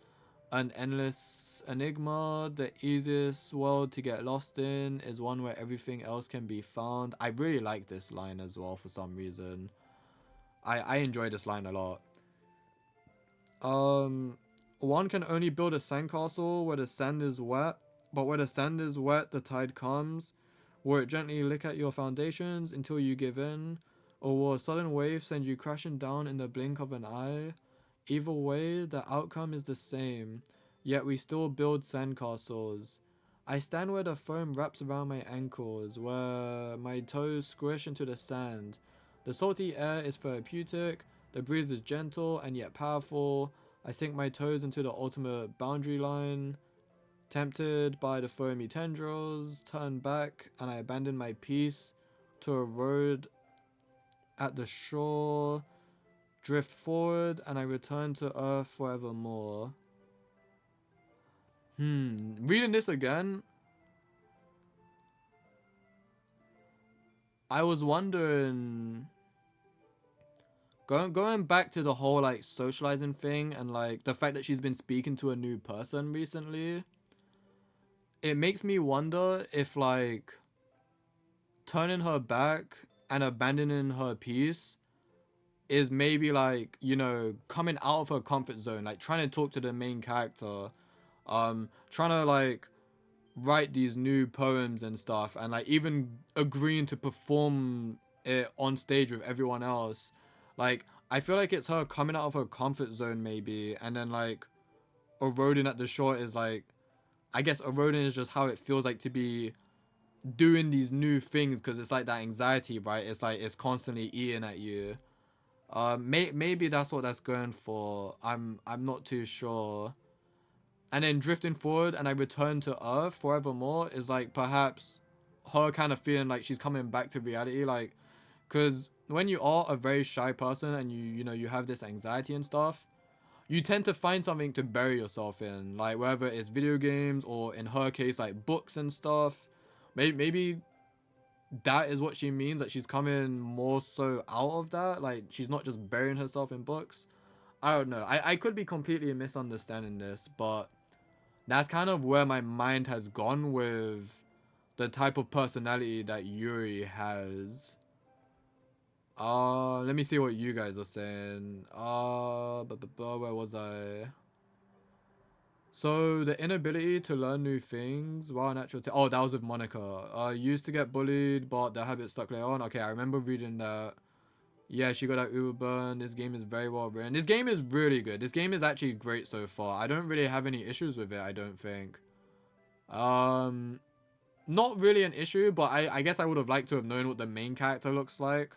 an endless enigma. The easiest world to get lost in is one where everything else can be found. I really like this line as well for some reason. I enjoy this line a lot. One can only build a sandcastle where the sand is wet, but where the sand is wet, the tide comes. Will it gently lick at your foundations until you give in, or will a sudden wave send you crashing down in the blink of an eye? Either way, the outcome is the same, yet we still build sandcastles. I stand where the foam wraps around my ankles, where my toes squish into the sand. The salty air is therapeutic, the breeze is gentle and yet powerful. I sink my toes into the ultimate boundary line. Tempted by the foamy tendrils, turn back and I abandon my peace to a road at the shore. Drift forward and I return to earth forevermore. Reading this again, I was wondering, going back to the whole socializing thing and the fact that she's been speaking to a new person recently, it makes me wonder if turning her back and abandoning her peace is maybe coming out of her comfort zone, trying to talk to the main character, trying to write these new poems and stuff, and even agreeing to perform it on stage with everyone else. I feel like it's her coming out of her comfort zone maybe, and then eroding at the shore is I guess eroding is just how it feels like to be doing these new things, because it's that anxiety, right? It's it's constantly eating at you. Maybe that's what that's going for. I'm not too sure. And then drifting forward and I return to Earth forevermore is perhaps her kind of feeling she's coming back to reality, because when you are a very shy person and you have this anxiety and stuff, you tend to find something to bury yourself in, whether it's video games or in her case books and stuff. Maybe that is what she means, that she's coming more so out of that, she's not just burying herself in books. I don't know. I could be completely misunderstanding this, but that's kind of where my mind has gone with the type of personality that Yuri has. Let me see what you guys are saying. Where was I? So the inability to learn new things while natural. Oh, that was with Monica. Used to get bullied, but the habit stuck later on. Okay, I remember reading that. Yeah, she got that Uber burn. This game is very well written. This game is really good. This game is actually great so far. I don't really have any issues with it, I don't think. Not really an issue, but I guess I would have liked to have known what the main character looks like.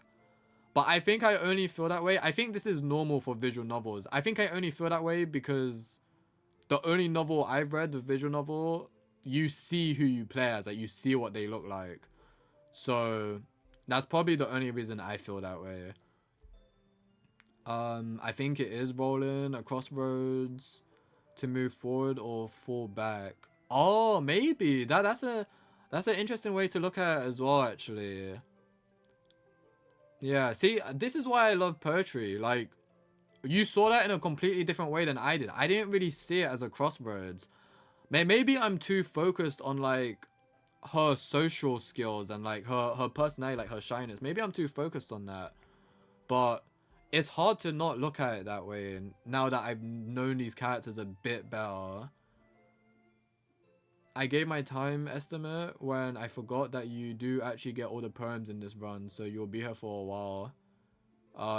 But I think I only feel that way. I think this is normal for visual novels. I think I only feel that way because the only novel I've read, the visual novel, you see who you play as. Like, you see what they look like. So that's probably the only reason I feel that way. I think it is rolling across roads to move forward or fall back. Oh, maybe that's an interesting way to look at it as well, actually. Yeah, see, this is why I love poetry. Like, you saw that in a completely different way than I did. I didn't really see it as a crossroads. Maybe I'm too focused on like her social skills and like her personality, like her shyness. Maybe I'm too focused on that. But it's hard to not look at it that way now that I've known these characters a bit better. I gave my time estimate when I forgot that you do actually get all the perms in this run, so you'll be here for a while.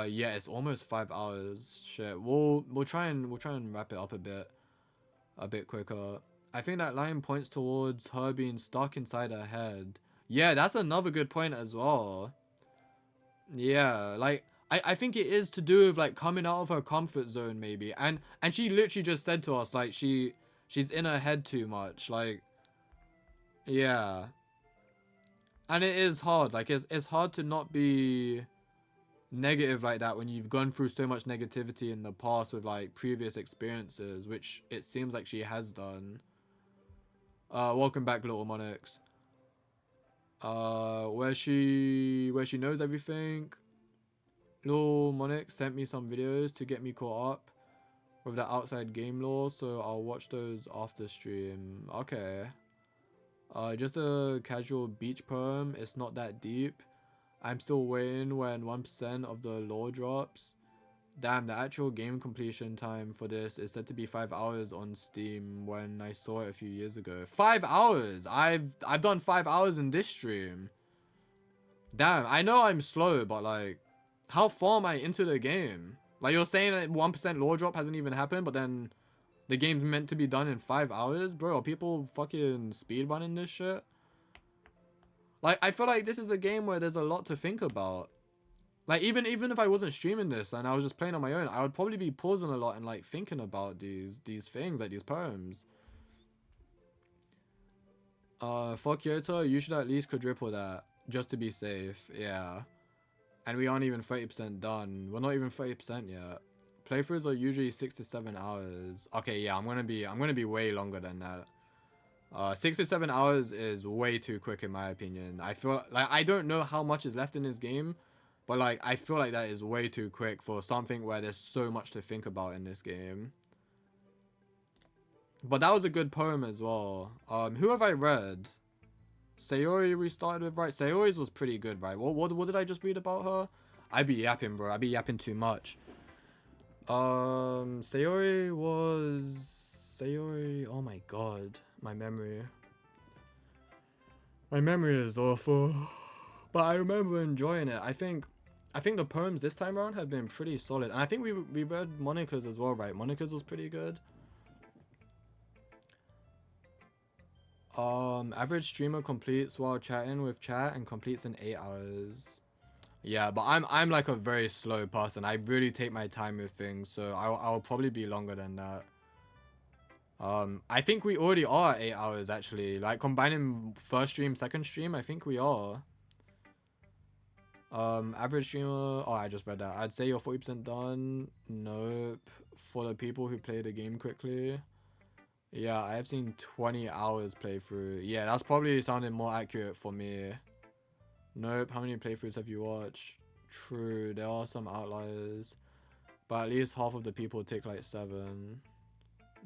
Yeah, it's almost 5 hours. Shit. We'll try and wrap it up a bit quicker. I think that line points towards her being stuck inside her head. Yeah, that's another good point as well. Yeah, like I think it is to do with like coming out of her comfort zone maybe. And she literally just said to us like she's in her head too much. Like, yeah. And it is hard. Like it's hard to not be negative like that when you've gone through so much negativity in the past with like previous experiences, which it seems like she has done. Welcome back, Little Monix. Where she knows everything. Little Monix sent me some videos to get me caught up with the outside game law, so I'll watch those after stream. Okay. Just a casual beach poem. It's not that deep. I'm still waiting when 1% of the lore drops. Damn, the actual game completion time for this is said to be 5 hours on Steam when I saw it a few years ago. 5 hours! I've done 5 hours in this stream. Damn, I know I'm slow, but like, how far am I into the game? Like, you're saying that 1% lore drop hasn't even happened, but then the game's meant to be done in 5 hours? Bro, are people fucking speedrunning this shit? Like, I feel like this is a game where there's a lot to think about. Like, even if I wasn't streaming this and I was just playing on my own, I would probably be pausing a lot and like thinking about these things, like these poems. For Kyoto, you should at least quadruple that just to be safe. Yeah. And we aren't even 30% done. We're not even 30% yet. Playthroughs are usually 6 to 7 hours. Okay, yeah, I'm gonna be way longer than that. 6 to 7 hours is way too quick in my opinion. I feel like I don't know how much is left in this game, but like I feel like that is way too quick for something where there's so much to think about in this game. But that was a good poem as well. Who have I read? Sayori we started with, right? Sayori's was pretty good, right? What did I just read about her? I be yapping, bro. I be yapping too much. Sayori. Oh my god, my memory is awful, but I remember enjoying it. I think the poems this time around have been pretty solid, and I think we read Monica's as well, right? Monica's was pretty good. Average streamer completes while chatting with chat and completes in 8 hours. Yeah, but I'm like a very slow person. I really take my time with things, so I'll probably be longer than that. I think we already are at 8 hours actually. Like combining first stream, second stream, I think we are. Average streamer. Oh, I just read that. I'd say you're 40% done. Nope. For the people who play the game quickly. Yeah, I have seen 20 hours playthrough. Yeah, that's probably sounding more accurate for me. Nope. How many playthroughs have you watched? True, there are some outliers, but at least half of the people take like 7.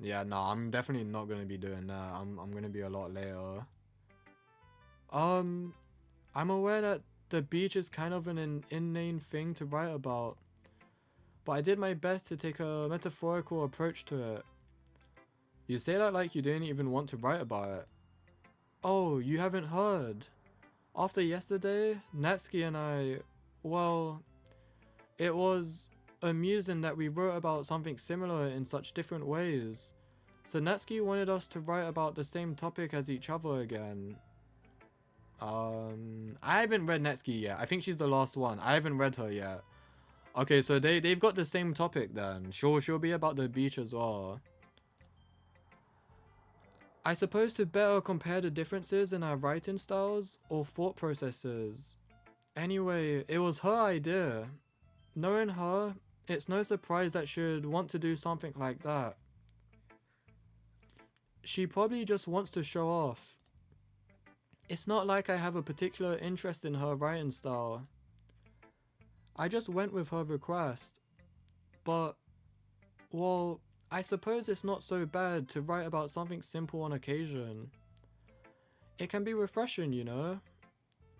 Yeah, no, I'm definitely not gonna be doing that. I'm gonna be a lot later. I'm aware that the beach is kind of an inane thing to write about, but I did my best to take a metaphorical approach to it. You say that like you didn't even want to write about it. Oh, you haven't heard? After yesterday, Natsuki and I, well, it was amusing that we wrote about something similar in such different ways. So Natsuki wanted us to write about the same topic as each other again. I haven't read Natsuki yet. I think she's the last one. I haven't read her yet. Okay, so they've got the same topic then. She'll be about the beach as well. I suppose to better compare the differences in our writing styles or thought processes. Anyway, it was her idea. Knowing her, it's no surprise that she'd want to do something like that. She probably just wants to show off. It's not like I have a particular interest in her writing style. I just went with her request. But, well, I suppose it's not so bad to write about something simple on occasion. It can be refreshing, you know?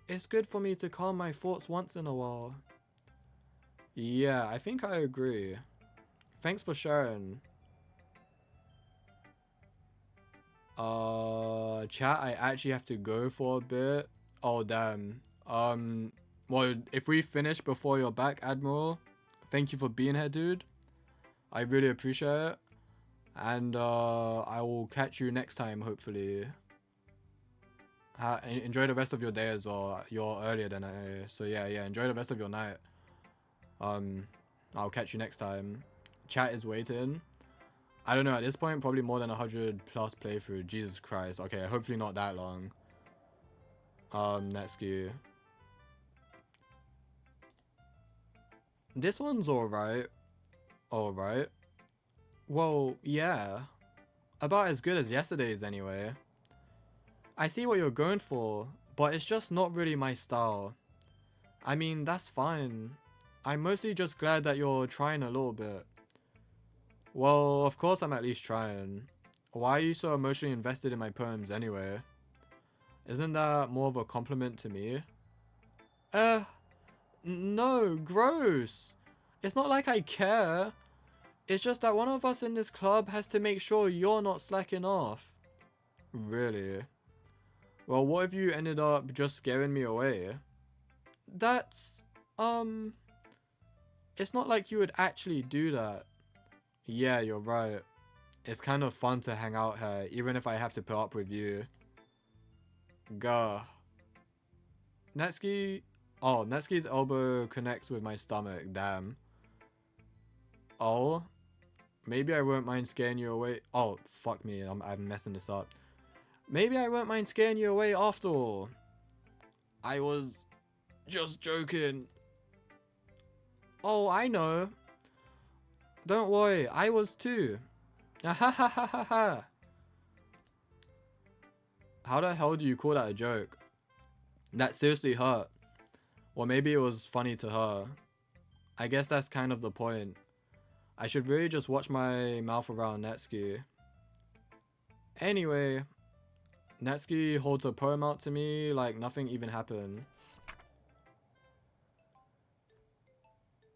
It's good for me to calm my thoughts once in a while. Yeah, I think I agree. Thanks for sharing. Chat, I actually have to go for a bit. Oh, damn. Well, if we finish before you're back, Admiral, thank you for being here, dude. I really appreciate it. And, I will catch you next time, hopefully. Enjoy the rest of your day as well. You're earlier than I, so yeah, enjoy the rest of your night. I'll catch you next time. Chat is waiting. I don't know, at this point, probably more than 100 plus playthrough. Jesus Christ. Okay, hopefully not that long. Natsuki. This one's alright. Alright. Well, yeah. About as good as yesterday's anyway. I see what you're going for, but it's just not really my style. I mean, that's fine. I'm mostly just glad that you're trying a little bit. Well, of course I'm at least trying. Why are you so emotionally invested in my poems anyway? Isn't that more of a compliment to me? No, gross. It's not like I care. It's just that one of us in this club has to make sure you're not slacking off. Really? Well, what if you ended up just scaring me away? That's, it's not like you would actually do that. Yeah, you're right. It's kind of fun to hang out here, even if I have to put up with you. Gah. Natsuki... Oh, Natsuki's elbow connects with my stomach, damn. Oh? Maybe I won't mind scaring you away. Oh, fuck me, I'm messing this up. Maybe I won't mind scaring you away after all. I was just joking. Oh, I know. Don't worry, I was too. Ha. How the hell do you call that a joke? That seriously hurt. Or maybe it was funny to her. I guess that's kind of the point. I should really just watch my mouth around Natsuki. Anyway, Natsuki holds a poem out to me like nothing even happened.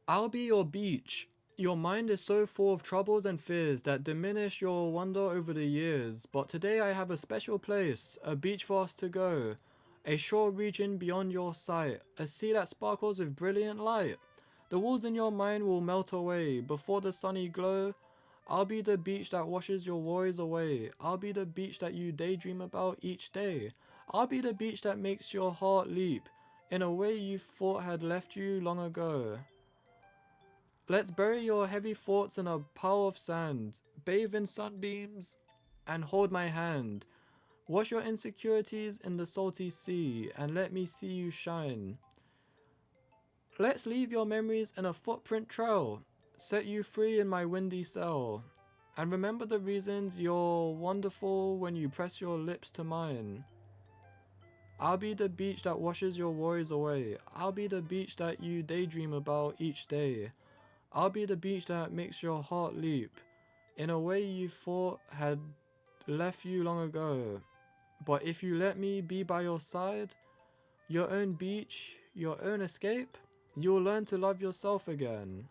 I'll be your beach. Your mind is so full of troubles and fears that diminish your wonder over the years, but today I have a special place, a beach for us to go, a shore region beyond your sight, a sea that sparkles with brilliant light. The walls in your mind will melt away before the sunny glow. I'll be the beach that washes your worries away. I'll be the beach that you daydream about each day. I'll be the beach that makes your heart leap in a way you thought had left you long ago. Let's bury your heavy thoughts in a pile of sand, bathe in sunbeams, and hold my hand. Wash your insecurities in the salty sea, and let me see you shine. Let's leave your memories in a footprint trail, set you free in my windy cell, and remember the reasons you're wonderful when you press your lips to mine. I'll be the beach that washes your worries away. I'll be the beach that you daydream about each day. I'll be the beach that makes your heart leap in a way you thought had left you long ago. But if you let me be by your side, your own beach, your own escape, you'll learn to love yourself again.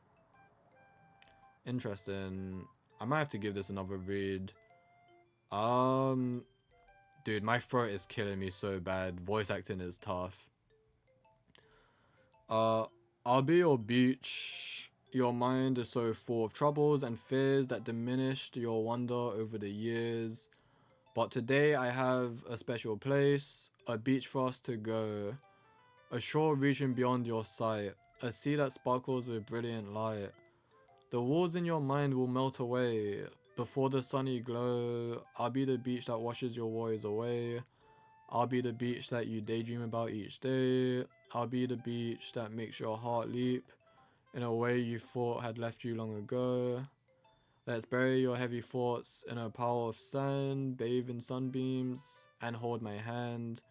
Interesting. I might have to give this another read. Dude, my throat is killing me so bad. Voice acting is tough. I'll be your beach. Your mind is so full of troubles and fears that diminished your wonder over the years. But today I have a special place, a beach for us to go. A shore reaching beyond your sight, a sea that sparkles with brilliant light. The walls in your mind will melt away. Before the sunny glow, I'll be the beach that washes your worries away. I'll be the beach that you daydream about each day. I'll be the beach that makes your heart leap in a way you thought had left you long ago. Let's bury your heavy thoughts in a pile of sand, bathe in sunbeams, and hold my hand.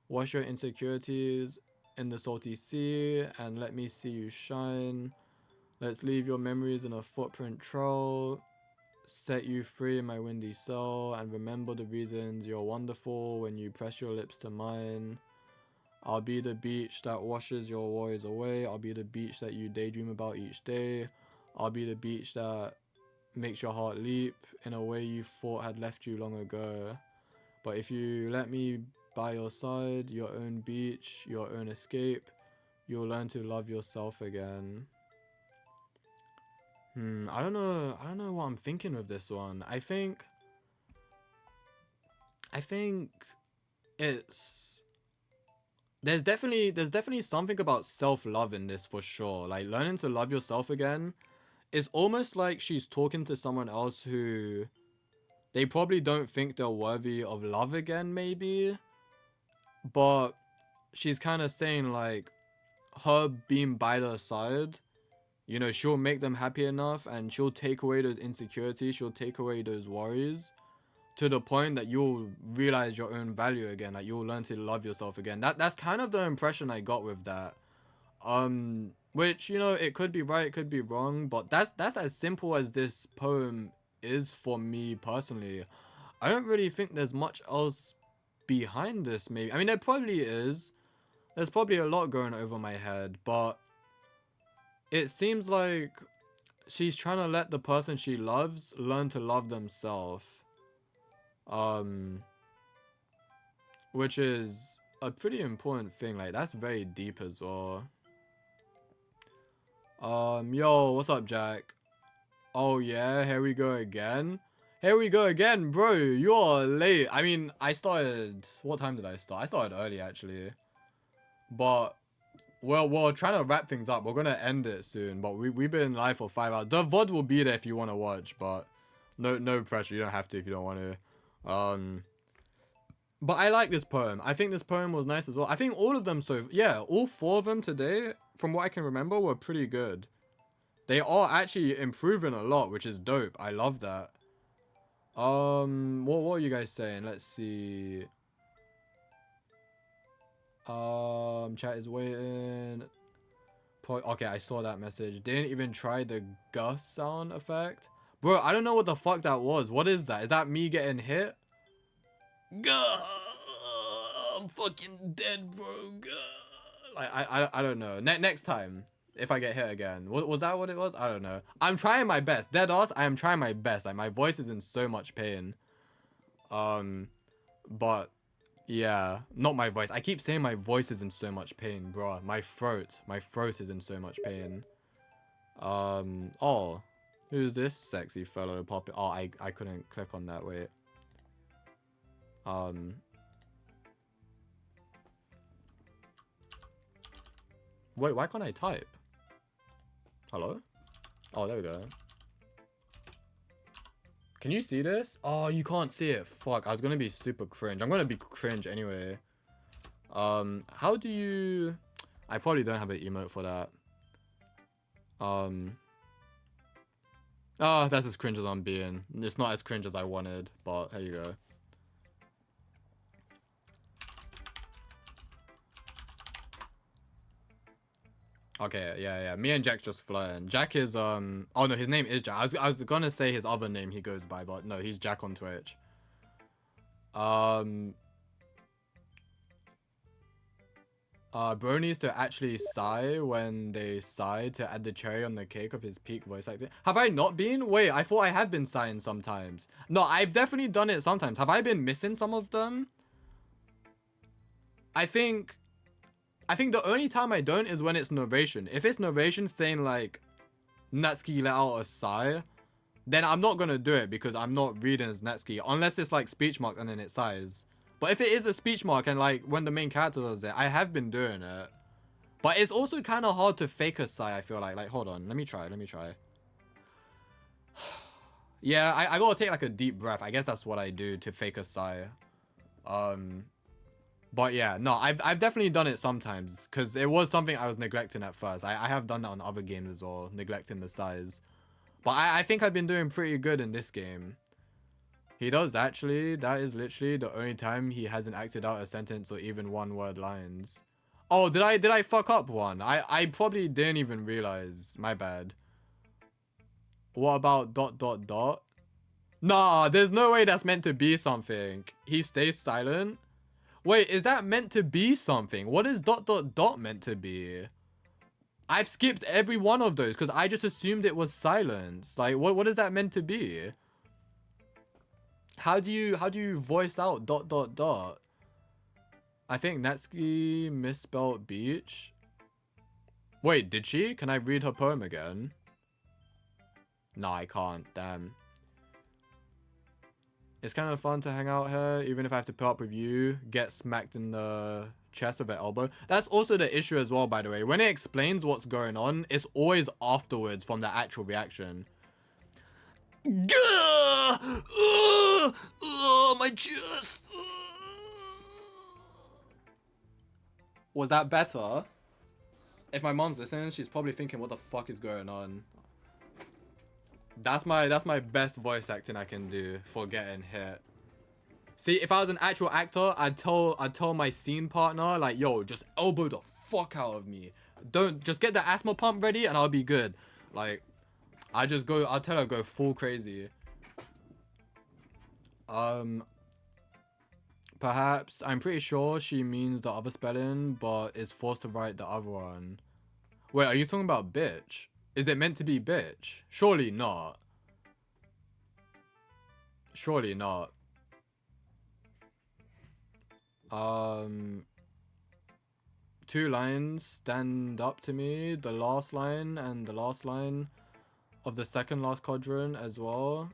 Wash your insecurities in the salty sea, and let me see you shine. Let's leave your memories in a footprint trail. Set you free in my windy cell, and remember the reasons you're wonderful when you press your lips to mine. I'll be the beach that washes your worries away. I'll be the beach that you daydream about each day. I'll be the beach that makes your heart leap in a way you thought had left you long ago. But if you let me by your side, your own beach, your own escape, you'll learn to love yourself again. I don't know what I'm thinking with this one. I think it's there's definitely something about self-love in this for sure. Like learning to love yourself again. It's almost like she's talking to someone else who they probably don't think they're worthy of love again, maybe. But she's kind of saying like her being by their side, you know, she'll make them happy enough and she'll take away those insecurities, she'll take away those worries to the point that you'll realize your own value again, like you'll learn to love yourself again. That's kind of the impression I got with that. Which, you know, it could be right, it could be wrong, but that's as simple as this poem is for me personally. I don't really think there's much else behind this, maybe. I mean, there probably is. There's probably a lot going over my head, but it seems like she's trying to let the person she loves learn to love themselves. Which is a pretty important thing. Like, that's very deep as well. Yo, what's up, Jack? Oh yeah, here we go again. Here we go again, bro. You're late. I mean, I started. What time did I start? I started early actually. But we're trying to wrap things up. We're gonna end it soon. But we've been live for 5 hours. The VOD will be there if you want to watch, but no pressure. You don't have to if you don't want to. But I like this poem. I think this poem was nice as well. I think all of them, so yeah, all 4 of them today, from what I can remember, were pretty good. They are actually improving a lot, which is dope. I love that. What are you guys saying? Let's see. Chat is waiting. Okay, I saw that message. Didn't even try the gust sound effect. Bro, I don't know what the fuck that was. What is that? Is that me getting hit? Gah! I'm fucking dead, bro. Gah! Like, I don't know. Next time, if I get hit again. Was that what it was? I don't know. I'm trying my best. Deadass, I am trying my best. Like, my voice is in so much pain. But, yeah. Not my voice. I keep saying my voice is in so much pain, bro. My throat. My throat is in so much pain. Oh. Who's this sexy fellow popping? Oh, I couldn't click on that, wait. Wait, why can't I type? Hello? Oh, there we go. Can you see this? Oh, you can't see it. Fuck, I was gonna be super cringe. I'm gonna be cringe anyway. How do you... I probably don't have an emote for that. Oh, that's as cringe as I'm being. It's not as cringe as I wanted, but here you go. Okay, yeah. Me and Jack just flirting. Jack is, oh no, his name is Jack. I was gonna say his other name he goes by, but no, he's Jack on Twitch. Bro needs to actually sigh when they sigh to add the cherry on the cake of his peak voice like this. Have I not been? Wait, I thought I had been sighing sometimes. No, I've definitely done it sometimes. Have I been missing some of them? I think I think the only time I don't is when it's narration. If it's narration saying like Natsuki let out a sigh, then I'm not gonna do it because I'm not reading as Natsuki unless it's like speech mark and then it sighs. But if it is a speech mark and like when the main character does it, I have been doing it. But it's also kind of hard to fake a sigh, I feel like. Like, hold on, let me try. Yeah, I gotta take like a deep breath. I guess that's what I do to fake a sigh. But yeah, no, I've definitely done it sometimes because it was something I was neglecting at first. I have done that on other games as well, neglecting the sighs. But I think I've been doing pretty good in this game. He does actually. That is literally the only time he hasn't acted out a sentence or even one word lines. Oh, did I fuck up one? I probably didn't even realize. My bad. What about ... Nah, there's no way that's meant to be something. He stays silent. Wait, is that meant to be something? What is ... meant to be? I've skipped every one of those because I just assumed it was silence. Like, what is that meant to be? How do you voice out ... I think Natsuki misspelled beach. Wait, did she? Can I read her poem again? No, I can't. Damn. It's kind of fun to hang out here, even if I have to put up with you. Get smacked in the chest with an elbow. That's also the issue as well, by the way. When it explains what's going on, it's always afterwards from the actual reaction. Gah! My chest! Was that better? If my mom's listening, she's probably thinking, what the fuck is going on? That's my best voice acting I can do for getting hit. See, if I was an actual actor, I'd tell my scene partner, like, yo, just elbow the fuck out of me. Don't, just get the asthma pump ready and I'll be good. Like, I'll tell her go full crazy. Perhaps, I'm pretty sure she means the other spelling, but is forced to write the other one. Wait, are you talking about bitch? Is it meant to be bitch? Surely not. Surely not. 2 lines stand up to me. The last line and the last line of the second last quadrant as well.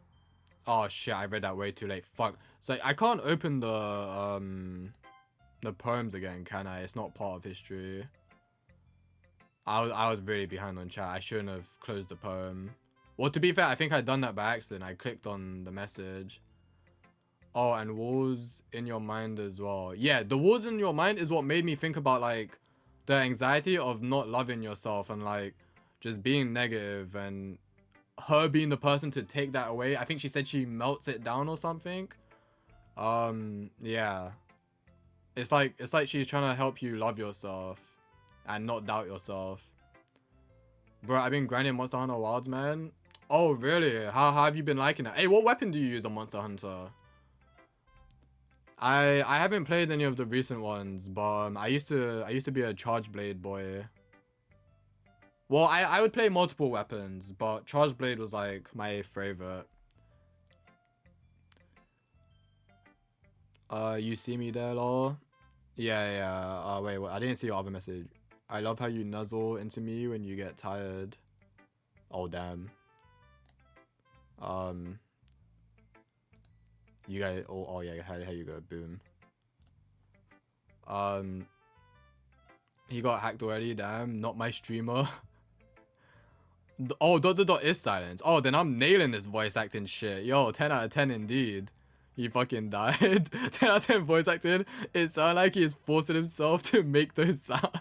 Oh shit, I read that way too late. Fuck. So I can't open the poems again, can I? It's not part of history. I was really behind on chat. I shouldn't have closed the poem. Well, to be fair, I think I'd done that by accident. I clicked on the message. Oh, and walls in your mind as well. Yeah, the walls in your mind is what made me think about, like, the anxiety of not loving yourself and, like, just being negative and her being the person to take that away. I think she said she melts it down or something. Yeah. It's like she's trying to help you love yourself and not doubt yourself. Bro, I've been grinding Monster Hunter Wilds, man. Oh, really? How have you been liking it? Hey, what weapon do you use on Monster Hunter? I haven't played any of the recent ones, but I used to be a Charge Blade boy. Well, I would play multiple weapons, but Charge Blade was like my favorite. You see me there, lol? Yeah. Wait, I didn't see your other message. I love how you nuzzle into me when you get tired. Oh, damn. You guys, oh yeah, here you go, boom. He got hacked already, damn, not my streamer. Oh, ... is silence. Oh, then I'm nailing this voice acting shit. Yo, 10 out of 10 indeed. He fucking died. 10 out of 10 voice acting. It sounded like he's forcing himself to make those sounds.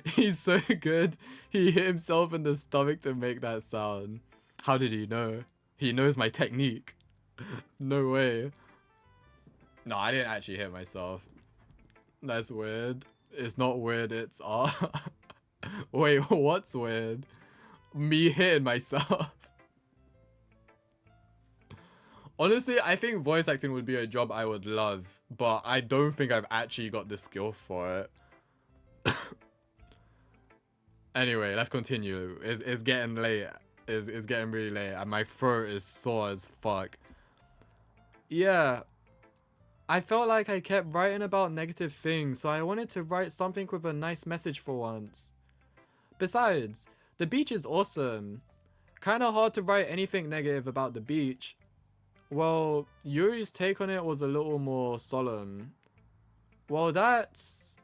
He's so good. He hit himself in the stomach to make that sound. How did he know? He knows my technique. No way. No, I didn't actually hit myself. That's weird. It's not weird, it's Wait, what's weird? Me hitting myself. Honestly, I think voice acting would be a job I would love, but I don't think I've actually got the skill for it. Anyway, let's continue. It's getting late. It's getting really late, and my throat is sore as fuck. Yeah. I felt like I kept writing about negative things, so I wanted to write something with a nice message for once. Besides, the beach is awesome. Kinda hard to write anything negative about the beach. Well, Yuri's take on it was a little more solemn. Well, that's...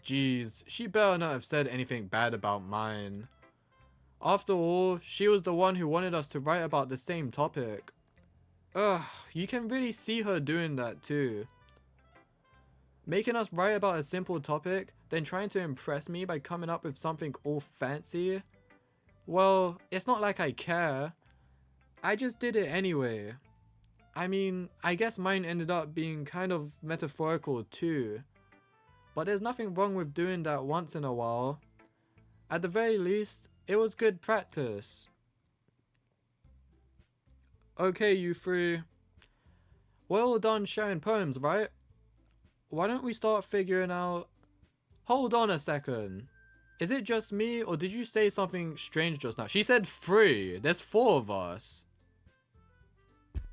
Jeez, she better not have said anything bad about mine. After all, she was the one who wanted us to write about the same topic. Ugh, you can really see her doing that too. Making us write about a simple topic, then trying to impress me by coming up with something all fancy. Well, it's not like I care. I just did it anyway. I mean, I guess mine ended up being kind of metaphorical too. But there's nothing wrong with doing that once in a while. At the very least, it was good practice. Okay, you three. We're all done sharing poems, right? Why don't we start figuring out... Hold on a second. Is it just me, or did you say something strange just now? She said 3. There's 4 of us.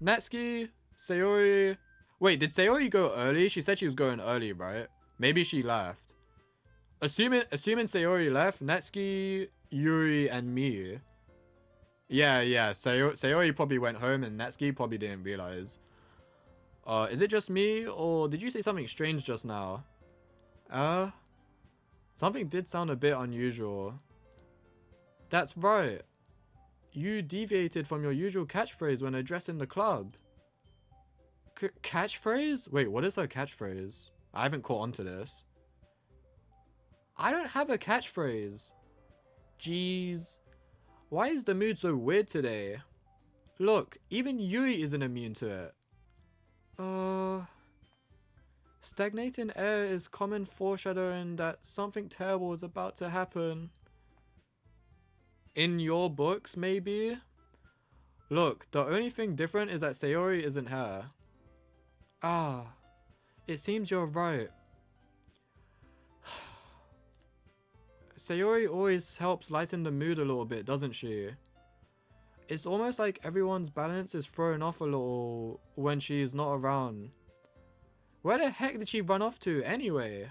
Natsuki, Sayori... Wait, did Sayori go early? She said she was going early, right? Maybe she left. Assuming Sayori left, Natsuki, Yuri, and me. Yeah, Sayori probably went home and Natsuki probably didn't realize. Is it just me, or did you say something strange just now? Something did sound a bit unusual. That's right. You deviated from your usual catchphrase when addressing the club. Catchphrase? Wait, what is her catchphrase? I haven't caught on to this. I don't have a catchphrase. Jeez. Why is the mood so weird today? Look, even Yui isn't immune to it. Stagnating air is common foreshadowing that something terrible is about to happen. In your books, maybe? Look, the only thing different is that Sayori isn't here. Ah, it seems you're right. Sayori always helps lighten the mood a little bit, doesn't she? It's almost like everyone's balance is thrown off a little when she's not around. Where the heck did she run off to anyway?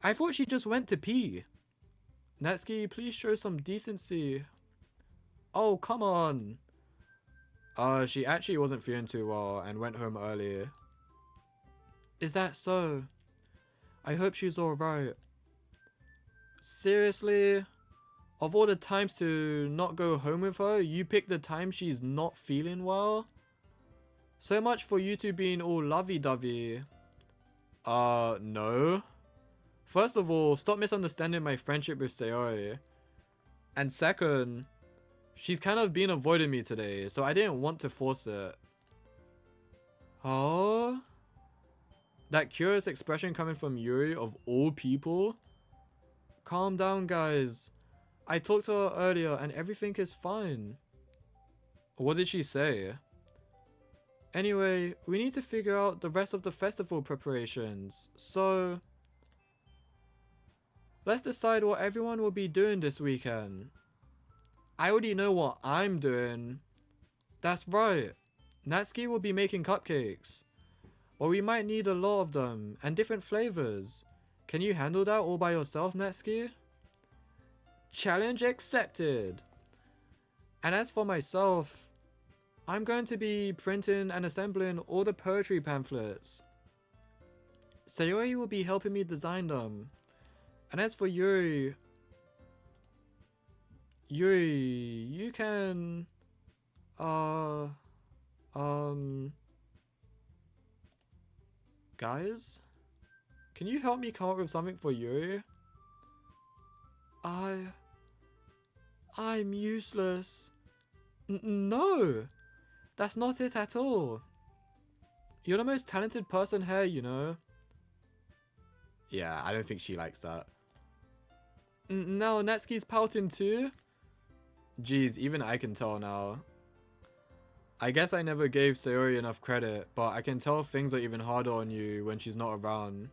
I thought she just went to pee. Natsuki, please show some decency. Oh, come on. She actually wasn't feeling too well and went home early. Is that so? I hope she's alright. Seriously? Of all the times to not go home with her, you picked the time she's not feeling well? So much for you two being all lovey-dovey. No. First of all, stop misunderstanding my friendship with Sayori. And second, she's kind of been avoiding me today, so I didn't want to force it. Oh? That curious expression coming from Yuri of all people? Calm down, guys. I talked to her earlier and everything is fine. What did she say? Anyway, we need to figure out the rest of the festival preparations, so... Let's decide what everyone will be doing this weekend. I already know what I'm doing. That's right. Natsuki will be making cupcakes. But we might need a lot of them, and different flavors. Can you handle that all by yourself, Natsuki? Challenge accepted. And as for myself, I'm going to be printing and assembling all the poetry pamphlets. Sayori will be helping me design them. And as for Yuri, you can, guys, can you help me come up with something for Yuri? I'm useless. No, that's not it at all. You're the most talented person here, you know. Yeah, I don't think she likes that. No, Natsuki's pouting too? Jeez, even I can tell now. I guess I never gave Sayori enough credit, but I can tell things are even harder on you when she's not around.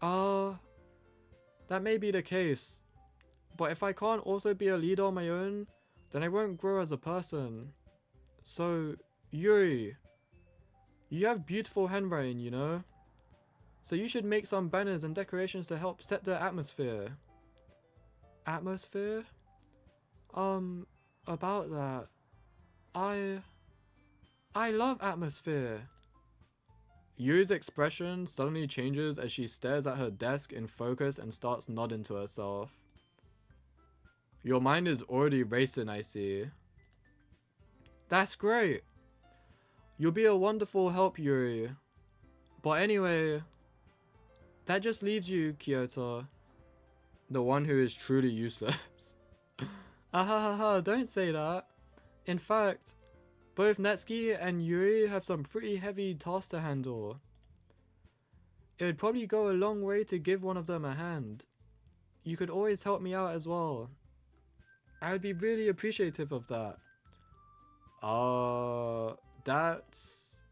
That may be the case. But if I can't also be a leader on my own, then I won't grow as a person. So, Yuri, You have beautiful handwriting, you know? So you should make some banners and decorations to help set the atmosphere. Atmosphere? About that. I love atmosphere. Yuri's expression suddenly changes as she stares at her desk in focus and starts nodding to herself. Your mind is already racing, I see. That's great. You'll be a wonderful help, Yuri. But anyway, that just leaves you, Kyoto. The one who is truly useless. Ahahaha, don't say that. In fact, both Natsuki and Yuri have some pretty heavy tasks to handle. It would probably go a long way to give one of them a hand. You could always help me out as well. I would be really appreciative of that. That's...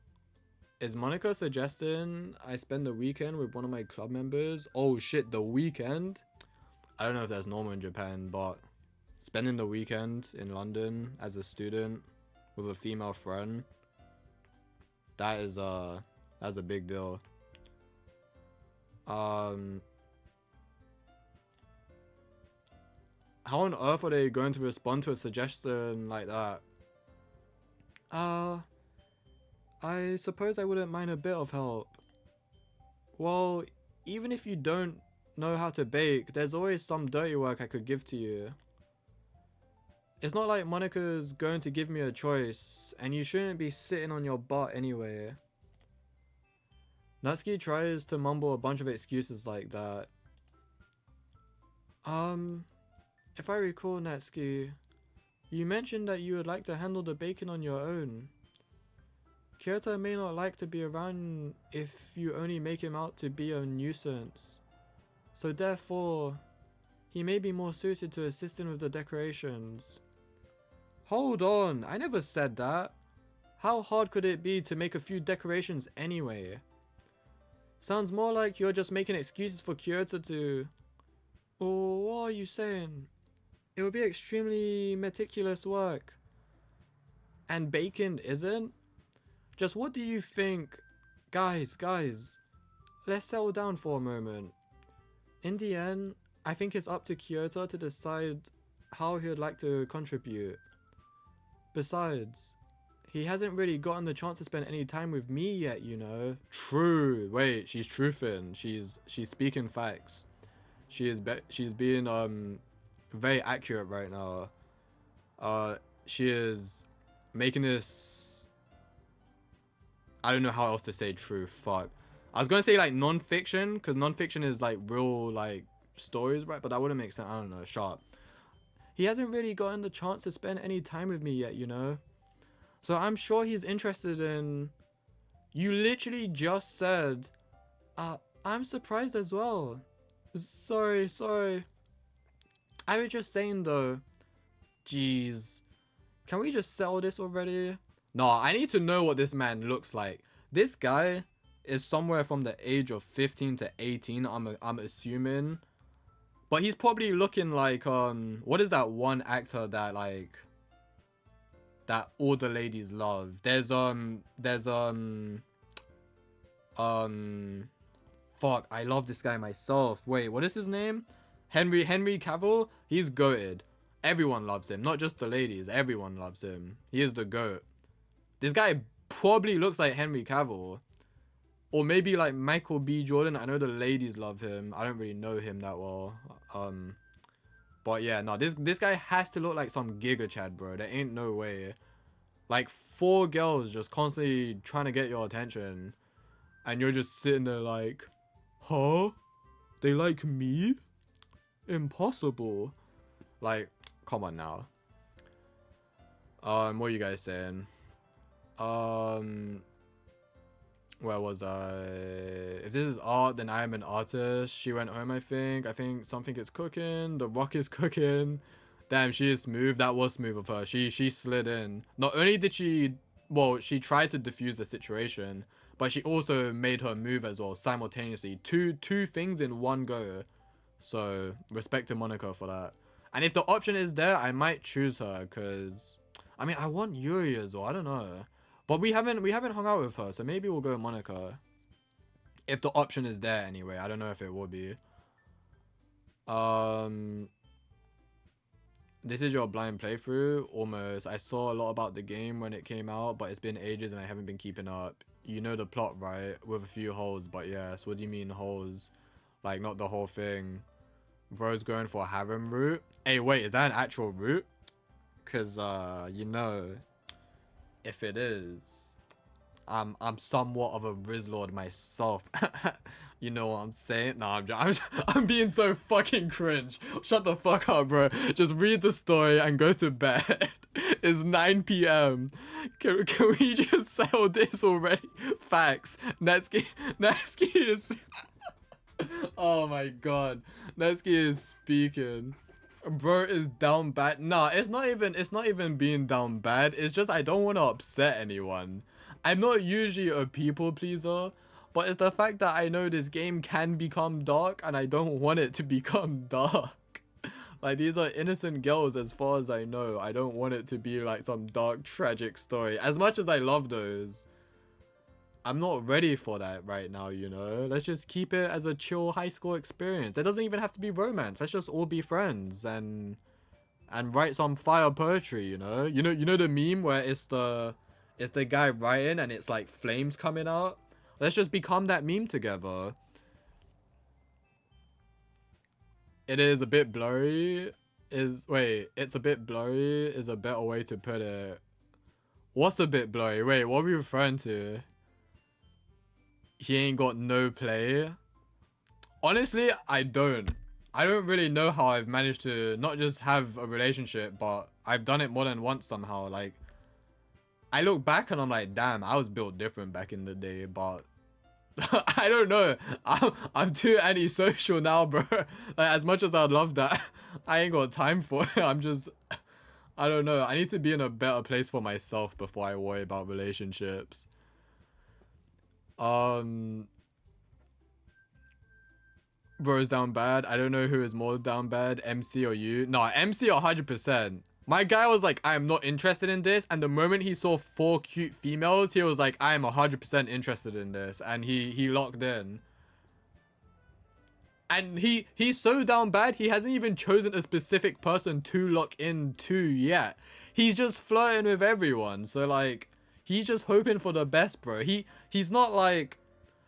Is Monica suggesting I spend the weekend with one of my club members? Oh shit, the weekend? I don't know if that's normal in Japan, but spending the weekend in London as a student with a female friend, that's a big deal. How on earth are they going to respond to a suggestion like that? I suppose I wouldn't mind a bit of help. Well, even if you don't know how to bake, there's always some dirty work I could give to you. It's not like Monica's going to give me a choice, and you shouldn't be sitting on your butt anyway. Natsuki tries to mumble a bunch of excuses like that. If I recall, Natsuki, you mentioned that you would like to handle the baking on your own. Kyoto may not like to be around if you only make him out to be a nuisance. So therefore, he may be more suited to assisting with the decorations. Hold on, I never said that. How hard could it be to make a few decorations anyway? Sounds more like you're just making excuses for Kyoto to... Oh, what are you saying? It will be extremely meticulous work. And baking isn't? Just what do you think? Guys, let's settle down for a moment. In the end, I think it's up to Kyoto to decide how he would like to contribute. Besides, he hasn't really gotten the chance to spend any time with me yet, you know. True. Wait, she's truthing. She's speaking facts. She's being very accurate right now. She is making this... I don't know how else to say truth. Fuck. I was gonna say like non-fiction, because non-fiction is like real like stories, right? But that wouldn't make sense. I don't know. Sharp. He hasn't really gotten the chance to spend any time with me yet, you know. So I'm sure he's interested in... You literally just said, I'm surprised as well. Sorry. I was just saying though. Jeez. Can we just settle this already? No, I need to know what this man looks like. This guy is somewhere from the age of 15 to 18, I'm assuming. But he's probably looking like, what is that one actor that like... that all the ladies love? Fuck, I love this guy myself. Wait, what is his name? Henry Cavill? He's goated. Everyone loves him, not just the ladies. Everyone loves him. He is the goat. This guy probably looks like Henry Cavill. Or maybe like Michael B. Jordan. I know the ladies love him. I don't really know him that well. But yeah, no, this guy has to look like some Giga Chad, bro. There ain't no way. Like 4 girls just constantly trying to get your attention. And you're just sitting there like, huh? They like me? Impossible. Like, come on now. What are you guys saying? Where was I? If this is art, then I am an artist. She went home, I think. I think something is cooking. The rock is cooking. Damn, she is smooth. That was smooth of her. She slid in. Not only did she... Well, she tried to defuse the situation, but she also made her move as well, simultaneously. Two things in one go. So, respect to Monica for that. And if the option is there, I might choose her, because... I mean, I want Yuri as well. I don't know. But we haven't hung out with her, so maybe we'll go with Monica. If the option is there anyway. I don't know if it will be. This is your blind playthrough? Almost. I saw a lot about the game when it came out, but it's been ages and I haven't been keeping up. You know the plot, right? With a few holes, but yes. What do you mean holes? Like, not the whole thing. Bro's going for a harem route. Hey, wait, is that an actual route? Because, you know, if it is, I'm somewhat of a Rizlord myself. You know what I'm saying? Nah, I'm being so fucking cringe. Shut the fuck up, bro. Just read the story and go to bed. It's 9 p.m. Can we just settle this already? Facts. Natsuki is... Oh my god. Natsuki is speaking. Bro is down bad. Nah, it's not even being down bad. It's just I don't want to upset anyone. I'm not usually a people pleaser, but it's the fact that I know this game can become dark and I don't want it to become dark. Like, these are innocent girls as far as I know. I don't want it to be like some dark, tragic story. As much as I love those, I'm not ready for that right now, you know? Let's just keep it as a chill high school experience. There doesn't even have to be romance. Let's just all be friends and write some fire poetry, you know? You know the meme where it's the guy writing and it's like flames coming out? Let's just become that meme together. It is a bit blurry. It's a bit blurry is a better way to put it. What's a bit blurry? Wait, what are we referring to? He ain't got no play. Honestly, I don't really know how I've managed to not just have a relationship, but I've done it more than once somehow. Like, I look back and I'm like, damn, I was built different back in the day, but I don't know. I'm too antisocial now, bro. Like, as much as I'd love that, I ain't got time for it. I don't know. I need to be in a better place for myself before I worry about relationships. Bro's down bad. I don't know who is more down bad, MC or you. No, MC 100%. My guy was like, I am not interested in this. And the moment he saw 4 cute females, he was like, I am 100% interested in this. And he locked in. And he's so down bad, he hasn't even chosen a specific person to lock into yet. He's just flirting with everyone. So, like, he's just hoping for the best, bro. He's not like...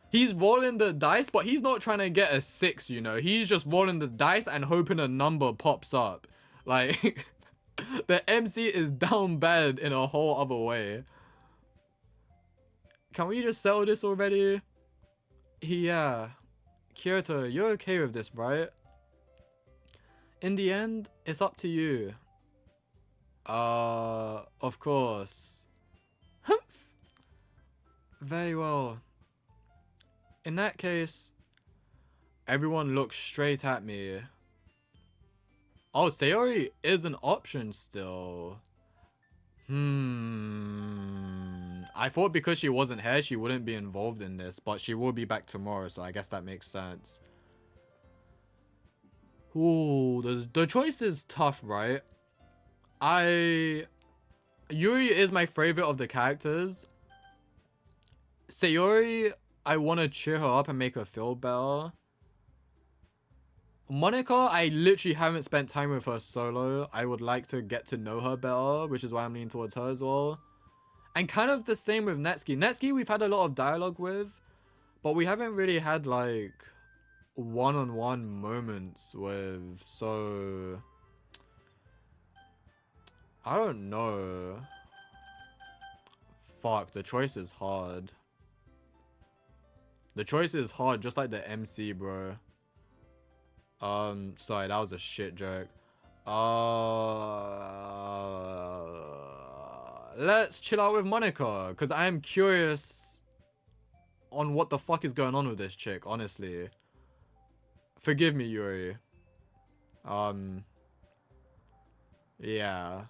He's rolling the dice, but he's not trying to get a 6, you know? He's just rolling the dice and hoping a number pops up. Like... The MC is down bad in a whole other way. Can we just settle this already? Yeah. Kyoto, you're okay with this, right? In the end, it's up to you. Of course. Very well. In that case, everyone looks straight at me. Oh, Sayori is an option still. I thought because she wasn't here, she wouldn't be involved in this, but she will be back tomorrow, so I guess that makes sense. Ooh, the choice is tough, right? Yuri is my favorite of the characters. Sayori, I want to cheer her up and make her feel better. Monica, I literally haven't spent time with her solo. I would like to get to know her better, which is why I'm leaning towards her as well. And kind of the same with Natsuki. Natsuki, we've had a lot of dialogue with, but we haven't really had, like, one-on-one moments with, so... I don't know. Fuck, the choice is hard. The choice is hard, just like the MC, bro. Sorry, that was a shit joke. Let's chill out with Monica, because I am curious on what the fuck is going on with this chick, honestly. Forgive me, Yuri. Yeah.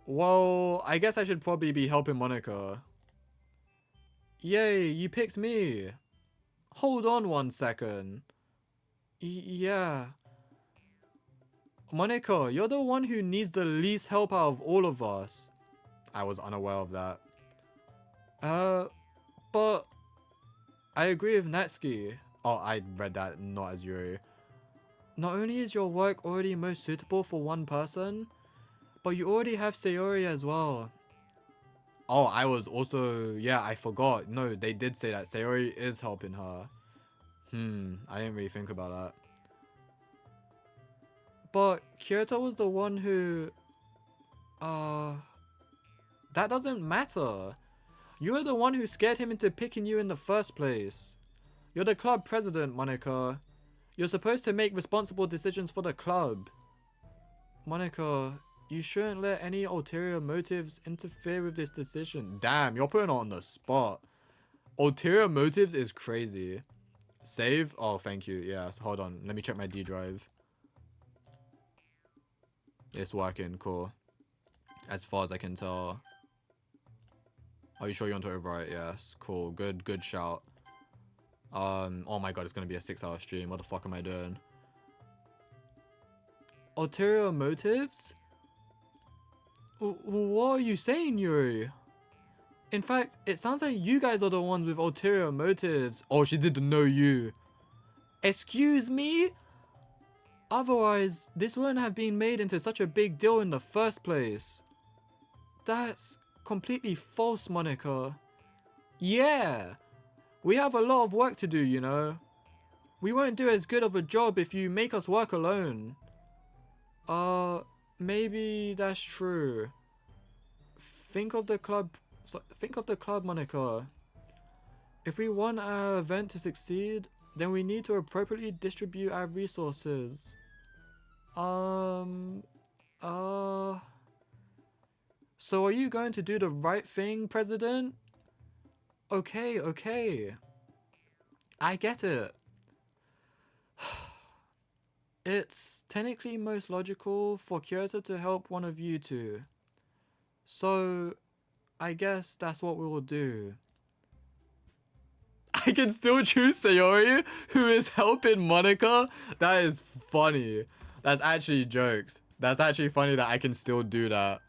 Well, I guess I should probably be helping Monica. Yay, you picked me. Hold on 1 second. Yeah. Monica, you're the one who needs the least help out of all of us. I was unaware of that. But I agree with Natsuki. Oh, I read that not as Yuri. Not only is your work already most suitable for one person, but you already have Sayori as well. Oh, I was also... Yeah, I forgot. No, they did say that. Sayori is helping her. I didn't really think about that. But Kyoto was the one who... That doesn't matter. You were the one who scared him into picking you in the first place. You're the club president, Monica. You're supposed to make responsible decisions for the club. Monica, you shouldn't let any ulterior motives interfere with this decision. Damn, you're putting her on the spot. Ulterior motives is crazy. Save? Oh, thank you. Yes, hold on. Let me check my D drive. It's working. Cool. As far as I can tell. Are you sure you want to overwrite? Yes. Cool. Good shout. Oh my god, it's gonna be a 6-hour stream. What the fuck am I doing? Ulterior motives? What are you saying, Yuri? In fact, it sounds like you guys are the ones with ulterior motives. Oh, she didn't know you. Excuse me? Otherwise, this wouldn't have been made into such a big deal in the first place. That's completely false, Monica. Yeah. We have a lot of work to do, you know. We won't do as good of a job if you make us work alone. Maybe that's true. Think of the club, Monica. If we want our event to succeed, then we need to appropriately distribute our resources. So are you going to do the right thing, President? Okay. I get it. It's technically most logical for Kyoto to help one of you two. So, I guess that's what we will do. I can still choose Sayori, who is helping Monica? That is funny. That's actually jokes. That's actually funny that I can still do that.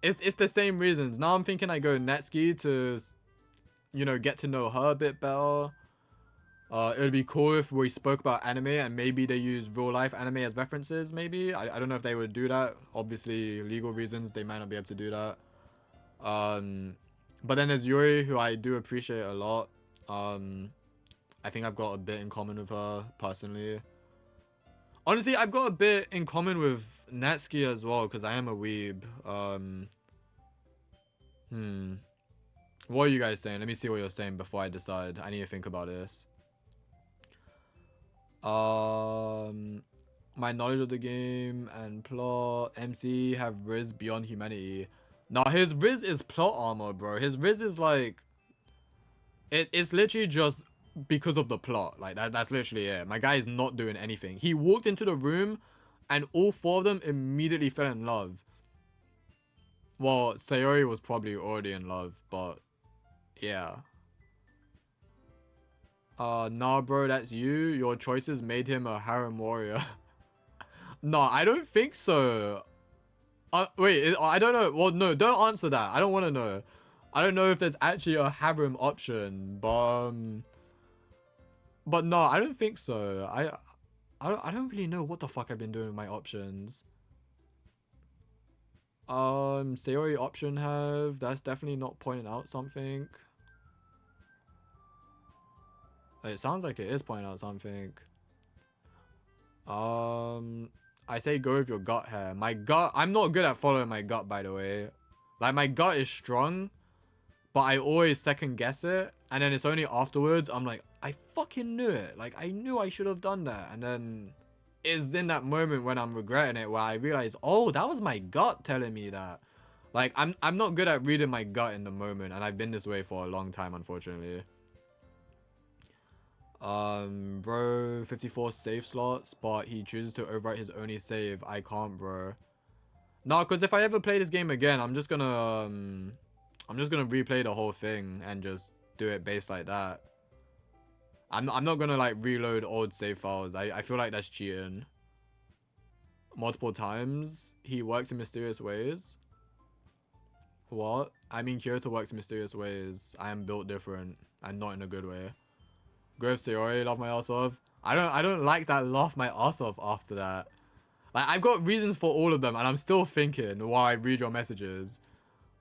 It's the same reasons. Now I'm thinking I go Natsuki to, you know, get to know her a bit better. It would be cool if we spoke about anime and maybe they use real life anime as references, maybe. I don't know if they would do that. Obviously, legal reasons, they might not be able to do that. But then there's Yuri, who I do appreciate a lot. I think I've got a bit in common with her, personally. Honestly, I've got a bit in common with Natsuki as well, because I am a weeb. What are you guys saying? Let me see what you're saying before I decide. I need to think about this. My knowledge of the game and plot, MC have Riz beyond humanity. Nah, his Riz is plot armor, bro. His Riz is like... It's literally just because of the plot. Like, that's literally it. My guy is not doing anything. He walked into the room and all 4 of them immediately fell in love. Well, Sayori was probably already in love, but... yeah. Nah, bro, that's you. Your choices made him a harem warrior. Nah, I don't think so. Wait, I don't know. Well, no, don't answer that. I don't want to know. I don't know if there's actually a harem option, but no, I don't think so. I don't really know what the fuck I've been doing with my options. Sayori option have. That's definitely not pointing out something. It sounds like it is pointing out something. I say go with your gut here. My gut, I'm not good at following my gut, by the way. Like, my gut is strong, but I always second guess it. And then it's only afterwards, I'm like, I fucking knew it. Like, I knew I should have done that. And then it's in that moment when I'm regretting it where I realize, oh, that was my gut telling me that. Like, I'm not good at reading my gut in the moment. And I've been this way for a long time, unfortunately. Bro, 54 save slots, but he chooses to overwrite his only save. I can't, bro. No, because if I ever play this game again, I'm just gonna replay the whole thing and just do it based like that. I'm not gonna like reload old save files. I feel like that's cheating. multiple times. He works in mysterious ways. What? I mean, Kyoto works in mysterious ways. I am built different and not in a good way. Grove Sayori, laugh my ass off. I don't like that laugh my ass off after that. Like, I've got reasons for all of them, and I'm still thinking while I read your messages.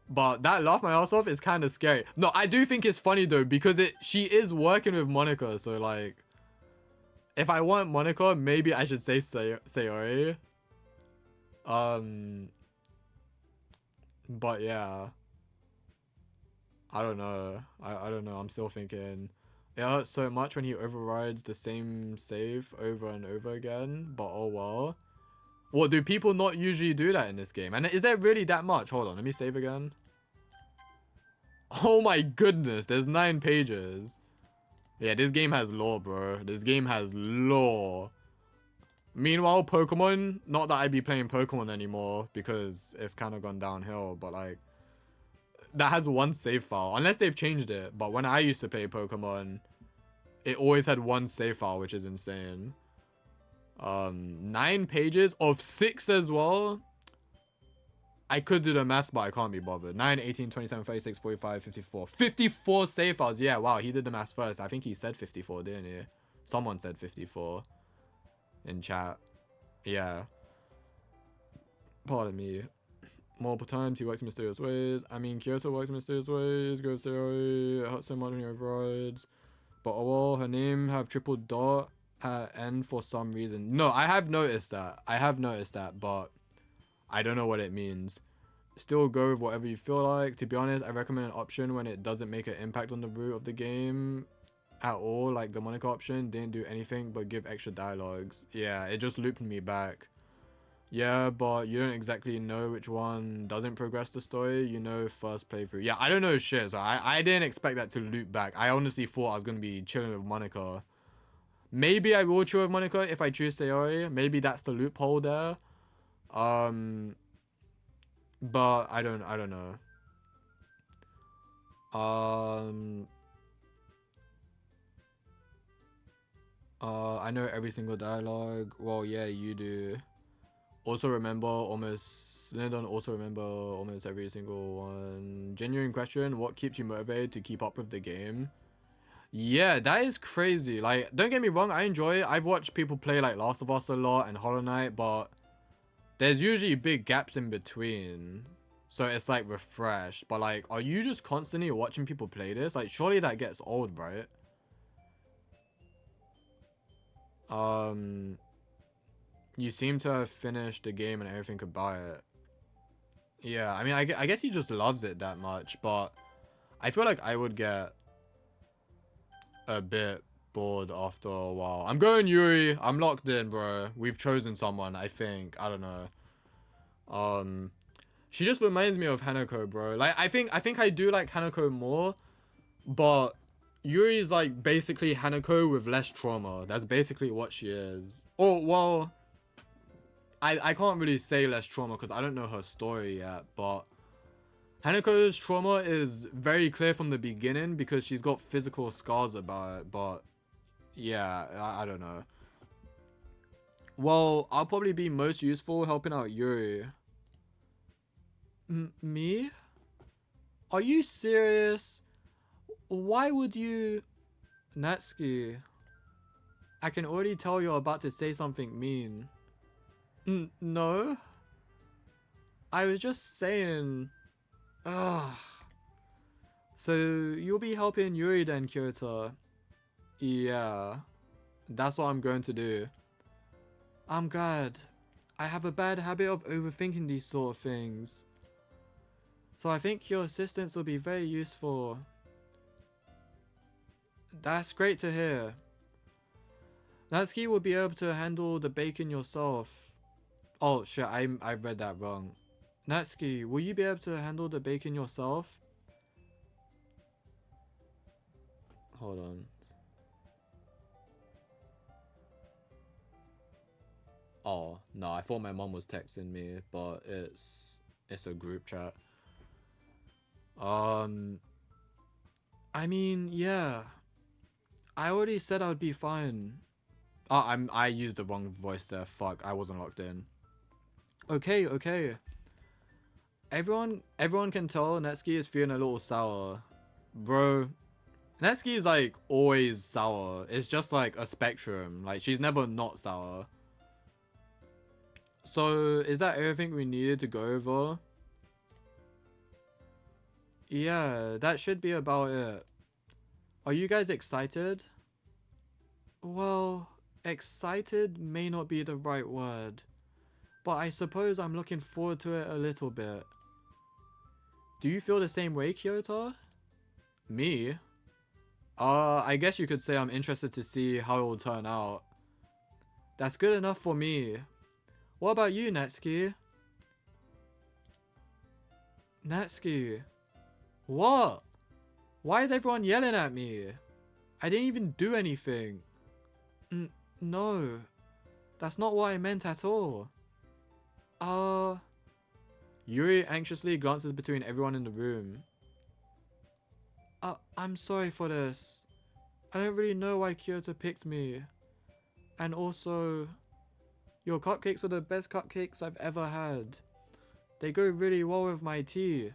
But that laugh my ass off is kind of scary. No, I do think it's funny though, because she is working with Monica, so like, if I want Monica, maybe I should say Sayori. But yeah. I don't know. I don't know. I'm still thinking. It hurts so much when he overrides the same save over and over again, but oh well. What, do people not usually do that in this game? And is there really that much? Hold on, let me save again. Oh my goodness, there's 9 pages. Yeah, this game has lore, bro. This game has lore. Meanwhile, Pokemon, not that I'd be playing Pokemon anymore because it's kind of gone downhill, but like, that has 1 save file, unless they've changed it. But when I used to play Pokemon, it always had 1 save file, which is insane. 9 pages of 6 as well. I could do the maths, but I can't be bothered. 9, 18, 27, 36, 45, 54. 54 save files. Yeah, wow, he did the maths first. I think he said 54, didn't he? Someone said 54 in chat. Yeah. Pardon me. Multiple times, he works in mysterious ways. I mean, Kyoto works in mysterious ways. Grove Sayori, it hurts so much when he overrides. But oh well, her name have triple dot at end for some reason. No, I have noticed that. But I don't know what it means. Still go with whatever you feel like. To be honest, I recommend an option when it doesn't make an impact on the root of the game at all. Like the Monica option didn't do anything but give extra dialogues. Yeah, it just looped me back. Yeah, but you don't exactly know which one doesn't progress the story. You know, first playthrough. Yeah, I don't know shit. So I didn't expect that to loop back. I honestly thought I was going to be chilling with Monica. Maybe I will chill with Monica if I choose Sayori. Maybe that's the loophole there. But I don't know. I know every single dialogue. Well, yeah, you do. Also remember almost every single one. Genuine question, what keeps you motivated to keep up with the game? Yeah, that is crazy. Like, don't get me wrong, I enjoy it. I've watched people play like Last of Us a lot and Hollow Knight, but there's usually big gaps in between. So it's like refreshed. But like, are you just constantly watching people play this? Like, surely that gets old, right? You seem to have finished the game and everything could buy it. Yeah, I mean, I guess he just loves it that much, but I feel like I would get a bit bored after a while. I'm going Yuri. I'm locked in, bro. We've chosen someone, I think. I don't know. She just reminds me of Hanako, bro. Like, I think I do like Hanako more, but Yuri's like basically Hanako with less trauma. That's basically what she is. Oh, well, I can't really say less trauma because I don't know her story yet, but Hanako's trauma is very clear from the beginning because she's got physical scars about it, but yeah, I don't know. Well, I'll probably be most useful helping out Yuri. Me? Are you serious? Why would you... Natsuki, I can already tell you're about to say something mean. No? I was just saying... Ugh. So, you'll be helping Yuri then, Kyoto? Yeah. That's what I'm going to do. I'm glad. I have a bad habit of overthinking these sort of things. So I think your assistance will be very useful. That's great to hear. Natsuki will be able to handle the bacon yourself. Oh shit, I read that wrong. Natsuki, will you be able to handle the bacon yourself? Hold on. Oh, no, I thought my mom was texting me, but it's a group chat. I mean, yeah. I already said I would be fine. Oh, I used the wrong voice there. Fuck, I wasn't locked in. Okay, okay. Everyone can tell Netsuki is feeling a little sour. Bro, Netsuki is like always sour. It's just like a spectrum. Like she's never not sour. So is that everything we needed to go over? Yeah, that should be about it. Are you guys excited? Well, excited may not be the right word, but I suppose I'm looking forward to it a little bit. Do you feel the same way, Kyoto? Me? I guess you could say I'm interested to see how it will turn out. That's good enough for me. What about you, Natsuki? Natsuki? What? Why is everyone yelling at me? I didn't even do anything. No. That's not what I meant at all. Yuri anxiously glances between everyone in the room. I'm sorry for this. I don't really know why Kyoto picked me. And also, your cupcakes are the best cupcakes I've ever had. They go really well with my tea.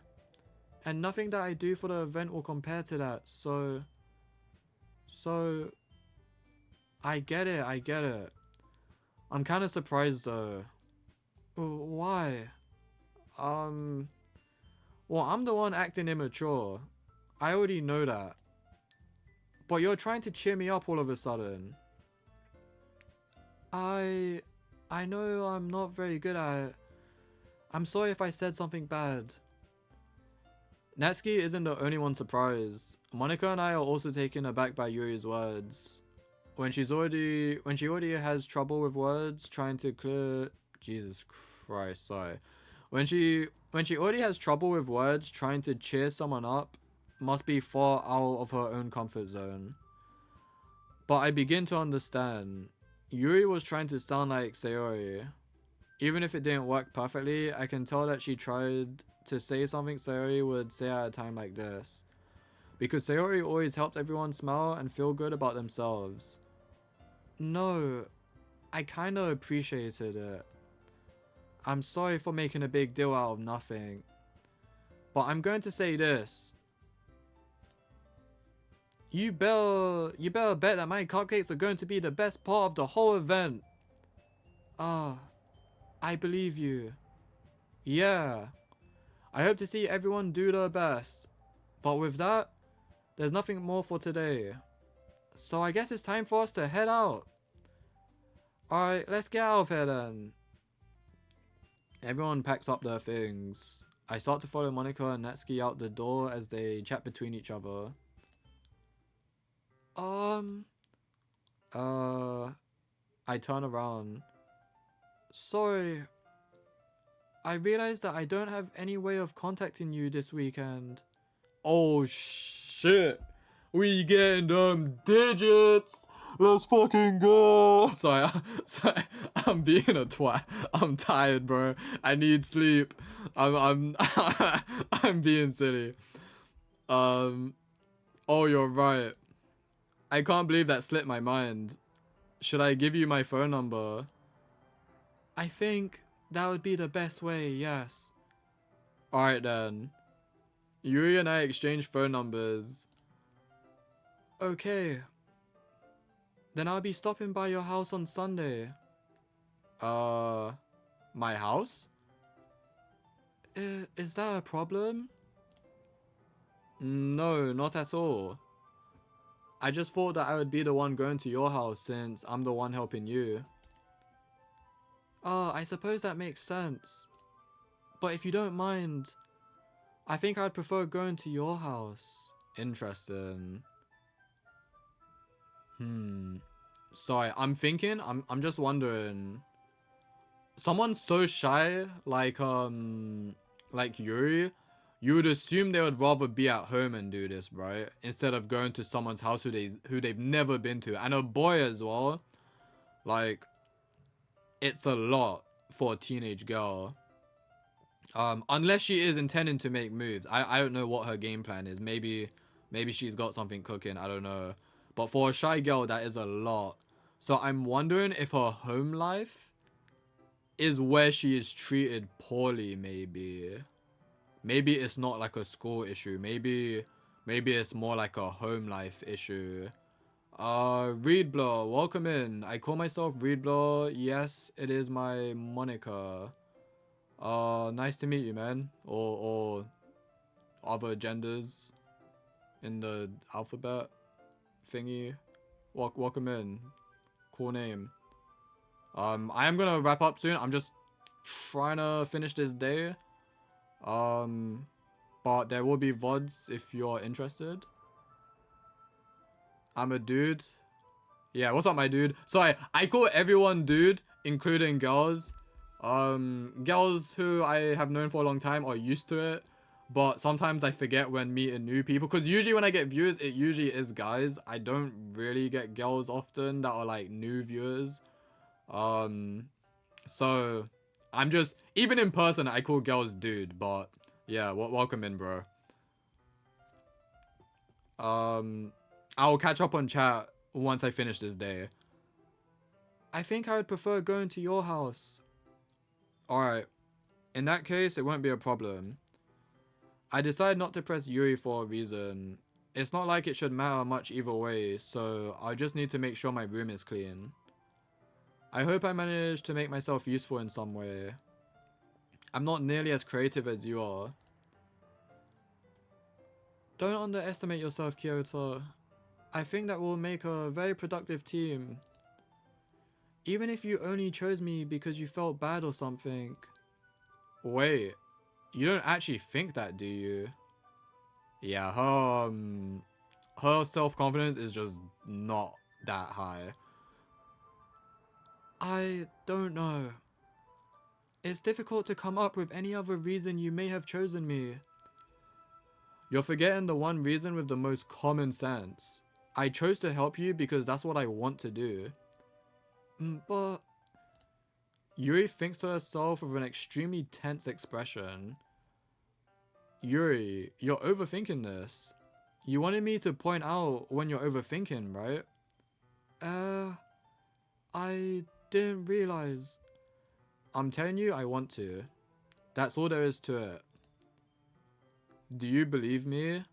And nothing that I do for the event will compare to that, so... I get it, I get it. I'm kind of surprised though. Why? Well, I'm the one acting immature. I already know that. But you're trying to cheer me up all of a sudden. I know I'm not very good at it. I'm sorry if I said something bad. Natsuki isn't the only one surprised. Monica and I are also taken aback by Yuri's words. When she already has trouble with words, trying to clear... Jesus Christ, sorry. When she already has trouble with words, trying to cheer someone up, must be far out of her own comfort zone. But I begin to understand. Yuri was trying to sound like Sayori. Even if it didn't work perfectly, I can tell that she tried to say something Sayori would say at a time like this. Because Sayori always helped everyone smile and feel good about themselves. No, I kinda appreciated it. I'm sorry for making a big deal out of nothing. But I'm going to say this. You better bet that my cupcakes are going to be the best part of the whole event. I believe you. Yeah. I hope to see everyone do their best. But with that, there's nothing more for today. So I guess it's time for us to head out. Alright, let's get out of here then. Everyone packs up their things. I start to follow Monica and Natsuki out the door as they chat between each other. I turn around. Sorry. I realized that I don't have any way of contacting you this weekend. Oh shit. We getting them digits. Let's fucking go. Sorry, I'm being a twat. I'm tired, bro. I need sleep. I'm I'm being silly. Oh, you're right. I can't believe that slipped my mind. Should I give you my phone number? I think that would be the best way, yes. Alright then. Yuri and I exchange phone numbers. Okay. Then I'll be stopping by your house on Sunday. My house? Is that a problem? No, not at all. I just thought that I would be the one going to your house since I'm the one helping you. I suppose that makes sense. But if you don't mind, I think I'd prefer going to your house. Interesting. Sorry, I'm just wondering. Someone so shy, like Yuri, you would assume they would rather be at home and do this, right? Instead of going to someone's house who they've never been to. And a boy as well. Like, it's a lot for a teenage girl. Unless she is intending to make moves. I don't know what her game plan is. Maybe she's got something cooking, I don't know. But for a shy girl, that is a lot. So I'm wondering if her home life is where she is treated poorly, maybe. Maybe it's not like a school issue. Maybe it's more like a home life issue. Readblur, welcome in. I call myself Readblur. Yes, it is my moniker. Nice to meet you, man. Or other genders in the alphabet thingy. Welcome in. Cool name. I am gonna wrap up soon. I'm just trying to finish this day. But there will be VODs if you're interested. I'm a dude. Yeah, what's up, my dude? Sorry, I call everyone dude, including girls. Girls who I have known for a long time are used to it. But sometimes I forget when meeting new people. Because usually when I get viewers, it usually is guys. I don't really get girls often that are like new viewers. So I'm just, even in person, I call girls dude. But yeah, welcome in, bro. I'll catch up on chat once I finish this day. I think I would prefer going to your house. Alright. In that case, it won't be a problem. I decided not to press Yuri for a reason. It's not like it should matter much either way, so I just need to make sure my room is clean. I hope I managed to make myself useful in some way. I'm not nearly as creative as you are. Don't underestimate yourself, Kyoto. I think that will make a very productive team. Even if you only chose me because you felt bad or something. Wait, you don't actually think that, do you? Yeah, her self-confidence is just not that high. I don't know. It's difficult to come up with any other reason you may have chosen me. You're forgetting the one reason with the most common sense. I chose to help you because that's what I want to do. But Yuri thinks to herself with an extremely tense expression. Yuri, you're overthinking this. You wanted me to point out when you're overthinking, right? I didn't realize. I'm telling you, I want to. That's all there is to it. Do you believe me?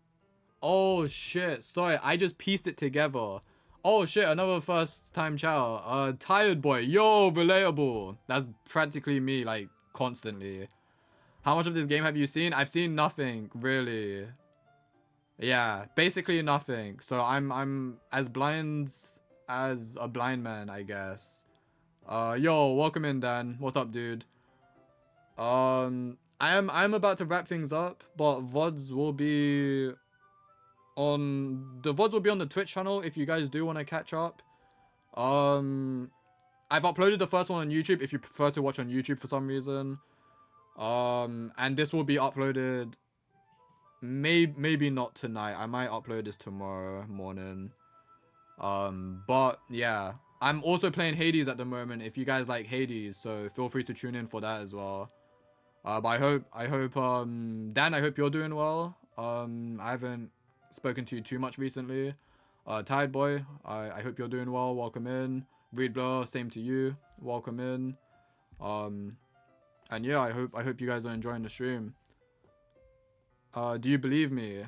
Oh shit, sorry, I just pieced it together. Oh shit, another first time chat. Tired boy, yo, relatable. That's practically me, like, constantly. How much of this game have you seen? I've seen nothing, really. Yeah, basically nothing. So I'm as blind as a blind man, I guess. Yo, welcome in, Dan. What's up, dude? I'm about to wrap things up, but VODs will be on the Twitch channel if you guys do want to catch up. I've uploaded the first one on YouTube if you prefer to watch on YouTube for some reason. And this will be uploaded maybe not tonight. I might upload this tomorrow morning. But yeah, I'm also playing Hades at the moment if you guys like Hades, so feel free to tune in for that as well. But I hope Dan, I hope you're doing well. I haven't spoken to you too much recently. Tired boy, I hope you're doing well. Welcome in. Readblur, same to you. Welcome in. And yeah, I hope you guys are enjoying the stream. Do you believe me?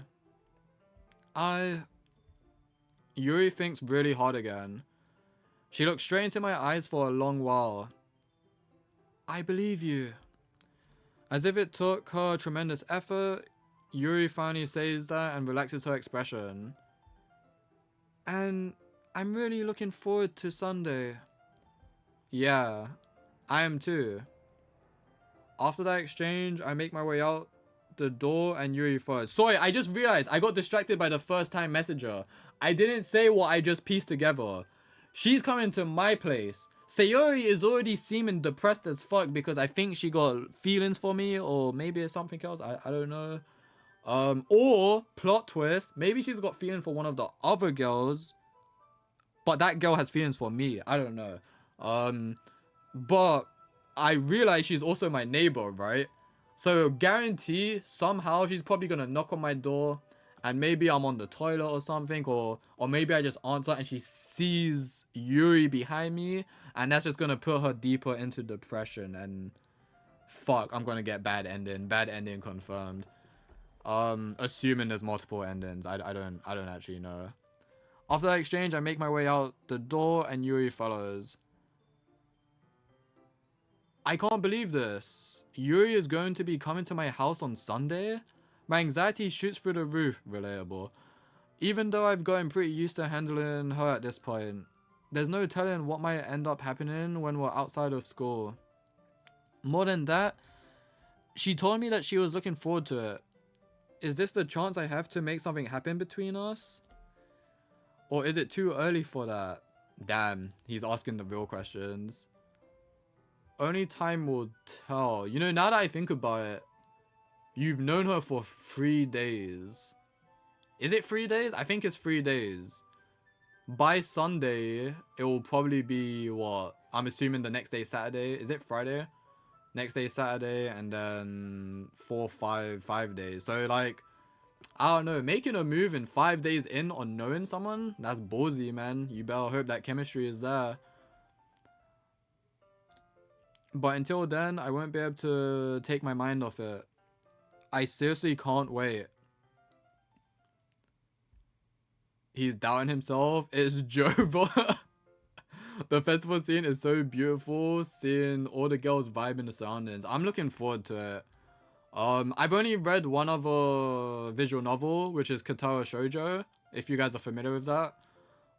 Yuri thinks really hard again. She looked straight into my eyes for a long while. I believe you. As if it took her tremendous effort, Yuri finally says that and relaxes her expression. And I'm really looking forward to Sunday. Yeah, I am too. After that exchange, I make my way out the door and Yuri first. Sorry, I just realized I got distracted by the first time messenger. I didn't say what I just pieced together. She's coming to my place. Sayori is already seeming depressed as fuck because I think she got feelings for me, or maybe it's something else. I don't know. Or plot twist, maybe she's got feelings for one of the other girls, but that girl has feelings for me. I don't know. But I realize she's also my neighbor, right? So guarantee somehow she's probably gonna knock on my door and maybe I'm on the toilet or something, or maybe I just answer and she sees Yuri behind me, and that's just gonna put her deeper into depression, and fuck, I'm gonna get bad ending confirmed. Assuming there's multiple endings. I don't actually know. After that exchange, I make my way out the door and Yuri follows. I can't believe this. Yuri is going to be coming to my house on Sunday? My anxiety shoots through the roof. Relatable. Even though I've gotten pretty used to handling her at this point, there's no telling what might end up happening when we're outside of school. More than that, she told me that she was looking forward to it. Is this the chance I have to make something happen between us? Or is it too early for that? Damn, he's asking the real questions. Only time will tell. You know, now that I think about it, you've known her for 3 days. Is it 3 days? I think it's 3 days. By Sunday, it will probably be what? I'm assuming the next day, Saturday. Is it Friday? Next day, Saturday, and then 5 days. So, like, I don't know, making a move in 5 days in on knowing someone, that's ballsy, man. You better hope that chemistry is there. But until then, I won't be able to take my mind off it. I seriously can't wait. He's doubting himself. It's Joe. The festival scene is so beautiful, seeing all the girls vibe in the surroundings. I'm looking forward to it. I've only read one other visual novel, which is Katara Shoujo, if you guys are familiar with that.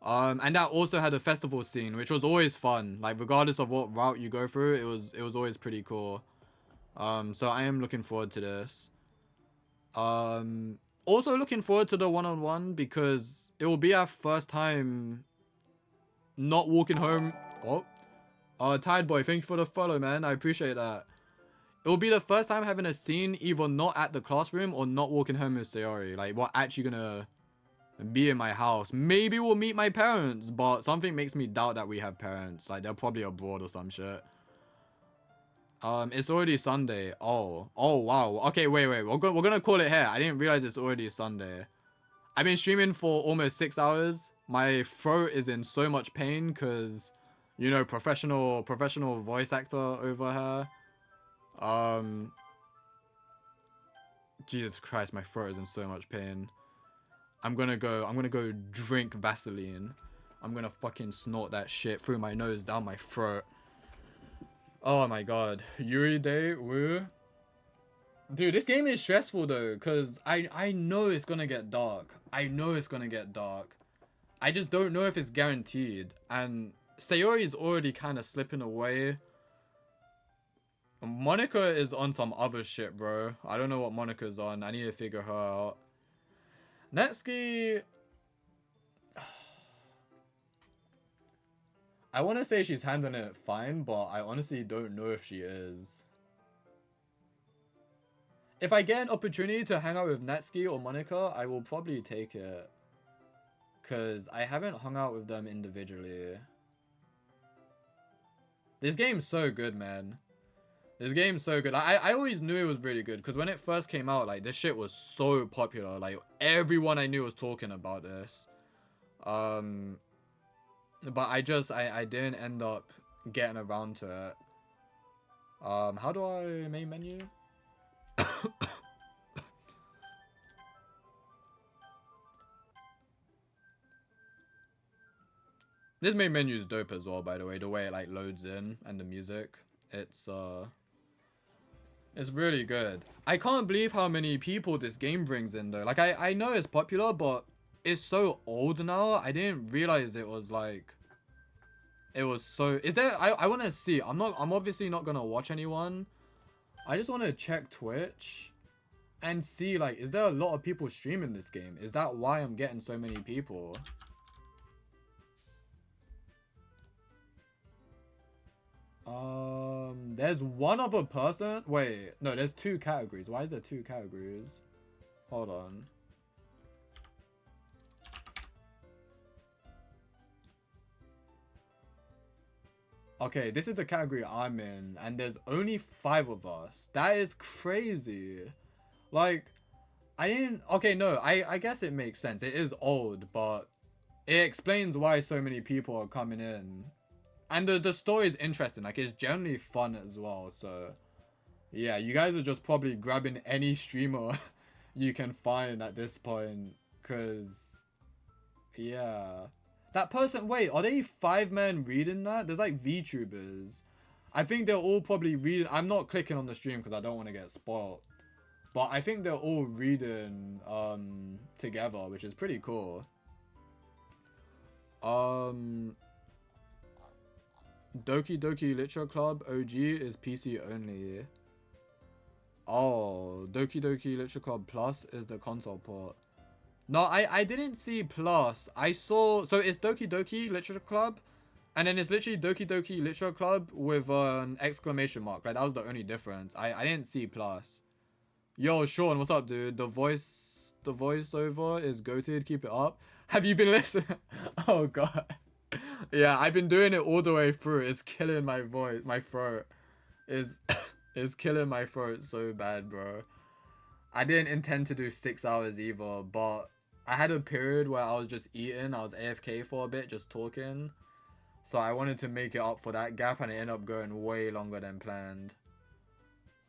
And that also had a festival scene, which was always fun. Like, regardless of what route you go through, it was always pretty cool. So I am looking forward to this. Also looking forward to the one-on-one because it will be our first time not walking home. Tired Boy, thank you for the follow, man. I appreciate that. It will be the first time having a scene either not at the classroom or not walking home with Sayori. Like, we're actually gonna be in my house. Maybe we'll meet my parents, but something makes me doubt that we have parents. Like, they're probably abroad or some shit. It's already Sunday. Oh wow. Okay, wait. We're gonna call it here. I didn't realize it's already Sunday. I've been streaming for almost 6 hours. My throat is in so much pain because, you know, professional voice actor over here. Jesus Christ, my throat is in so much pain. I'm gonna go drink Vaseline. I'm gonna fucking snort that shit through my nose, down my throat. Oh my god. Yuri Day, woo. Dude, this game is stressful though, because I know it's gonna get dark. I know it's gonna get dark. I just don't know if it's guaranteed. And Sayori is already kind of slipping away. Monica is on some other shit, bro. I don't know what Monica's on. I need to figure her out. Netsuki... I want to say she's handling it fine, but I honestly don't know if she is. If I get an opportunity to hang out with Natsuki or Monica, I will probably take it. Because I haven't hung out with them individually. This game's so good, man. This game's so good. I always knew it was really good. Because when it first came out, like, this shit was so popular. Like, everyone I knew was talking about this. But I didn't end up getting around to it. How do I main menu? This main menu is dope as well, by the way. The way it like loads in and the music, it's really good. I can't believe how many people this game brings in though. Like I know it's popular, but it's so old now. I didn't realize it was like. It was so. Is there? I want to see. I'm obviously not gonna watch anyone. I just want to check Twitch and see like, is there a lot of people streaming this game? Is that why I'm getting so many people? There's one other person. Wait, no, there's 2 categories. Why is there 2 categories? Hold on. Okay, this is the category I'm in, and there's only 5 of us. That is crazy. Like, I didn't. Okay, no. I guess it makes sense. It is old, but it explains why so many people are coming in, and the story is interesting. Like it's generally fun as well. So yeah, you guys are just probably grabbing any streamer you can find at this point, cause yeah, that person. Wait, are they 5 men reading that? There's like VTubers. I think they're all probably reading. I'm not clicking on the stream because I don't want to get spoiled. But I think they're all reading together, which is pretty cool. Doki Doki Literature Club OG is PC only. Oh, Doki Doki Literature Club Plus is the console port. No, I didn't see Plus. I saw... So it's Doki Doki Literature Club. And then it's literally Doki Doki Literature Club with an exclamation mark. Like, that was the only difference. I didn't see Plus. Yo, Sean, what's up, dude? The voiceover is goated. Keep it up. Have you been listening? Oh, God. Yeah, I've been doing it all the way through. It's killing my voice. My throat is... is killing my throat so bad, bro. I didn't intend to do 6 hours either, but I had a period where I was just eating. I was AFK for a bit, just talking. So I wanted to make it up for that gap, and it ended up going way longer than planned.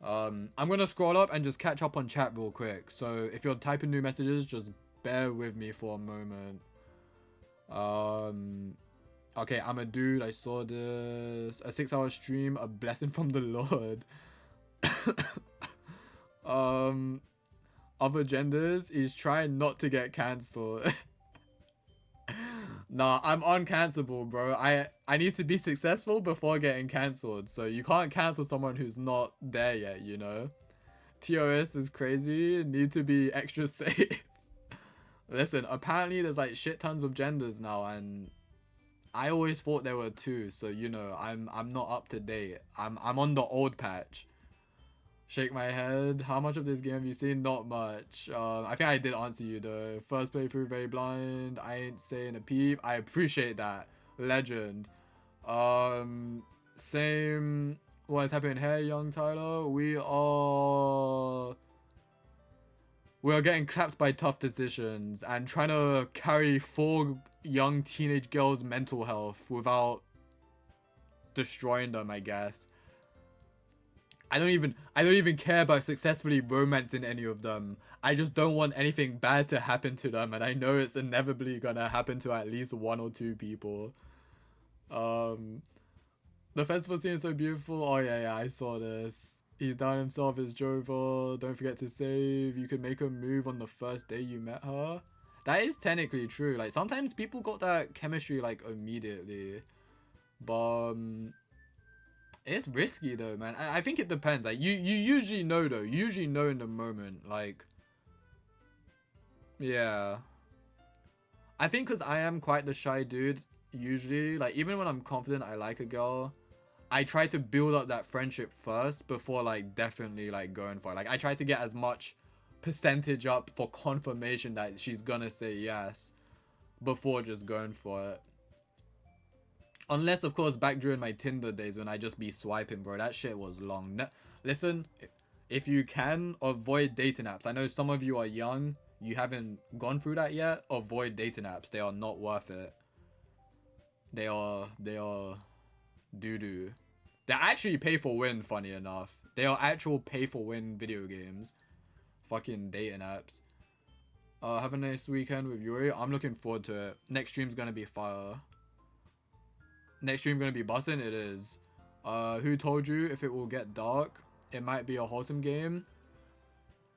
I'm gonna scroll up and just catch up on chat real quick. So if you're typing new messages, just bear with me for a moment. Okay, I'm a dude. I saw this. A 6-hour stream, a blessing from the Lord. Other genders, he's trying not to get cancelled. Nah, I'm uncancelable, bro. I need to be successful before getting cancelled. So you can't cancel someone who's not there yet, you know? TOS is crazy. Need to be extra safe. Listen, apparently there's like shit tons of genders now, and I always thought there were 2. So you know, I'm not up to date. I'm on the old patch. Shake my head. How much of this game have you seen? Not much. I think I did answer you though. First playthrough, very blind. I ain't saying a peep. I appreciate that. Legend. Same. What is happening here, young Tyler? We are getting trapped by tough decisions and trying to carry 4 young teenage girls' mental health without destroying them, I guess. I don't even care about successfully romancing any of them. I just don't want anything bad to happen to them, and I know it's inevitably gonna happen to at least 1 or 2 people. The festival scene is so beautiful. Oh yeah, I saw this. He's down himself as Jover. Don't forget to save. You could make a move on the first day you met her. That is technically true. Like sometimes people got that chemistry like immediately, but it's risky though, man. I think it depends. Like you usually know though. You usually know in the moment. Like, yeah. I think because I am quite the shy dude. Usually, like even when I'm confident I like a girl, I try to build up that friendship first before like definitely like going for it. Like I try to get as much percentage up for confirmation that she's gonna say yes before just going for it. Unless, of course, back during my Tinder days when I just be swiping, bro. That shit was long. Listen, if you can, avoid dating apps. I know some of you are young. You haven't gone through that yet. Avoid dating apps. They are not worth it. They are doo-doo. They actually pay for win, funny enough. They are actual pay for win video games. Fucking dating apps. Have a nice weekend with Yuri. I'm looking forward to it. Next stream's gonna be fire. Next stream gonna be bussin'? It is. Who told you if it will get dark? It might be a wholesome game.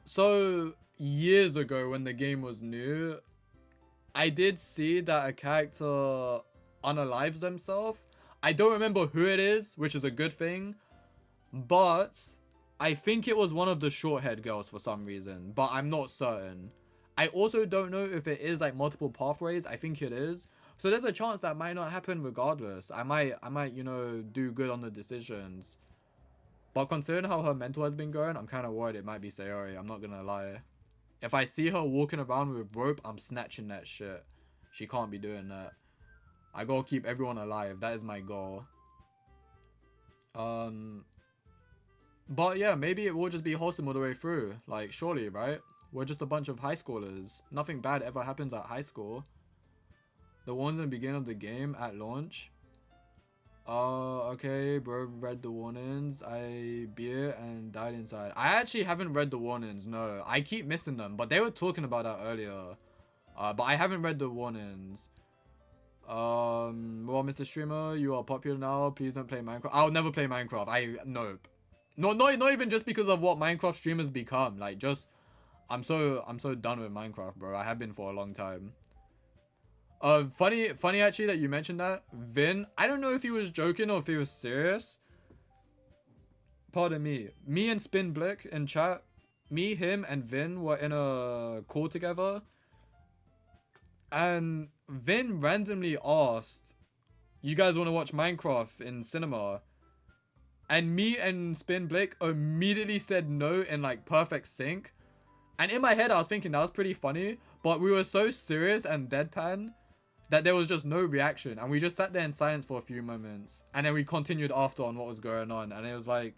So, years ago when the game was new, I did see that a character unalives themselves. I don't remember who it is, which is a good thing. But, I think it was one of the short-haired girls for some reason. But I'm not certain. I also don't know if it is like multiple pathways. I think it is. So there's a chance that might not happen regardless. I might, you know, do good on the decisions. But considering how her mental has been going, I'm kind of worried it might be Sayori. I'm not gonna lie. If I see her walking around with rope, I'm snatching that shit. She can't be doing that. I gotta keep everyone alive. That is my goal. But yeah, maybe it will just be wholesome all the way through. Like, surely, right? We're just a bunch of high schoolers. Nothing bad ever happens at high school. The ones in the beginning of the game at launch. Okay, bro read the warnings. I beat it and died inside. I actually haven't read the warnings, no. I keep missing them, but they were talking about that earlier. But I haven't read the warnings. Well, Mr. Streamer, you are popular now. Please don't play Minecraft. I'll never play Minecraft. Nope. Not even just because of what Minecraft streamers become. Like, just, I'm so done with Minecraft, bro. I have been for a long time. Funny actually that you mentioned that. Vin, I don't know if he was joking or if he was serious. Pardon me. Me and Spin Blick in chat, me, him, and Vin were in a call together. And Vin randomly asked, you guys want to watch Minecraft in cinema? And me and Spin Blick immediately said no in like perfect sync. And in my head, I was thinking that was pretty funny. But we were so serious and deadpan that there was just no reaction. And we just sat there in silence for a few moments. And then we continued after on what was going on. And it was like,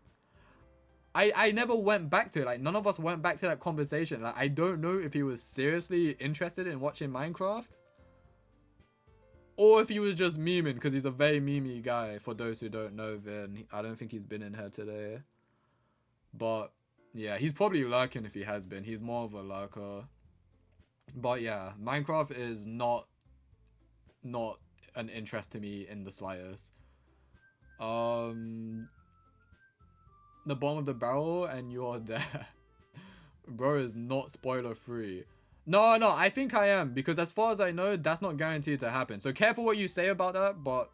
I never went back to it. Like, none of us went back to that conversation. Like, I don't know if he was seriously interested in watching Minecraft. Or if he was just memeing, because he's a very memey guy. For those who don't know, Vin, I don't think he's been in here today. But, yeah, he's probably lurking if he has been. He's more of a lurker. But, yeah, Minecraft is not an interest to me in the slightest. The bottom of the barrel and you're there. Bro is not spoiler free. No, I think I am, because as far as I know, that's not guaranteed to happen. So careful what you say about that, but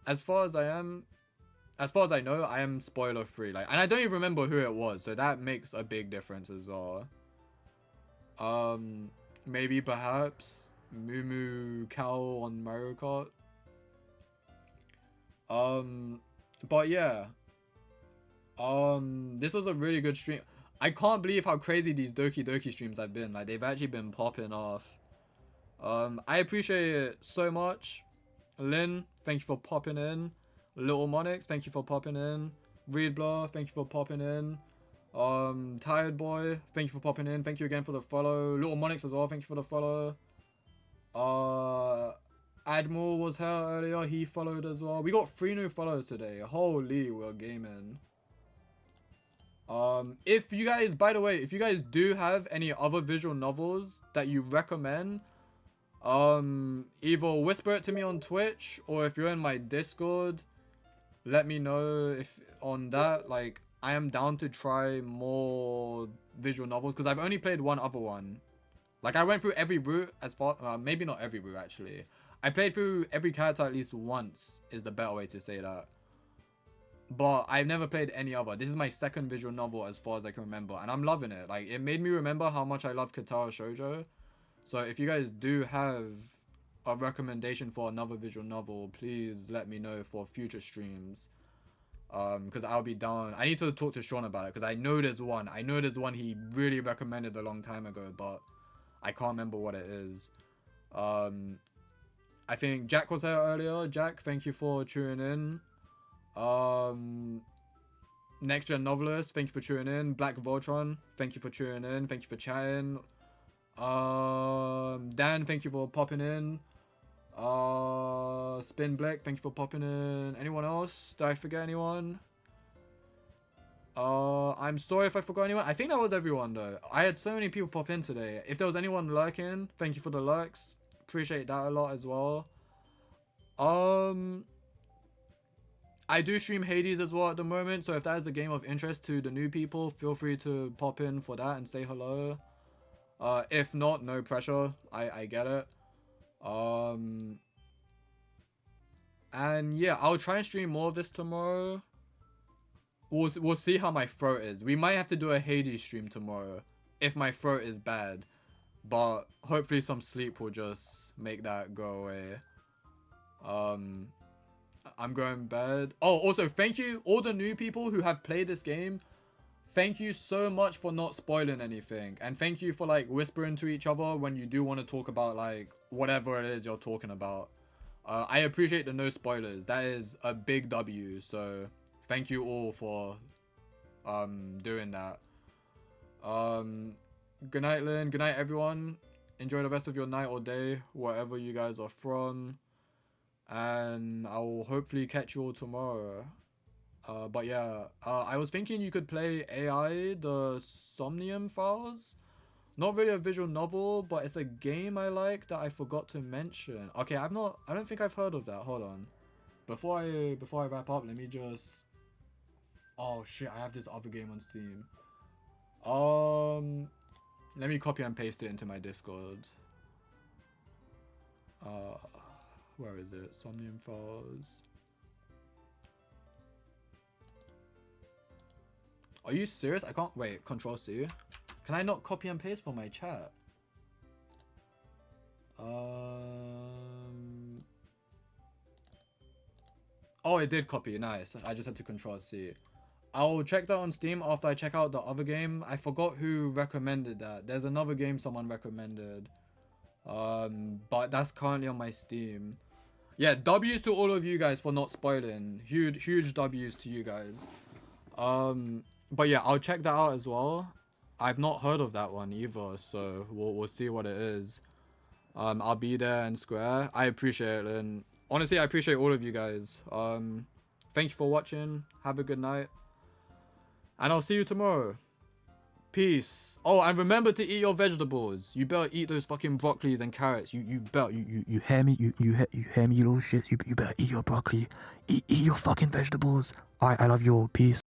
as far as I know, I am spoiler free. Like, and I don't even remember who it was, so that makes a big difference as well. Maybe perhaps Moo Moo Cow on Mario Kart. But yeah. This was a really good stream. I can't believe how crazy these Doki streams have been. Like, they've actually been popping off. I appreciate it so much. Lynn, thank you for popping in. Little Monix, thank you for popping in. Reed Blur, thank you for popping in. Tired Boy, thank you for popping in. Thank you again for the follow. Little Monix as well, thank you for the follow. Admiral was here earlier, he followed as well. We got 3 new follows today. Holy, we're gaming. If you guys, by the way, if you guys do have any other visual novels that you recommend, either whisper it to me on Twitch, or if you're in my Discord, let me know if on that. Like, I am down to try more visual novels, because I've only played one other one. Like, I went through every route as far, maybe not every route actually. I played through every character at least once, is the better way to say that. But I've never played any other. This is my second visual novel as far as I can remember. And I'm loving it. Like, it made me remember how much I love Katara Shoujo. So if you guys do have a recommendation for another visual novel, please let me know for future streams. Because I'll be down. I need to talk to Sean about it, because I know there's one. I know there's one he really recommended a long time ago, but I can't remember what it is. I think Jack was here earlier. Jack, thank you for tuning in. Next Gen Novelist, thank you for tuning in. Black Voltron, thank you for tuning in. Thank you for chatting. Dan, thank you for popping in. Spin Black, thank you for popping in. Anyone else? Did I forget anyone? I'm sorry if I forgot anyone. I think that was everyone though. I had so many people pop in today. If there was anyone lurking, thank you for the lurks. Appreciate that a lot as well. I do stream Hades as well at the moment, so if that is a game of interest to the new people, feel free to pop in for that and say hello. If not, no pressure. I get it. And yeah, I'll try and stream more of this tomorrow. We'll see how my throat is. We might have to do a Hades stream tomorrow if my throat is bad, but hopefully some sleep will just make that go away. I'm going to bed. Oh, also, thank you, all the new people who have played this game. Thank you so much for not spoiling anything. And thank you for, like, whispering to each other when you do want to talk about, like, whatever it is you're talking about. I appreciate the no spoilers. That is a big W. So, thank you all for doing that. Good night, Lynn. Good night, everyone. Enjoy the rest of your night or day, wherever you guys are from. And I will hopefully catch you all tomorrow. But yeah, I was thinking you could play AI, the Somnium Files. Not really a visual novel, but it's a game I like that I forgot to mention. Okay, I don't think I've heard of that. Hold on. Before I wrap up, let me just... Oh shit, I have this other game on Steam. Let me copy and paste it into my Discord. Where is it? Somnium Files. Are you serious? I can't... Wait, Control C. Can I not copy and paste from my chat? Oh, it did copy. Nice. I just had to Control C. I'll check that on Steam after I check out the other game. I forgot who recommended that. There's another game someone recommended. But that's currently on my Steam. Yeah, W's to all of you guys for not spoiling. Huge W's to you guys. But yeah, I'll check that out as well. I've not heard of that one either, so we'll see what it is. I'll be there and square. I appreciate it, and honestly, I appreciate all of you guys. Thank you for watching. Have a good night, and I'll see you tomorrow. Peace. Oh, and remember to eat your vegetables. You better eat those fucking broccolis and carrots. You better. You hear me? You hear me, you little shit. You better eat your broccoli. Eat your fucking vegetables. Alright, I love you all. Peace.